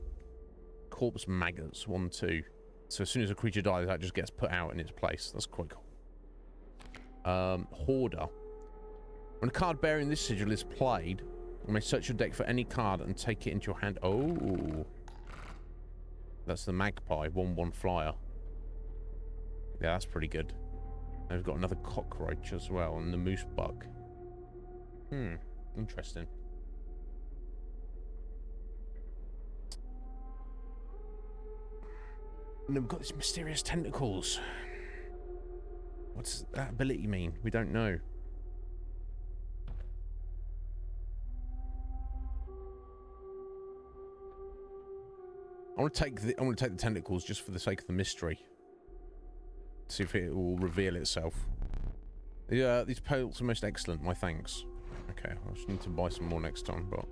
Speaker 2: Corpse maggots, 1-2. So as soon as a creature dies, that just gets put out in its place. That's quite cool. Hoarder. When a card bearing this sigil is played, you may search your deck for any card and take it into your hand. Oh. That's the magpie, 1-1 flyer. Yeah, that's pretty good. And we've got another cockroach as well, and the moose bug. Interesting. And then we've got these mysterious tentacles. What's that ability mean? We don't know. I want to take the tentacles just for the sake of the mystery. See if it will reveal itself. Yeah, these pelts are most excellent. My thanks. Okay, I just need to buy some more next time, but...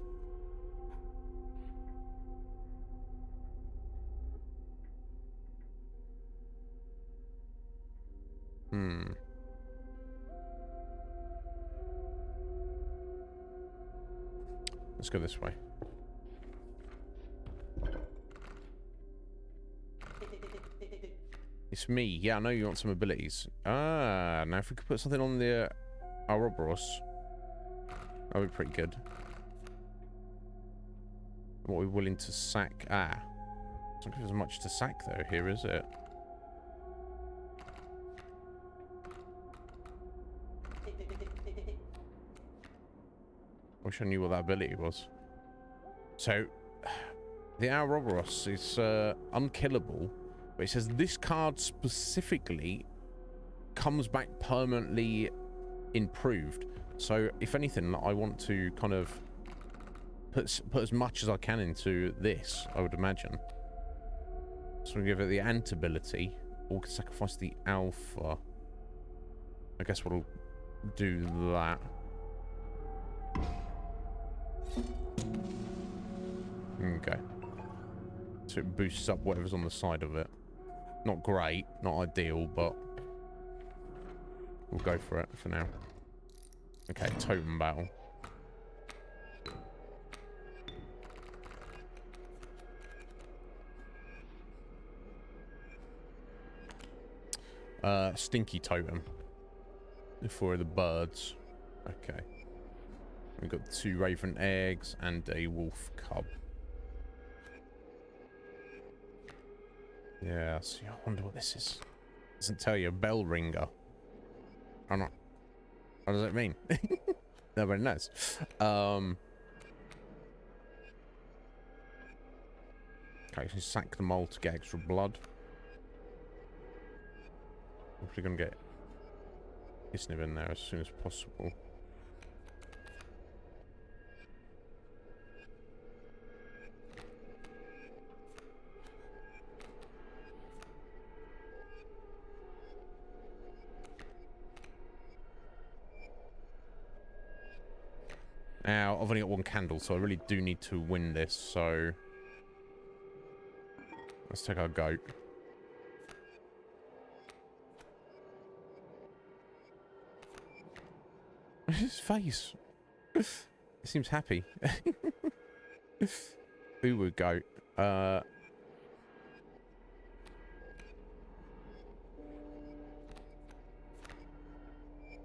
Speaker 2: Let's go this way. These It's me. Yeah, I know you want some abilities. Ah, now if we could put something on the Ouroboros, that would be pretty good. What are we willing to sack? Ah. I don't think there's much to sack though here, is it? I wish I knew what that ability was. So, the Ouroboros is unkillable, but it says this card specifically comes back permanently improved. So, if anything, I want to kind of put as much as I can into this, I would imagine. So we give it the Ant ability, or sacrifice the Alpha. I guess we'll do that. Okay. So it boosts up whatever's on the side of it. Not great, not ideal, but we'll go for it for now. Okay, totem battle. Stinky totem for the birds. Okay. We've got 2 raven eggs and a wolf cub. Yeah, see, I wonder what this is. Doesn't tell you. Bell ringer. I'm not. What does it mean? Nobody knows. Okay, so sack the mole to get extra blood. Hopefully gonna get Iznib in there as soon as possible. Now, I've only got 1 candle, so I really do need to win this, so let's take our goat. His face. He seems happy. Uwu goat. I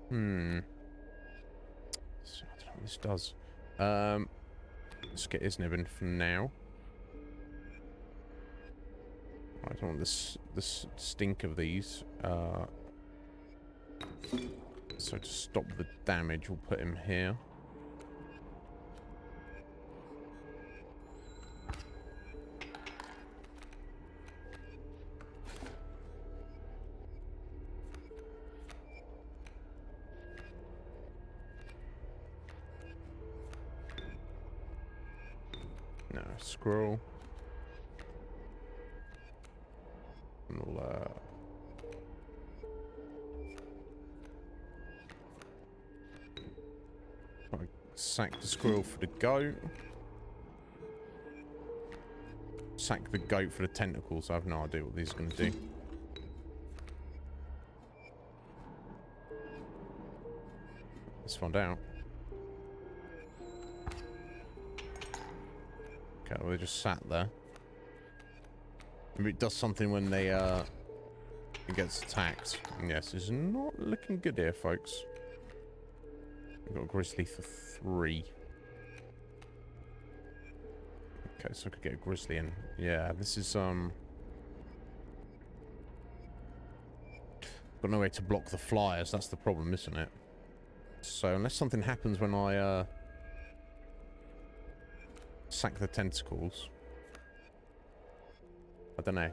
Speaker 2: don't know what this does. Let's get Iznib in for now. I don't want this stink of these. So to stop the damage, we'll put him here. No, scroll. And we'll, sack the squirrel for the goat. Sack the goat for the tentacles. I have no idea what these are going to do. Let's find out. Okay, well, they just sat there. Maybe it does something when they it gets attacked. Yes, it's not looking good here, folks. We've got a grizzly for 3. Okay, so I could get a grizzly in. Yeah, this is got no way to block the flyers. That's the problem, isn't it? So unless something happens when I sack the tentacles, I don't know.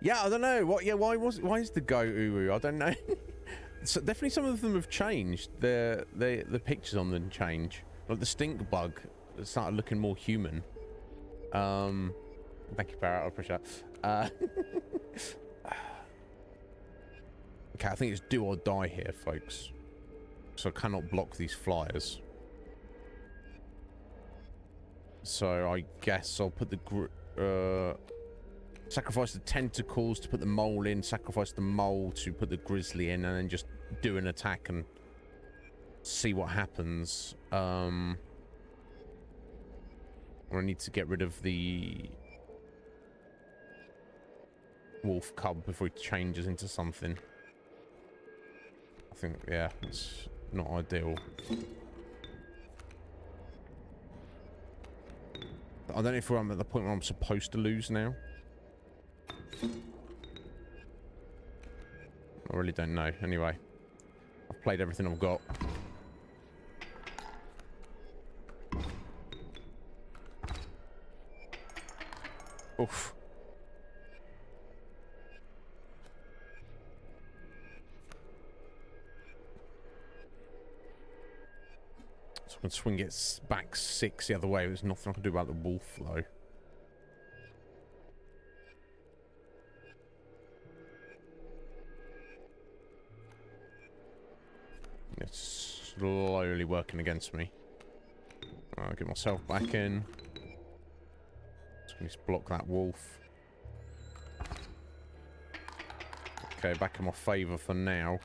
Speaker 2: Yeah, I don't know. What? Yeah, why is the goat Uwu? I don't know. So definitely some of them have changed. The pictures on them change. Like the stink bug started looking more human. Thank you, Parrot. I appreciate that. Okay, I think it's do or die here, folks. So I cannot block these flyers. So I guess I'll put the sacrifice the tentacles to put the mole in, sacrifice the mole to put the grizzly in, and then just do an attack and see what happens. I need to get rid of the wolf cub before he changes into something. I think, yeah, it's not ideal. I don't know if I'm at the point where I'm supposed to lose now. I really don't know. Anyway, I've played everything I've got. Oof. So I can swing it back 6 the other way. There's nothing I can do about the wolf, though. It's slowly working against me. I'll get myself back in. Just block that wolf. Okay, back in my favour for now.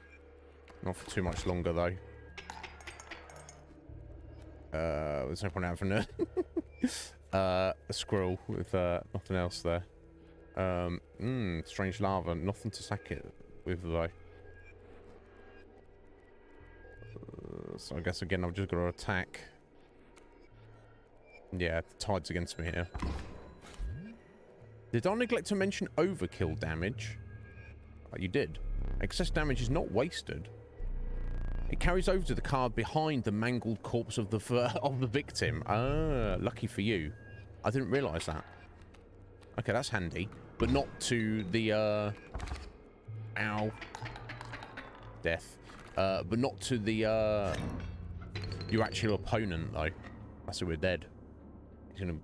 Speaker 2: Not for too much longer, though. There's no point having a squirrel with nothing else there. Strange lava. Nothing to sack it with, though. So I guess, again, I've just got to attack. Yeah, the tide's against me here. Did I neglect to mention overkill damage? Oh, you did. Excess damage is not wasted. It carries over to the card behind the mangled corpse of the victim. Ah, lucky for you. I didn't realise that. Okay, that's handy. But not to the, ow. Death. But not to the, your actual opponent, though. That's who we're dead. He's gonna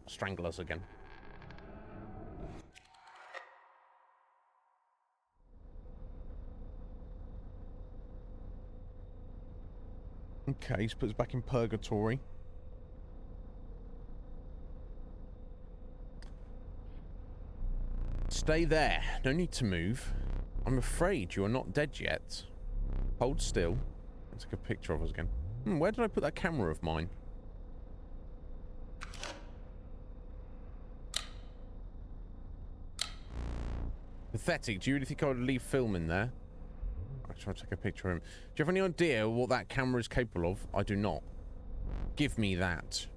Speaker 2: strangle us again. Okay, he's put us back in purgatory. Stay there. No need to move. I'm afraid you are not dead yet. Hold still. Let's take a picture of us again. Where did I put that camera of mine? Pathetic. Do you really think I would leave film in there? I'll try to take a picture of him. Do you have any idea what that camera is capable of? I do not. Give me that.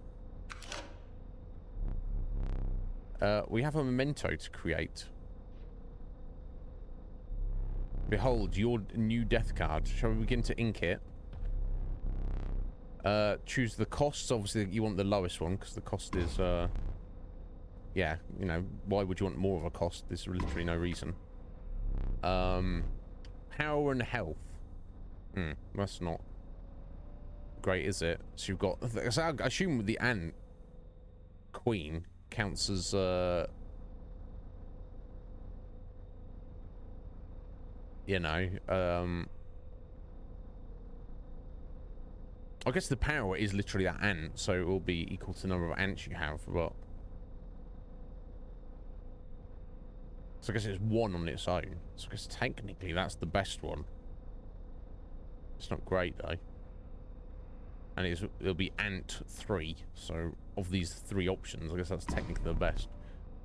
Speaker 2: We have a memento to create. Behold, your new death card. Shall we begin to ink it? Choose the costs. Obviously, you want the lowest one, because the cost is, yeah, you know, why would you want more of a cost? There's literally no reason. Power and health. That's not great, is it? So you've got, so I assume the ant queen counts as, you know, I guess the power is literally that ant, so it will be equal to the number of ants you have, but... So I guess it's 1 on its own. So I guess technically that's the best one. It's not great, though. And it'll be ant 3, so of these 3 options, I guess that's technically the best.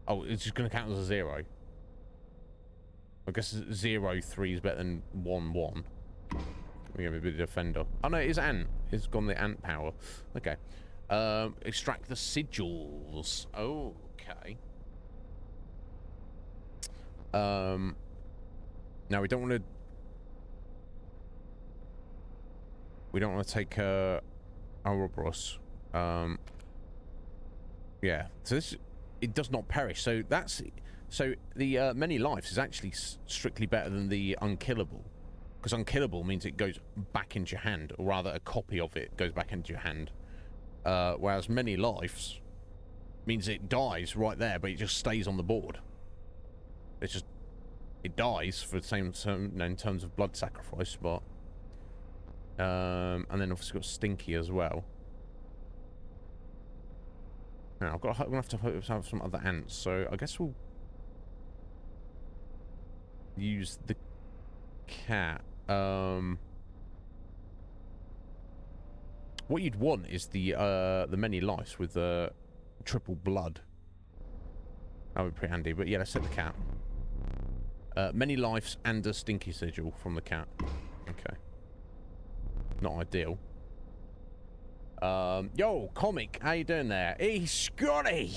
Speaker 2: Oh, it's just going to count as a 0. I guess 0, 3 is better than 1, 1. We're going to be a defender. Oh no, it is ant. It's gone the ant power. Okay. Extract the sigils. Okay. Now we don't want to... We don't want to take Ouroboros. Yeah. So this... It does not perish. So that's... So the many lives is actually strictly better than the unkillable. Because unkillable means it goes back into your hand, or rather a copy of it goes back into your hand. Whereas many lives means it dies right there, but it just stays on the board. It's just... It dies for the same term, in terms of blood sacrifice, but... and then obviously got Stinky as well. Now, I'm gonna have to have some other ants, so I guess we'll... use the cat. What you'd want is the many lives with triple blood. That would be pretty handy. But yeah, let's set the cat. Many lives and a stinky sigil from the cat. Okay. Not ideal. Yo, Comic, how you doing there? Hey, Scotty!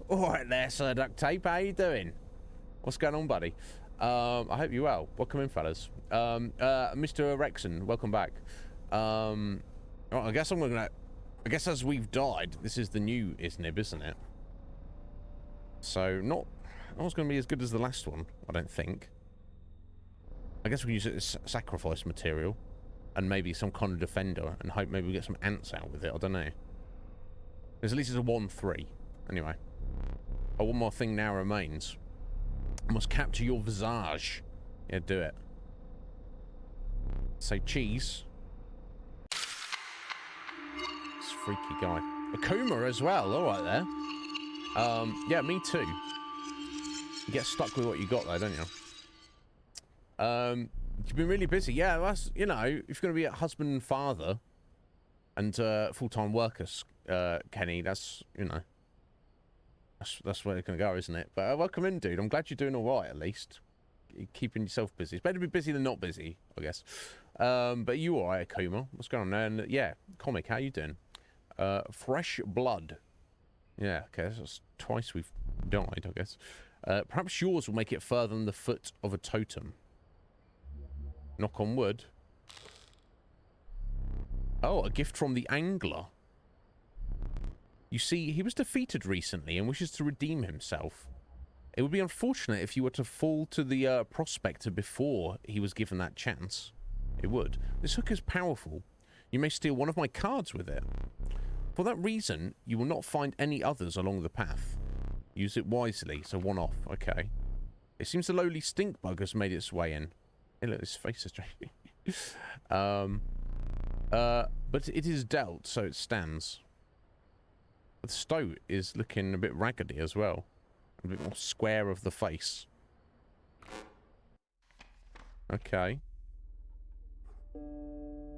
Speaker 2: Alright there, Sir Duct Tape, how you doing? What's going on, buddy? I hope you're well. Welcome in, fellas. Mr. Rexon, welcome back. Well, I guess I'm gonna... I guess as we've died, this is the new Iznib, isn't it? So, not going to be as good as the last one, I don't think. I guess we can use it as sacrifice material. And maybe some kind of defender. And hope maybe we get some ants out with it. I don't know. At least it's a 1-3. Anyway. Oh, one more thing now remains. I must capture your visage. Yeah, do it. Say cheese. This freaky guy. Akuma as well. Alright there. Yeah, me too. You get stuck with what you got though, don't you? You've been really busy. Yeah, that's, you know, if you're going to be a husband and father and full-time workers, Kenny, that's, you know, that's where it's going to go, isn't it? But welcome in, dude. I'm glad you're doing all right, at least. You're keeping yourself busy. It's better to be busy than not busy, I guess. But you all right, Akuma? What's going on there? And, yeah, Comic, how you doing? Fresh blood. Yeah, okay, that's twice we've died, I guess. Perhaps yours will make it further than the foot of a totem. Knock on wood. Oh, a gift from the angler. You see, he was defeated recently and wishes to redeem himself. It would be unfortunate if you were to fall to the prospector before he was given that chance. It would. This hook is powerful. You may steal one of my cards with it. For that reason, you will not find any others along the path. Use it wisely, so one off. Okay. It seems the lowly stink bug has made its way in. Hey, look, his face is strange. But it is dealt, so it stands. The stoat is looking a bit raggedy as well. A bit more square of the face. Okay.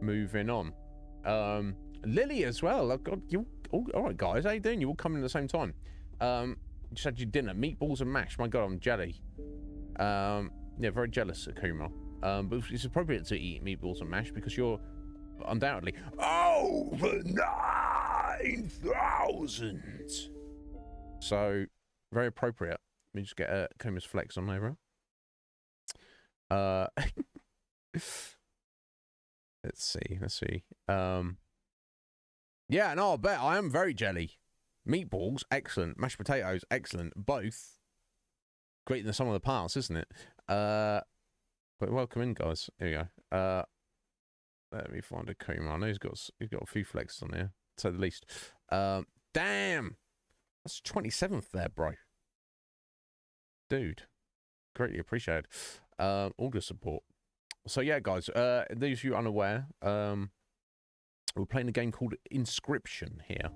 Speaker 2: Moving on. Lily as well. I've got you. All right, guys. How you doing? You all coming at the same time. Just had your dinner. Meatballs and mash. My God, I'm jelly. Yeah, very jealous, Akuma. But it's appropriate to eat meatballs and mash because you're undoubtedly over 9,000. So, very appropriate. Let me just get Akuma's flex on over. Let's see. Yeah, no, I bet I am very jelly. Meatballs, excellent. Mashed potatoes, excellent. Both greater than some of the parts, isn't it? But welcome in, guys. Here we go. Let me find Akuma. I know he's got a few flexes on here, to say the least. Damn, that's 27th there, bro. Dude, greatly appreciated. Order support. So yeah, guys. Those of you unaware, we're playing a game called Inscryption here,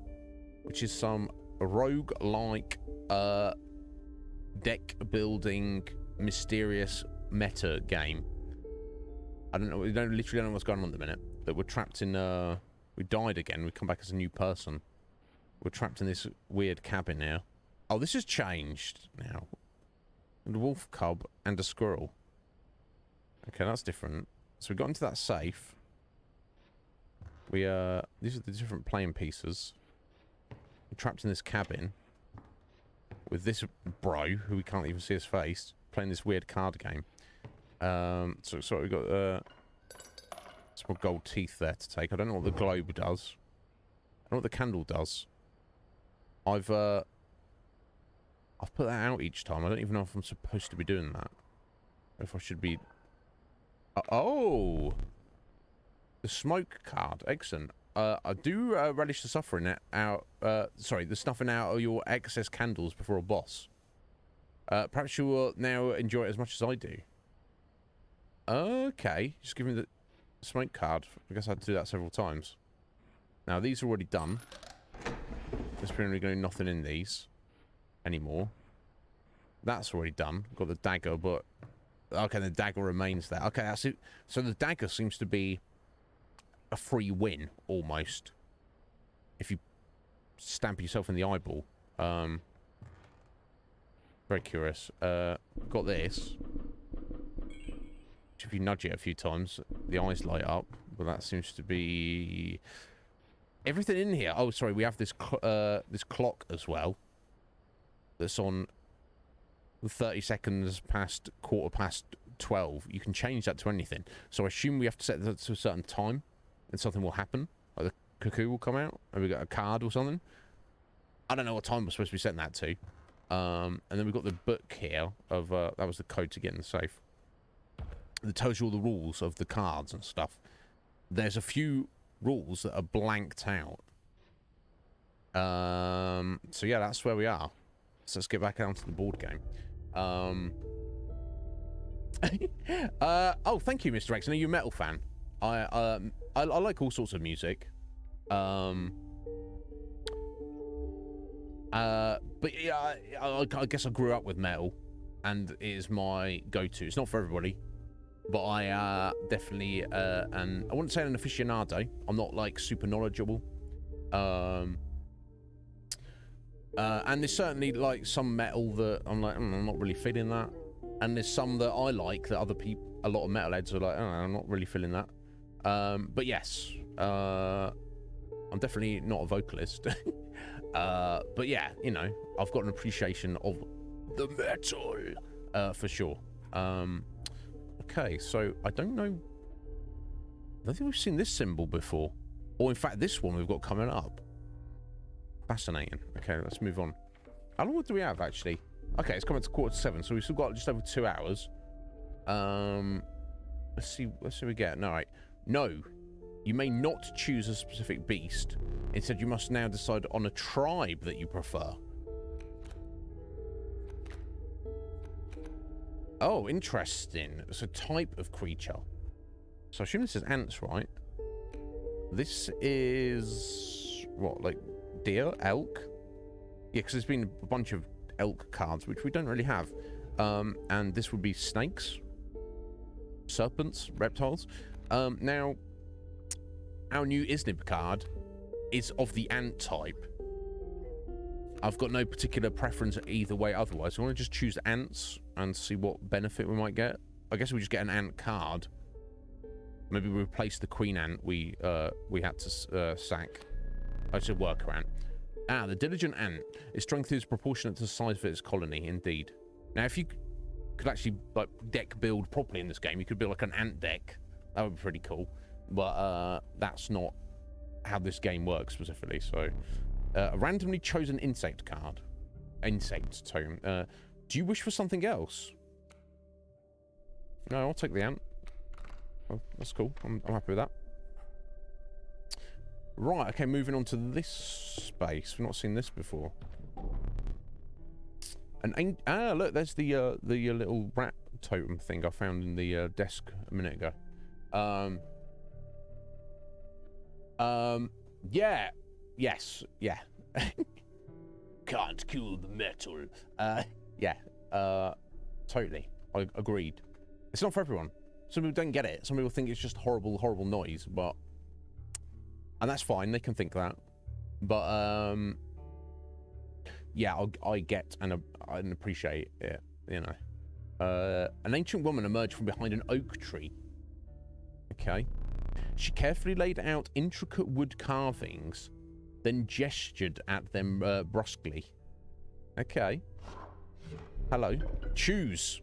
Speaker 2: which is some rogue-like deck building mysterious meta game. I don't know. We literally don't know what's going on at the minute. But we're trapped in. We died again. We come back as a new person. We're trapped in this weird cabin now. Oh, this has changed now. A wolf cub and a squirrel. Okay, that's different. So we got into that safe. We these are the different playing pieces. We're trapped in this cabin with this bro who we can't even see his face playing this weird card game. So we've got some more gold teeth there to take. I don't know what the globe does. I don't know what the candle does. I've put that out each time. I don't even know if I'm supposed to be doing that. If I should be... oh! The smoke card. Excellent. I do relish the suffering out... sorry, the snuffing out of your excess candles before a boss. Perhaps you will now enjoy it as much as I do. Okay. Just give me the smoke card. I guess I had to do that several times. Now, these are already done. There's apparently going to be nothing in these anymore. That's already done. Got the dagger, but... okay, the dagger remains there. Okay, that's it. So the dagger seems to be a free win, almost. If you stamp yourself in the eyeball. Very curious. Got this. If you nudge it a few times, the eyes light up. But that seems to be everything in here. Oh, sorry, we have this this clock as well. That's on 30 seconds past 12. You can change that to anything. So I assume we have to set that to a certain time, and something will happen. Like the cuckoo will come out, and we got a card or something. I don't know what time we're supposed to be setting that to. And then we've got the book here of that was the code to get in the safe. That tells you all the rules of the cards and stuff. There's a few rules that are blanked out. So yeah, that's where we are. So let's get back down to the board game. Oh, thank you, Mr. X. I know you're a metal fan. I like all sorts of music. But yeah, I guess I grew up with metal, and it is my go-to. It's not for everybody, but I definitely and I wouldn't say an aficionado. I'm not like super knowledgeable. And there's certainly like some metal that I'm like, I'm not really feeling that. And there's some that I like that other people, a lot of metalheads are like, I'm not really feeling that. But yes, I'm definitely not a vocalist. But yeah, you know, I've got an appreciation of the metal, for sure. Okay, so I don't think we've seen this symbol before. Or in fact, this one we've got coming up. Fascinating. Okay, let's move on. How long do we have, actually? Okay, it's coming to 7:15, so we've still got just over 2 hours. Let's see what we get. All right. No, you may not choose a specific beast. Instead, you must now decide on a tribe that you prefer. Oh, interesting. It's a type of creature. So I assume this is ants, right? This is what, like deer, elk? Yeah, because there's been a bunch of elk cards, which we don't really have. And this would be snakes, serpents, reptiles. Now, our new Iznib card is of the ant type. I've got no particular preference either way otherwise. I want to just choose ants and see what benefit we might get. I guess we just get an ant card. Maybe we replace the queen ant we had to sack. Oh, it's a worker ant. Ah, the diligent ant. Its strength is proportionate to the size of its colony, indeed. Now, if you could actually like deck build properly in this game, you could build like an ant deck. That would be pretty cool. But that's not how this game works specifically. So, a randomly chosen insect card. Insect tome. Do you wish for something else? No, I'll take the ant. Oh, that's cool. I'm happy with that. Right, okay, moving on to this space. We've not seen this before. Look, there's the little rat totem thing I found in the desk a minute ago. Yeah. Yes. Yeah. Can't kill the metal. Yeah. Totally. I agreed. It's not for everyone. Some people don't get it. Some people think it's just horrible, horrible noise, but... And that's fine. They can think that. But, yeah, I get and appreciate it, you know. An ancient woman emerged from behind an oak tree. Okay. She carefully laid out intricate wood carvings, then gestured at them brusquely. Okay. Hello. Choose.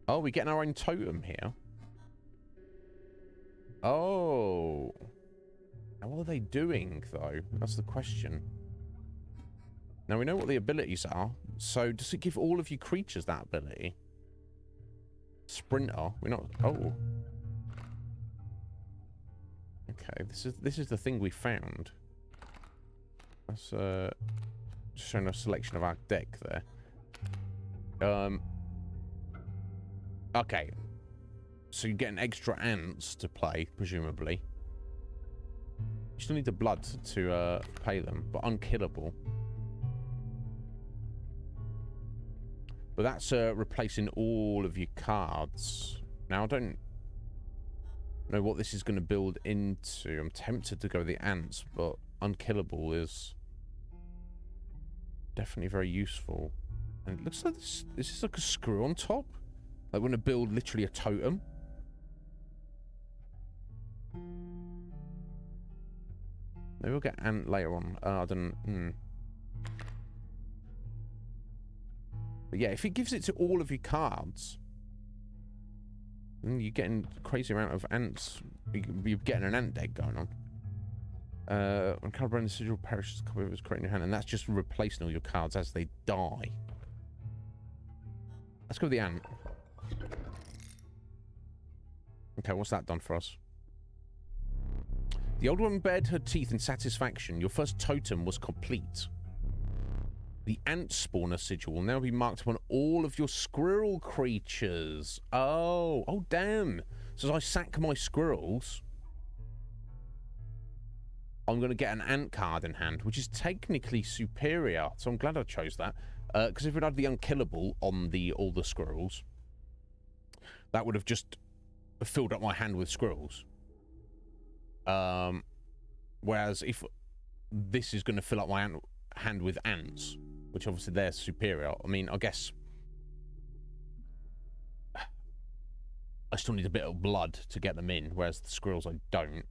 Speaker 2: Oh, we're getting our own totem here. Oh. Now, what are they doing, though? That's the question. Now, we know what the abilities are. So, does it give all of you creatures that ability? Sprinter? We're not... Oh. Okay, this is the thing we found. That's just showing a selection of our deck there. Okay. So you get an extra ants to play, presumably. You still need the blood to pay them, but unkillable. But that's replacing all of your cards. Now I don't know what this is going to build into. I'm tempted to go with the ants, but unkillable is definitely very useful. And it looks like this is like a screw on top. Like we're going to build literally a totem. Maybe we'll get ant later on. I don't... But yeah, if it gives it to all of your cards, then you're getting a crazy amount of ants. You're getting an ant deck going on. When card brand residual perishes, the copy of it is creating your hand, and that's just replacing all your cards as they die. Let's go with the ant. Okay, what's that done for us? The old woman bared her teeth in satisfaction. Your first totem was complete. The ant spawner sigil will now be marked upon all of your squirrel creatures. Oh, damn. So as I sack my squirrels, I'm going to get an ant card in hand, which is technically superior. So I'm glad I chose that. Because if it had the unkillable on all the squirrels, that would have just filled up my hand with squirrels. Whereas if this is going to fill up my hand with ants, which obviously they're superior. I mean, I guess I still need a bit of blood to get them in, whereas the squirrels I don't.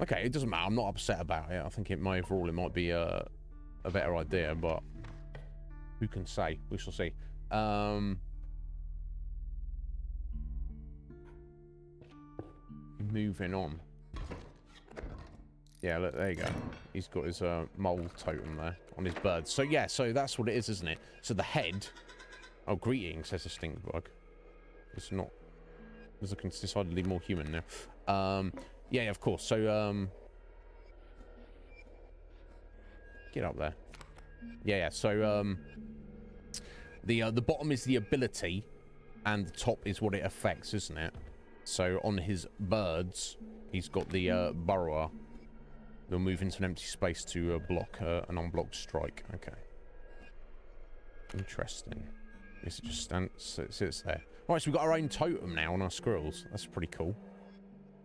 Speaker 2: Okay, it doesn't matter. I'm not upset about it. I think overall it might be a better idea, but who can say? We shall see. Moving on. Yeah, look, there you go. He's got his mole totem there on his bird. So yeah, so that's what it is, isn't it? So the head. Oh, greetings, says a stink bug. It's not. It's looking decidedly more human now. Yeah, of course. So get up there. Yeah. So the bottom is the ability, and the top is what it affects, isn't it? So on his birds, he's got the burrower. They'll move into an empty space to block an unblocked strike. Okay. Interesting. Guess it just sits there. Right, so we've got our own totem now on our squirrels. That's pretty cool.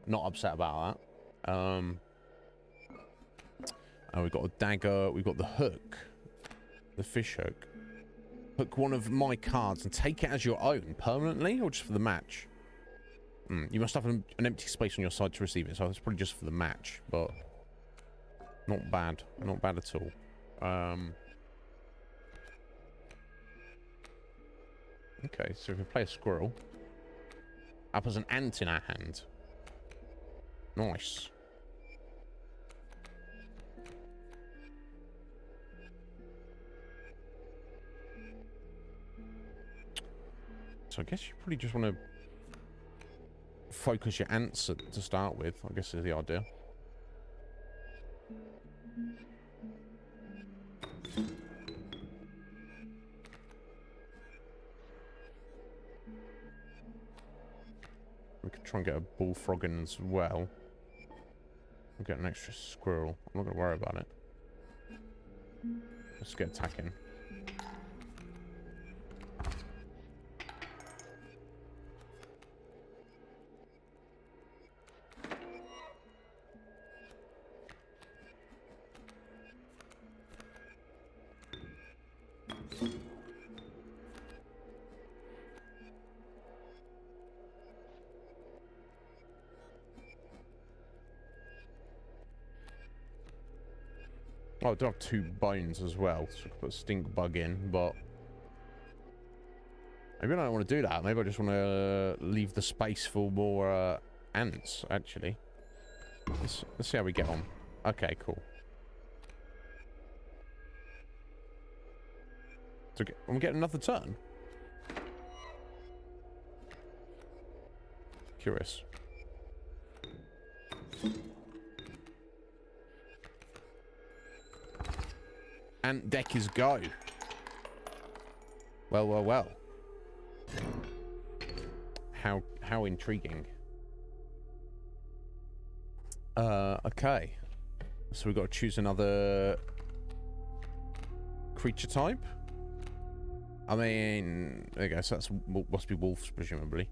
Speaker 2: Not upset about that. We've got a dagger. We've got the hook. The fish hook. Hook one of my cards and take it as your own permanently, or just for the match? You must have an empty space on your side to receive it, so it's probably just for the match, but not bad. Not bad at all. Okay, so if we play a squirrel, up as an ant in our hand. Nice. So I guess you probably just want to focus your ants to start with, I guess is the idea. We could try and get a bullfrog in as well. We'll get an extra squirrel. I'm not going to worry about it. Let's get attacking. Oh, I do have 2 bones as well, so I could put a stink bug in, but maybe I don't want to do that. Maybe I just want to leave the space for more ants, actually. Let's see how we get on. Okay, cool. So I'm getting another turn. Curious. Ant deck is go. Well. How intriguing. Okay. So we've got to choose another creature type. I mean, there you go. So that's must be wolves, presumably.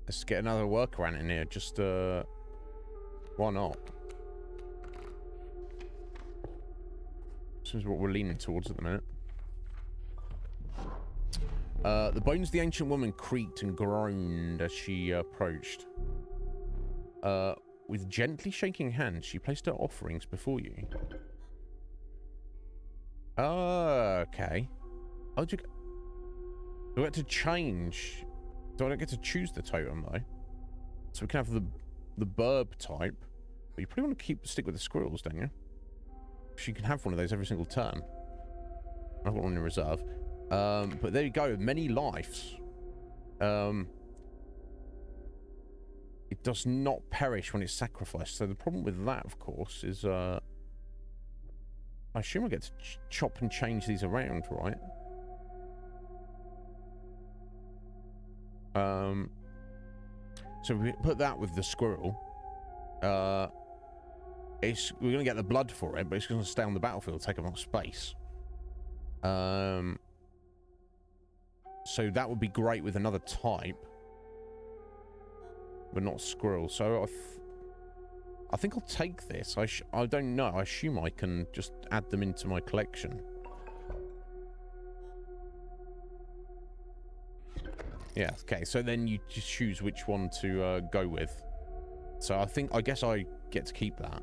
Speaker 2: Let's get another worker ant in here. Just why not? seems what we're leaning towards at the minute. The bones of the ancient woman creaked and groaned as she approached. With gently shaking hands, she placed her offerings before you. Okay. Oh, do I get to change? Do I don't get to choose the totem, though? So we can have the burb type. But you probably want to stick with the squirrels, don't you? Because you can have one of those every single turn. I've got one in reserve. But there you go. Many lives. It does not perish when it's sacrificed. So the problem with that, of course, is... I assume I get to chop and change these around, right? So we put that with the squirrel. We're going to get the blood for it, but it's going to stay on the battlefield, take up space. So that would be great with another type, but not squirrel. So I think I'll take this. I don't know. I assume I can just add them into my collection. Yeah, okay. So then you just choose which one to go with. So I guess I get to keep that.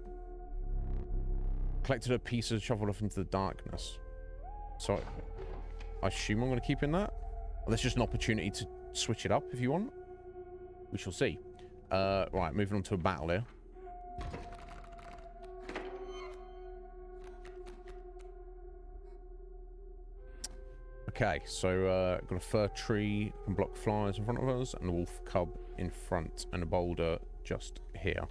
Speaker 2: Collected a piece of shuffled off into the darkness. So I assume I'm going to keep in that. Well, there's just an opportunity to switch it up if you want. We shall see. Right, moving on to a battle here. Okay, so got a fir tree and block flies in front of us, and a wolf cub in front, and a boulder just here.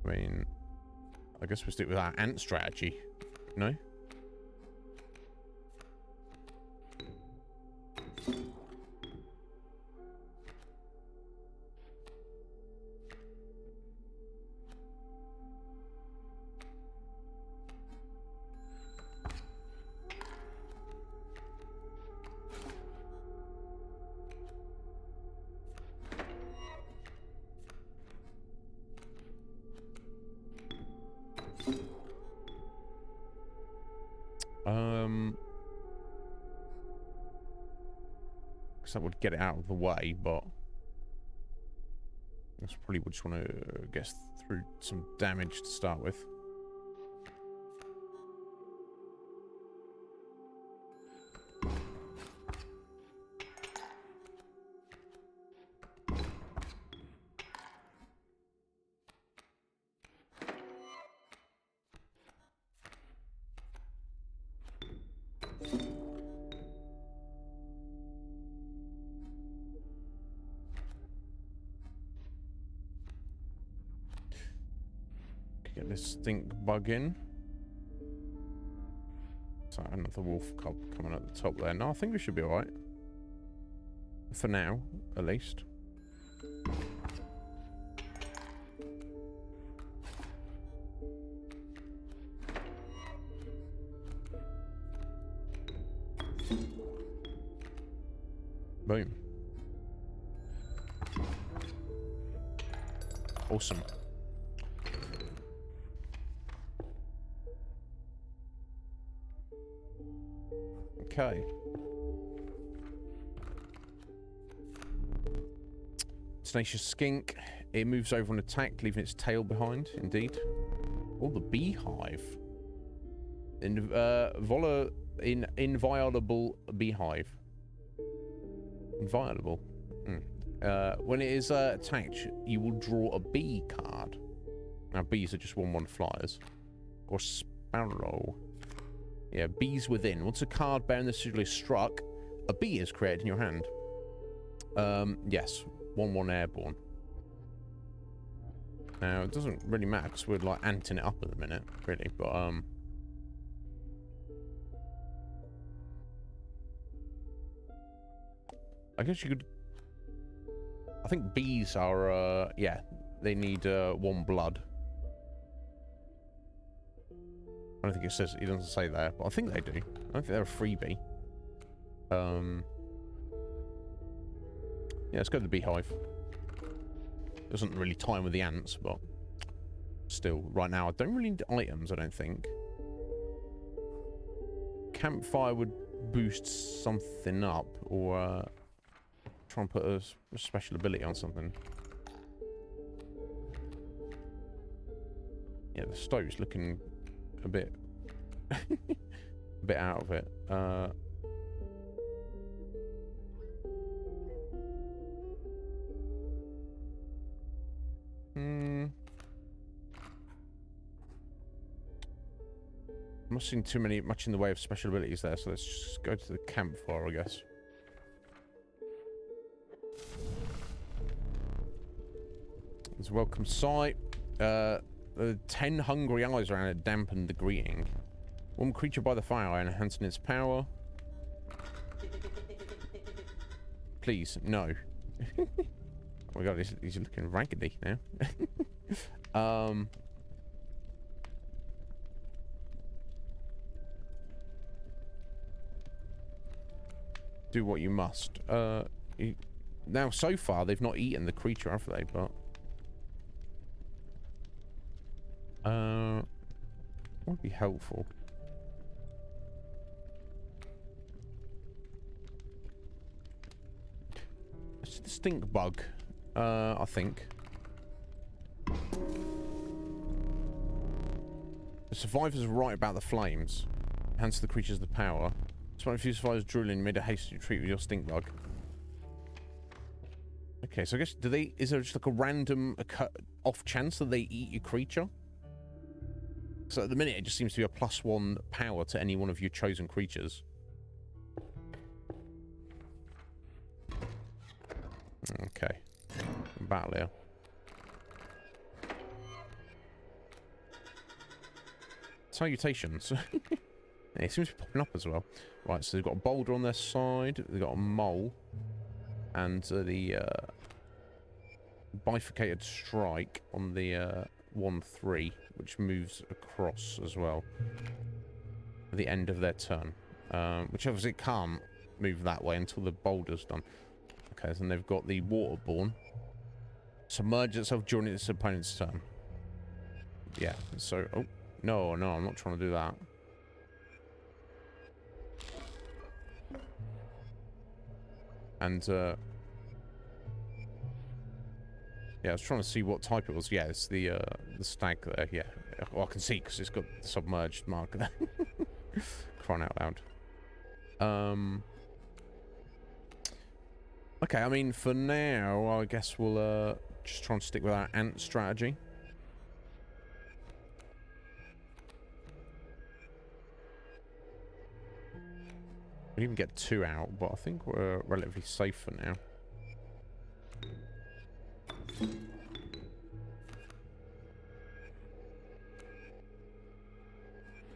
Speaker 2: I mean, I guess we'll stick with our ant strategy, no? Because that would get it out of the way, but I guess probably would just want to get through some damage to start with. Get this stink bug in. So another wolf cub coming at the top there. No, I think we should be alright. For now, at least. Boom. Awesome. Okay. Tenacious skink. It moves over on attack, leaving its tail behind. Indeed. Oh, the beehive. Inviolable beehive. Inviolable. When it is attacked, you will draw a bee card. Now, bees are just 1/1 flyers. Or sparrow. Yeah, bees within. Once a card bearing the sigil is struck, a bee is created in your hand. Yes, 1/1 airborne. Now, it doesn't really matter because we're like anting it up at the minute, really, but I guess you could... I think bees are, yeah, they need 1 blood. I don't think it says, it doesn't say there, but I think they do. I don't think they're a freebie. Yeah, let's go to the beehive. Doesn't really time with the ants, but still, right now I don't really need items, I don't think. Campfire would boost something up, or try and put a special ability on something. Yeah, the stove's looking a bit a bit out of it. I'm not seeing much in the way of special abilities there, so let's just go to the campfire, I guess. It's a welcome sight. 10 hungry eyes around it dampened the greeting. One creature by the fire, enhancing its power. Please, no. Oh my god, he's looking raggedy now. Do what you must. Now, so far, they've not eaten the creature, have they? But would be helpful. It's the stink bug, I think. The survivors are right about the flames. Hence the creatures the power. So if you survivors drooling, made a hasty retreat with your stink bug. Okay, so I guess is there just like a random off chance that they eat your creature? So at the minute it just seems to be a +1 power to any one of your chosen creatures. Okay. Battle here. Salutations. It seems to be popping up as well. Right, so they've got a boulder on their side, they've got a mole, and the bifurcated strike on the 1-3, which moves across as well at the end of their turn. Which obviously can't move that way until the boulder's done. Okay, then they've got the waterborne. Submerge itself during its opponent's turn. Yeah, so... Oh, no, I'm not trying to do that. And, yeah, I was trying to see what type it was. Yeah, it's the stag there, yeah. Well, I can see because it's got the submerged mark there. Crying out loud. Okay, I mean, for now, I guess we'll, just try and stick with our ant strategy. We didn't even get 2 out, but I think we're relatively safe for now.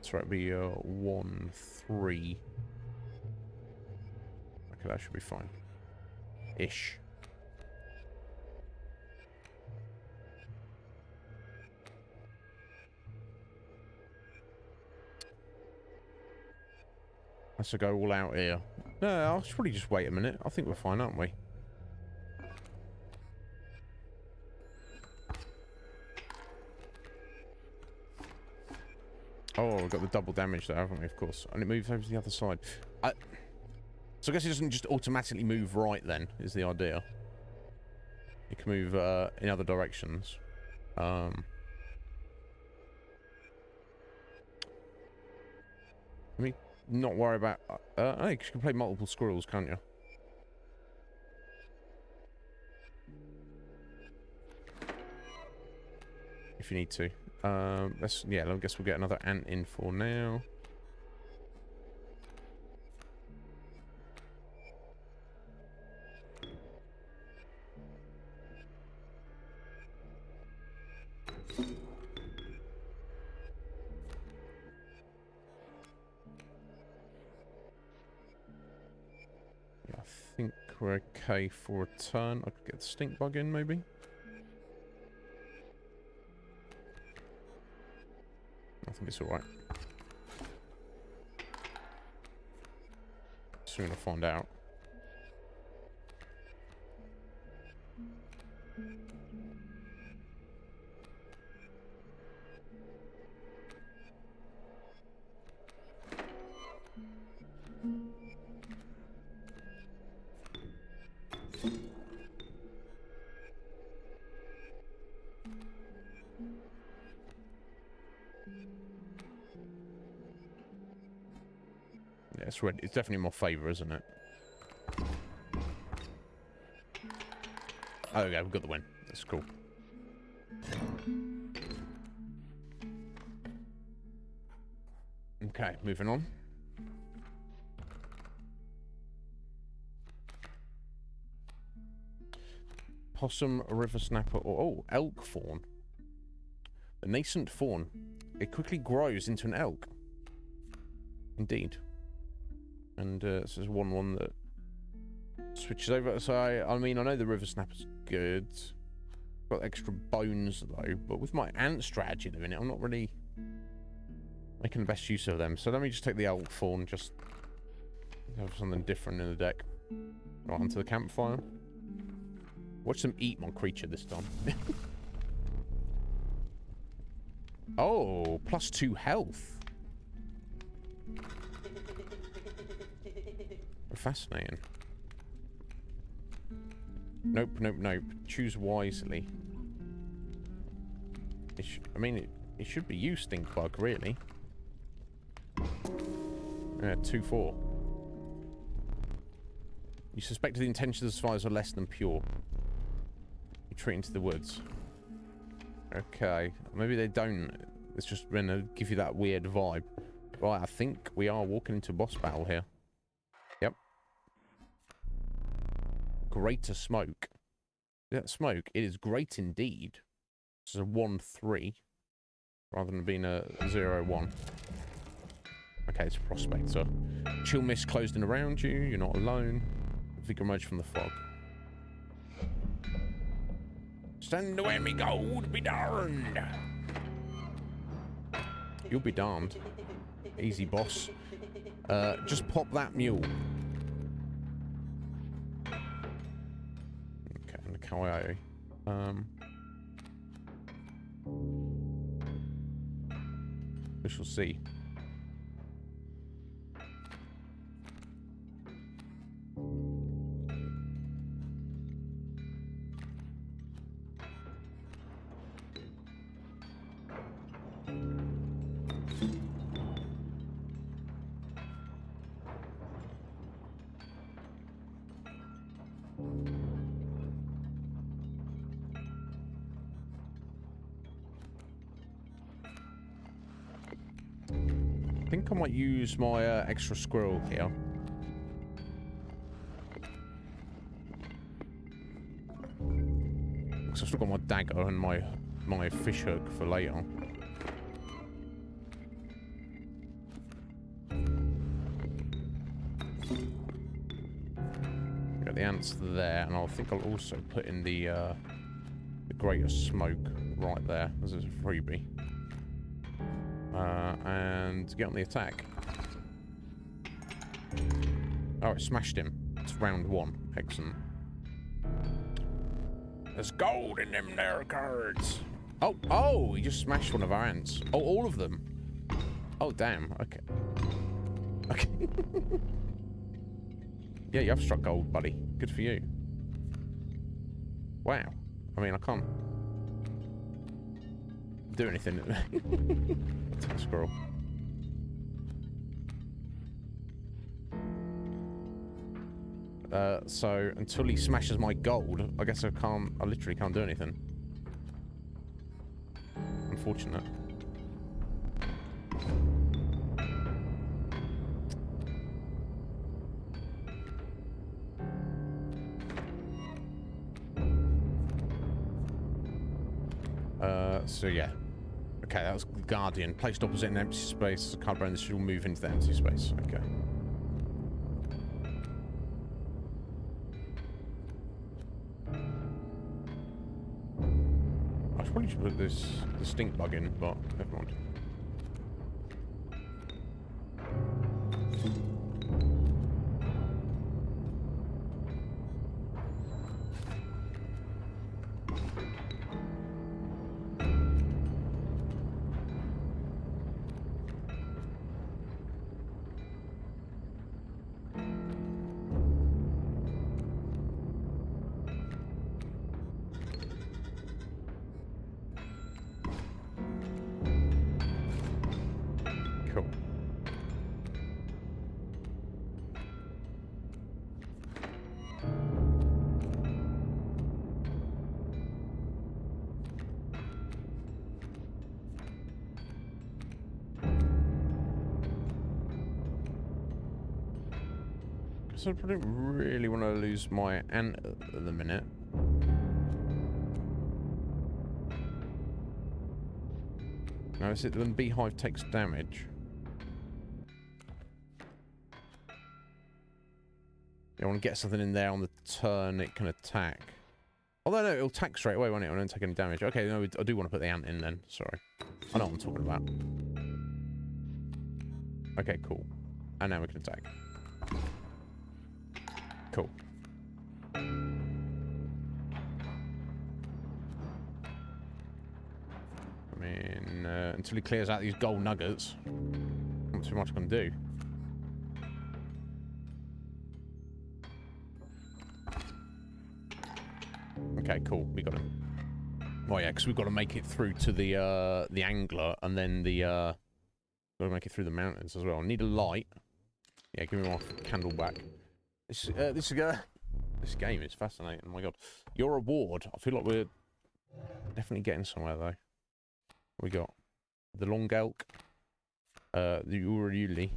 Speaker 2: So it'd be 1-3. Okay, that should be fine. Ish. Let's go all out here. No, I'll probably just wait a minute. I think we're fine, aren't we? Oh, we've got the double damage there, haven't we? Of course. And it moves over to the other side. So I guess it doesn't just automatically move right then, is the idea. It can move in other directions. Let me not worry about... I think you can play multiple squirrels, can't you? If you need to. Yeah, I guess we'll get another ant in for now. Yeah, I think we're okay for a turn. I could get the stink bug in, maybe. I think it's alright. Soon I'll find out. Yeah, it's red. It's definitely more favour, isn't it? Oh, okay, we've got the win. That's cool. Okay, moving on. Possum, river snapper, or oh, elk fawn. The nascent fawn. It quickly grows into an elk. Indeed. And this is one that switches over. So I mean, I know the river snapper's good. Got extra bones though, but with my ant strategy at the minute, I'm not really making the best use of them. So let me just take the elk fawn, just have something different in the deck. Right onto the campfire. Watch them eat my creature this time. Oh, +2 health. Fascinating. Nope, nope, nope. Choose wisely. I mean, it should be you, stink bug, really. Yeah, 2-4. You suspect the intentions of the survivors are less than pure. Retreat into the woods. Okay, maybe they don't. It's just gonna give you that weird vibe. Right, I think we are walking into a boss battle here. Yep. Greater smoke. Is that smoke? It is great indeed. This is a 1-3 rather than being a 0-1. Okay, it's a prospector. Chill mist closed in around you. You're not alone. Vigor emerge from the fog. Stand away, me gold, be darned. You'll be darned. Easy, boss. Just pop that mule. Okay, and the coyote. We shall see. I think I might use my extra squirrel here. Because I've still got my dagger and my fish hook for later. Got the ants there, and I think I'll also put in the greater smoke right there as a freebie. And get on the attack. Oh, it smashed him. It's round 1. Excellent. There's gold in them there cards. Oh, he just smashed one of our ants. Oh, all of them. Oh, damn. Okay. Okay. Yeah, you have struck gold, buddy. Good for you. Wow. I mean, I can't do anything. Attack squirrel. So until he smashes my gold, I guess I literally can't do anything. Unfortunate. So yeah. Okay, that was Guardian. Placed opposite an empty space. Card bearing this should move into the empty space. Okay. I probably should put the stink bug in, but never mind. So I don't really want to lose my ant at the minute. No, is it when beehive takes damage? You want to get something in there on the turn it can attack. Although no, it'll attack straight away, won't it? I don't take any damage. Okay, no, I do want to put the ant in then. Sorry. I know what I'm talking about. Okay, cool. And now we can attack. Cool. I mean, until he clears out these gold nuggets, not too much I can do. Okay, cool. We got him. Oh yeah, because we've got to make it through to the angler, and then the got to make it through the mountains as well. I need a light. Yeah, give me my candle back. This game is fascinating. Oh my god, your reward. I feel like we're definitely getting somewhere though. We got the long elk, the Uruli.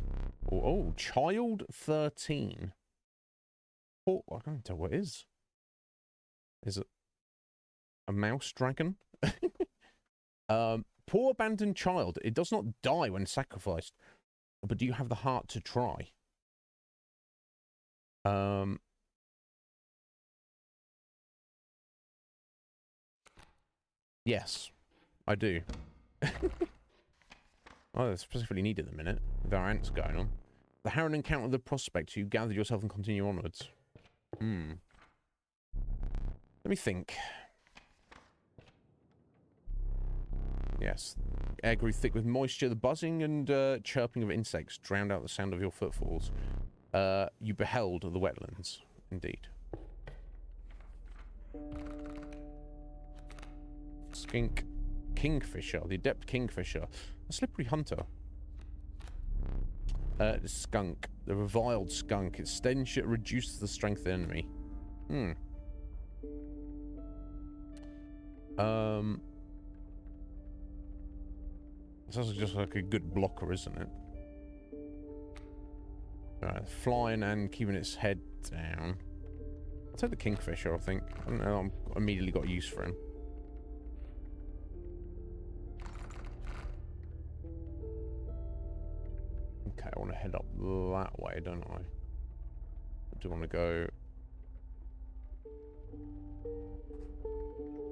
Speaker 2: Oh, child 13. Oh, I can't tell what it is. Is it a mouse dragon? Poor abandoned child. It does not die when sacrificed, but do you have the heart to try? Yes, I do. Oh, that's specifically needed at the minute with our ants going on. The Harron encountered the prospect. You gathered yourself and continue onwards. Let me think. Yes. Air grew thick with moisture. The buzzing and chirping of insects drowned out the sound of your footfalls. You beheld the wetlands. Indeed. Skink. Kingfisher. The adept kingfisher. A slippery hunter. The skunk. The reviled skunk. Its stench reduces the strength of the enemy. Sounds just like a good blocker, isn't it? Flying and keeping its head down. I'll take the kingfisher, I think. I don't know, I immediately got use for him. Okay, I want to head up that way, don't I? I do want to go...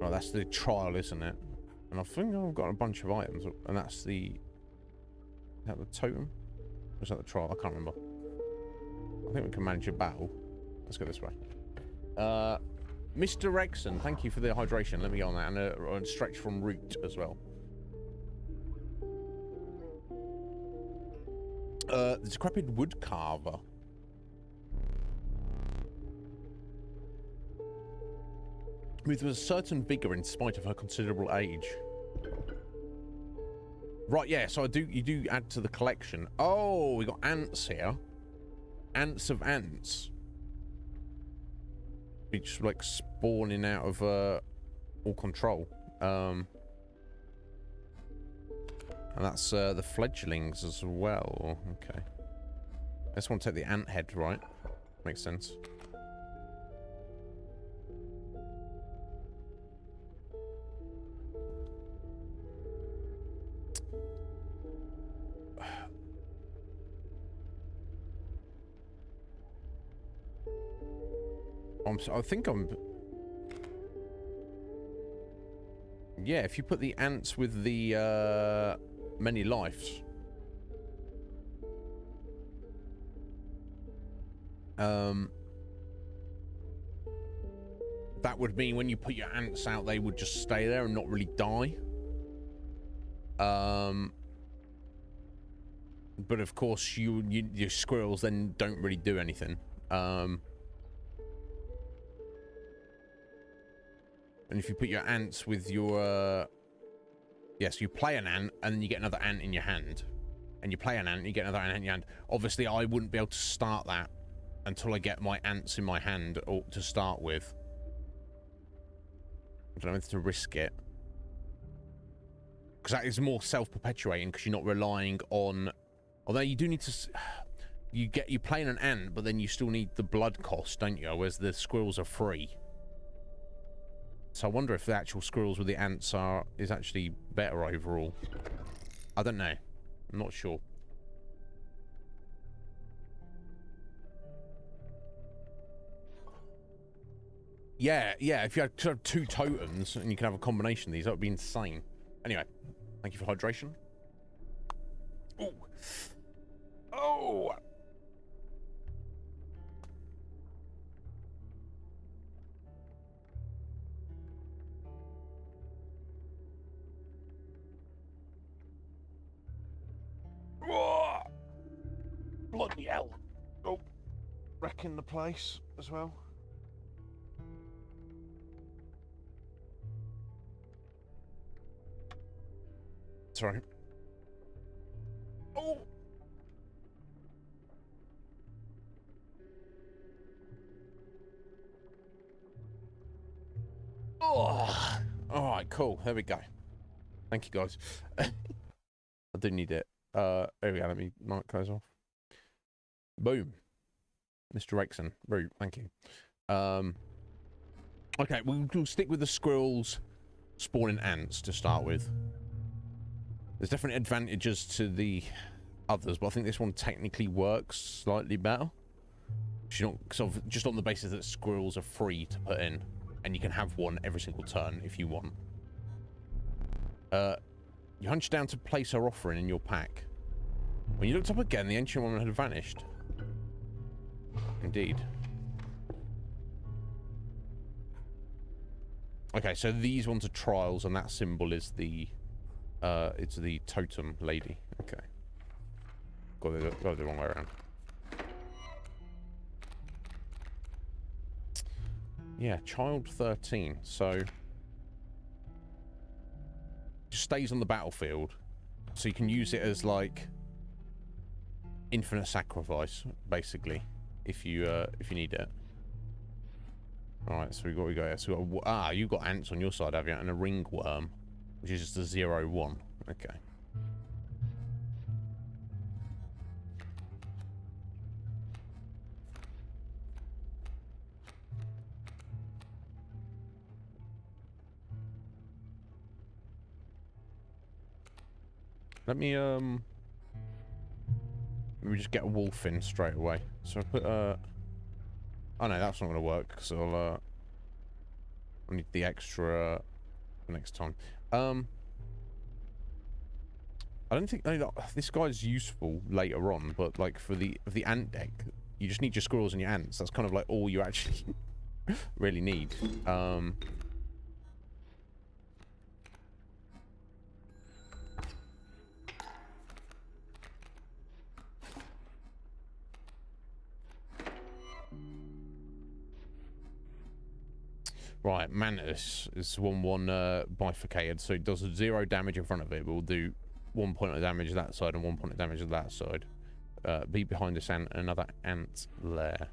Speaker 2: Oh, that's the trial, isn't it? And I think I've got a bunch of items, and that's the... Is that the totem? Or is that the trial? I can't remember. I think we can manage a battle. Let's go this way. Mr. Rexon, thank you for the hydration. Let me go on that. And a stretch from root as well. The decrepit wood carver. With a certain vigor in spite of her considerable age. Right, yeah, so you do add to the collection. Oh, we got ants here. Ants of ants. Be just like spawning out of all control. And that's the fledglings as well. Okay. I just want to take the ant head, right? Makes sense. I think I'm... Yeah, if you put the ants with the many lives... that would mean when you put your ants out, they would just stay there and not really die. But of course, your squirrels then don't really do anything. And if you put your ants with your... Yes, you play an ant, and then you get another ant in your hand. And you play an ant, and you get another ant in your hand. Obviously, I wouldn't be able to start that until I get my ants in my hand to start with. I don't know if to risk it. Because that is more self-perpetuating, because you're not relying on... Although you do need to... you playing an ant, but then you still need the blood cost, don't you? Whereas the squirrels are free. So I wonder if the actual squirrels with the ants is actually better overall. I don't know. I'm not sure. Yeah, if you had sort of 2 totems and you can have a combination of these, that would be insane. Anyway, thank you for hydration. Oh. Oh. Oh. Bloody hell. Oh. Wrecking the place as well. Sorry. Oh. Oh. All right, cool. There we go. Thank you, guys. I do need it. There we go. Let me mic goes off. Boom. Mr. Rexon. Rude. Thank you. Okay, we'll stick with the squirrels spawning ants to start with. There's definitely advantages to the others, but I think this one technically works slightly better. Sort of just on the basis that squirrels are free to put in, and you can have one every single turn if you want. You hunch down to place her offering in your pack. When you looked up again, the ancient woman had vanished. Indeed. Okay, so these ones are trials, and that symbol is the it's the totem lady. Okay. Got it the wrong way around. Yeah, child 13. So just stays on the battlefield, so you can use it as like infinite sacrifice, basically, if you need it. All right, so we got here. So we got you got ants on your side, have you? And a ringworm, which is just a 0-1. Okay. Let me just get a wolf in straight away. So I put oh no, that's not gonna work because I'll need the extra next time. I don't think this guy's useful later on, but like for the ant deck, you just need your squirrels and your ants. That's kind of like all you actually really need. Right, Mantis is 1/1 bifurcated, so it does 0 damage in front of it, but will do 1 point of damage that side and 1 point of damage to that side. Be behind this ant, another ant lair.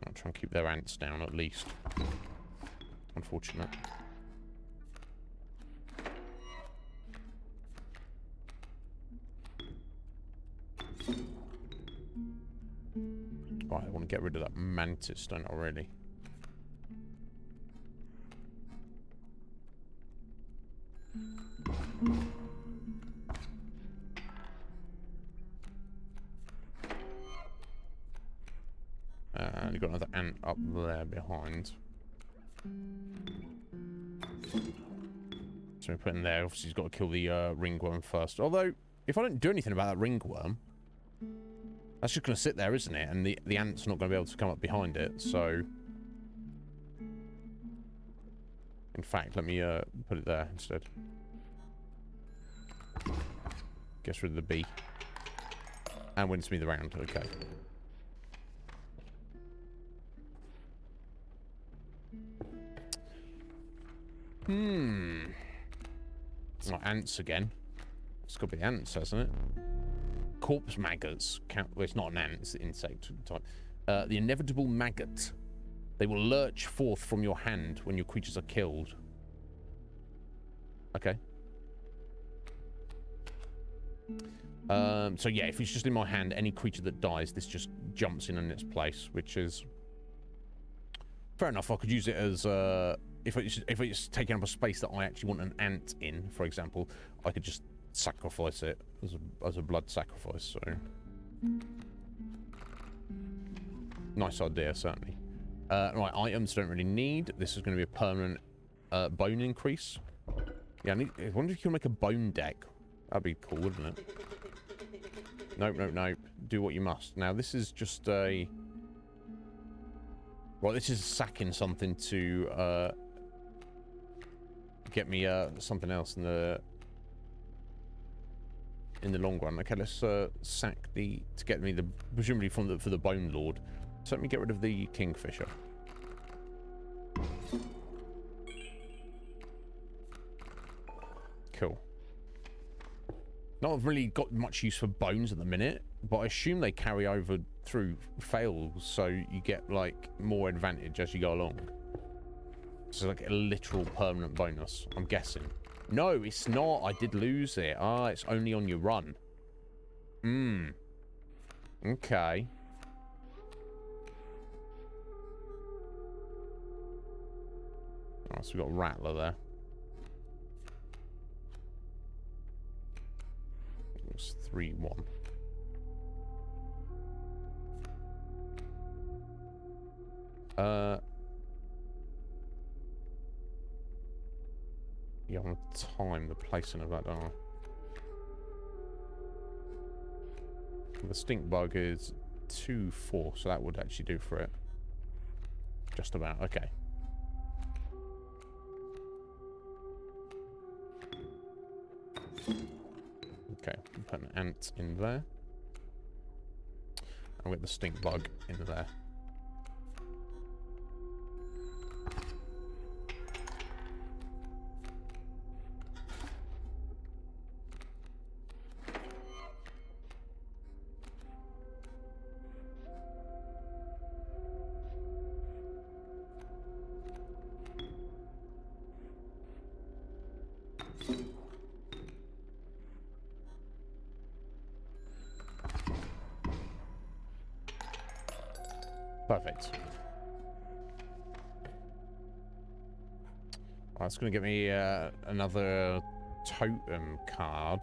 Speaker 2: I'll try and keep their ants down at least. Unfortunate. Right, I want to get rid of that mantis, don't I, really? And you've got another ant up there behind. So we put in there. Obviously, he's got to kill the ringworm first. Although, if I don't do anything about that ringworm, that's just going to sit there, isn't it? And the ant's not going to be able to come up behind it. So, in fact, let me put it there instead. Gets rid of the bee. And wins me the round. Okay. Oh, ants again. It's got to be ants, hasn't it? corpse maggots. Well, it's not an ant, it's an insect type. The inevitable maggot. They will lurch forth from your hand when your creatures are killed. Okay. So yeah, if it's just in my hand, any creature that dies, this just jumps in its place, which is fair enough. I could use it as if it's taking up a space that I actually want an ant in, for example, I could just sacrifice it as a blood sacrifice. So nice idea, certainly. Right, items don't really need. This is going to be a permanent bone increase. Yeah, I wonder if you can make a bone deck. That'd be cool, wouldn't it? Nope, nope, nope. Do what you must. Now, this is just a... Well, this is sacking something to get me something else in the long run. Okay, let's sack to get me presumably for the Bone Lord. So let me get rid of the Kingfisher. Cool. Not really got much use for bones at the minute, but I assume they carry over through fails, so you get like more advantage as you go along. So like a literal permanent bonus, I'm guessing. No, it's not. I did lose it. Ah, it's only on your run. Okay. Oh, so we got a Rattler there. It was 3-1. Yeah, I want to time the placing of that, don't I? The stink bug is 2-4, so that would actually do for it. Just about, okay. Okay, put an ant in there. And with the stink bug in there. Perfect. That's going to get me another totem card.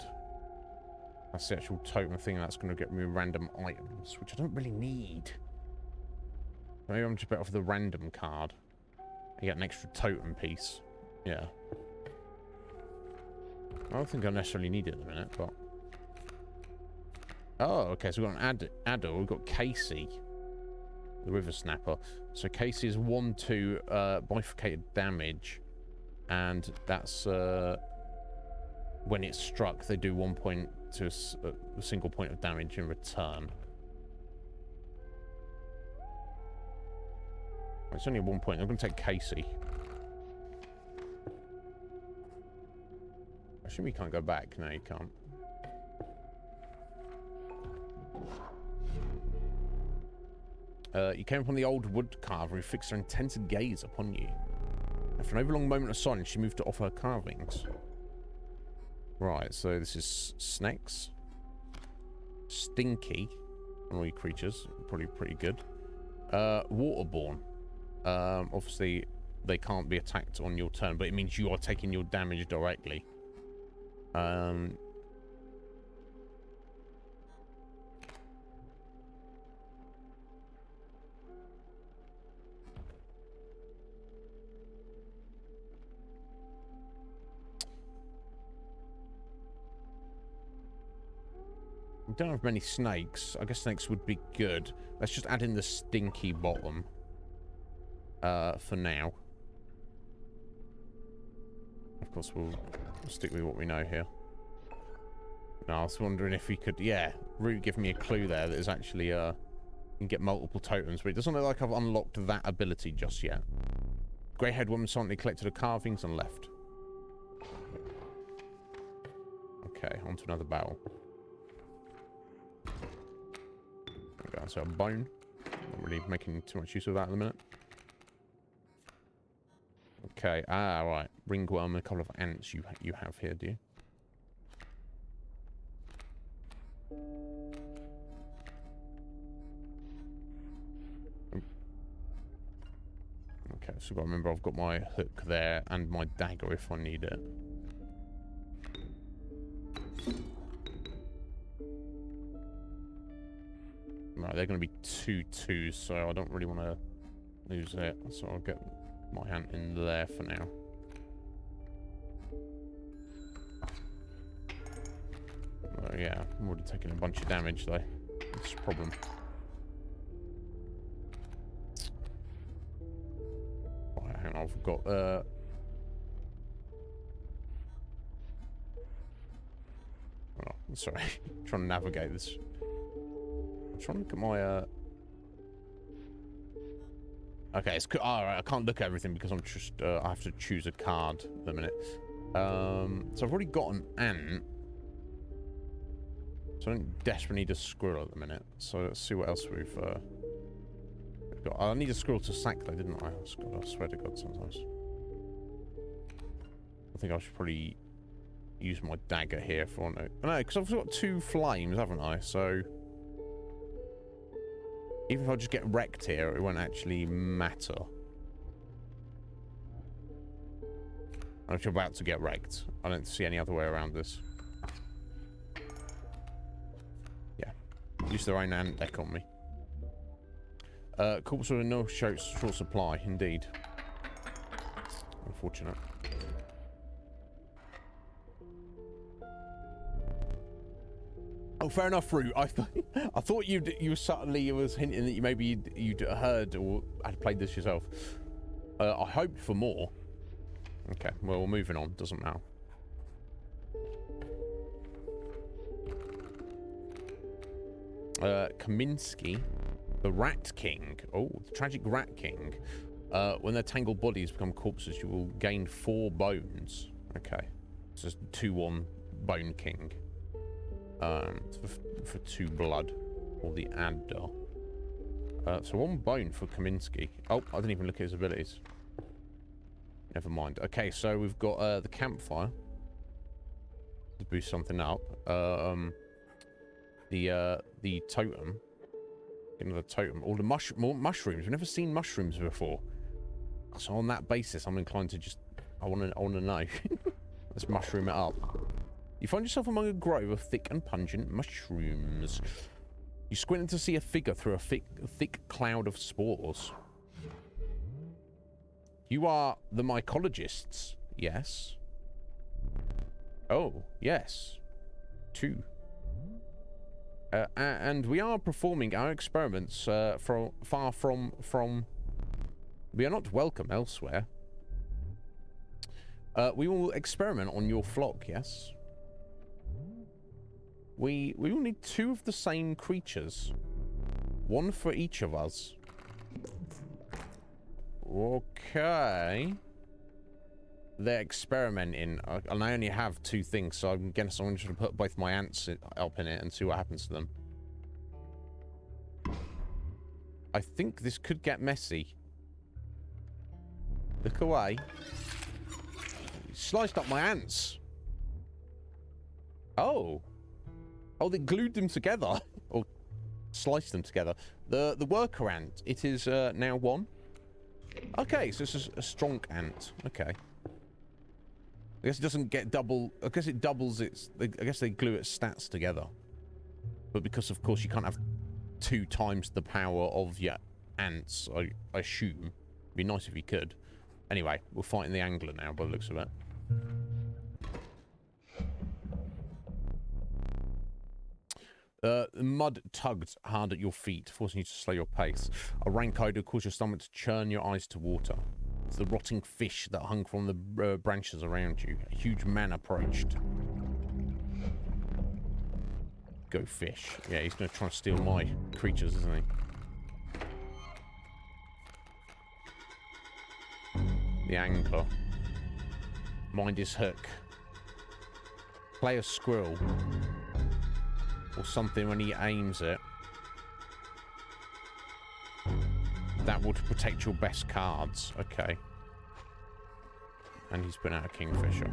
Speaker 2: That's the actual totem thing. That's going to get me random items, which I don't really need. Maybe I'm just better off with the random card. I get an extra totem piece. Yeah. I don't think I necessarily need it at the minute, but... Oh, okay, so we've got an adder. We've got Casey. The River Snapper. So Casey is 1-2 bifurcated damage, and that's when it's struck, they do 1 point to a single point of damage in return. It's only 1 point. I'm going to take Casey. I assume you can't go back. No, you can't. You came upon the old wood carver who fixed her intense gaze upon you. After an overlong moment of silence, she moved to offer her carvings. Right, so this is snakes. Stinky. On all your creatures. Probably pretty good. Waterborne. Obviously, they can't be attacked on your turn, but it means you are taking your damage directly. We don't have many snakes. I guess snakes would be good. Let's just add in the stinky bottom for now. Of course, we'll stick with what we know here. No, I was wondering if we could... Yeah, Root give me a clue there that is actually... you can get multiple totems, but it doesn't look like I've unlocked that ability just yet. Grey-haired woman silently collected her carvings and left. Okay, on to another battle. go. So a bone. Not really making too much use of that at the minute. Okay. Ah, right. Ringworm and a couple of ants you have here, do you? Okay, so I've got to remember I've got my hook there and my dagger if I need it. Right, they're going to be 2-2, so I don't really want to lose it. So I'll get my ant in there for now. Oh, yeah, I'm already taking a bunch of damage though. That's a problem. Right, hang on, I've got oh, sorry, I'm trying to navigate this. I'm trying to look at my okay, it's alright, I can't look at everything because I'm just I have to choose a card at the minute. So I've already got an ant. So I don't desperately need a squirrel at the minute. So let's see what else we've got. I need a squirrel to sack though, didn't I? I swear to God sometimes. I think I should probably use my dagger here for no. No, because I've got 2 flames, haven't I? So even if I just get wrecked here, it won't actually matter. I'm just about to get wrecked. I don't see any other way around this. Yeah. Use their own ant deck on me. Corpse with no short supply, indeed. Unfortunate. Oh, fair enough, Fruit. I thought you subtly was hinting that you maybe you'd heard or had played this yourself. I hoped for more. Okay, well, we're moving on. Doesn't matter. Kaminsky, the Rat King. Oh, the tragic Rat King. When their tangled bodies become corpses, you will gain 4 bones. Okay, so it's 2-1 Bone King. For 2 blood, or the adder. So 1 bone for Kaminsky. Oh, I didn't even look at his abilities. Never mind. Okay, so we've got the campfire to boost something up. The totem. Get another totem. All the more mushrooms. We've never seen mushrooms before. So on that basis, I'm inclined to just. I want to know. Let's mushroom it up. You find yourself among a grove of thick and pungent mushrooms. You squint to see a figure through a thick cloud of spores. You are the mycologists, yes? Oh, yes. 2. And we are performing our experiments far from... We are not welcome elsewhere. We will experiment on your flock, yes? We will need 2 of the same creatures. 1 for each of us. Okay. They're experimenting, and I only have 2 things, so I'm guessing I'm just going to put both my ants up in it and see what happens to them. I think this could get messy. Look away. You sliced up my ants. Oh. Oh, they glued them together. Or sliced them together. The worker ant, it is now 1. Okay, so this is a strong ant. Okay. I guess it doesn't get double... I guess it doubles its... I guess they glue its stats together. But because, of course, you can't have 2 times the power of your ants, I assume. It'd be nice if you could. Anyway, we're fighting the angler now, by the looks of it. The mud tugged hard at your feet, forcing you to slow your pace. A rank odor caused your stomach to churn your eyes to water. It's the rotting fish that hung from the branches around you. A huge man approached. Go fish. Yeah, he's going to try and steal my creatures, isn't he? The angler. Mind his hook. Play a squirrel. Or something when he aims it. That will protect your best cards. Okay. And he's putting out a kingfisher.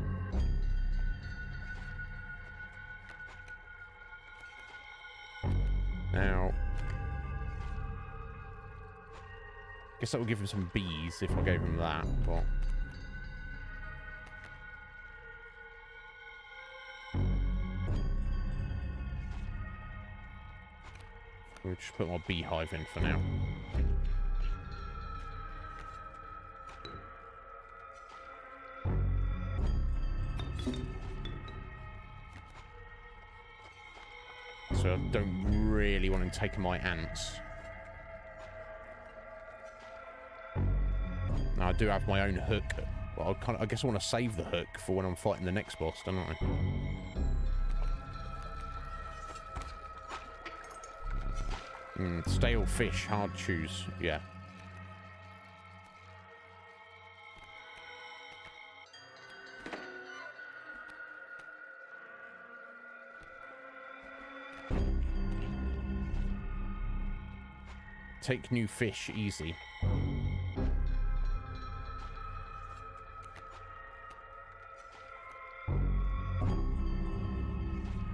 Speaker 2: Now, guess that would give him some bees if I gave him that, but we'll just put my beehive in for now. So I don't really want him taking my ants. Now, I do have my own hook. Well, I guess I want to save the hook for when I'm fighting the next boss, don't I? Stale fish, hard choose. Yeah. Take new fish, easy. I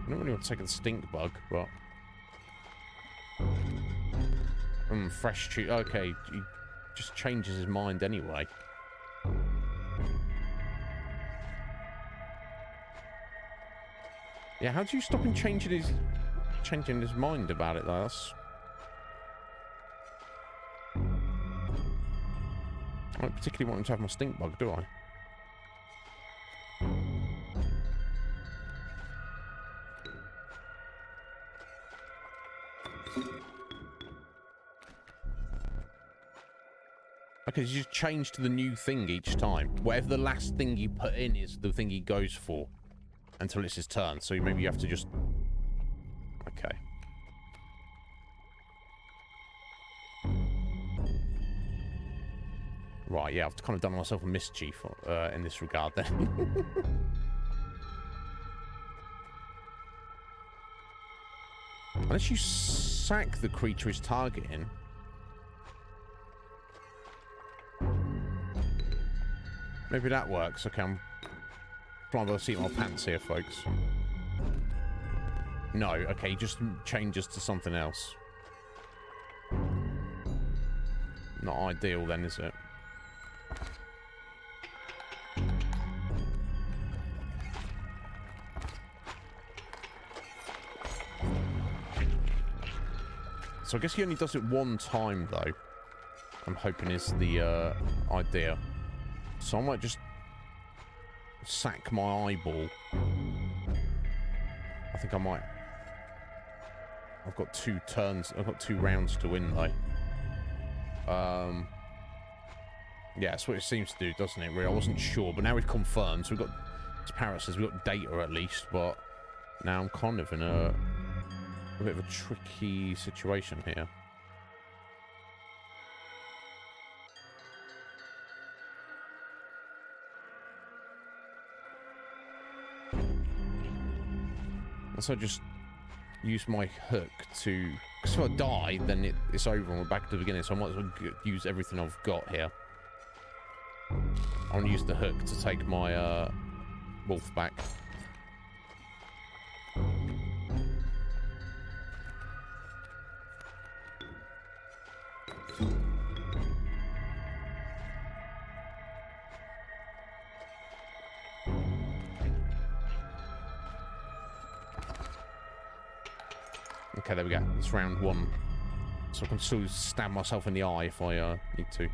Speaker 2: don't really want to take the stink bug, but fresh chew. Okay, he just changes his mind anyway. Yeah, how do you stop him changing his mind about it? Though? That's... I don't particularly want him to have my stink bug, do I? Okay, you just change to the new thing each time. Whatever the last thing you put in is the thing he goes for until it's his turn. So maybe you have to just... Okay. Right, yeah, I've kind of done myself a mischief in this regard then. Unless you sack the creature he's targeting. Maybe that works. Okay, I'm trying to see my pants here, folks. No, okay, he just changes to something else. Not ideal then, is it? So I guess he only does it one time, though. I'm hoping is the idea. So I might just sack my eyeball. I think I might. I've got 2 turns. I've got 2 rounds to win, though. Yeah, that's what it seems to do, doesn't it? Really, I wasn't sure, but now we've confirmed. So we've got, as Parrot says, we've got data at least. But now I'm kind of in a bit of a tricky situation here. So I just use my hook to... Because if I die, then it's over and we're back to the beginning. So I might as well use everything I've got here. I want to use the hook to take my wolf back. Okay, there we go. It's round 1. So I can still stab myself in the eye if I need to.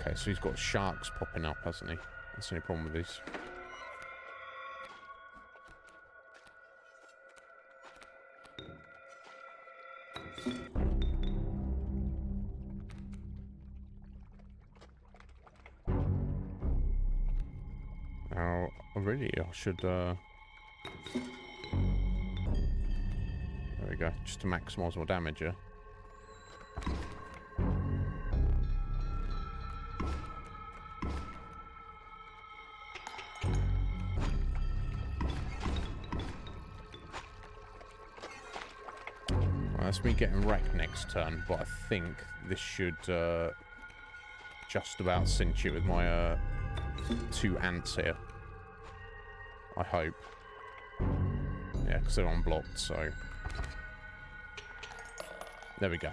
Speaker 2: Okay, so he's got sharks popping up, hasn't he? That's the only problem with these. Now, really, I should... There we go, just to maximise my damage here. That's me getting wrecked next turn, but I think this should just about cinch it with my 2 ants here. I hope. Yeah, because they're unblocked, so... There we go.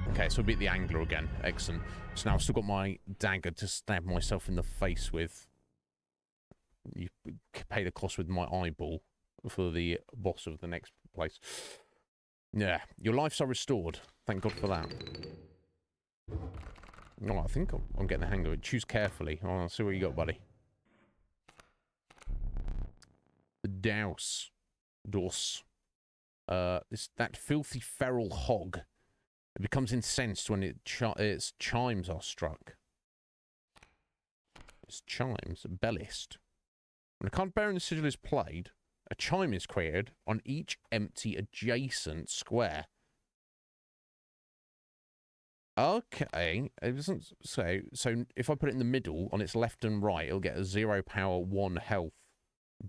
Speaker 2: Okay, so we'll beat the angler again. Excellent. So now I've still got my dagger to stab myself in the face with. You pay the cost with my eyeball for the boss of the next place. Yeah, your lives are restored. Thank God for that. Oh, I think I'm getting the hang of it. Choose carefully. Oh, I'll see what you got, buddy. The Douse. That filthy feral hog. It becomes incensed when its chimes are struck. Its chimes? Bellist. When a card bearing the sigil is played, a chime is created on each empty adjacent square. Okay, it doesn't say. So if I put it in the middle, on its left and right, it'll get a 0 power 1 health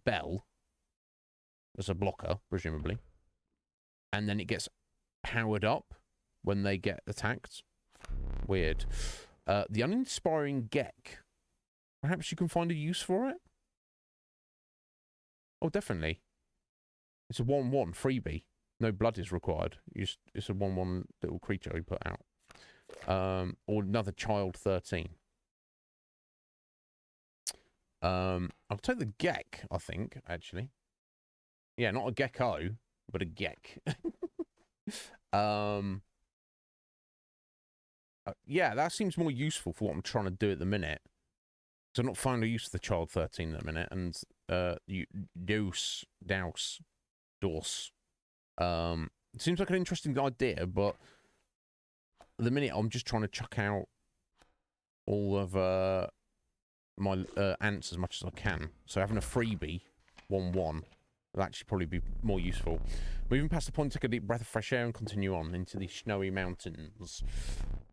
Speaker 2: bell as a blocker, presumably. And then it gets powered up when they get attacked. Weird. The uninspiring Gek. Perhaps you can find a use for it? Oh, definitely. It's a 1/1 freebie. No blood is required. It's a 1/1 little creature we put out. Or another child 13. I'll take the Gek, I think, actually. Yeah, not a gecko, but a Gek. Yeah, that seems more useful for what I'm trying to do at the minute. So I'm not finding a use for the child 13 at the minute, and Douse. It seems like an interesting idea, but at the minute I'm just trying to chuck out all of my ants as much as I can. So having a freebie 1/1 will actually probably be more useful. Moving past the point, take a deep breath of fresh air and continue on into the snowy mountains.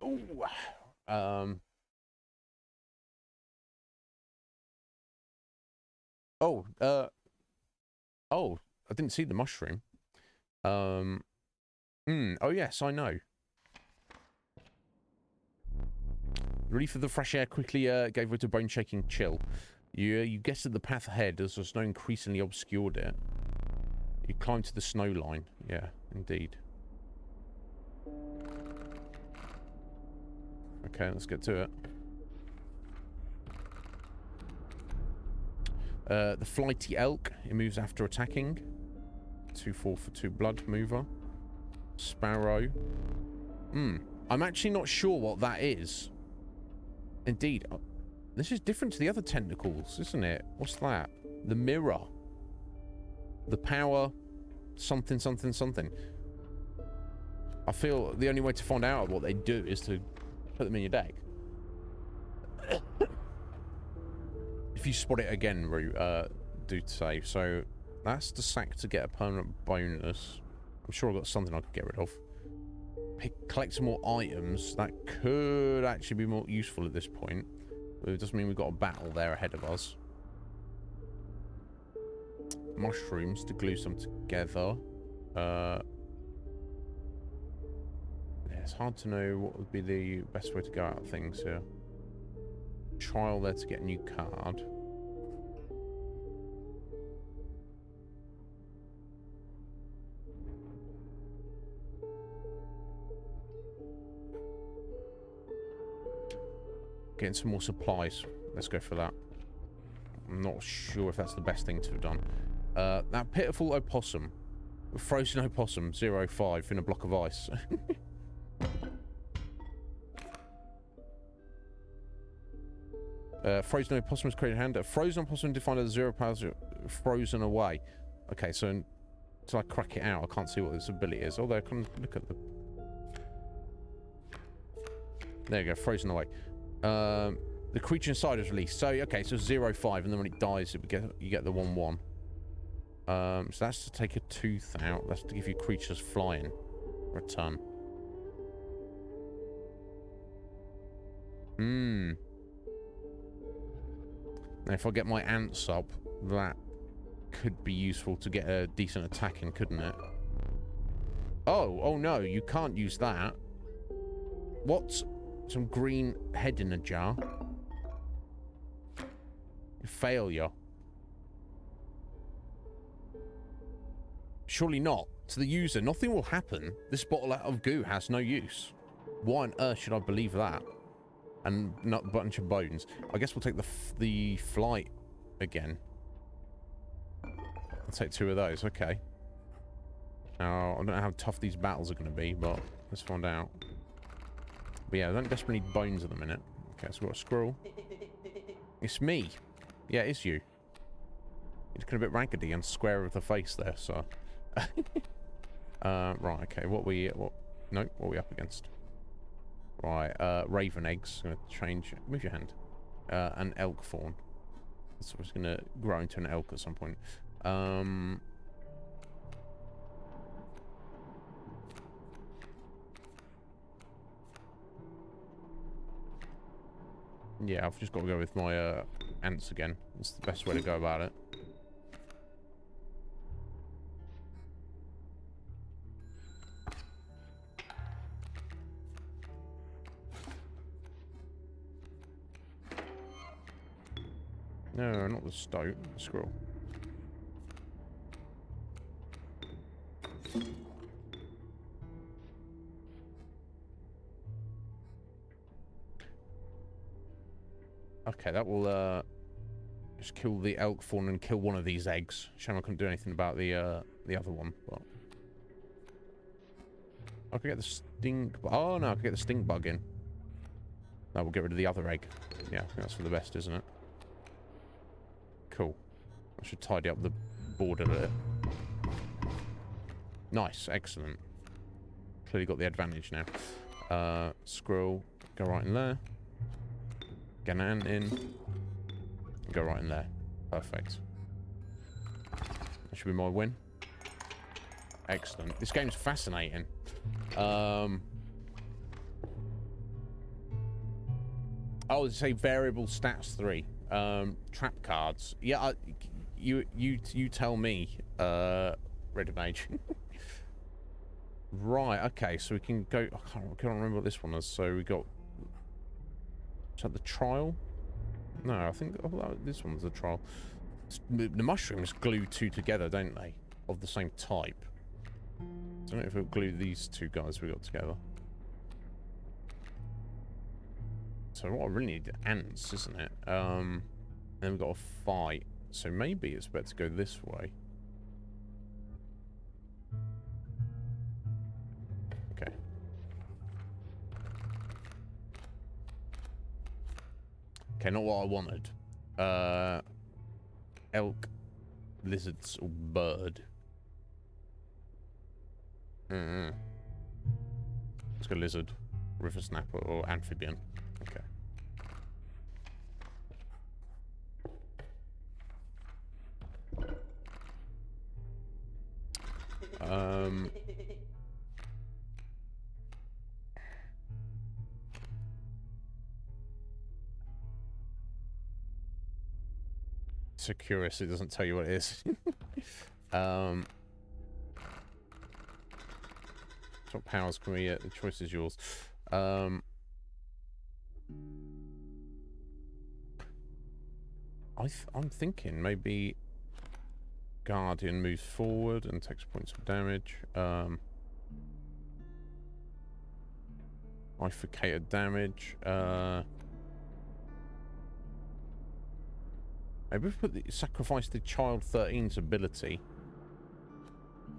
Speaker 2: Ooh. Oh, I didn't see the mushroom. Oh yes, I know. Relief of the fresh air quickly gave way to bone-shaking chill. You guessed that the path ahead as the snow increasingly obscured it. You climbed to the snow line. Yeah, indeed. Okay, let's get to it. The flighty elk. It moves after attacking. 2/4 for 2 blood mover. Sparrow. I'm actually not sure what that is. Indeed. This is different to the other tentacles, isn't it? What's that? The mirror. The power. Something, something, something. I feel the only way to find out what they do is to put them in your deck. If you spot it again, do say. So, that's the sack to get a permanent bonus. I'm sure I've got something I could get rid of. Collect some more items. That could actually be more useful at this point. But it doesn't mean we've got a battle there ahead of us. Mushrooms to glue some together. Yeah, it's hard to know what would be the best way to go out of things here. Trial there to get a new card. Getting some more supplies. Let's go for that. I'm not sure if that's the best thing to have done. That pitiful opossum. Frozen opossum, 0/5 in a block of ice. Frozen opossum has created a hand. A frozen opossum defined as 0 powers frozen away. Okay, so until I crack it out, I can't see what this ability is. Although I can look at the... There you go, frozen away. The creature inside is released. So, okay, so 0/5, and then when it dies, you get the 1/1. So that's to take a tooth out. That's to give you creatures flying for a turn. Now, if I get my ants up, that could be useful to get a decent attack in, couldn't it? Oh no, you can't use that. What's some green head in a jar? Failure. Surely not. To the user, nothing will happen. This bottle of goo has no use. Why on earth should I believe that? And not a bunch of bones. I guess we'll take the flight again. I'll take 2 of those. Okay. Now, I don't know how tough these battles are going to be, but let's find out. But yeah, I don't desperately need bones at the minute. Okay, so we've got a squirrel. It's me. Yeah, it's you. You're looking a bit raggedy and square of the face there, so... right, okay, what are we up against? Right, raven eggs. I'm going to change... Move your hand. An elk fawn. So it's going to grow into an elk at some point. Yeah, I've just got to go with my ants again. It's the best way to go about it. No, not the stoat, the squirrel. Okay, that will just kill the elk fawn and kill one of these eggs. Shame I couldn't do anything about the other one, but I could get the stink. Oh no, I could get the stink bug in. No, we'll get rid of the other egg. Yeah, I think that's for the best, isn't it? Cool. I should tidy up the board a bit. Nice, excellent. Clearly got the advantage now. Squirrel, go right in there. Get an ant in. Go right in there. Perfect. That should be my win. Excellent. This game's fascinating. Oh, say variable stats 3. Trap cards. Yeah, you tell me, Red Mage. Right, okay, so we can go... I can't remember what this one is. So we got... Is that the trial? No, I think this one's the trial. The mushrooms glue 2 together, don't they? Of the same type. I don't know if it'll glue these 2 guys we got together. So what I really need ants, isn't it? And then we've got a fight. So maybe it's better to go this way. Okay. Okay, not what I wanted. Elk, lizards, or bird. Let's go lizard, river snapper, or amphibian. Okay. So curious, it doesn't tell you what it is. What powers can we get? The choice is yours. I'm thinking maybe Guardian moves forward and takes points of damage. Bifurcated damage. Maybe we sacrifice the Child 13's ability.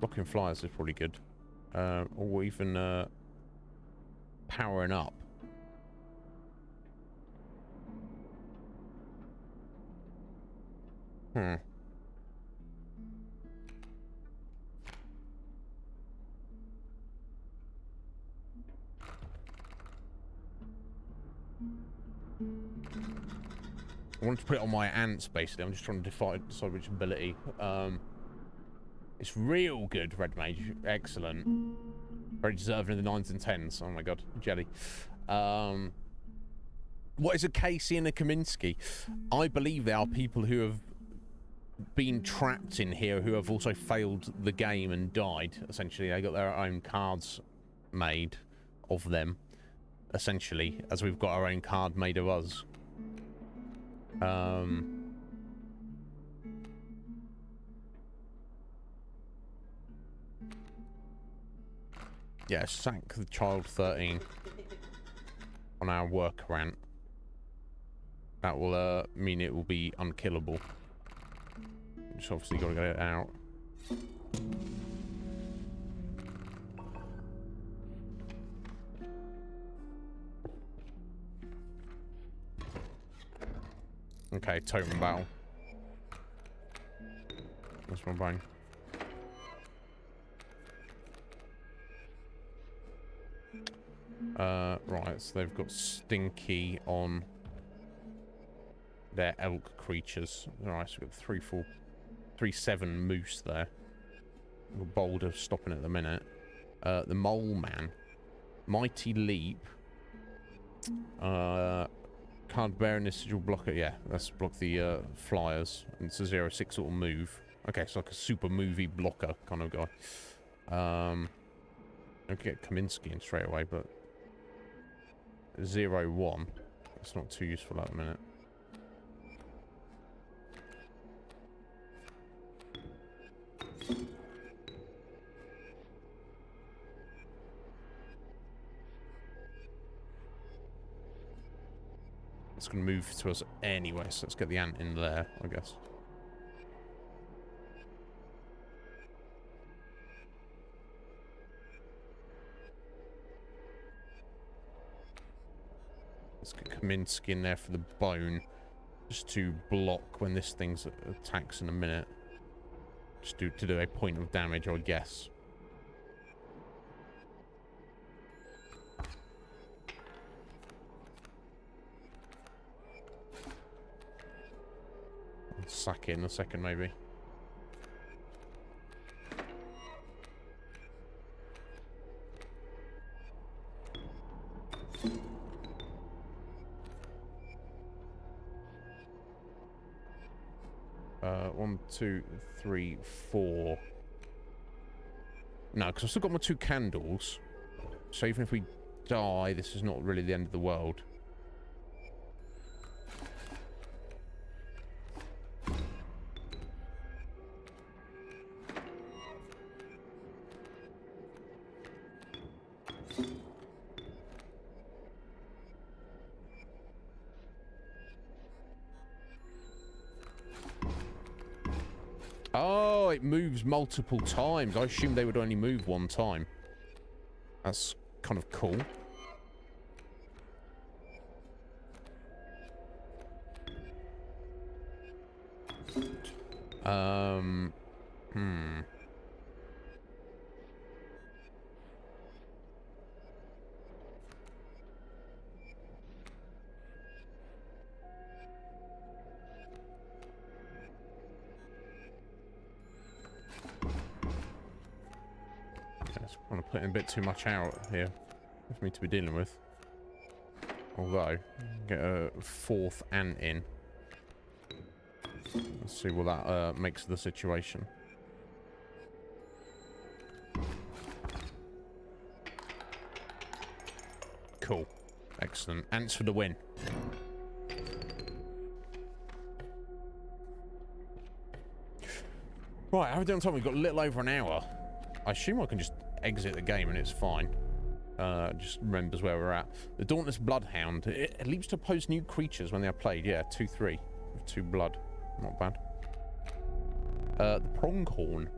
Speaker 2: Blocking flyers is probably good. Or even powering up. I wanted to put it on my ants, basically. I'm just trying to decide which ability. It's real good, Red Mage. Excellent. Very deserving of the 9s and 10s. Oh my god, jelly. What is a Casey and a Kaminsky? I believe they are people who have been trapped in here who have also failed the game and died. Essentially, they got their own cards made of them. Essentially, as we've got our own card made of us. Yeah, sack the child 13 on our work rant. That will mean it will be unkillable. Just obviously got to get it out. Okay, totem battle. That's my brain. Right, so they've got Stinky on their elk creatures. Alright, so we've got 3-7 moose there. Boulder stopping at the minute. The mole man. Mighty leap. Card bearing this sigil blocker. Yeah, let's block the flyers. And it's a 0-6 sort of move. Okay, it's like a super movie blocker kind of guy. I could get Kaminsky in straight away, but 0-1. It's not too useful at the minute. It's going to move to us anyway, so let's get the ant in there, I guess. Let's get Kaminsky in there for the bone, just to block when this thing attacks in a minute. Just to do a point of damage, I guess. I'll sack it in a second, maybe. One, two, three, four. No, because I've still got my 2 candles. So even if we die, this is not really the end of the world. Oh, it moves multiple times. I assumed they would only move one time. That's kind of cool. I'm putting a bit too much out here for me to be dealing with. Although, get a 4th ant in. Let's see what that makes of the situation. Cool. Excellent. Ants for the win. Right, how are we doing on time? We've got a little over an hour. I assume I can just exit the game and it's fine. Just remembers where we're at. The Dauntless Bloodhound. It leaps to oppose new creatures when they are played. Yeah, 2-3 with 2 blood. Not bad. The Pronghorn.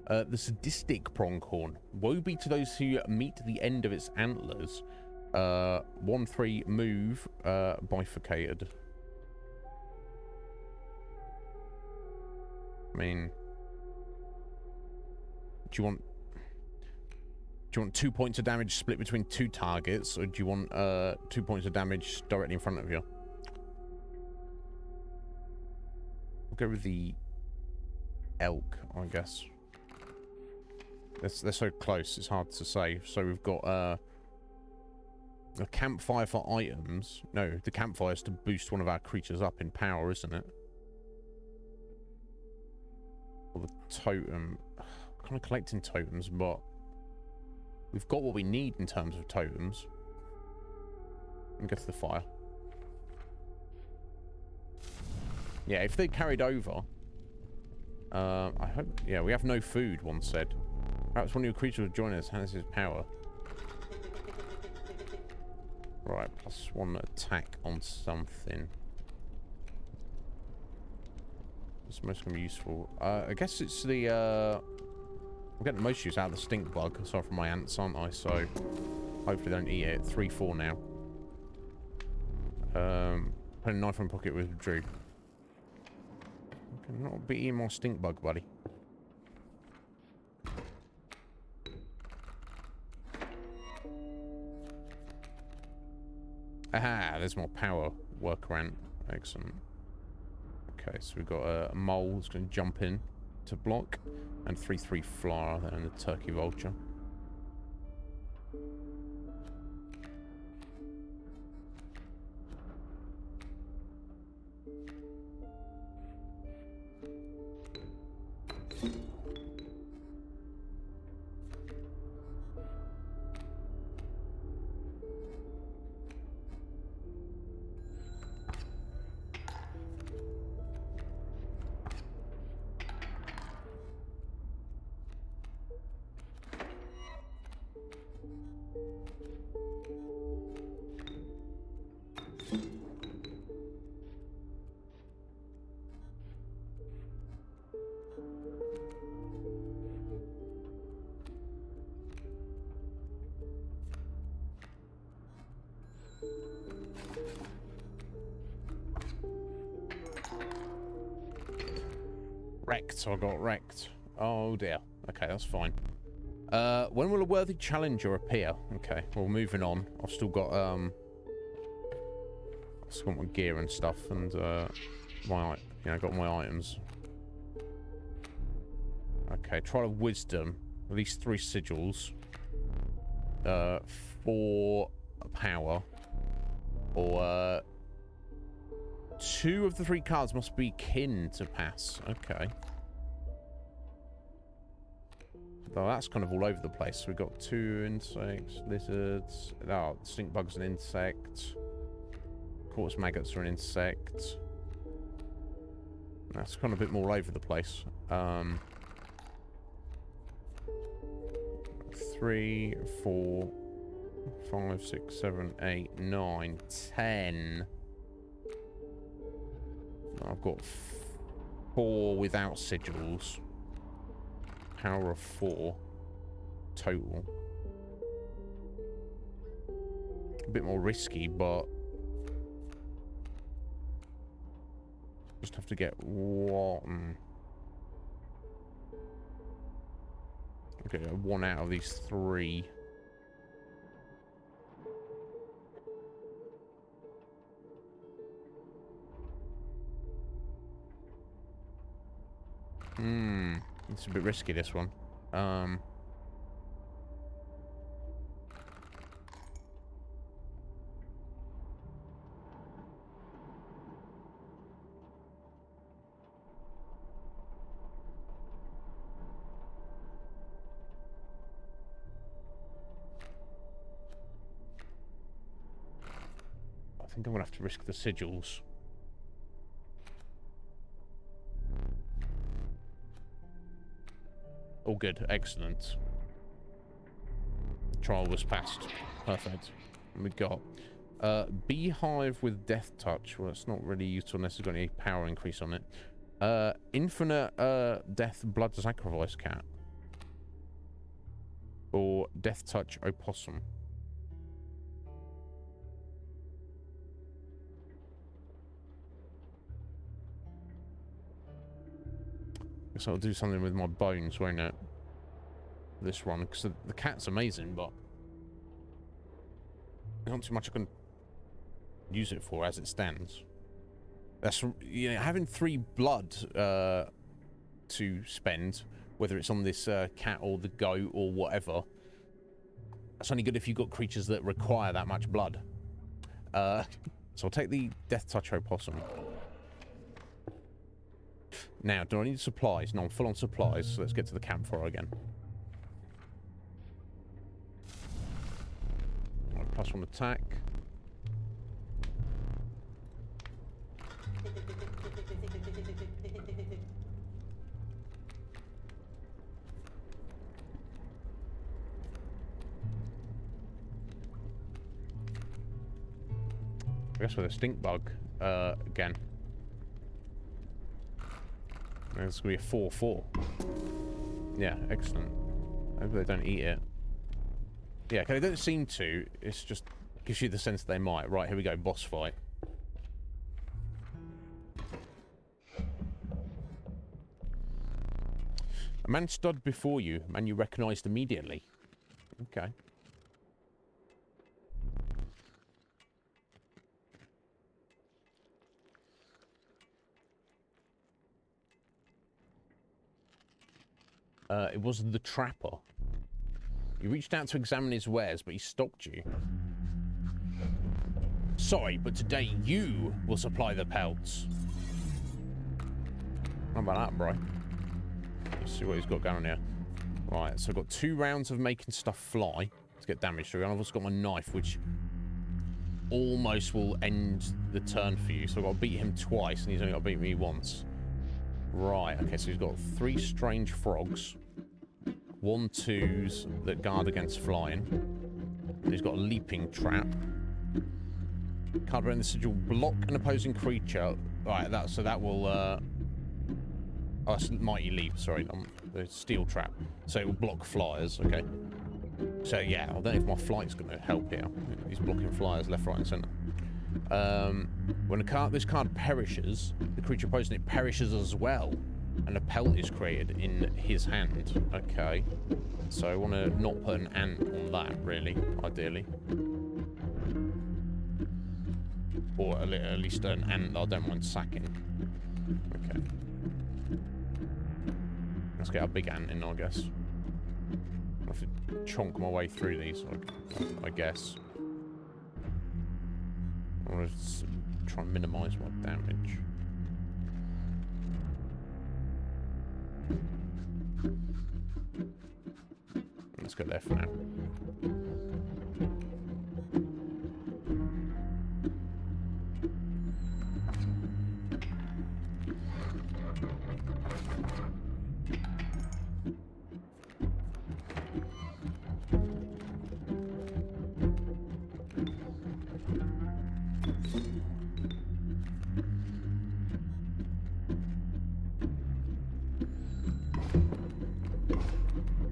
Speaker 2: The Sadistic Pronghorn. Woe be to those who meet the end of its antlers. 1-3 move. Bifurcated. I mean, do you want 2 points of damage split between 2 targets, or do you want 2 points of damage directly in front of you? We'll go with the elk, I guess. They're so close, it's hard to say. So we've got a campfire for items. No, the campfire is to boost one of our creatures up in power, isn't it? Or the totem. I'm kind of collecting totems, but we've got what we need in terms of totems. And go to the fire. Yeah, if they carried over, I hope. Yeah, we have no food. One said. Perhaps one of your creatures will join us. Has his power. Right, +1 attack on something. It's most going to be useful. I guess it's the. I'm getting the most use out of the stink bug. Aside from my ants, aren't I? So hopefully they don't eat it. 3-4 now. Put a knife in my pocket with Drew. Okay, not be eating my stink bug, buddy. Aha, there's more power workaround. Excellent. Okay, so we've got a mole that's going to jump in to block, and 3/3 flyer there, and the turkey vulture. Wrecked. I got wrecked. Oh dear. Okay, that's fine. When will a worthy challenger appear? Okay, well, moving on. I've still got my gear and stuff, and my, got my items. Okay, trial of wisdom. At least 3 sigils. 4 power. Or 2 of the 3 cards must be kin to pass. Okay. Though that's kind of all over the place. We've got 2 insects, lizards. Oh, stink bug's an insect. Quartz maggots are an insect. That's kind of a bit more all over the place. 3, 4, 5, 6, 7, 8, 9, 10. I've got 4 without sigils. Power of 4 total. A bit more risky, but just have to get 1. Okay, 1 out of these 3. It's a bit risky, this one. I think I'm gonna have to risk the sigils. All good. Excellent. Trial was passed. Perfect. And we got beehive with death touch. Well, it's not really useful unless it's got any power increase on it. Infinite death blood sacrifice cat. Or death touch opossum. Guess I'll do something with my bones, won't it? This one, because the cat's amazing, but there's not too much I can use it for as it stands. That's, having 3 blood to spend, whether it's on this cat or the goat or whatever. That's only good if you've got creatures that require that much blood. So I'll take the death touch opossum. Now, do I need supplies? No, I'm full on supplies, so let's get to the campfire again. Right, +1 attack. I guess with a stink bug again. It's gonna be a 4-4. Yeah, excellent. Hopefully they don't eat it. Yeah, okay, they don't seem to. It's just gives you the sense they might. Right, here we go, boss fight. A man stood before you, a man you recognised immediately. Okay. It was the trapper. You reached out to examine his wares, but he stopped you. Sorry, but today you will supply the pelts. How about that, bro? Let's see what he's got going on here. Right, so I've got 2 rounds of making stuff fly to get damage through, and I've also got my knife, which almost will end the turn for you. So I've got to beat him twice, and he's only got to beat me once. Right, okay, so he's got 3 strange frogs, 1/2s that guard against flying, and he's got a leaping trap. Card around the sigil, block an opposing creature. Right, that will, oh, that's mighty leap, sorry, the steel trap. So it will block flyers, okay. So yeah, I don't know if my flight's going to help here. He's blocking flyers left, right, and centre. When this card perishes, the creature opposing it perishes as well, and a pelt is created in his hand. Okay, so I want to not put an ant on that, really, ideally, or at least an ant that I don't mind sacking. Okay, let's get a big ant in, I guess. I have to chonk my way through these, I guess. I want to try and minimise my damage. Let's go there for now.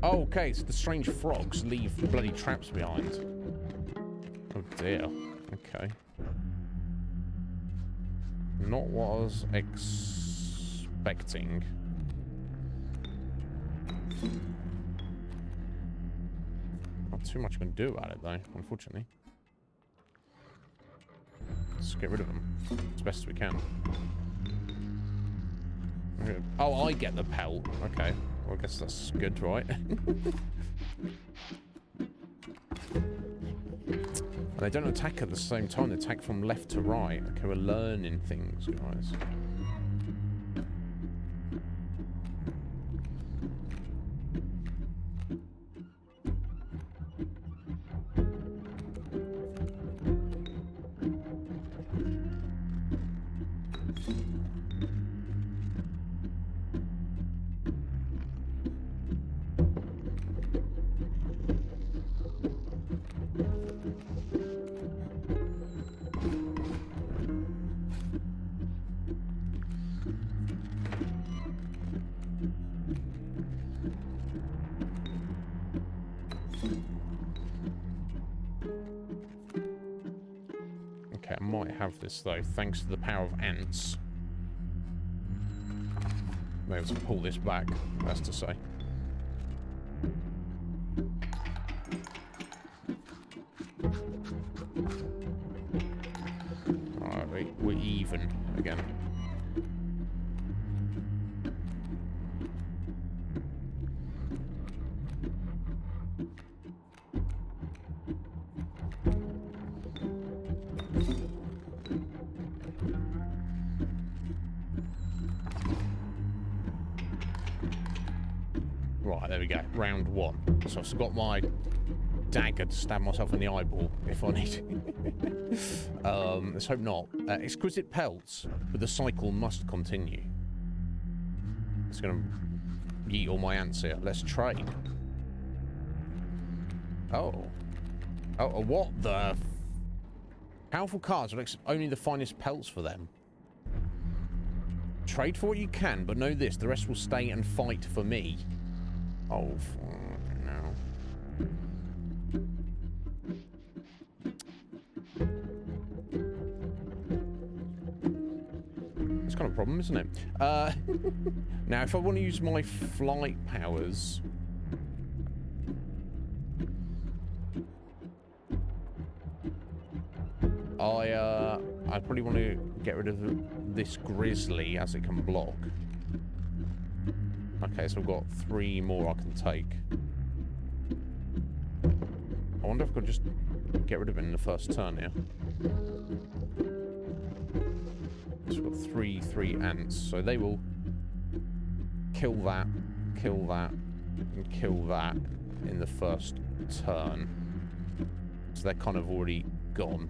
Speaker 2: Okay, so the strange frogs leave bloody traps behind. Oh dear. Okay. Not what I was expecting. Not too much I can do about it though, unfortunately. Let's get rid of them as best as we can. Oh, I get the pelt. Okay. Well, I guess that's good, right? And they don't attack at the same time. They attack from left to right. Okay, we're learning things, guys. This though, thanks to the power of ants. I'm able to pull this back, that's to say. Alright, we're even again. Right, there we go. Round 1. So I've got my dagger to stab myself in the eyeball if I need to. Let's hope not. Exquisite pelts, but the cycle must continue. It's going to yeet all my ants here. Let's trade. Oh. Oh, what the... Powerful cards will only the finest pelts for them. Trade for what you can, but know this, the rest will stay and fight for me. Oh, no. It's kind of a problem, isn't it? Now, if I want to use my flight powers... I probably want to get rid of this grizzly as it can block. Okay, so I've got 3 more I can take. I wonder if I could just get rid of it in the first turn here. So we've got 3 ants, so they will kill that, and kill that in the first turn. So they're kind of already gone.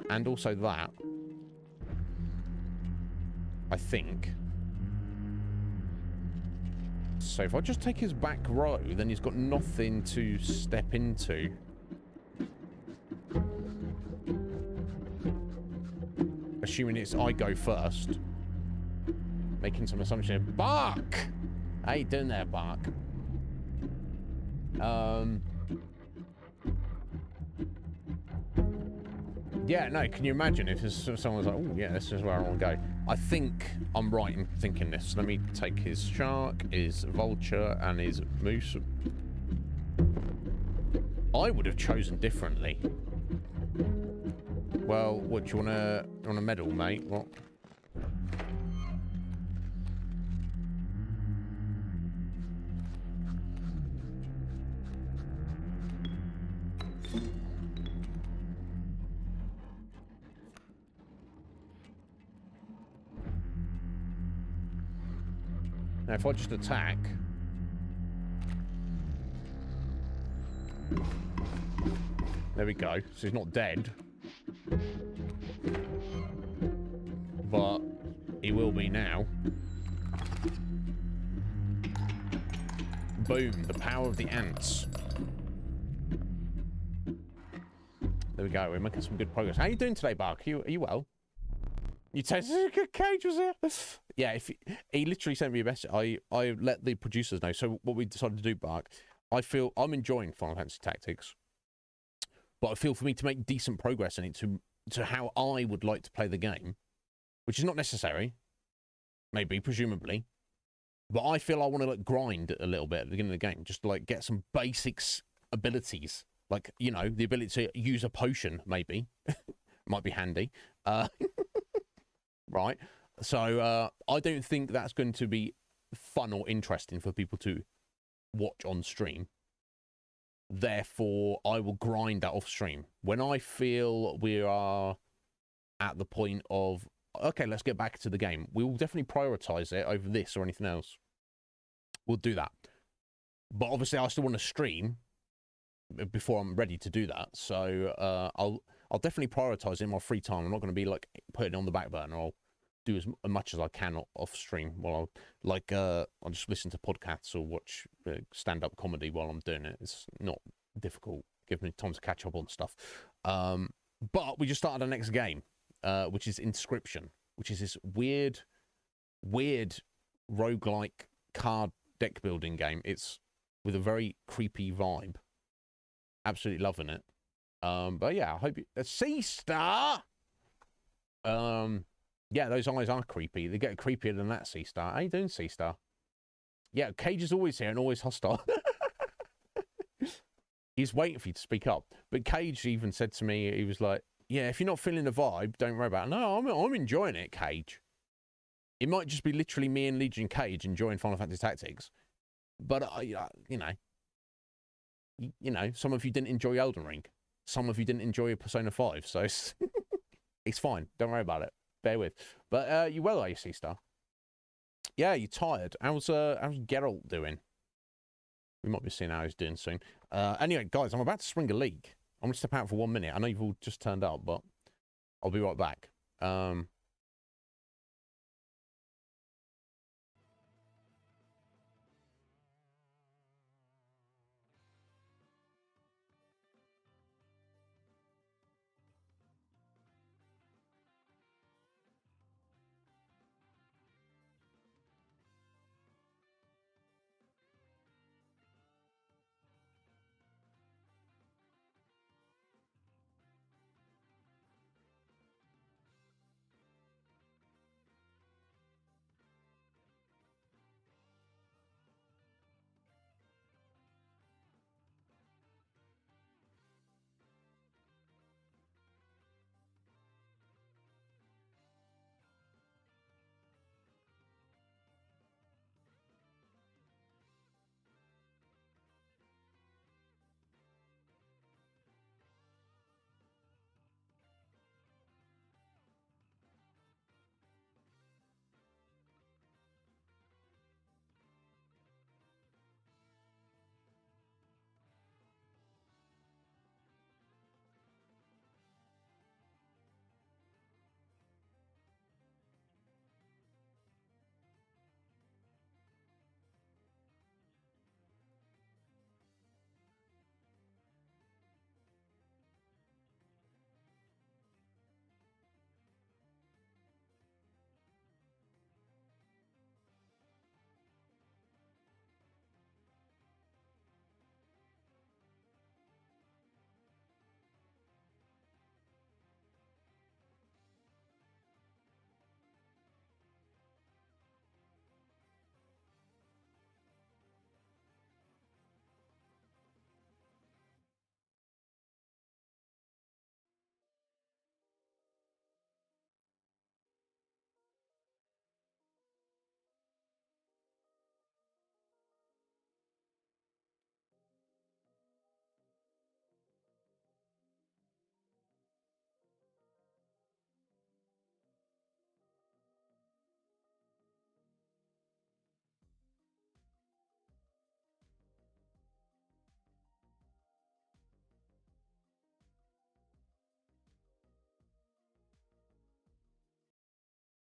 Speaker 2: And also that, I think. So if I just take his back row, then he's got nothing to step into. Assuming it's I go first. Making some assumption. Bark! How you doing there, Bark? Yeah, no, can you imagine if someone's like, oh, yeah, this is where I want to go. I think I'm right in thinking this. Let me take his shark, his vulture, and his moose. I would have chosen differently. Well, what, do you want a medal, mate? What? Now, if I just attack... There we go. So he's not dead. But he will be now. Boom. The power of the ants. There we go. We're making some good progress. How are you doing today, Bark? Are you well? You tested Cage was there? Yeah, if he literally sent me a message. I let the producers know. So what we decided to do, Bark, I feel I'm enjoying Final Fantasy Tactics, but I feel for me to make decent progress in it to how I would like to play the game, which is not necessary, maybe, presumably, but I feel I want to like grind a little bit at the beginning of the game, just to like get some basics abilities, like, you know, the ability to use a potion, maybe, might be handy. Right, so I don't think that's going to be fun or interesting for people to watch on stream. Therefore, I will grind that off stream. When I feel we are at the point of, okay, let's get back to the game, we will definitely prioritize it over this or anything else. We'll do that. But obviously, I still want to stream before I'm ready to do that. So I'll definitely prioritize it in my free time. I'm not going to be like putting it on the back burner. I'll do as much as I can off stream while I'll just listen to podcasts or watch stand-up comedy while I'm doing it. It's not difficult. Give me time to catch up on stuff. But we just started our next game, which is Inscryption, which is this weird roguelike card deck building game. It's with a very creepy vibe. Absolutely loving it. But yeah, I hope you... A sea star! Yeah, those eyes are creepy. They get creepier than that, Sea Star. How you doing, Sea Star? Yeah, Cage is always here and always hostile. He's waiting for you to speak up. But Cage even said to me, he was like, yeah, if you're not feeling the vibe, don't worry about it. No, I'm enjoying it, Cage. It might just be literally me and Legion Cage enjoying Final Fantasy Tactics. But, you know, some of you didn't enjoy Elden Ring. Some of you didn't enjoy Persona 5. So it's fine. Don't worry about it. Bear with. But you well, are you, Sea Star? Yeah, you're tired. How's Geralt doing? We might be seeing how he's doing soon. Anyway, guys, I'm about to spring a leak. I'm going to step out for 1 minute. I know you've all just turned up, but I'll be right back.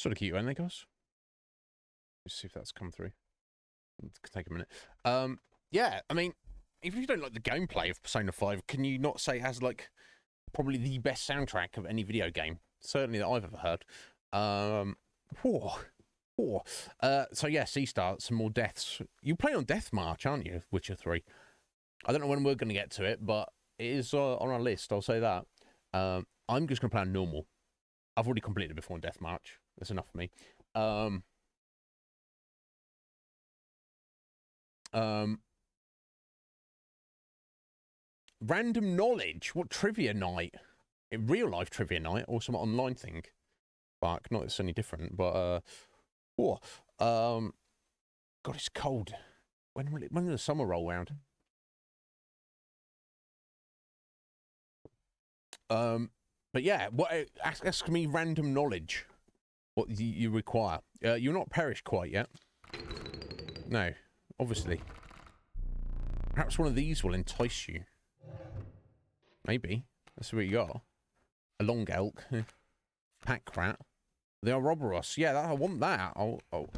Speaker 2: Sort of cute, ain't they, guys? Let's see if that's come through. It could take a minute. Yeah, I mean, if you don't like the gameplay of Persona 5, can you not say it has, like, probably the best soundtrack of any video game? Certainly that I've ever heard. So yeah, C-Star, some more deaths. You play on Death March, aren't you, Witcher 3? I don't know when we're going to get to it, but it is on our list, I'll say that. I'm just going to play on normal. I've already completed it before on Death March. That's enough for me. Random knowledge? What trivia night? In real life trivia night or some online thing? Fuck, not it's any different, but God, it's cold. When will the summer roll round? But yeah, what ask me random knowledge. What you require? You're not perished quite yet. No, obviously. Perhaps one of these will entice you. Maybe. That's what you got. A long elk. Pack rat. They are Roboros. Yeah, I want that. I don't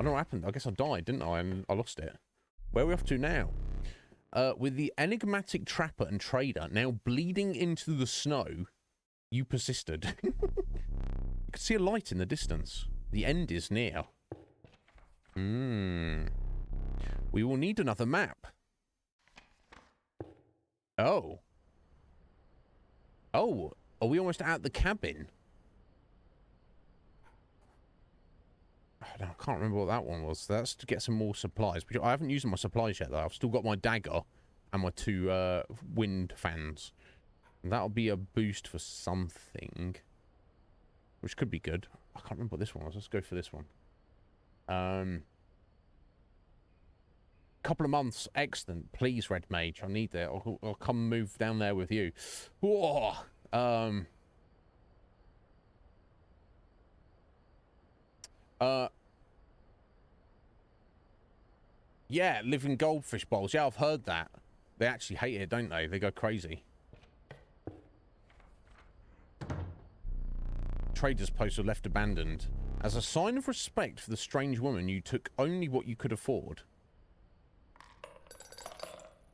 Speaker 2: know what happened. I guess I died, didn't I? And I lost it. Where are we off to now? With the enigmatic trapper and trader now bleeding into the snow, you persisted. You could see a light in the distance. The end is near. We will need another map. Oh. Oh, are we almost at the cabin? I can't remember what that one was. That's to get some more supplies. But I haven't used my supplies yet, though. I've still got my dagger and my 2 wind fans. And that'll be a boost for something. Which could be good. I can't remember what this one was. Let's go for this one. Couple of months. Excellent. Please, Red Mage. I need that. I'll come move down there with you. Whoa. Yeah, living goldfish bowls. Yeah, I've heard that. They actually hate it, don't they? They go crazy. Trader's post was left abandoned. As a sign of respect for the strange woman, you took only what you could afford.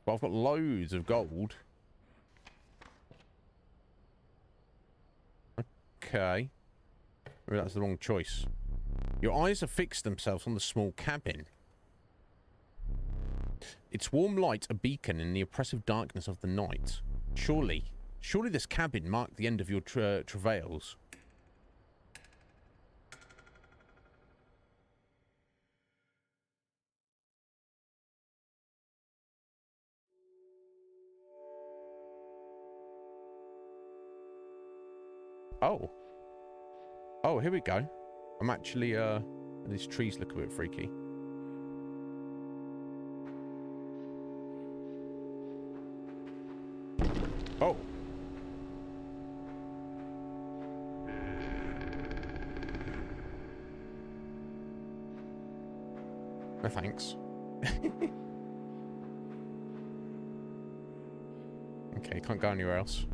Speaker 2: But I've got loads of gold. Okay. Maybe that's the wrong choice. Your eyes have fixed themselves on the small cabin. Its warm light a beacon in the oppressive darkness of the night. Surely this cabin marked the end of your travails. Oh. Oh, here we go. I'm actually, these trees look a bit freaky. Oh. No thanks. Okay, can't go anywhere else.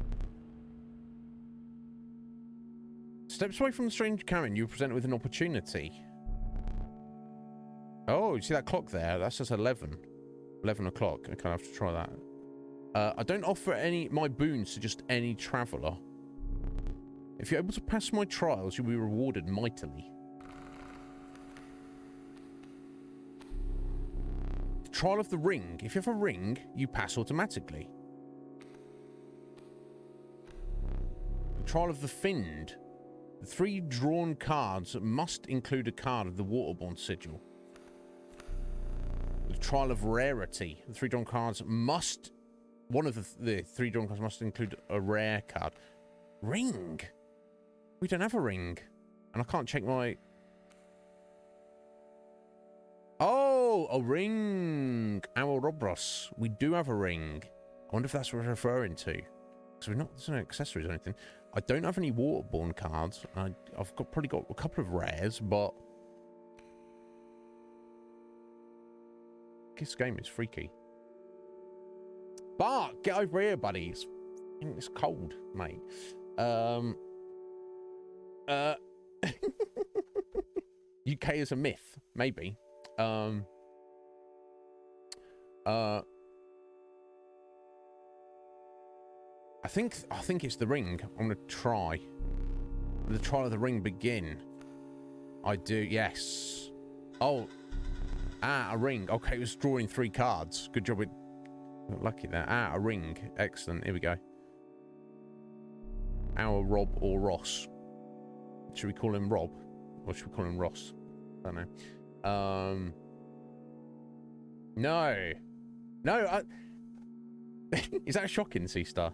Speaker 2: Steps away from the strange cabin, you're presented with an opportunity. Oh, you see that clock there? That says 11. 11 o'clock. Okay, I have to try that. I don't offer my boons to just any traveller. If you're able to pass my trials, you'll be rewarded mightily. The trial of the ring. If you have a ring, you pass automatically. The trial of the find. The 3 drawn cards must include a card of the Waterborne sigil. The trial of rarity. The 3 drawn cards must... One of the 3 drawn cards must include a rare card. Ring? We don't have a ring. And I can't check my... Oh, a ring. Our Robros. We do have a ring. I wonder if that's what we're referring to. Because we're not... There's no accessories or anything. I don't have any Waterborne cards. I've probably got a couple of rares, but... This game is freaky. Bart, get over here, buddy. It's cold, mate. UK is a myth, maybe. I think it's the ring. I'm gonna try. The trial of the ring begin. I do, yes. Oh, a ring. Okay, it was drawing 3 cards. Good job with. Lucky there. A ring. Excellent. Here we go. Our Rob or Ross. Should we call him Rob? Or should we call him Ross? I don't know. No. No, is that shocking, C-Star?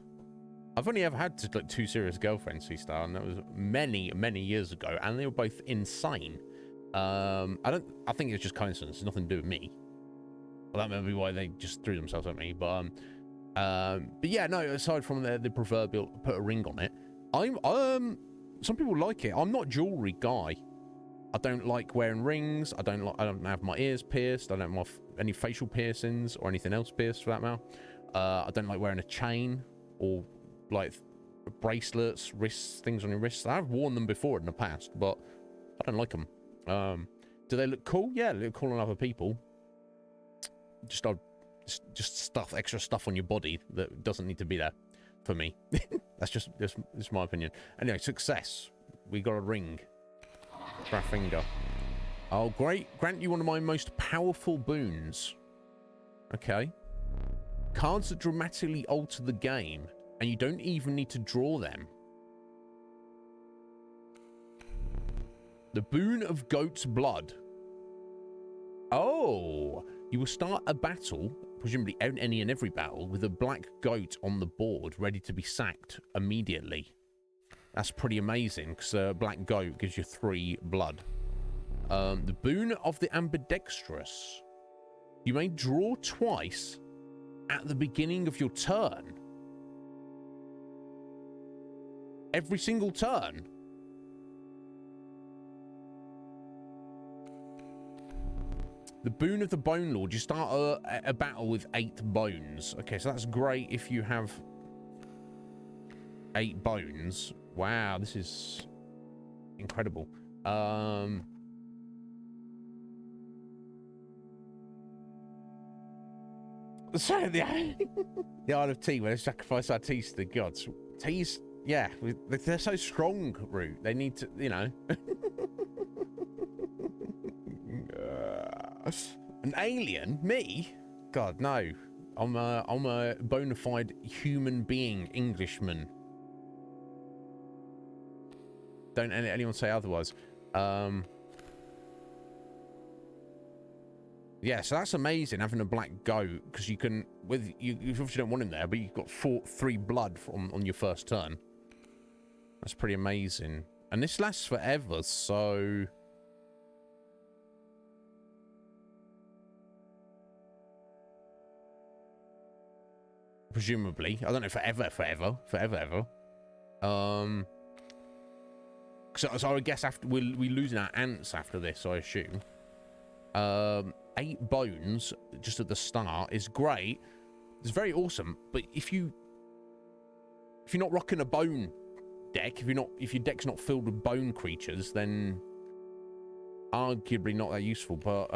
Speaker 2: I've only ever had like 2 serious girlfriends, C-Star, and that was many, many years ago, and they were both insane. I think it was just coincidence. It's nothing to do with me. Well, that may be why they just threw themselves at me. But yeah, no. Aside from the proverbial put a ring on it, some people like it. I'm not a jewelry guy. I don't like wearing rings. I don't have my ears pierced. I don't have any facial piercings or anything else pierced for that matter. I don't like wearing a chain or like bracelets, wrists, things on your wrists. I've worn them before in the past, but I don't like them. Do they look cool? Yeah, they look cool on other people. Just extra stuff on your body that doesn't need to be there for me. That's my opinion. Anyway, success. We got a ring for our finger. Oh, great. Grant you one of my most powerful boons. Okay. Cards that dramatically alter the game, and you don't even need to draw them. The boon of goat's blood. Oh, you will start a battle, presumably any and every battle, with a black goat on the board, ready to be sacked immediately. That's pretty amazing, because a black goat gives you 3 blood. The boon of the ambidextrous. You may draw twice at the beginning of your turn. Every single turn. The Boon of the Bone Lord. You start a battle with 8 bones. Okay, so that's great if you have 8 bones. Wow, this is incredible. So the Isle of Tea, where they sacrifice our teas to the gods. Teas, yeah, they're so strong, Root. They need to, you know. An alien? Me? God, no. I'm a bona fide human being, Englishman. Don't anyone say otherwise. Yeah, so that's amazing having a black goat, because you can, with you obviously don't want him there, but you've got 3 blood on your first turn. That's pretty amazing, and this lasts forever. So presumably, I don't know, forever. So I guess after we losing our ants after this, I assume. 8 bones just at the start is great. It's very awesome. But if you're not rocking a bone deck, if your deck's not filled with bone creatures, then arguably not that useful. But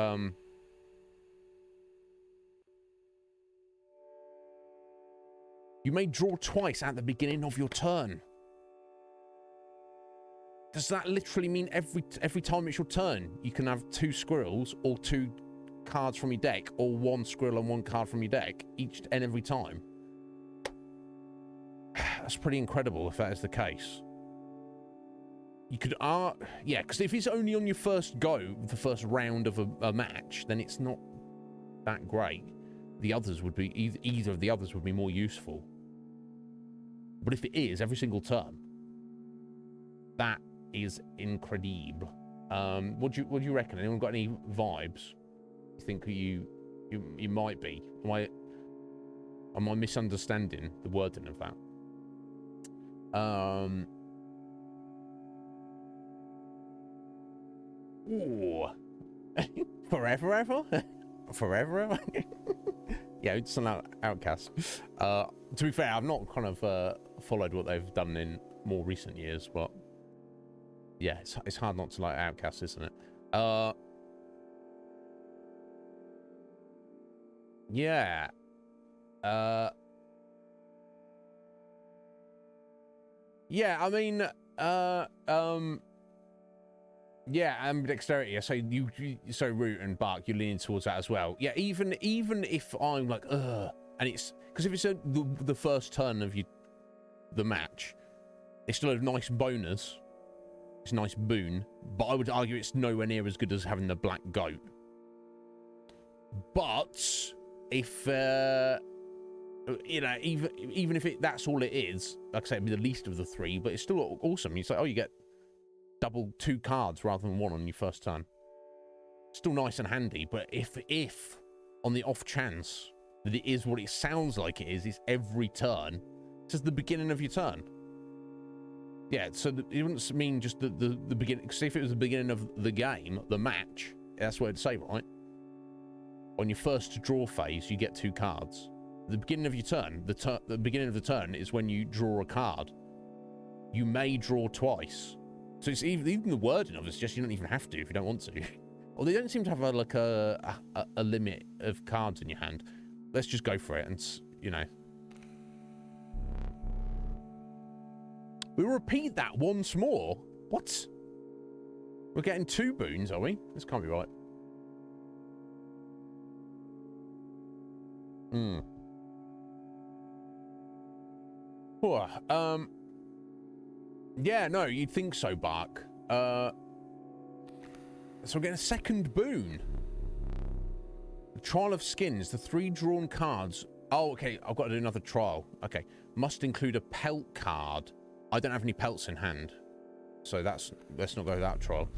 Speaker 2: you may draw twice at the beginning of your turn. Does that literally mean every time it's your turn, you can have 2 squirrels or 2 cards from your deck, or 1 squirrel and 1 card from your deck each and every time? That's pretty incredible if that is the case. You could, yeah, because if it's only on your first go, the first round of a match, then it's not that great. The others would be, either of the others would be more useful. But if it is every single turn, that is incredible. What do you reckon? Anyone got any vibes? You think you might be? Am I misunderstanding the wording of that? Ooh. Forever ever? Forever ever? Yeah, it's an outcast. To be fair, I've not kind of followed what they've done in more recent years, but yeah, it's hard not to like Outcast, isn't it? Yeah. Yeah, I mean, yeah, ambidexterity. So Root and Bark, you're leaning towards that as well. Yeah, even if I'm like, and it's because if it's the first turn of the match, it's still a nice bonus. It's a nice boon, but I would argue it's nowhere near as good as having the black goat. But if you know, even if that's all it is, like I say, it'd be the least of the 3, but it's still awesome. You say, oh, you get double 2 cards rather than 1 on your first turn. Still nice and handy, but if on the off chance that it is what it sounds like it is every turn, it's just the beginning of your turn. Yeah, so it wouldn't mean just the beginning, because if it was the beginning of the game, the match, that's what it'd say, right? On your first draw phase, you get 2 cards. The beginning of your turn, the beginning of the turn is when you draw a card. You may draw twice. So it's even the wording of it's just you don't even have to if you don't want to. Or they don't seem to have a limit of cards in your hand. Let's just go for it and, you know. We'll repeat that once more. What? We're getting 2 boons, are we? This can't be right. Yeah, no, you'd think so, Bark. So we're getting a second boon. The Trial of Skins. The 3 drawn cards. Oh, okay. I've got to do another trial. Okay. Must include a pelt card. I don't have any pelts in hand, so let's not go that trial.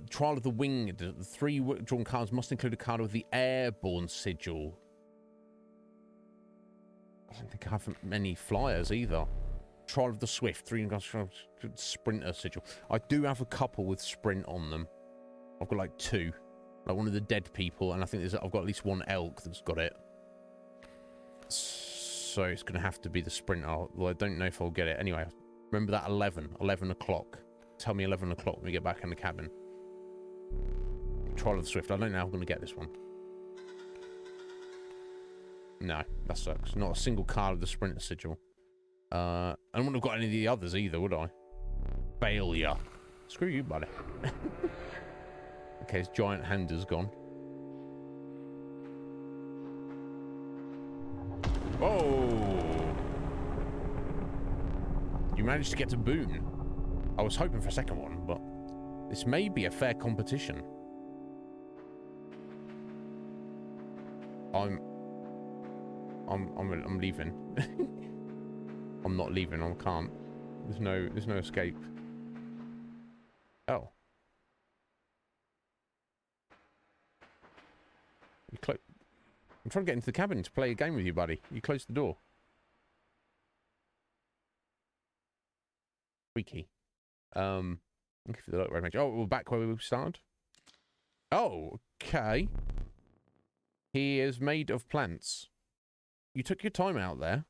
Speaker 2: Trial of the Winged. The 3 drawn cards must include a card with the Airborne sigil. I don't think I have many flyers either. Trial of the Swift. 3 Sprinter sigil. I do have a couple with Sprint on them. I've got like 2. Like one of the dead people, and I think I've got at least one elk that's got it. So it's going to have to be the sprinter. Well, I don't know if I'll get it. Anyway, remember that 11 o'clock. Tell me 11 o'clock when we get back in the cabin. Trial of the Swift. I don't know how I'm going to get this one. No, that sucks. Not a single card of the sprinter sigil. I wouldn't have got any of the others either, would I? Failure. Screw you, buddy. Okay, his giant hand is gone. Oh! You managed to get to Boone. I was hoping for a second one, but this may be a fair competition. I'm leaving. I'm not leaving. I can't. There's no escape. Oh. I'm trying to get into the cabin to play a game with you, buddy. You closed the door. Freaky. Thank you for the look, Red Mage. Oh, we're back where we started. Oh, okay. He is made of plants. You took your time out there.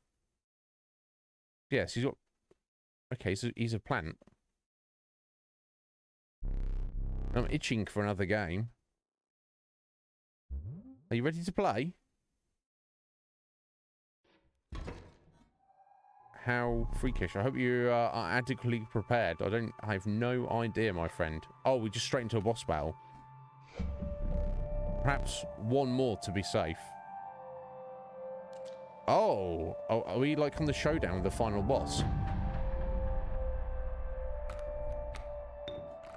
Speaker 2: Yes, he's got... Okay, so he's a plant. I'm itching for another game. Are you ready to play? How freakish. I hope you are adequately prepared. I have no idea, my friend. Oh, we just straight into a boss battle. Perhaps one more to be safe. Oh, are we like on the showdown with the final boss?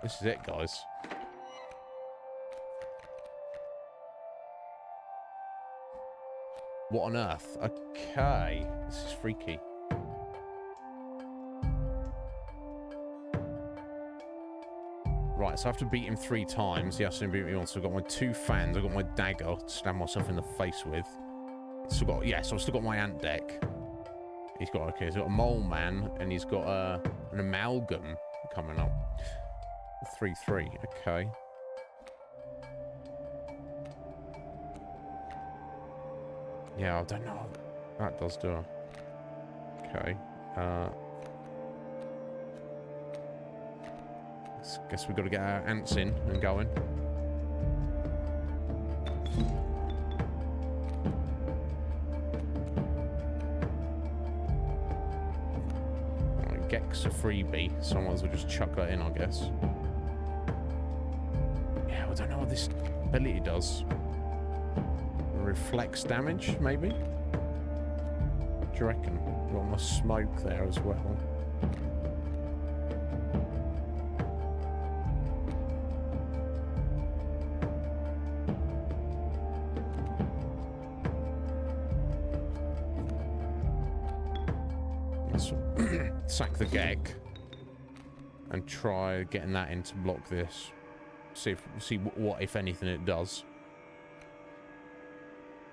Speaker 2: This is it, guys. What on earth? Okay, this is freaky. Right, so I have to beat him 3 times. He has to beat me once. So I've got my 2 fans. I've got my dagger to stab myself in the face with. Still got, yeah, so I've still got my ant deck. He's got, okay, he's got a mole man, and he's got an amalgam coming up. 3-3, okay. Yeah, I don't know. That does do it. Okay. Guess we've got to get our ants in and going. Right, Gex a freebie. Someone's will just chuck that in, I guess. Yeah, I don't know what this ability does. Reflects damage, maybe? What do you reckon? Got my smoke there as well. Let's sack the Gek and try getting that in to block this. See what if anything it does.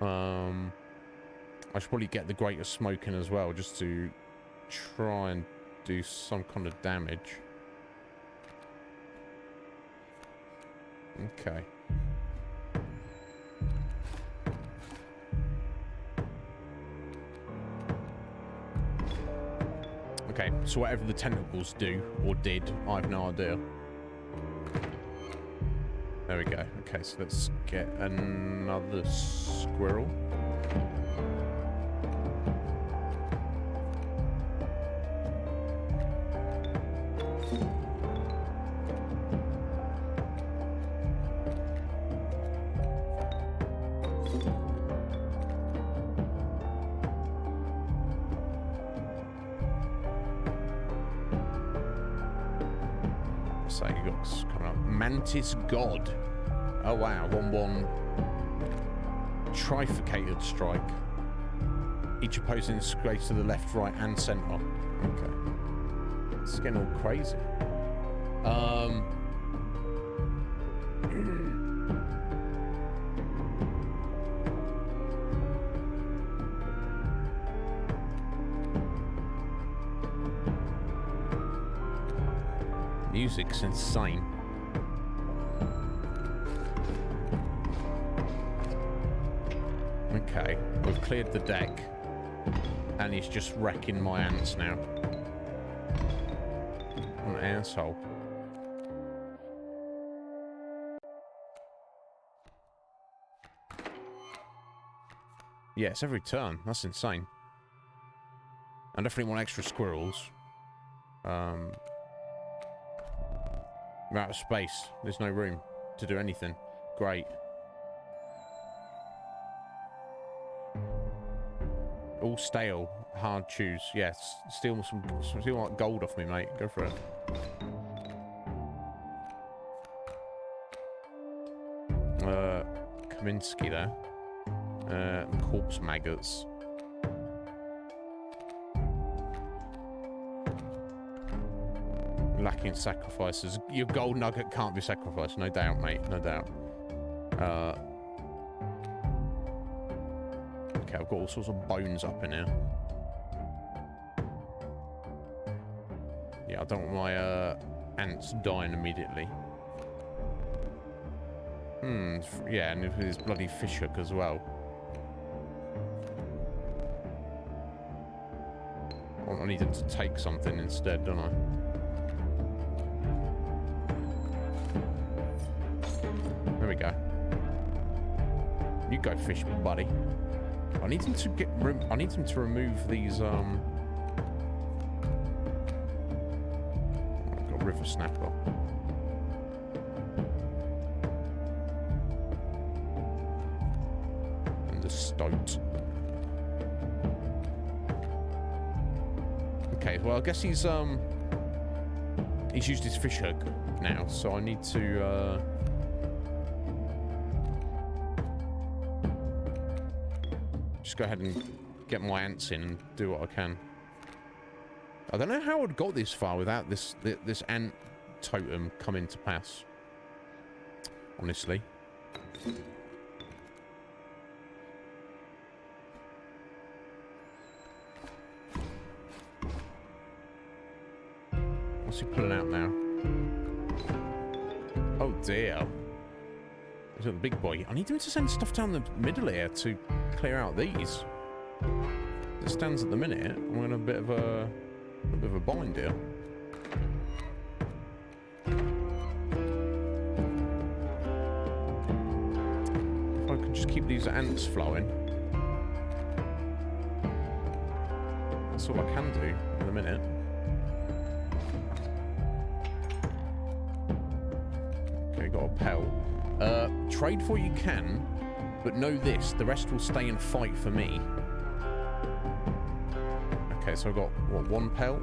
Speaker 2: I should probably get the greater smoke in as well, just to try and do some kind of damage. Okay. Okay, so whatever the tentacles do, or did, I have no idea. There we go. Okay, so let's get another squirrel. So you got coming up. Mantis God. Oh wow, 1/1 trifurcated strike. Each opposing scrapes to the left, right, and centre. Okay. It's getting all crazy. Music's insane. Okay, we've cleared the deck. And he's just wrecking my ants now. What an asshole. Yeah, it's every turn. That's insane. I definitely want extra squirrels. We're out of space. There's no room to do anything. Great. All stale. Hard choose. Yes. Steal like gold off me, mate. Go for it. Kaminsky there. Corpse maggots. Lacking sacrifices. Your gold nugget can't be sacrificed. No doubt, mate. No doubt. Okay, I've got all sorts of bones up in here. Yeah, I don't want my ants dying immediately. Yeah, and there's bloody fish hook as well. I need them to take something instead, don't I? There we go. You go fish, buddy. I need them to get. I need them to remove these. I've got river snapper. And the stoat. Okay, well I guess he's used his fish hook now, so I need to just go ahead and get my ants in and do what I can. I don't know how I'd got this far without this ant totem coming to pass. Honestly. What's he pulling out now? Oh dear. He's a big boy. I need him to send stuff down the middle here to clear out these. It stands at the minute. I'm in a bit of a bind here. If I could just keep these ants flowing. That's all I can do in a minute. Okay, got a pelt. Trade for you can, but know this, the rest will stay and fight for me. Okay, so I've got, what, one pelt?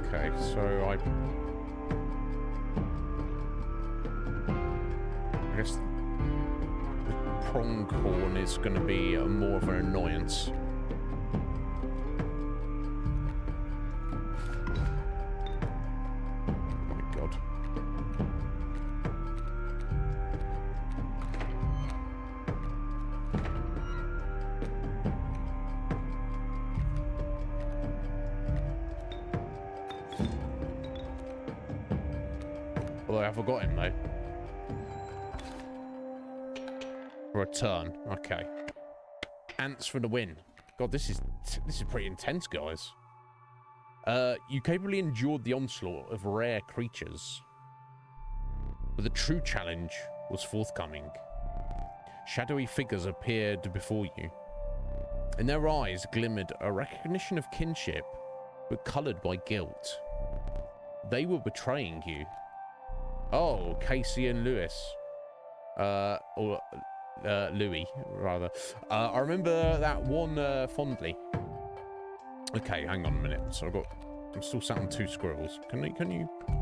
Speaker 2: Okay, so I guess the pronghorn is going to be more of an annoyance. I forgot him though. For a turn. Okay. Ants for the win. God, this is pretty intense, guys. You capably endured the onslaught of rare creatures. But the true challenge was forthcoming. Shadowy figures appeared before you. In their eyes glimmered a recognition of kinship, but coloured by guilt. They were betraying you. Oh, Casey and Lewis. Or Louis, rather. I remember that one fondly. Okay, hang on a minute. So I'm still sat on 2 squirrels. Can you? I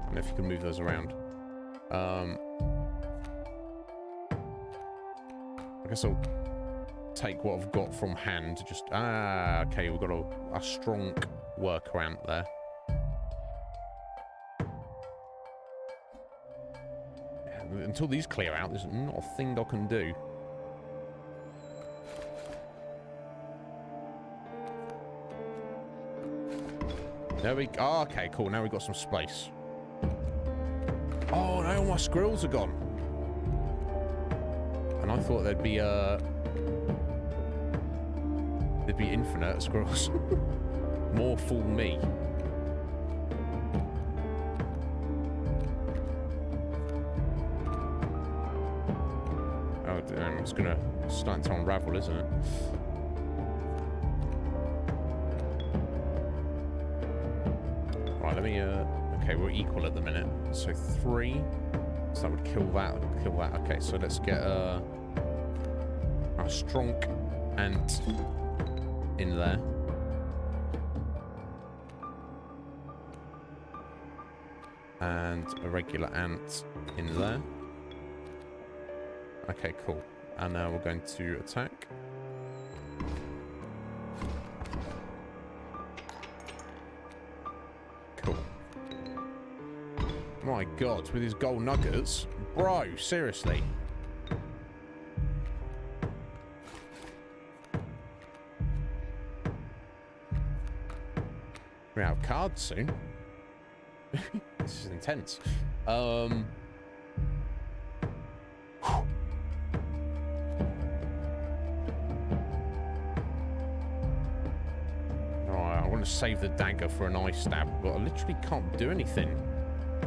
Speaker 2: don't know if you can move those around. I guess I'll take what I've got from hand to just... okay, we've got a strong workaround there. Until these clear out, there's not a thing I can do. There we go. Oh, okay, cool. Now we've got some space. all my squirrels are gone. And I thought there'd be infinite squirrels. More fool me. Oh, damn, it's gonna start to unravel, isn't it? Right, let me, okay, we're equal at the minute. So 3. So that would kill that, Okay, so let's get, a strong ant in there. And a regular ant in there. Okay, cool. And now we're going to attack. Cool. My God, with his gold nuggets. Bro, seriously. We're out of cards soon. This is intense. Alright, I want to save the dagger for an eye stab, but I literally can't do anything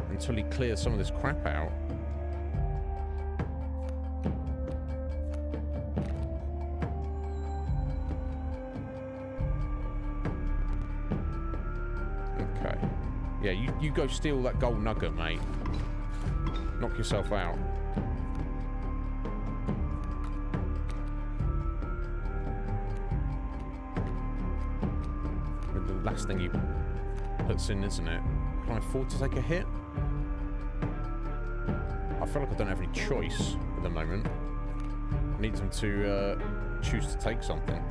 Speaker 2: until he clears some of this crap out. Okay. Yeah, you go steal that gold nugget, mate. Knock yourself out. The last thing he puts in, isn't it? Can I afford to take a hit? I feel like I don't have any choice at the moment. I need them to choose to take something.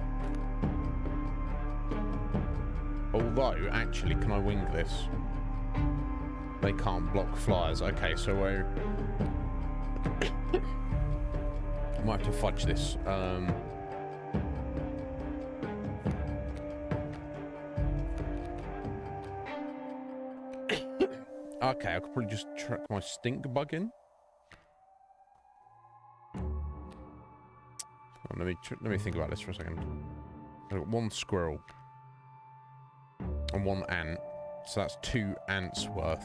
Speaker 2: Although, actually, can I wing this? They can't block flyers. Okay, so we're... I might have to fudge this. Okay, I could probably just track my stink bug in. Oh, let me think about this for a second. I've got 1 squirrel and 1 ant, so that's 2 ants worth.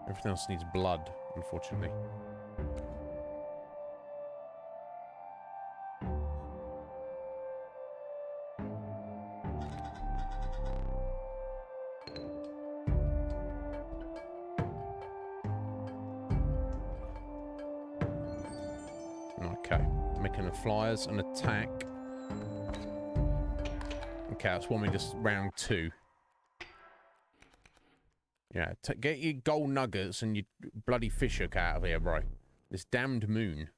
Speaker 2: Everything else needs blood, unfortunately. Okay, making the flyers an attack. Okay, that's one we just round 2. Yeah, get your gold nuggets and your bloody fish hook out of here, bro. This damned moon.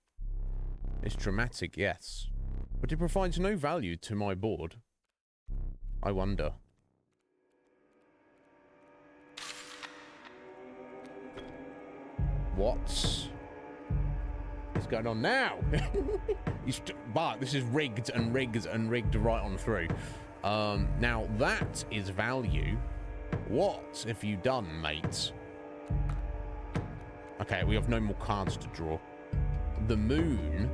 Speaker 2: It's dramatic, yes. But it provides no value to my board. I wonder. What's going on now? But this is rigged and rigged and rigged right on through. Now that is value. What have you done, mates? Okay, we have no more cards to draw. The moon.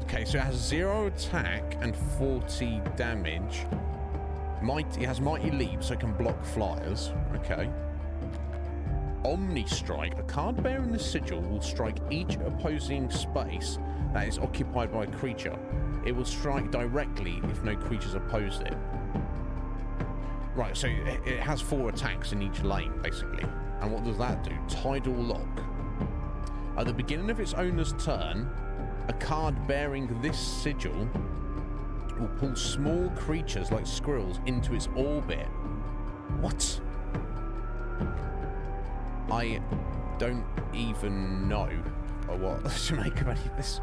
Speaker 2: Okay, so it has 0 attack and 40 damage. It has mighty leap, so it can block flyers. Okay. Omni Strike. A card bearing this sigil will strike each opposing space that is occupied by a creature. It will strike directly if no creatures oppose it. Right, so it has 4 attacks in each lane, basically. And what does that do? Tidal Lock. At the beginning of its owner's turn, a card bearing this sigil will pull small creatures like squirrels into its orbit. What? I don't even know what to make of any of this.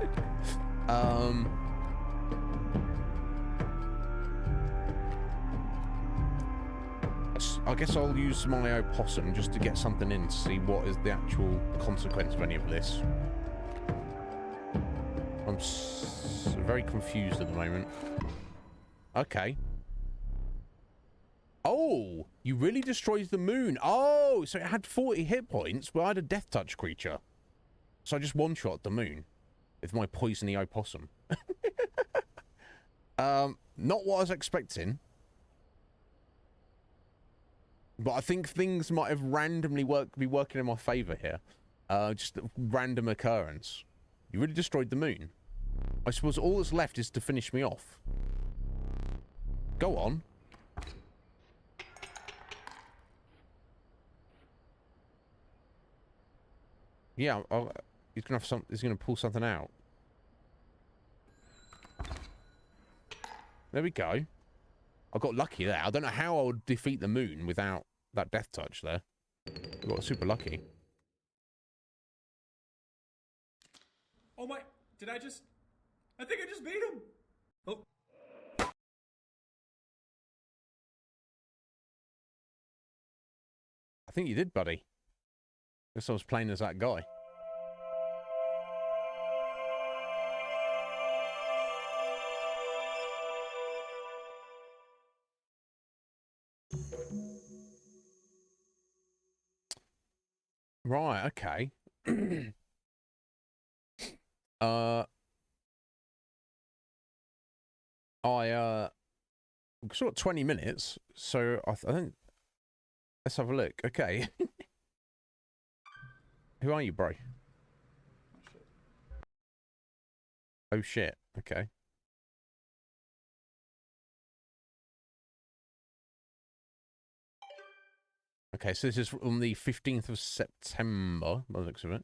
Speaker 2: I guess I'll use my opossum just to get something in to see what is the actual consequence of any of this. I'm very confused at the moment. Okay. Oh, you really destroyed the moon. Oh, so it had 40 hit points, but I had a death touch creature. So I just one-shot the moon with my poisony opossum. Not what I was expecting. But I think things might have randomly be working in my favor here. Just a random occurrence. You really destroyed the moon. I suppose all that's left is to finish me off. Go on. Yeah, he's gonna have some. He's gonna pull something out. There we go. I got lucky there. I don't know how I would defeat the moon without that death touch there. I got super lucky.
Speaker 1: Oh my! Did I just? I think I just beat him. Oh.
Speaker 2: I think you did, buddy. Guess I was playing as that guy. Right, okay. We've got 20 minutes, so I think let's have a look. Okay. Who are you, bro? Oh shit. Okay. Okay, so this is on the 15th of September, by the looks of it.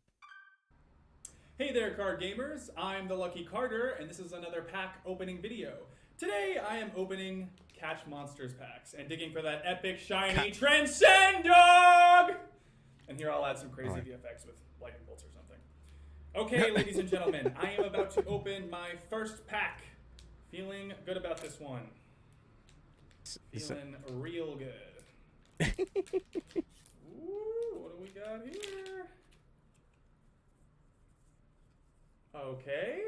Speaker 1: Hey there, card gamers. I'm the Lucky Carter, and this is another pack opening video. Today, I am opening Catch Monsters packs and digging for that epic, shiny Transcend Dog! And here I'll add some crazy VFX with lightning bolts or something. Okay, ladies and gentlemen, I am about to open my first pack. Feeling good about this one. Feeling real good. Ooh, what do we got here? Okay,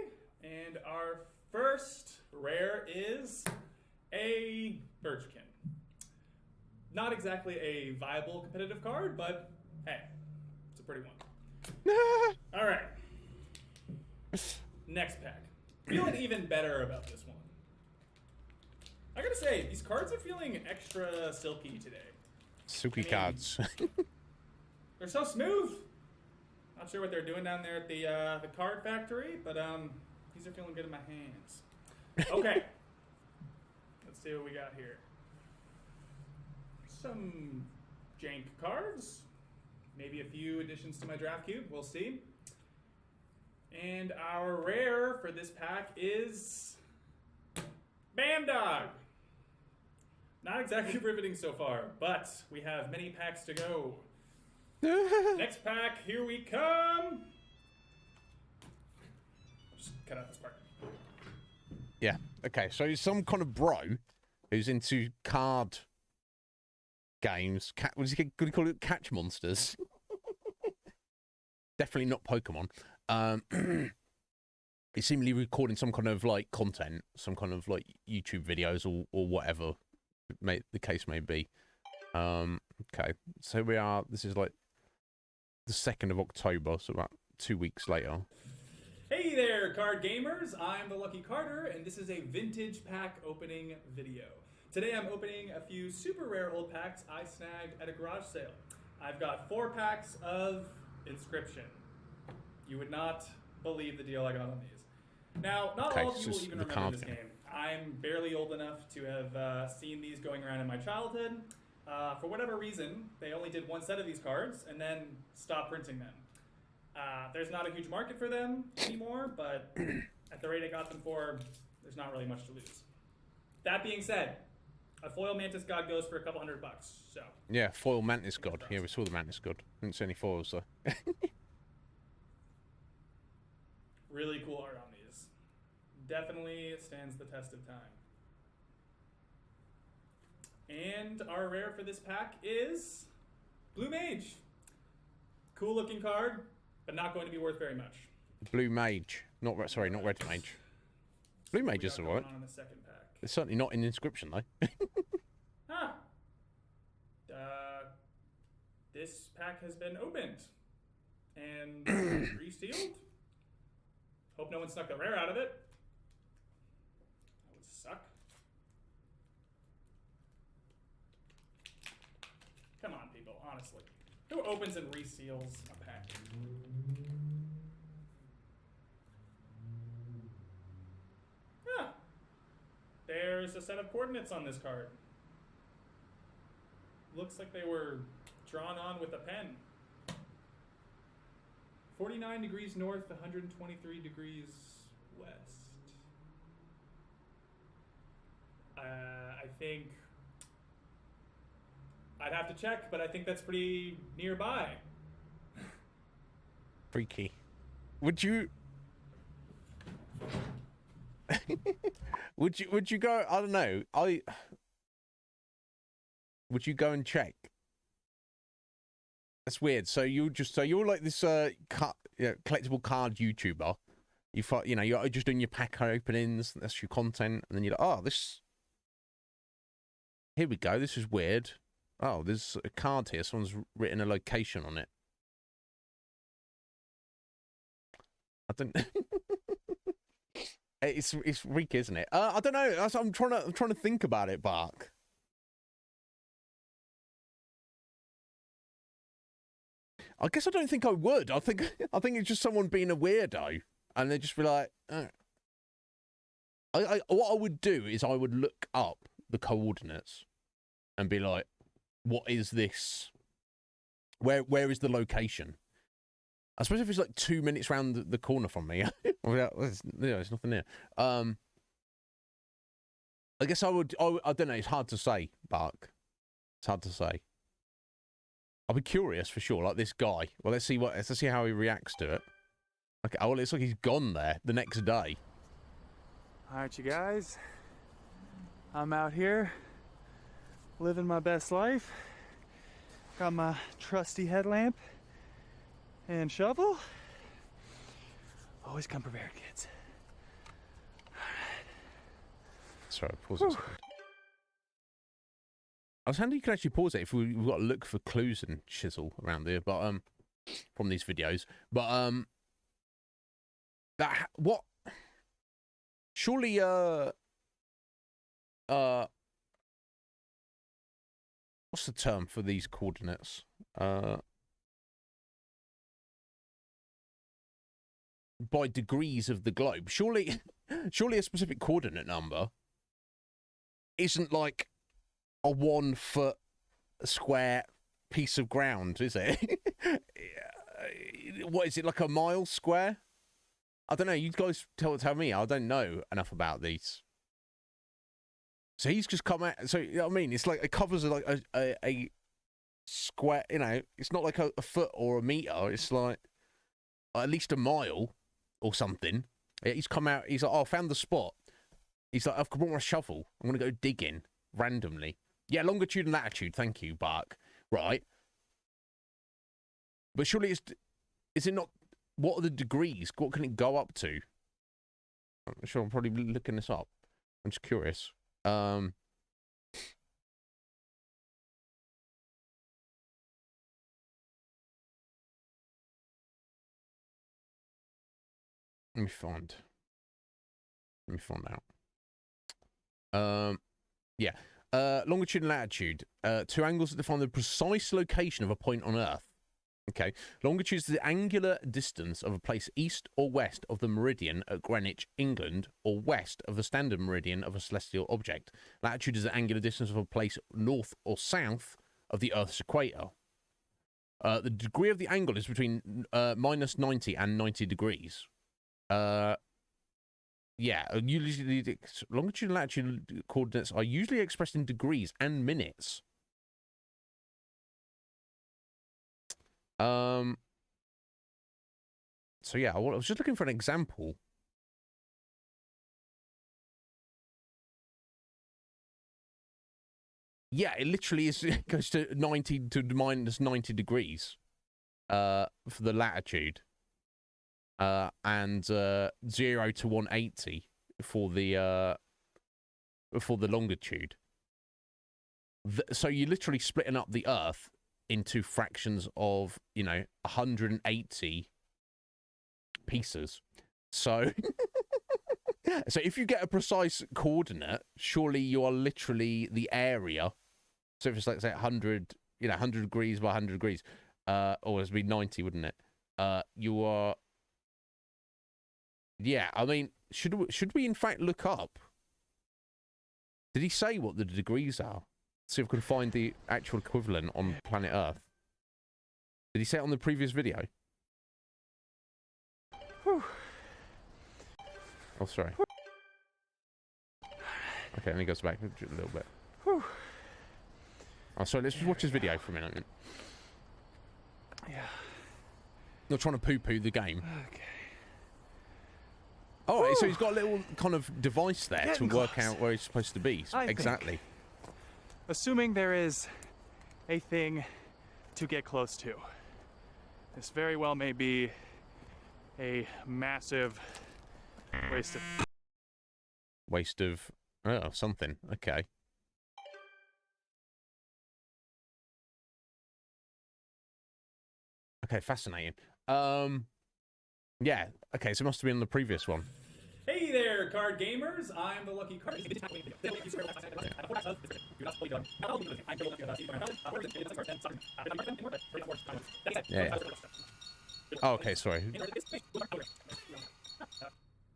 Speaker 1: and our first rare is a Birchkin. Not exactly a viable competitive card, but hey, it's a pretty one. All right. Next pack. Feeling even better about this one. I gotta say, these cards are feeling extra silky today.
Speaker 2: Silky cards.
Speaker 1: They're so smooth. Not sure what they're doing down there at the card factory, but these are feeling good in my hands. Okay. Let's see what we got here. Some jank cards. Maybe a few additions to my draft cube. We'll see. And our rare for this pack is Bandog. Not exactly riveting so far, but we have many packs to go. Next pack, here we come. Just cut out this part.
Speaker 2: Yeah. Okay. So he's some kind of bro who's into card games. What do you call it? Catch monsters. Definitely not Pokemon. He's seemingly recording some kind of like content, some kind of like YouTube videos or whatever the case may be. Okay. So we are. This is like the 2nd of October, so about 2 weeks later.
Speaker 1: Hey there, card gamers! I'm the Lucky Carter, and this is a vintage pack opening video. Today I'm opening a few super rare old packs I snagged at a garage sale. I've got 4 packs of Inscryption. You would not believe the deal I got on these. Now, not all of you will even remember this game. I'm barely old enough to have seen these going around in my childhood. For whatever reason, they only did 1 set of these cards and then stopped printing them. There's not a huge market for them anymore, but at the rate I got them for, there's not really much to lose. That being said, a foil Mantis God goes for a couple $100, so.
Speaker 2: Yeah, foil Mantis God. Yeah, we saw the Mantis God. Didn't see any foils though.
Speaker 1: Really cool art on these. Definitely stands the test of time. And our rare for this pack is Blue Mage. Cool looking card, but not going to be worth very much.
Speaker 2: Blue Mage. Not Red Mage. Blue Mage is alright.
Speaker 1: On in the second pack.
Speaker 2: It's certainly not in Inscryption though.
Speaker 1: Huh. this pack has been opened and resealed. Hope no one snuck the rare out of it. That would suck. Come on, people, honestly. Who opens and reseals a pack? Yeah. There's a set of coordinates on this card. Looks like they were drawn on with a pen. 49 degrees north, 123 degrees west. I think I'd have to check, but I think that's pretty nearby.
Speaker 2: Freaky. Would you? Would you go? I don't know. Would you go and check? That's weird. So you're like this collectible card YouTuber. You're just doing your pack openings. That's your content, and then you're like, oh, this. Here we go. This is weird. Oh, there's a card here. Someone's written a location on it. I don't. It's weak, isn't it? I don't know. I'm trying to think about it, Bark. I guess I don't think I would. I think it's just someone being a weirdo, and they'd just be like, oh. What I would do is I would look up the coordinates and be like, what is this? Where is the location? I suppose if it's like 2 minutes round the corner from me, there's nothing there. I guess I would. I don't know. It's hard to say, Bark. It's hard to say. I'll be curious for sure. Like this guy. Well, let's see how he reacts to it. Okay. Oh, well, it's like he's gone there the next day.
Speaker 5: All right, you guys. I'm out here living my best life. Got my trusty headlamp and shovel. Always come prepared, kids. All right.
Speaker 2: Sorry, pause it. I was hoping you could actually pause it if we've got to look for clues and chisel around here, but from these videos. But that what? Surely what's the term for these coordinates? By degrees of the globe. Surely a specific coordinate number isn't like a 1 foot square piece of ground, is it? What is it, like a mile square? I don't know. You guys tell me. I don't know enough about these. So he's just come out. So you know what I mean, it's like it covers like a square. You know, it's not like a foot or a meter. It's like at least a mile or something. He's come out. He's like, oh, I found the spot. He's like, I've brought my shovel. I'm gonna go digging randomly. Yeah, longitude and latitude. Thank you, Bark. Right. But surely is it not? What are the degrees? What can it go up to? I'm sure I'm probably looking this up. I'm just curious. Let me find out. Yeah. Longitude and latitude. Two angles that define the precise location of a point on Earth. Okay. Longitude is the angular distance of a place east or west of the meridian at Greenwich, England, or west of the standard meridian of a celestial object. Latitude is the angular distance of a place north or south of the Earth's equator. The degree of the angle is between minus 90 and 90 degrees. Yeah, usually longitude and latitude coordinates are usually expressed in degrees and minutes. So yeah, I was just looking for an example. Yeah, it literally is. It goes to 90 to minus 90 degrees, for the latitude, and 0 to 180 for the longitude. So you're literally splitting up the Earth into fractions of, 180 pieces. So, so if you get a precise coordinate, surely you are literally the area. So if it's like, say, 100, 100 degrees by 100 degrees, or it'd be 90, wouldn't it? You are... Yeah, I mean, should we in fact look up? Did he say what the degrees are? See if we can find the actual equivalent on planet Earth. Did he say it on the previous video?
Speaker 5: Whew.
Speaker 2: Oh, sorry. Okay, and he goes back a little bit.
Speaker 5: Whew.
Speaker 2: Oh, sorry, let's just watch his video for a minute.
Speaker 5: Yeah.
Speaker 2: Not trying to poo-poo the game.
Speaker 5: Okay.
Speaker 2: Oh, right, so he's got a little kind of device there
Speaker 5: Getting
Speaker 2: to work
Speaker 5: close.
Speaker 2: out where he's supposed to be.
Speaker 5: I
Speaker 2: Exactly.
Speaker 5: think, assuming there is a thing to get close to, this very well may be a massive waste of...
Speaker 2: Waste of... Oh, something. Okay. Okay, fascinating. Yeah. Okay, so it must have been on the previous one.
Speaker 1: Hey there, card gamers! I'm the Lucky Card.
Speaker 2: Yeah. Oh, okay, sorry.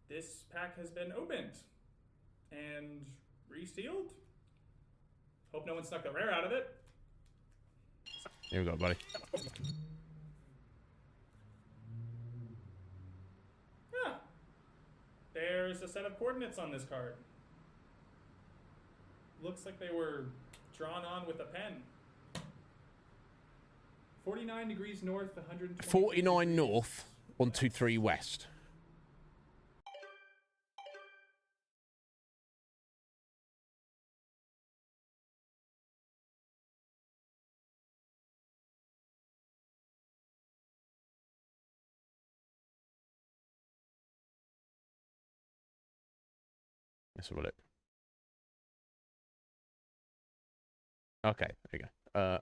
Speaker 1: This pack has been opened and resealed. Hope no one snuck the rare out of it.
Speaker 2: Here we go, buddy.
Speaker 1: Huh. There's a set of coordinates on this card. Looks like they were drawn on with a pen. 49 degrees north, 120
Speaker 2: 49
Speaker 1: degrees
Speaker 2: north, 123 west. Let's have a look. Okay, there you go.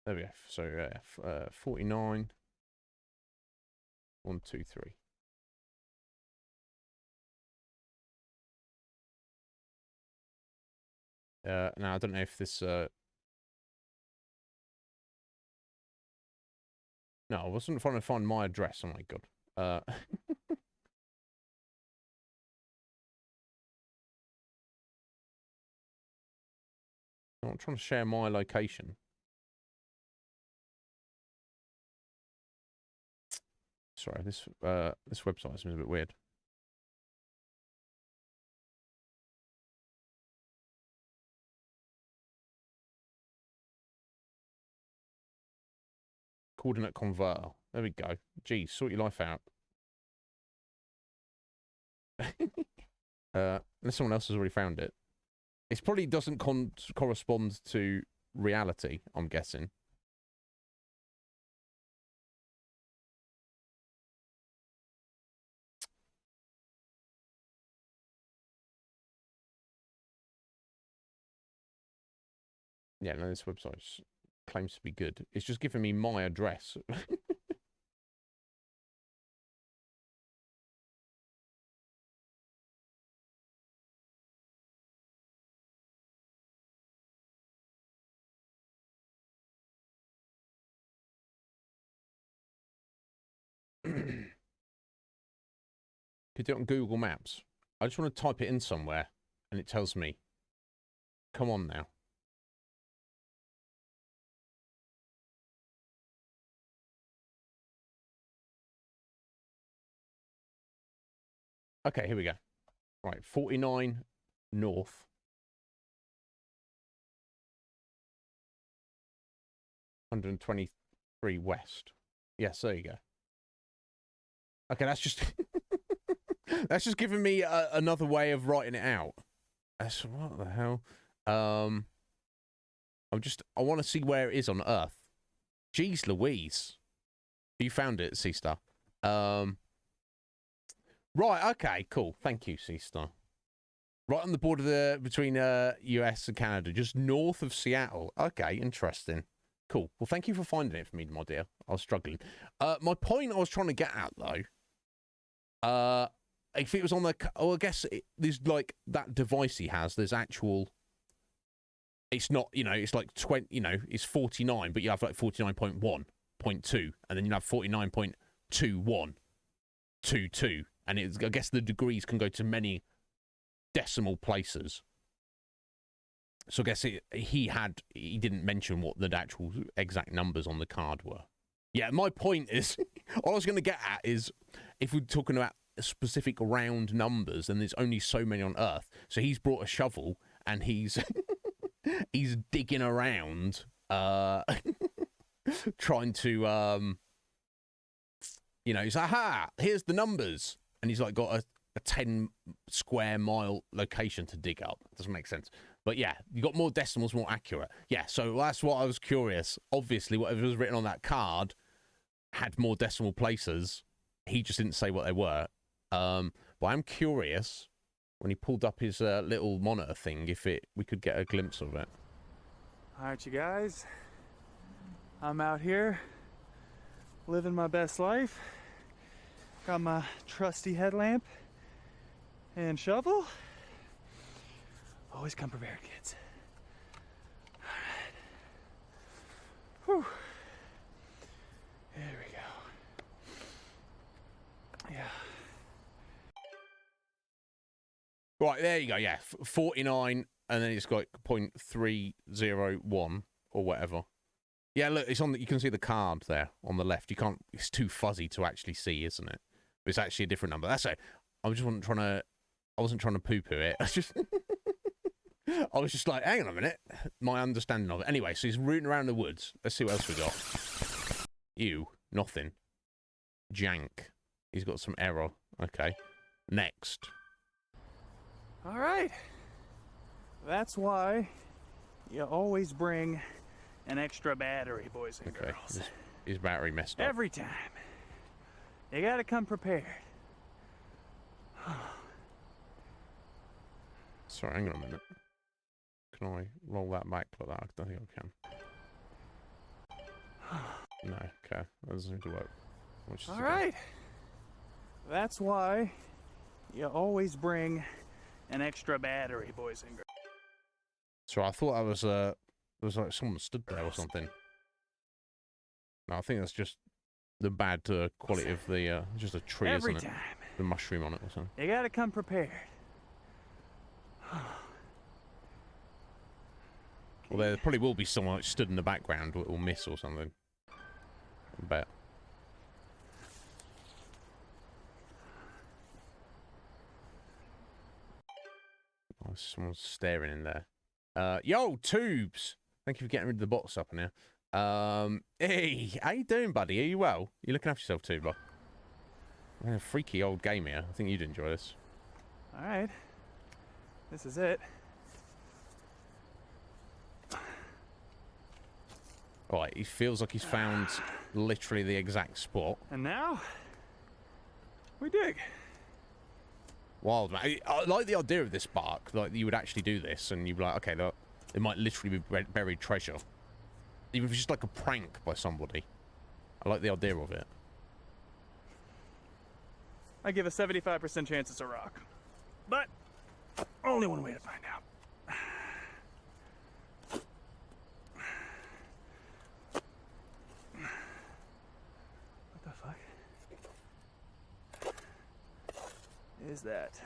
Speaker 2: There we go. So 49. 1, 2, 3. Now I don't know if this. No, I wasn't trying to find my address. Oh my god. I'm trying to share my location. Sorry, this website seems a bit weird. Coordinate converter. There we go. Geez, sort your life out. Unless someone else has already found it. It probably doesn't correspond to reality, I'm guessing. Yeah, no, this website claims to be good. It's just giving me my address. Could do it on Google Maps. I just want to type it in somewhere, and it tells me. Come on now. Okay, here we go. Right, 49 north. 123 west. Yes, there you go. Okay, that's just that's just giving me another way of writing it out. That's what the hell. I want to see where it is on Earth. Jeez Louise. You found it, Sea Star. Right, okay, cool. Thank you, C-Star. Right on the border between US and Canada, just north of Seattle. Okay, interesting. Cool. Well, thank you for finding it for me, my dear. I was struggling. My point I was trying to get at, though, if it was on the... Oh, I guess there's, like, that device he has, there's actual... It's not, you know, it's like 20, you know, it's 49, but you have, like, 49.1.2, and then you have 49.2122, and it's, I guess the degrees can go to many decimal places. So I guess he didn't mention what the actual exact numbers on the card were. Yeah, my point is, all I was going to get at is, if we're talking about specific round numbers, then there's only so many on Earth. So he's brought a shovel, and he's he's digging around, trying to, you know, he's like, aha, here's the numbers. And he's like got a 10 square mile location to dig up. Doesn't make sense. But yeah, you got more decimals, more accurate. Yeah, so that's what I was curious. Obviously, whatever was written on that card had more decimal places. He just didn't say what they were. But I'm curious, when he pulled up his little monitor thing, if we could get a glimpse of it.
Speaker 5: All right, you guys. I'm out here living my best life. Got my trusty headlamp and shovel. Always come prepared, kids. All right. Whew. There we go. Yeah.
Speaker 2: Right, there you go, yeah. 49, and then it's got 0.301 or whatever. Yeah, look, it's on. You can see the card there on the left. You can't. It's too fuzzy to actually see, isn't it? But it's actually a different number. That's it. I wasn't trying to poo-poo it. I was just like, hang on a minute. My understanding of it. Anyway, so he's rooting around the woods. Let's see what else we got. Ew, nothing. Jank. He's got some error. Okay. Next.
Speaker 5: All right. That's why you always bring an extra battery, boys and girls.
Speaker 2: His battery messed up.
Speaker 5: Every time. You gotta come prepared.
Speaker 2: Sorry, hang on a minute. Can I roll that back like that? I don't think I can. No, okay. That doesn't seem to work.
Speaker 5: All right. That's why you always bring an extra battery, boys and girls.
Speaker 2: So I thought I was like someone stood there or something. No, I think that's just the bad quality of the just a tree,
Speaker 5: Every
Speaker 2: isn't it?
Speaker 5: time.
Speaker 2: The mushroom on it or something.
Speaker 5: You gotta come prepared.
Speaker 2: Well, there probably will be someone that stood in the background or miss or something. I bet. Oh, someone's staring in there. Yo, Tubes! Thank you for getting rid of the bots up in here. Hey, how you doing, buddy? Are you well? You looking after yourself, Tuber? Man, a freaky old game here. I think you'd enjoy this.
Speaker 5: All right. This is it.
Speaker 2: Alright, he feels like he's found literally the exact spot.
Speaker 5: And now, we dig.
Speaker 2: Wild, man. I like the idea of this bark. Like, you would actually do this, and you'd be like, okay, look, it might literally be buried treasure. Even if it's just like a prank by somebody. I like the idea of it.
Speaker 5: I give a 75% chance it's a rock. But, only one way to find out. What the fuck is that?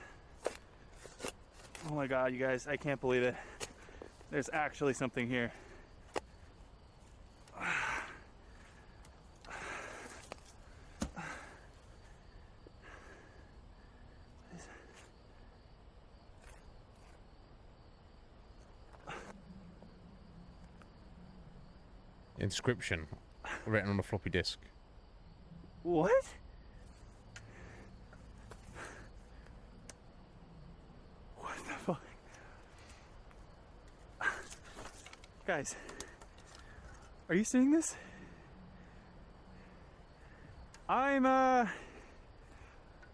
Speaker 5: Oh my god, you guys, I can't believe it. There's actually something here.
Speaker 2: Inscryption written on a floppy disk.
Speaker 5: What? What the fuck? Guys, are you seeing this?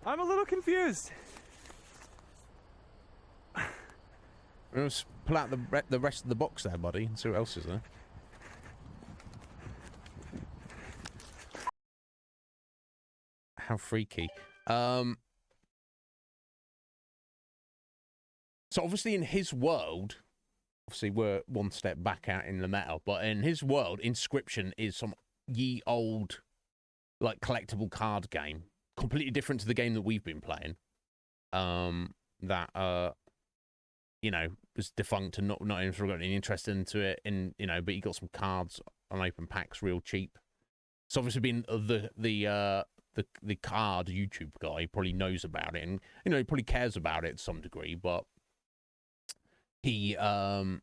Speaker 5: I'm a little confused.
Speaker 2: Let's pull out the rest of the box there, buddy, and see what else is there. How freaky. So obviously in his world, obviously we're one step back out in the meta, but in his world, Inscryption is some ye old, like, collectible card game. Completely different to the game that we've been playing. You know, was defunct and not even got any interest into it, and you know, but you got some cards on open packs real cheap. It's obviously been the card YouTube guy probably knows about it, and you know, he probably cares about it to some degree, but he yeah,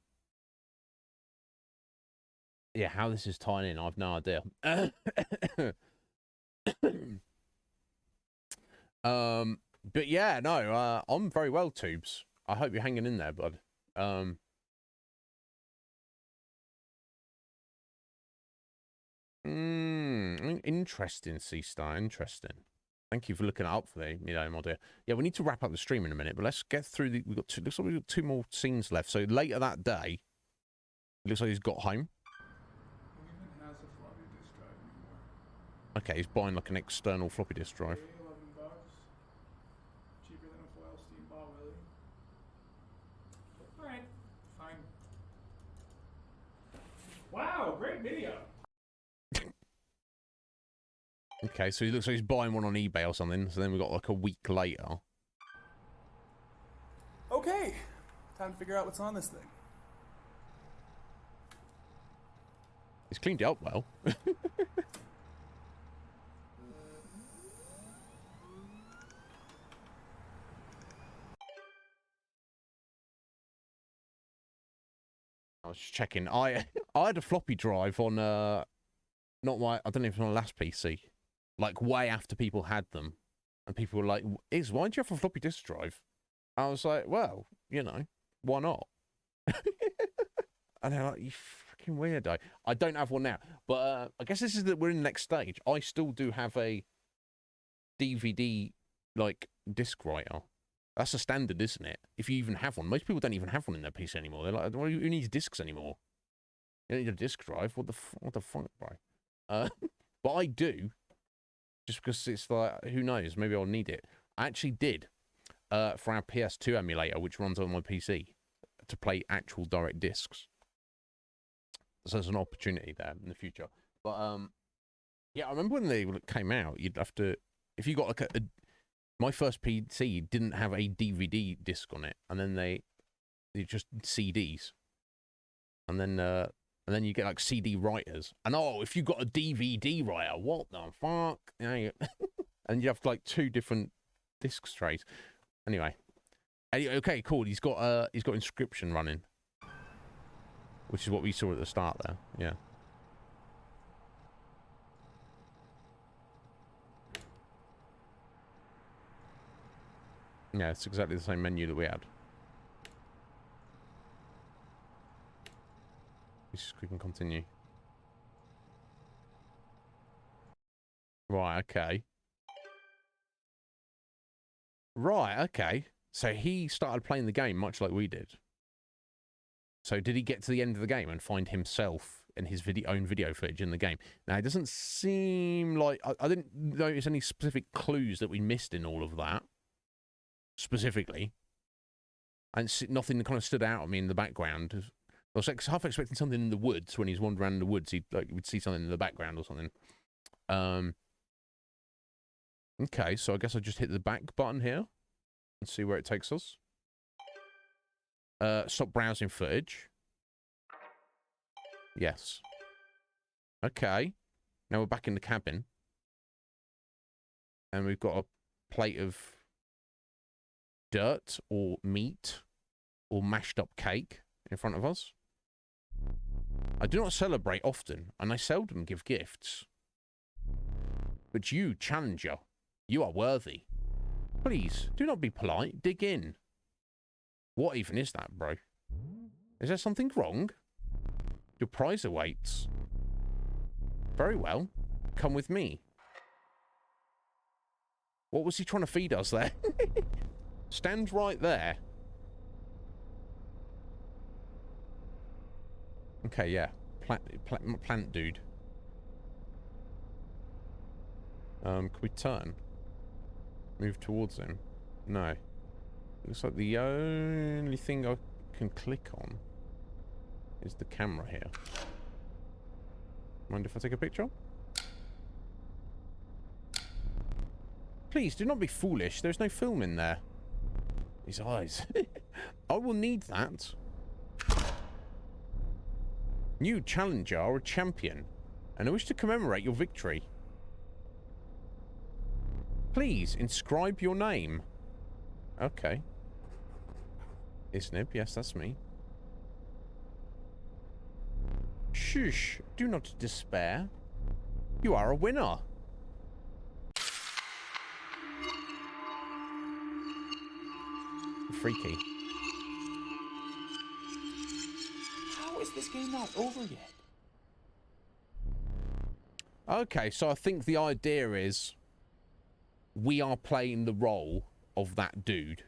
Speaker 2: how this is tying in, I've no idea. But yeah, no, I'm very well, Tubes. I hope you're hanging in there, bud. Interesting, C-Star, interesting. Thank you for looking it up for me, my dear. Yeah, we need to wrap up the stream in a minute, but let's get through the. Looks like we've got 2 more scenes left. So later that day, it looks like he's got home. Okay, he's buying like an external floppy disk drive.
Speaker 1: $11. Cheaper than a foil steam ball, really. Alright, fine. Wow, great video.
Speaker 2: Okay, so he looks like he's buying one on eBay or something. So then we got like a week later.
Speaker 1: Okay, time to figure out what's on this thing.
Speaker 2: He's cleaned it up well. I was just checking. I had a floppy drive on not my, I don't know if it's my last PC, like way after people had them, and people were like, "Iz, why do you have a floppy disk drive?" I was like, "Well, you know, why not?" And they're like, "You fucking weirdo." I don't have one now, but I guess this is that we're in the next stage. I still do have a DVD like disc writer. That's a standard, isn't it? If you even have one. Most people don't even have one in their PC anymore. They're like, well, who needs discs anymore? You don't need a disk drive. What the fuck, bro? But I do, just because it's like, who knows? Maybe I'll need it. I actually did for our PS2 emulator, which runs on my PC, to play actual direct discs. So there's an opportunity there in the future. But yeah, I remember when they came out, you'd have to, if you got like my first PC didn't have a DVD disc on it, and then they just CDs, and then you get like CD writers, and oh, if you got a DVD writer, what the fuck? And you have like 2 different disc trays. Anyway, okay, cool. He's got Inscryption running, which is what we saw at the start there. Yeah. Yeah, it's exactly the same menu that we had. We can continue. Right, okay. Right, okay. So he started playing the game much like we did. So did he get to the end of the game and find himself and his own video footage in the game? Now, it doesn't seem like... I didn't notice any specific clues that we missed in all of that. Specifically, and nothing kind of stood out at me in the background. I was like half expecting something in the woods when he's wandering around in the woods. Would see something in the background or something. Okay, so I guess I just hit the back button here and see where it takes us. Stop browsing footage. Yes. Okay. Now we're back in the cabin, and we've got a plate of dirt or meat or mashed up cake in front of us. I do not celebrate often, and I seldom give gifts. But you, challenger, you are worthy. Please, do not be polite. Dig in. What even is that, bro? Is there something wrong? Your prize awaits. Very well. Come with me. What was he trying to feed us there? Stand right there. Okay, yeah. Plant dude. Can we turn? Move towards him? No. Looks like the only thing I can click on is the camera here. Mind if I take a picture? Please, do not be foolish. There's no film in there. His eyes. I will need that. New challenger or champion, and I wish to commemorate your victory. Please, inscribe your name. Okay. Iznib, yes, that's me. Shush, do not despair. You are a winner. Freaky.
Speaker 6: How is this game not over yet?
Speaker 2: Okay, so I think the idea is we are playing the role of that dude,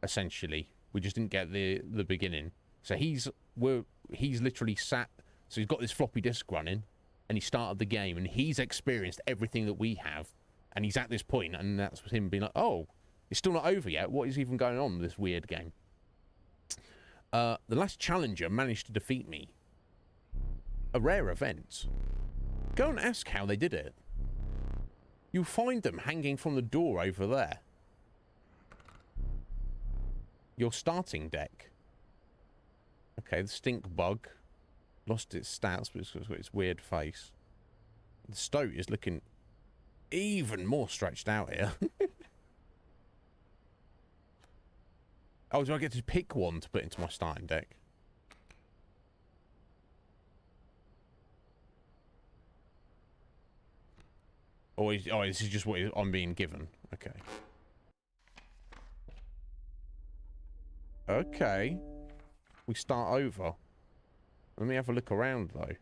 Speaker 2: essentially. We just didn't get the beginning. So he's literally sat, so he's got this floppy disk running, and he started the game, and he's experienced everything that we have, and he's at this point, and that's him being like, oh, it's still not over yet. What is even going on in this weird game? The last challenger managed to defeat me. A rare event. Go and ask how they did it. You'll find them hanging from the door over there. Your starting deck. Okay, the stink bug. Lost its stats, but it's got its weird face. The stoat is looking even more stretched out here. Oh, do I get to pick one to put into my starting deck? Or this is just what I'm being given. Okay. Okay. We start over. Let me have a look around, though.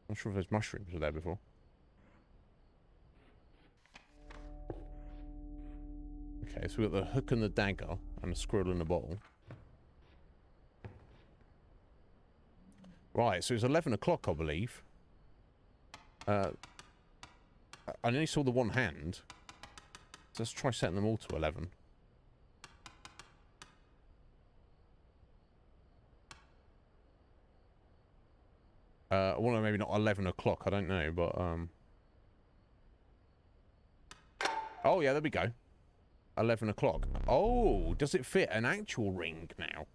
Speaker 2: Not sure if those mushrooms were there before. Okay, so we've got the hook and the dagger and the squirrel in the bottle. Right, so it's 11 o'clock, I believe. I only saw the one hand. So let's try setting them all to 11. Well, maybe not 11 o'clock, I don't know, but, oh, yeah, there we go. 11 o'clock. Oh, does it fit an actual ring now?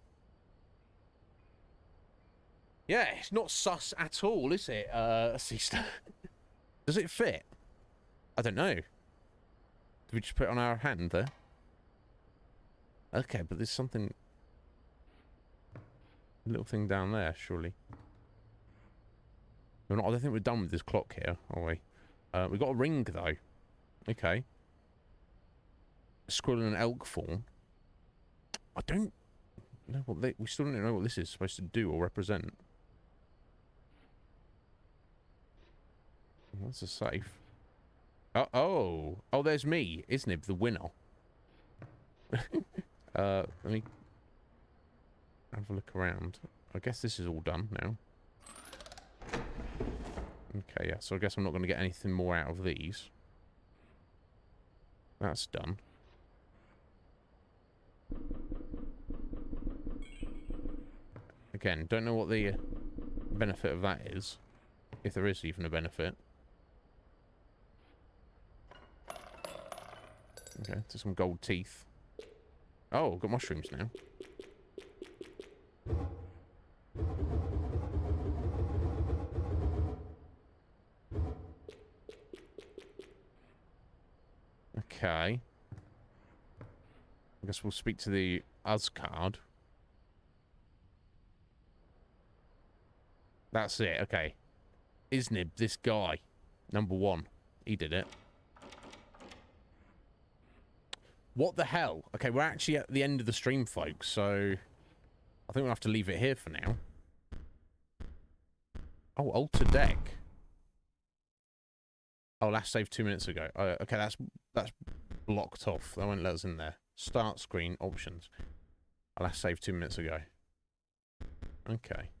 Speaker 2: Yeah, it's not sus at all, is it, sister? Does it fit? I don't know. Did we just put it on our hand there? Okay, but there's something... A little thing down there, surely. I don't think we're done with this clock here, are we? We've got a ring, though. Okay. A squirrel and an elk fawn. I don't know what we still don't know what this is supposed to do or represent. That's a safe. Oh, there's me, Iznib, the winner. Let me have a look around. I guess this is all done now. Okay, yeah, so I guess I'm not going to get anything more out of these. That's done. Again, don't know what the benefit of that is. If there is even a benefit. Okay, to some gold teeth. Oh, got mushrooms now. Okay. I guess we'll speak to the Uz card. That's it, okay. Iznib, this guy. Number 1. He did it. What the hell? Okay, we're actually at the end of the stream, folks, so... I think we'll have to leave it here for now. Oh, alter deck. Oh, last save 2 minutes ago. Okay, that's blocked off. That won't let us in there. Start screen options. Oh, last save 2 minutes ago. Okay.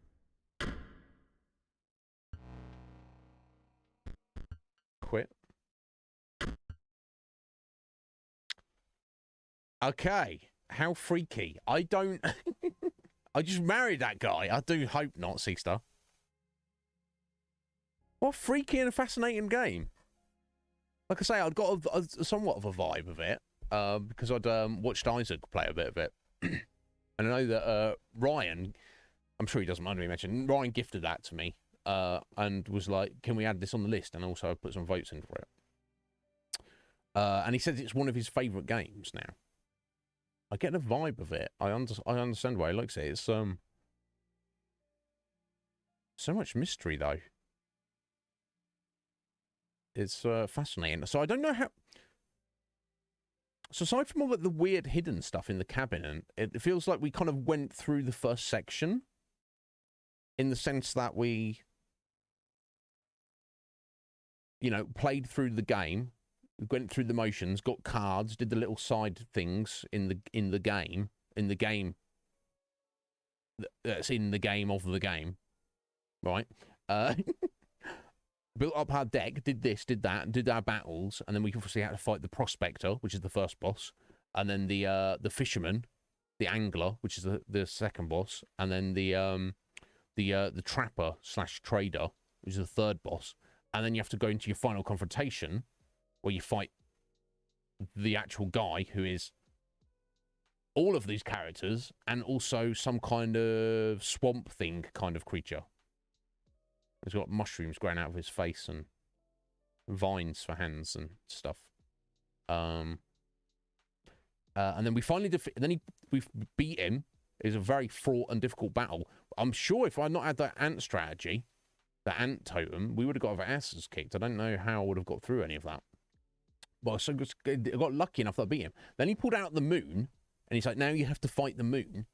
Speaker 2: Quit. Okay. How freaky. I don't... I just married that guy. I do hope not, Seastar. What a freaky and fascinating game. Like I say, I'd got a somewhat of a vibe of it, because I'd watched Isaac play a bit of it. And I know that Ryan, I'm sure he doesn't mind me mentioning, Ryan gifted that to me, and was like, can we add this on the list? And also I put some votes in for it. And he says it's one of his favourite games now. I get the vibe of it. I understand why he likes it. It's so much mystery though. It's fascinating. So I don't know how. So aside from all the weird hidden stuff in the cabin, and it feels like we kind of went through the first section, in the sense that we, you know, played through the game, went through the motions, got cards, did the little side things in the game that's in the game of the game, right? Built up our deck, did this, did that, did our battles, and then we obviously had to fight the prospector, which is the first boss, and then the fisherman, the angler, which is the second boss, and then the trapper / trader, which is the third boss, and then you have to go into your final confrontation, where you fight the actual guy who is all of these characters, and also some kind of swamp thing kind of creature. He's got mushrooms growing out of his face and vines for hands and stuff. And then we finally we beat him. It was a very fraught and difficult battle. I'm sure if I had not had that ant strategy, the ant totem, we would have got our asses kicked. I don't know how I would have got through any of that. But I got lucky enough that I beat him. Then he pulled out the moon, and he's like, now you have to fight the moon.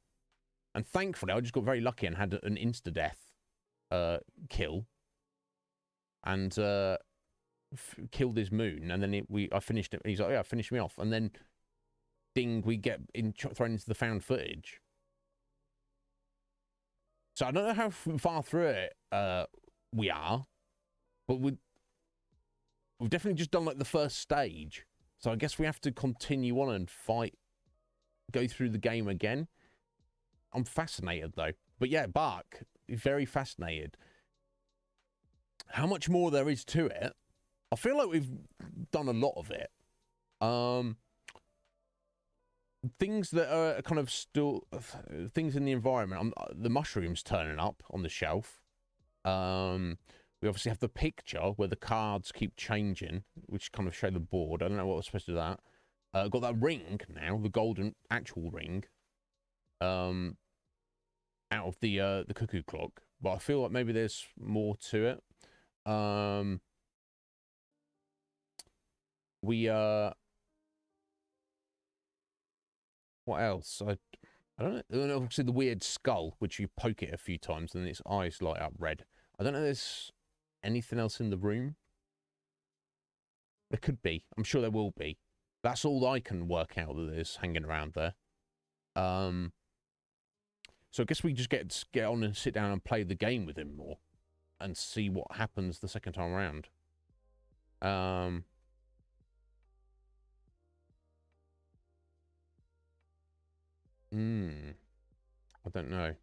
Speaker 2: And thankfully, I just got very lucky and had an insta-death kill, and killed his moon, and then I finished it. He's like, yeah, finish me off, and then ding, we get thrown into the found footage. So I don't know how far through it we are, but we've definitely just done like the first stage. So I guess we have to continue on and go through the game again. I'm fascinated though, but yeah, Bark. Very fascinated. How much more there is to it? I feel like we've done a lot of it. Things that are kind of still things in the environment. The mushrooms turning up on the shelf. We obviously have the picture where the cards keep changing, which kind of show the board. I don't know what was supposed to do that. Got that ring now, the golden actual ring. Out of the cuckoo clock, but I feel like maybe there's more to it. What else? I don't know. Obviously the weird skull, which you poke it a few times and its eyes light up red. I don't know if there's anything else in the room. There could be. I'm sure there will be. That's all I can work out that is hanging around there. So I guess we just get on and sit down and play the game with him more and see what happens the second time around. I don't know.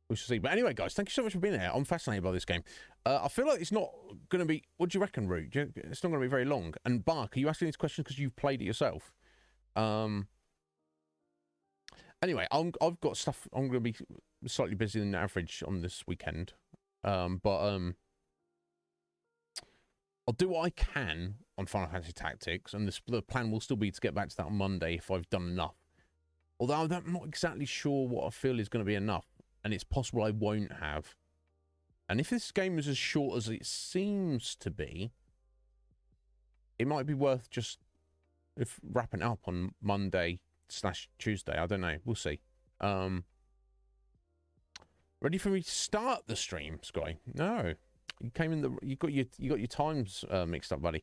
Speaker 2: We shall see. But anyway, guys, thank you so much for being here. I'm fascinated by this game. I feel like it's not going to be... What do you reckon, Root? It's not going to be very long. And Bark, are you asking these questions because you've played it yourself? Anyway, I've got stuff. I'm going to be slightly busier than average on this weekend. But I'll do what I can on Final Fantasy Tactics, and the plan will still be to get back to that on Monday if I've done enough. Although I'm not exactly sure what I feel is going to be enough, and it's possible I won't have. And if this game is as short as it seems to be, it might be worth just wrapping up on Monday /Tuesday. I don't know. We'll see. Ready for me to start the stream, Sky? No. You came in the... You got your times mixed up, buddy.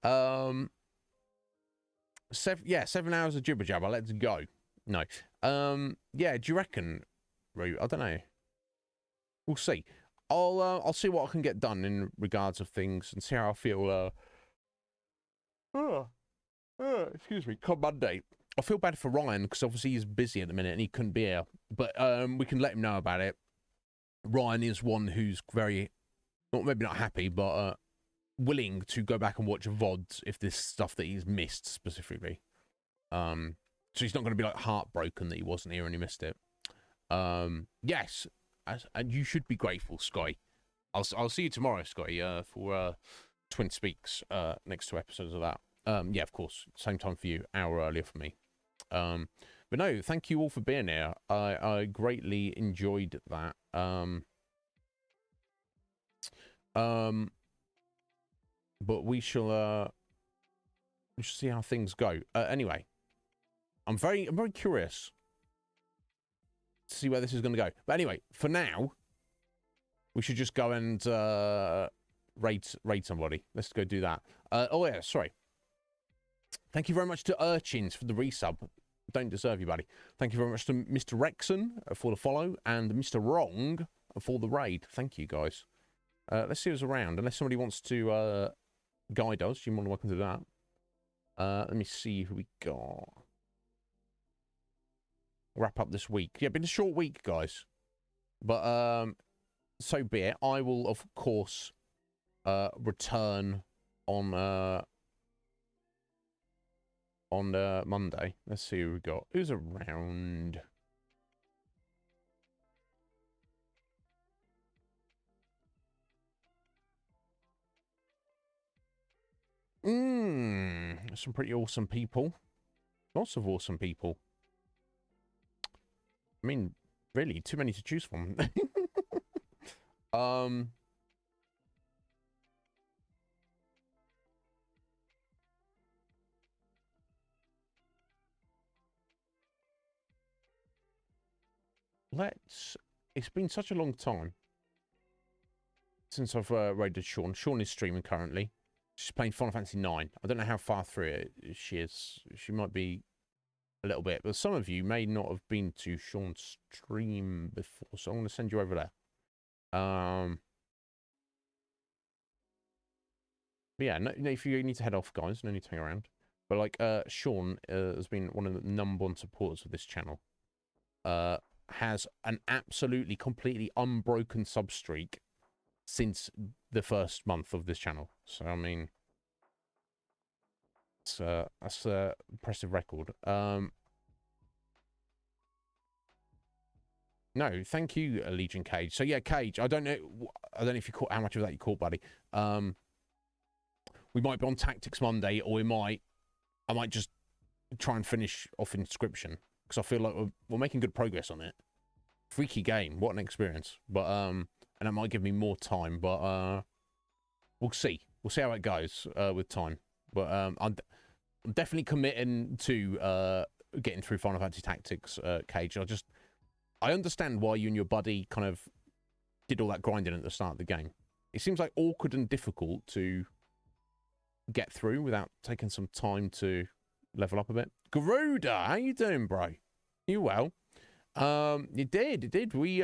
Speaker 2: 7 hours of jibber jabber. Let's go. No. Yeah, do you reckon, Roo? I don't know. We'll see. I'll see what I can get done in regards of things and see how I feel. Excuse me. Come Monday. I feel bad for Ryan because obviously he's busy at the minute and he couldn't be here. But we can let him know about it. Ryan is one who's very, maybe not happy, but willing to go back and watch VODs if there's stuff that he's missed specifically. So he's not going to be like heartbroken that he wasn't here and he missed it. Yes, and you should be grateful, Sky. I'll see you tomorrow, Sky, for Twin Speaks, next 2 episodes of that. Yeah, of course, same time for you, hour earlier for me. But no, thank you all for being here. I greatly enjoyed that. But we shall see how things go. Anyway, I'm very curious to see where this is going to go. But anyway, for now, we should just go and raid somebody. Let's go do that. Oh yeah, sorry. Thank you very much to Urchins for the resub. Don't deserve you, buddy. Thank you very much to Mr. Rexon for the follow and Mr. Wrong for the raid. Thank you, guys. Let's see who's around. Unless somebody wants to guide us, you're more than welcome to that. Let me see who we got. Wrap up this week. Yeah, been a short week, guys. But so be it. I will, of course, return on Monday. Let's see who we got. Who's around? Some pretty awesome people. Lots of awesome people. I mean, really, too many to choose from. It's been such a long time since I've raided Sean. Sean is streaming currently. She's playing Final Fantasy 9. I don't know how far through it she is. She might be a little bit, but some of you may not have been to Sean's stream before, so I'm going to send you over there. But yeah, no, if you need to head off, guys, no need to hang around. But like, Sean has been one of the #1 supporters of this channel. Has an absolutely, completely unbroken sub streak since the first month of this channel. So, I mean, that's a impressive record. No, thank you, Legion Cage. So yeah, Cage, I don't know if you caught how much of that you caught, buddy. We might be on Tactics Monday, or I might just try and finish off Inscryption, because I feel like we're making good progress on it. Freaky game, what an experience. But and that might give me more time, but we'll see. We'll see how it goes with time. But I'm definitely committing to getting through Final Fantasy Tactics, Cage. I understand why you and your buddy kind of did all that grinding at the start of the game. It seems like awkward and difficult to get through without taking some time to level up a bit. Garuda, how you doing, bro? You well? You did. We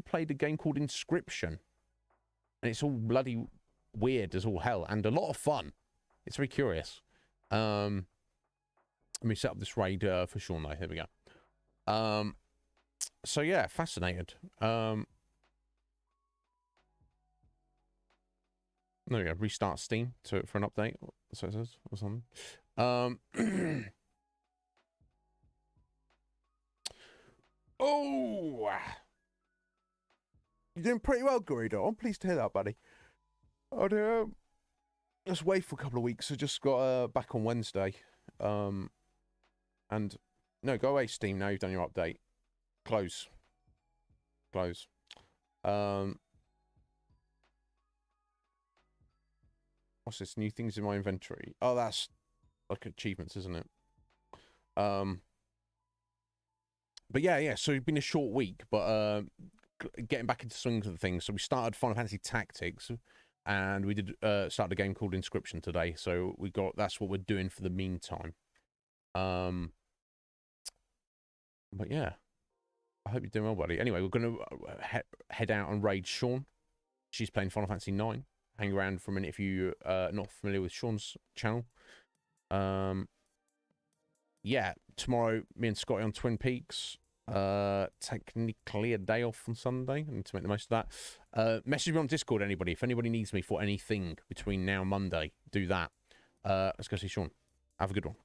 Speaker 2: played a game called Inscryption, and it's all bloody weird as all hell and a lot of fun. It's very curious. Let me set up this raid for Sean though. Here we go. So yeah, fascinated. No, yeah, restart Steam for an update. So it says or something. Oh, you're doing pretty well, Garrido. I'm pleased to hear that, buddy. I'd just wait for a couple of weeks. I just got back on Wednesday. And no, go away, Steam. Now you've done your update. Close. What's this? New things in my inventory. Oh, that's like achievements, isn't it? But yeah. So it's been a short week, but getting back into swings of the things. So we started Final Fantasy Tactics, and we did start a game called Inscryption today. So that's what we're doing for the meantime. But yeah, I hope you're doing well, buddy. Anyway, we're gonna head out and raid Sean. She's playing Final Fantasy 9. Hang around for a minute if you're not familiar with Sean's channel. Yeah, tomorrow, me and Scotty on Twin Peaks. Technically a day off on Sunday. I need to make the most of that. Message me on Discord, anybody. If anybody needs me for anything between now and Monday, do that. Let's go see Sean. Have a good one.